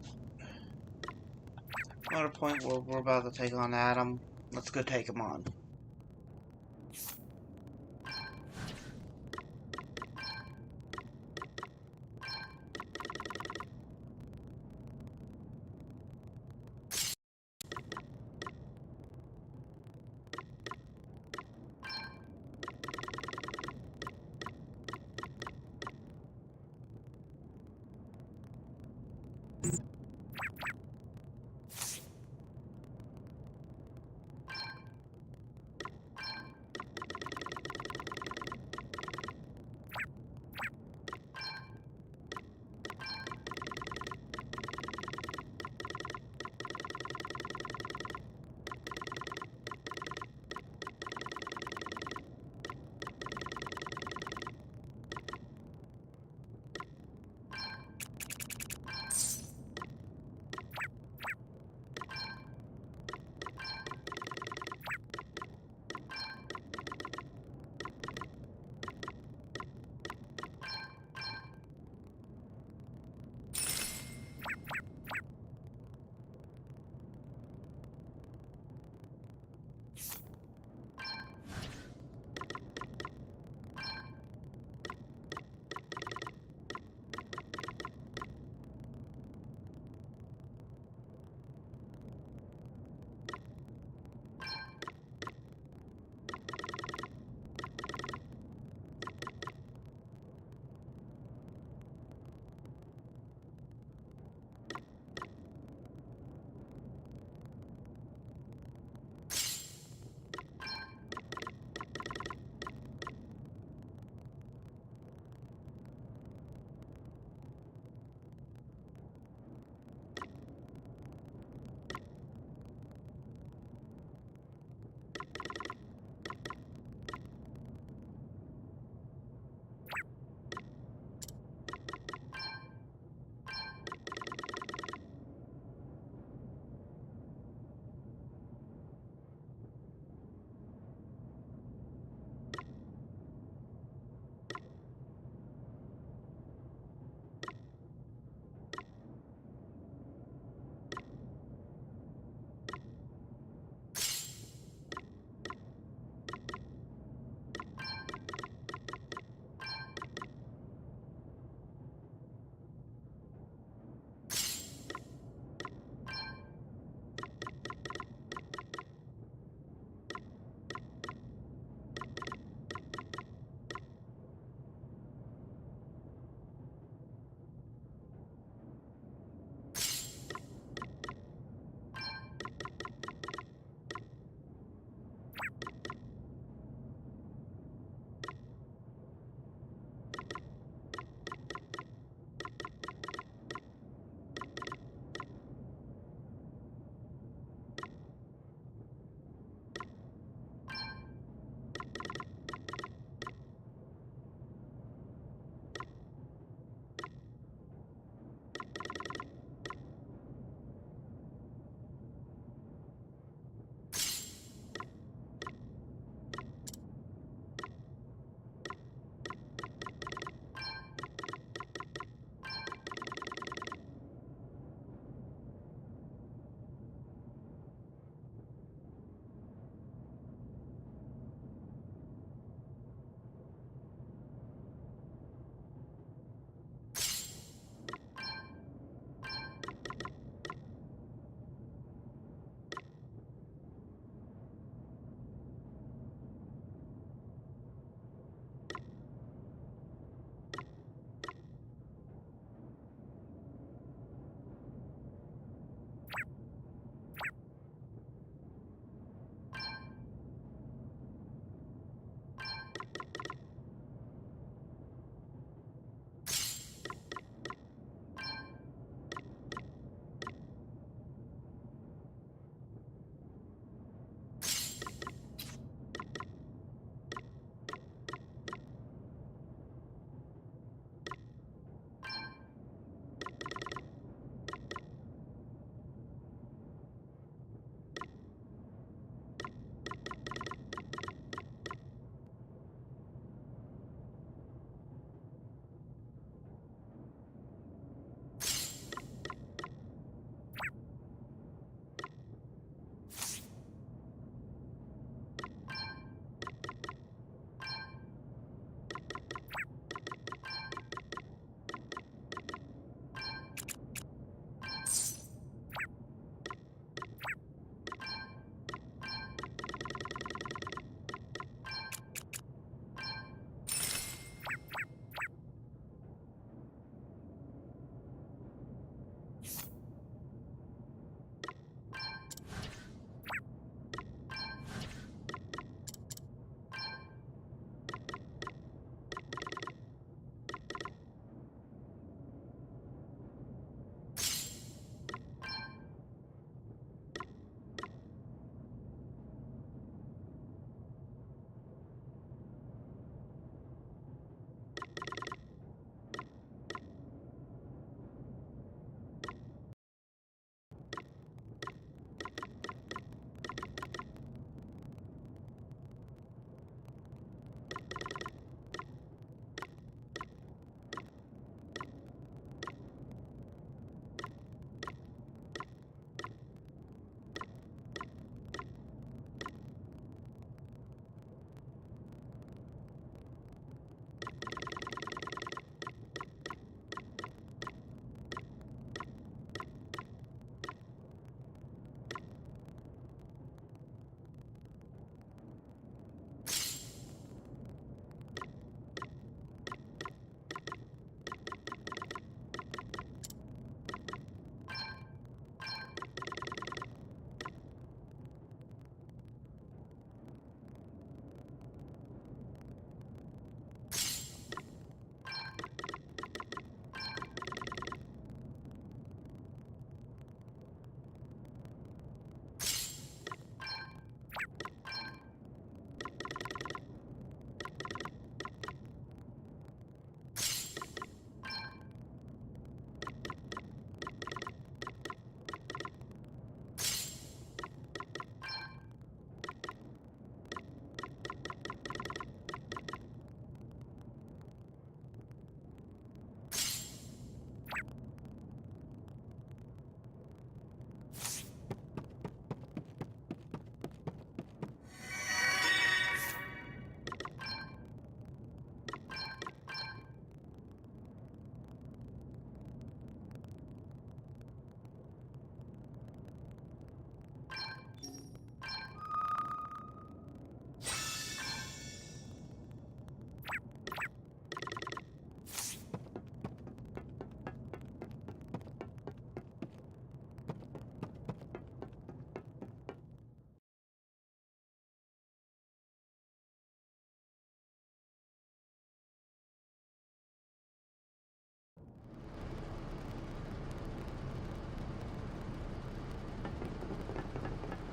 We're at a point where we're about to take on Adam. Let's go take him on.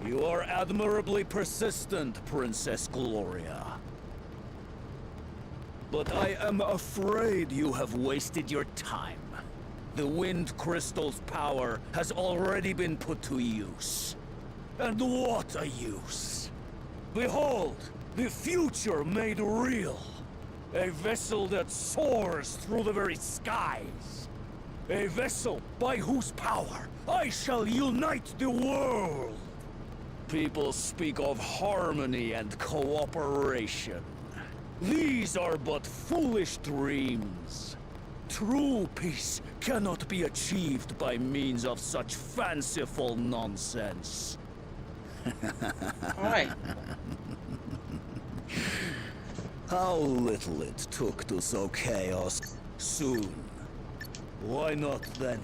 You are admirably persistent, Princess Gloria. But I am afraid you have wasted your time. The Wind Crystal's power has already been put to use. And what a use! Behold, the future made real. A vessel that soars through the very skies. A vessel by whose power I shall unite the world. People speak of harmony and cooperation. These are but foolish dreams. True peace cannot be achieved by means of such fanciful nonsense. Alright. How little it took to sow chaos soon. Why not then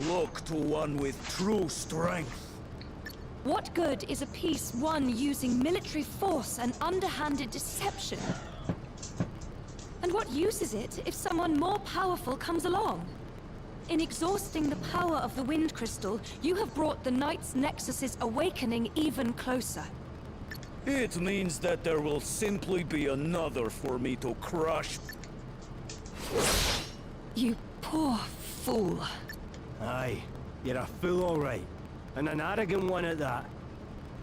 look to one with true strength? What good is a peace won using military force and underhanded deception? And what use is it if someone more powerful comes along? In exhausting the power of the Wind Crystal, you have brought the Knight's Nexus's awakening even closer. It means that there will simply be another for me to crush. You poor fool. Aye, you're a fool all right. And an arrogant one at that.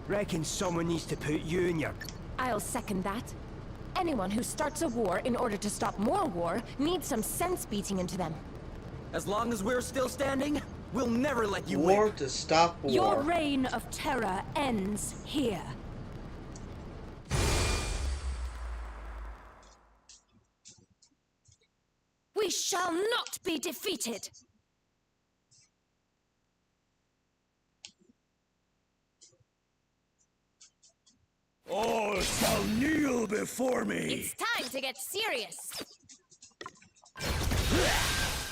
Reckon someone needs to put you in your... I'll second that. Anyone who starts a war in order to stop more war needs some sense beating into them. As long as we're still standing, we'll never let you War win. to stop war. Your reign of terror ends here. We shall not be defeated! All shall kneel before me! It's time to get serious.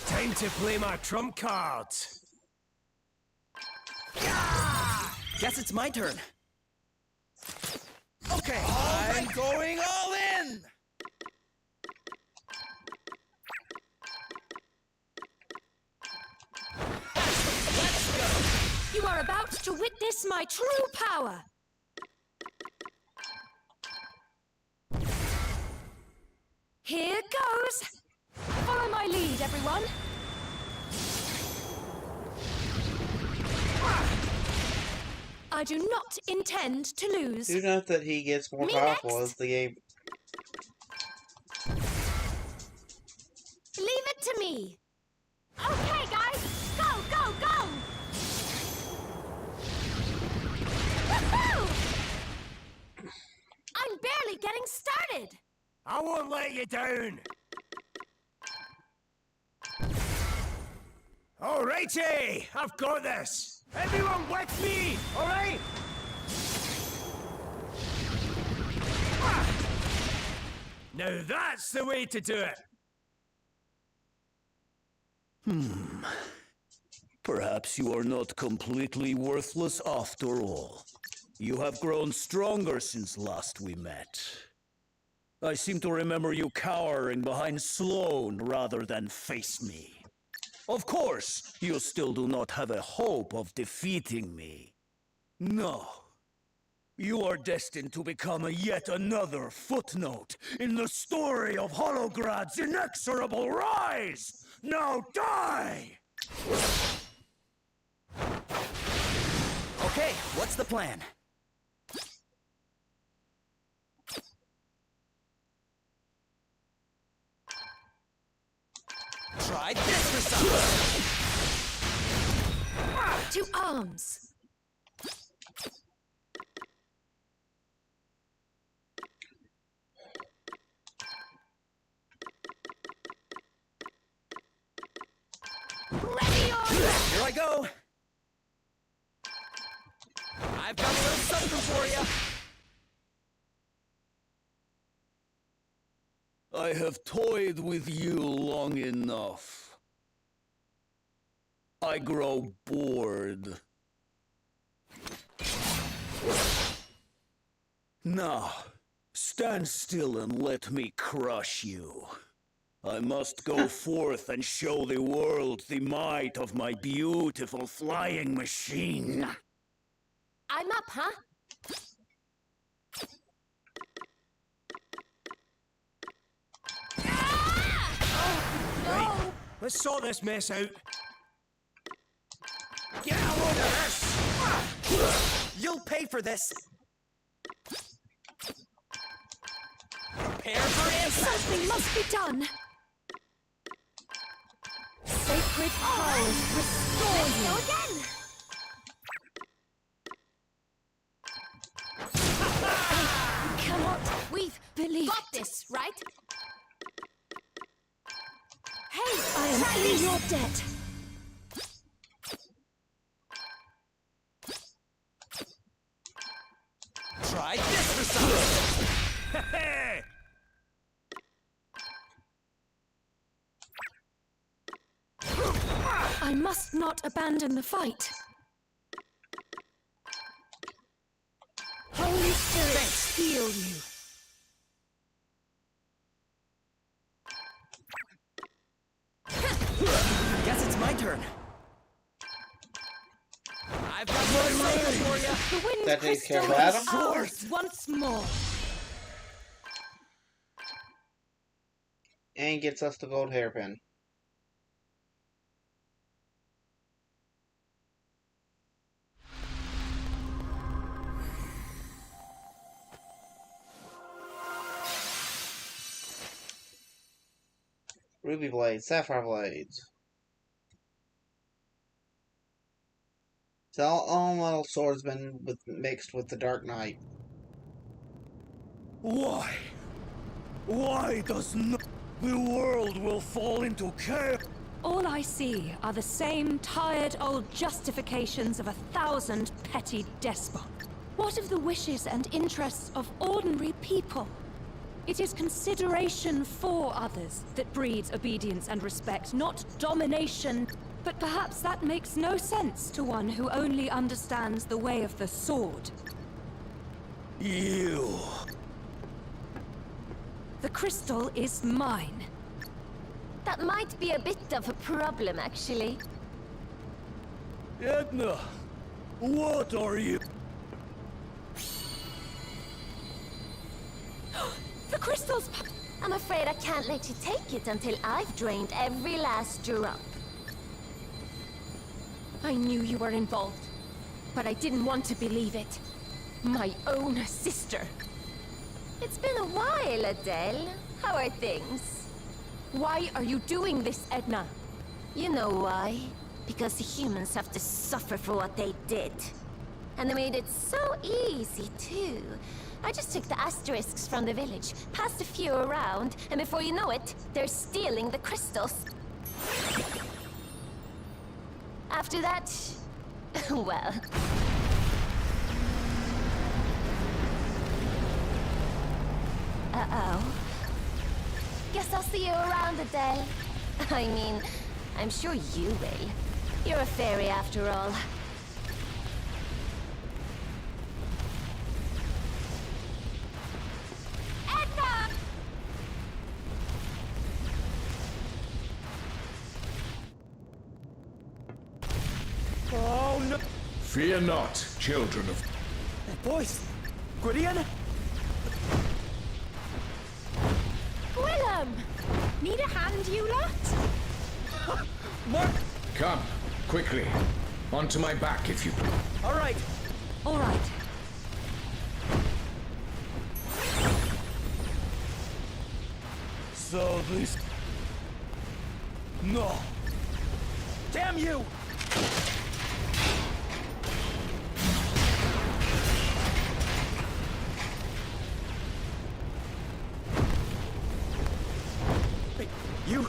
Time to play my trump card. Guess it's my turn. Okay, I'm going all in! You are about to witness my true power! Here goes! Follow my lead, everyone! I do not intend to lose. Do note that he gets more powerful as the game. Leave it to me. Okay, guys, go, go, go! Woohoo! I'm barely getting started. I won't let you down. Alrighty, I've got this. Everyone with me, alright? Now that's the way to do it. Perhaps you are not completely worthless after all. You have grown stronger since last we met. I seem to remember you cowering behind Sloane rather than face me. Of course, you still do not have a hope of defeating me. No. You are destined to become yet another footnote in the story of Holograd's inexorable rise! Now die! Okay, what's the plan? Try this for something! To arms! Ready or Here I go! I've got a little something for you! I have toyed with you long enough. I grow bored. Now, stand still and let me crush you. I must go forth and show the world the might of my beautiful flying machine. I'm up, huh? Right, let's sort this mess out. Get a load of this! You'll pay for this! Prepare for impact! Something must be done! Sacred powers, restore you! Go again! Come on, We've believe got this, right? Hey, I am try in this. your debt. Try this for something! I must not abandon the fight. Holy Spirit, heal you. Guess it's my turn. I've got more flavor for you. The wind That takes care of crystal Adam? ours once more. And gets us the gold hairpin. Ruby blades, sapphire blades. It's all elemental swordsman mixed with the Dark Knight. Why? Why does not the world will fall into chaos? All I see are the same tired old justifications of 1,000 petty despots. What of the wishes and interests of ordinary people? It is consideration for others that breeds obedience and respect, not domination. But perhaps that makes no sense to one who only understands the way of the sword. You. The crystal is mine. That might be a bit of a problem, actually. Edna, what are you? The crystal's... I'm afraid I can't let you take it until I've drained every last drop. I knew you were involved, but I didn't want to believe it. My own sister. It's been a while, Adele. How are things? Why are you doing this, Edna? You know why. Because the humans have to suffer for what they did. And they made it so easy, too. I just took the asterisks from the village, passed a few around, and before you know it, they're stealing the crystals. After that, well... Uh-oh. Guess I'll see you around, Adele. I mean, I'm sure you will. You're a fairy after all. Edna! Oh no! Fear not, children of... Boys! Gwydion? Willem! Need a hand, you lot? Mark! Come, quickly. Onto my back, if you... All right. All right. So this... No! Damn you! Hey, you...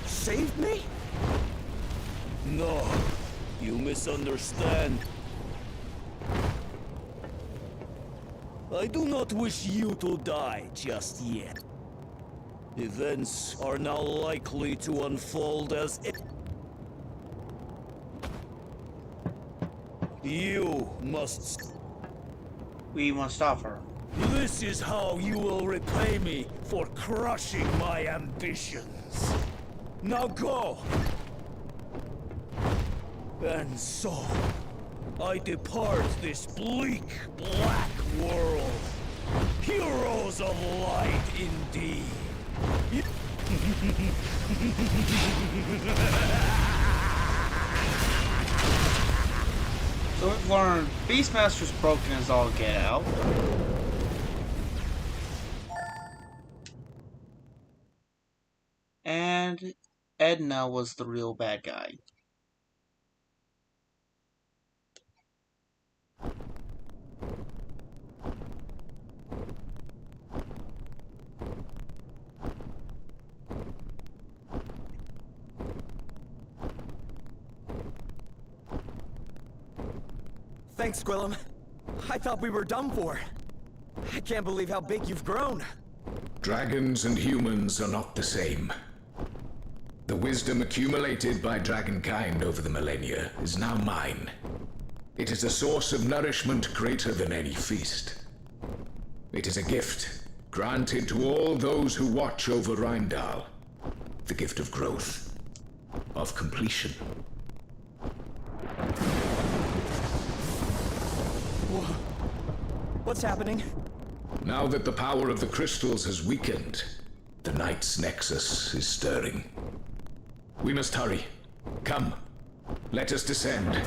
saved me? No. You misunderstand. I do not wish you to die just yet. Events are now likely to unfold as it... You must... We must stop her. This is how you will repay me for crushing my ambitions. Now go! And so, I depart this bleak, black world. Heroes of light indeed. So we've learned Beastmaster's broken as all get out. And Edna was the real bad guy. Thanks, Gwillem. I thought we were done for. I can't believe how big you've grown. Dragons and humans are not the same. The wisdom accumulated by dragonkind over the millennia is now mine. It is a source of nourishment greater than any feast. It is a gift granted to all those who watch over Rimedhal. The gift of growth, of completion. What's happening? Now that the power of the crystals has weakened, the Night's Nexus is stirring. We must hurry. Come, let us descend.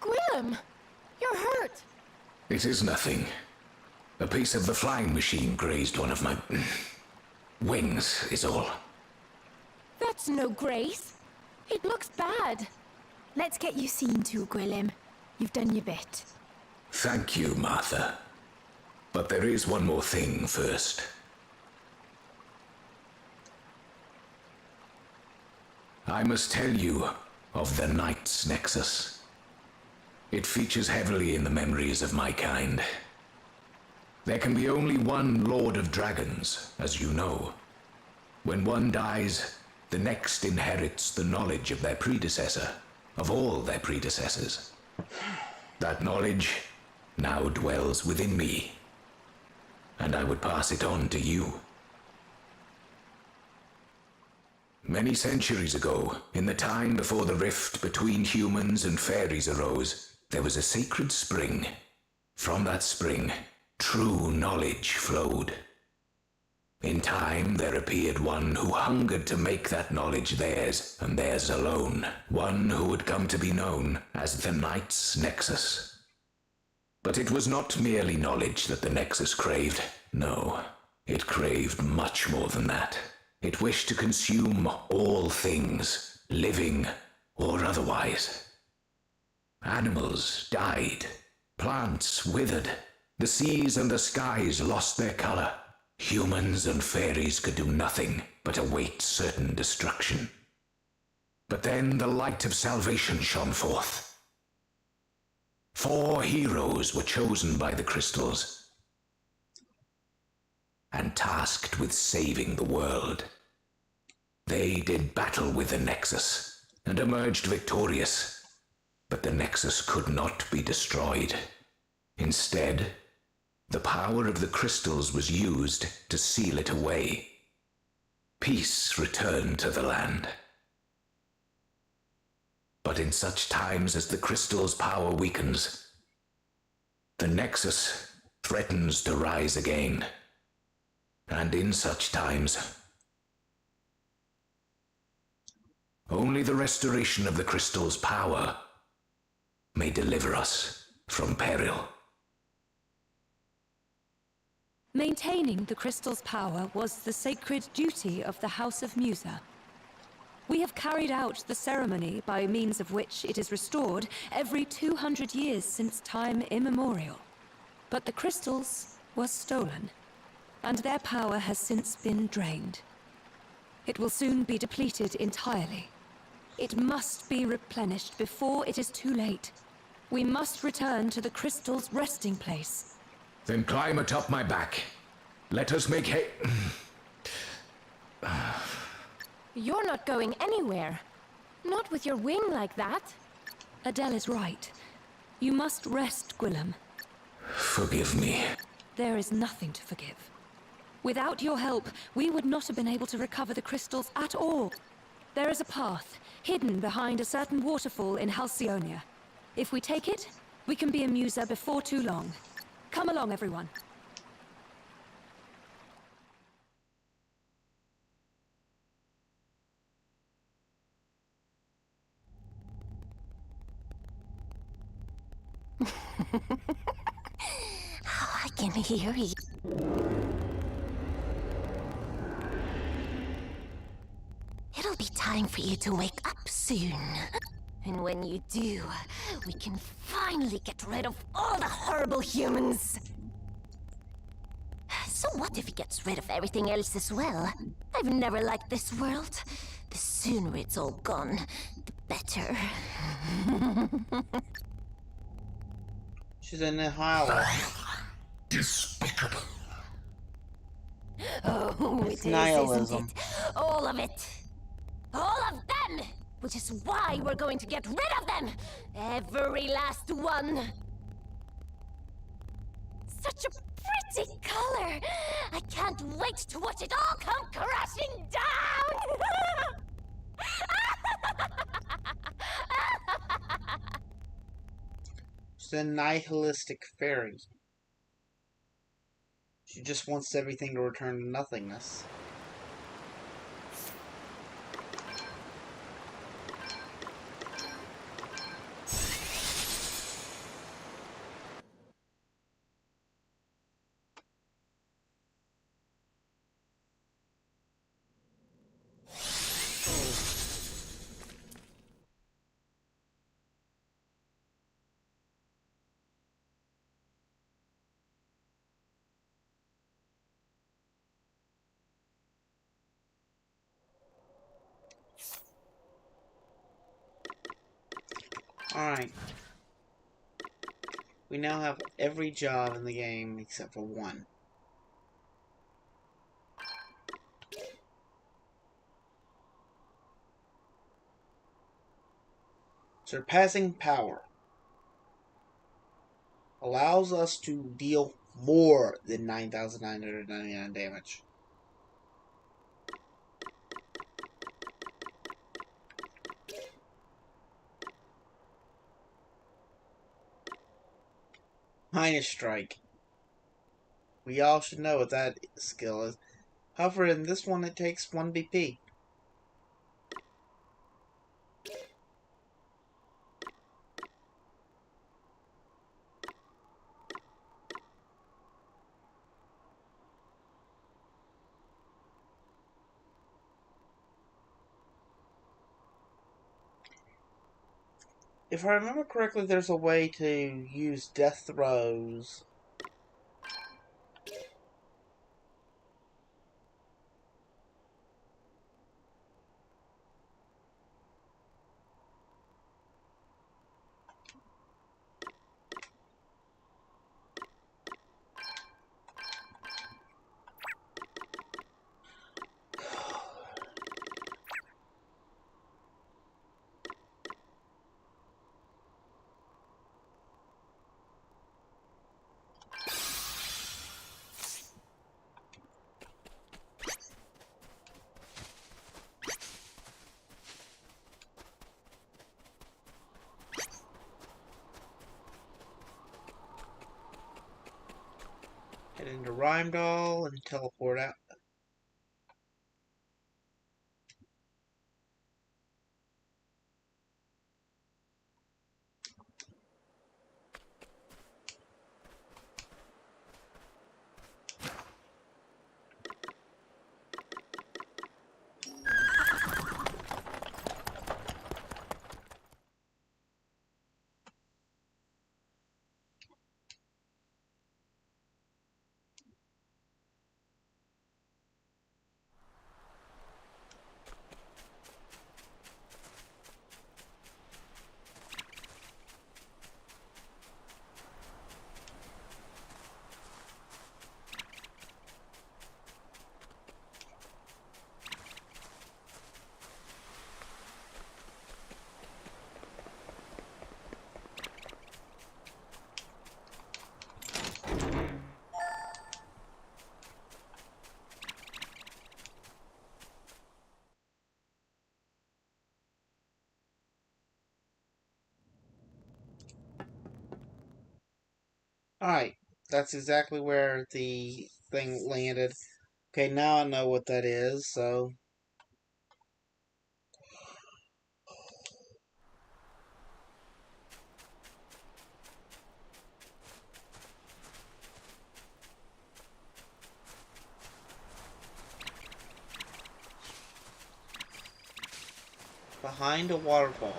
Gwillem! You're hurt! It is nothing. A piece of the flying machine grazed one of my wings, is all. That's no grace. It looks bad. Let's get you seen to, Gwillem. You've done your bit. Thank you, Martha. But there is one more thing first. I must tell you of the Night's Nexus. It features heavily in the memories of my kind. There can be only one Lord of Dragons, as you know. When one dies, the next inherits the knowledge of their predecessor, of all their predecessors. That knowledge now dwells within me, and I would pass it on to you. Many centuries ago, in the time before the rift between humans and fairies arose, there was a sacred spring. From that spring, true knowledge flowed. In time, there appeared one who hungered to make that knowledge theirs, and theirs alone. One who would come to be known as the Night's Nexus. But it was not merely knowledge that the Nexus craved. No, it craved much more than that. It wished to consume all things, living or otherwise. Animals died, plants withered, the seas and the skies lost their color. Humans and fairies could do nothing but await certain destruction. But then the light of salvation shone forth. 4 heroes were chosen by the crystals and tasked with saving the world. They did battle with the Nexus and emerged victorious. But the Nexus could not be destroyed. Instead, the power of the crystals was used to seal it away. Peace returned to the land. But in such times as the crystal's power weakens, the Nexus threatens to rise again. And in such times, only the restoration of the crystal's power may deliver us from peril. Maintaining the crystal's power was the sacred duty of the House of Musa. We have carried out the ceremony by means of which it is restored every 200 years since time immemorial. But the crystals were stolen, and their power has since been drained. It will soon be depleted entirely. It must be replenished before it is too late. We must return to the crystal's resting place. Then climb atop my back. Let us make hay. You're not going anywhere. Not with your wing like that. Adele is right. You must rest, Gwillem. Forgive me. There is nothing to forgive. Without your help, we would not have been able to recover the crystals at all. There is a path, hidden behind a certain waterfall in Halcyonia. If we take it, we can be a Musa before too long. Come along, everyone. I can hear you. It'll be time for you to wake up soon. And when you do, we can finally get rid of all the horrible humans. So what if he gets rid of everything else as well? I've never liked this world. The sooner it's all gone, the better. She's in the highway. Despicable. Oh, It's it is, nihilism. isn't it? All of it. All of them! Which is why we're going to get rid of them! Every last one! Such a pretty color! I can't wait to watch it all come crashing down! She's a nihilistic fairy. She just wants everything to return to nothingness. Alright. We now have every job in the game except for one. Surpassing power allows us to deal more than 9,999 damage. Minus Strike. We all should know what that skill is. However, in this one it takes 1 BP. If I remember correctly, there's a way to use death throws. Head into Rimedhal and teleport out. Alright, that's exactly where the thing landed. Okay, now I know what that is, so... Behind a waterfall.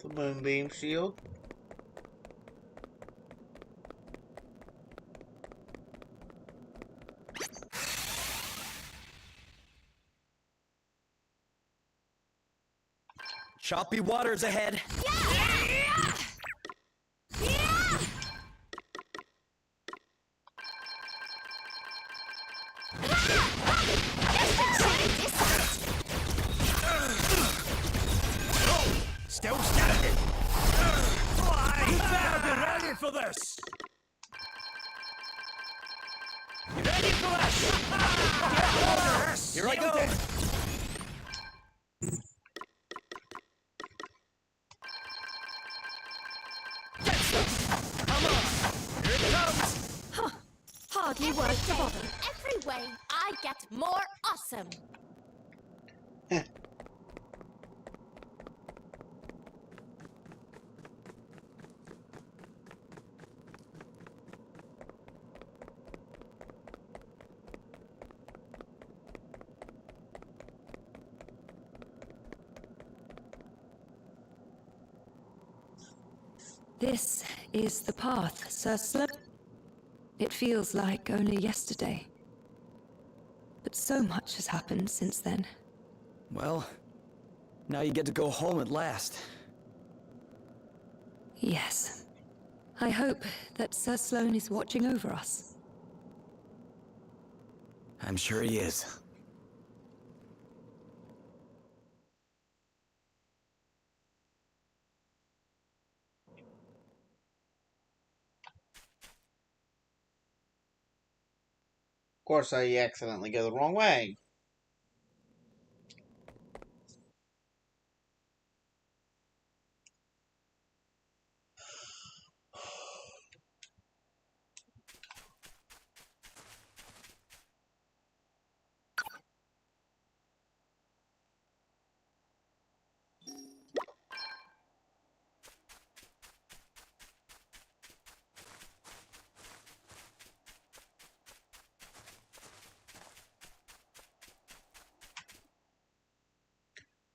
The moonbeam shield. Choppy waters ahead. Still standing. You better be ready for this. You ready for this? Here I go. Hardly worth the bother. Every way I get more awesome. This is the path, Sir Slip. It feels like only yesterday. But so much has happened since then. Well, now you get to go home at last. Yes. I hope that Sir Sloane is watching over us. I'm sure he is. Of course, I accidentally go the wrong way.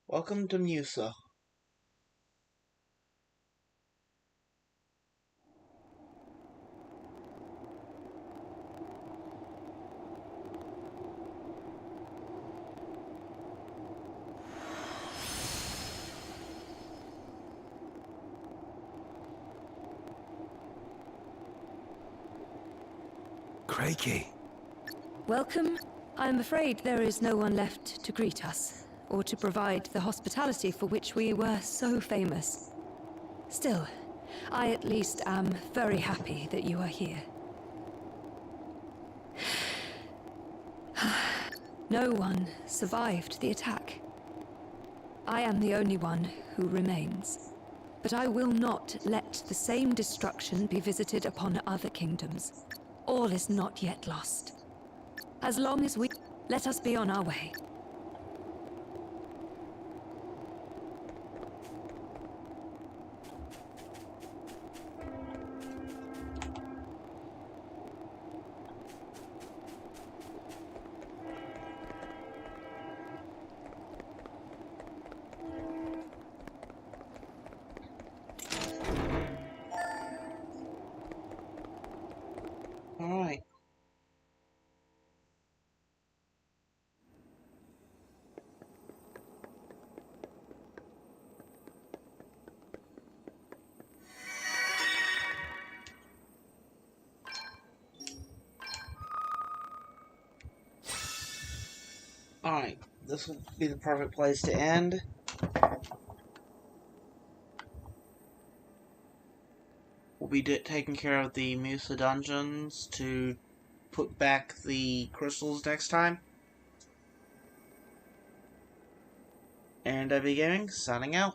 Welcome to Musa. Crikey. Welcome. I'm afraid there is no one left to greet us, or to provide the hospitality for which we were so famous. Still, I at least am very happy that you are here. No one survived the attack. I am the only one who remains. But I will not let the same destruction be visited upon other kingdoms. All is not yet lost. As long as we... Let us be on our way. Alright. Alright, this will be the perfect place to end. We'll be taking care of the Musa dungeons to put back the crystals next time. And I'll be gaming, signing out.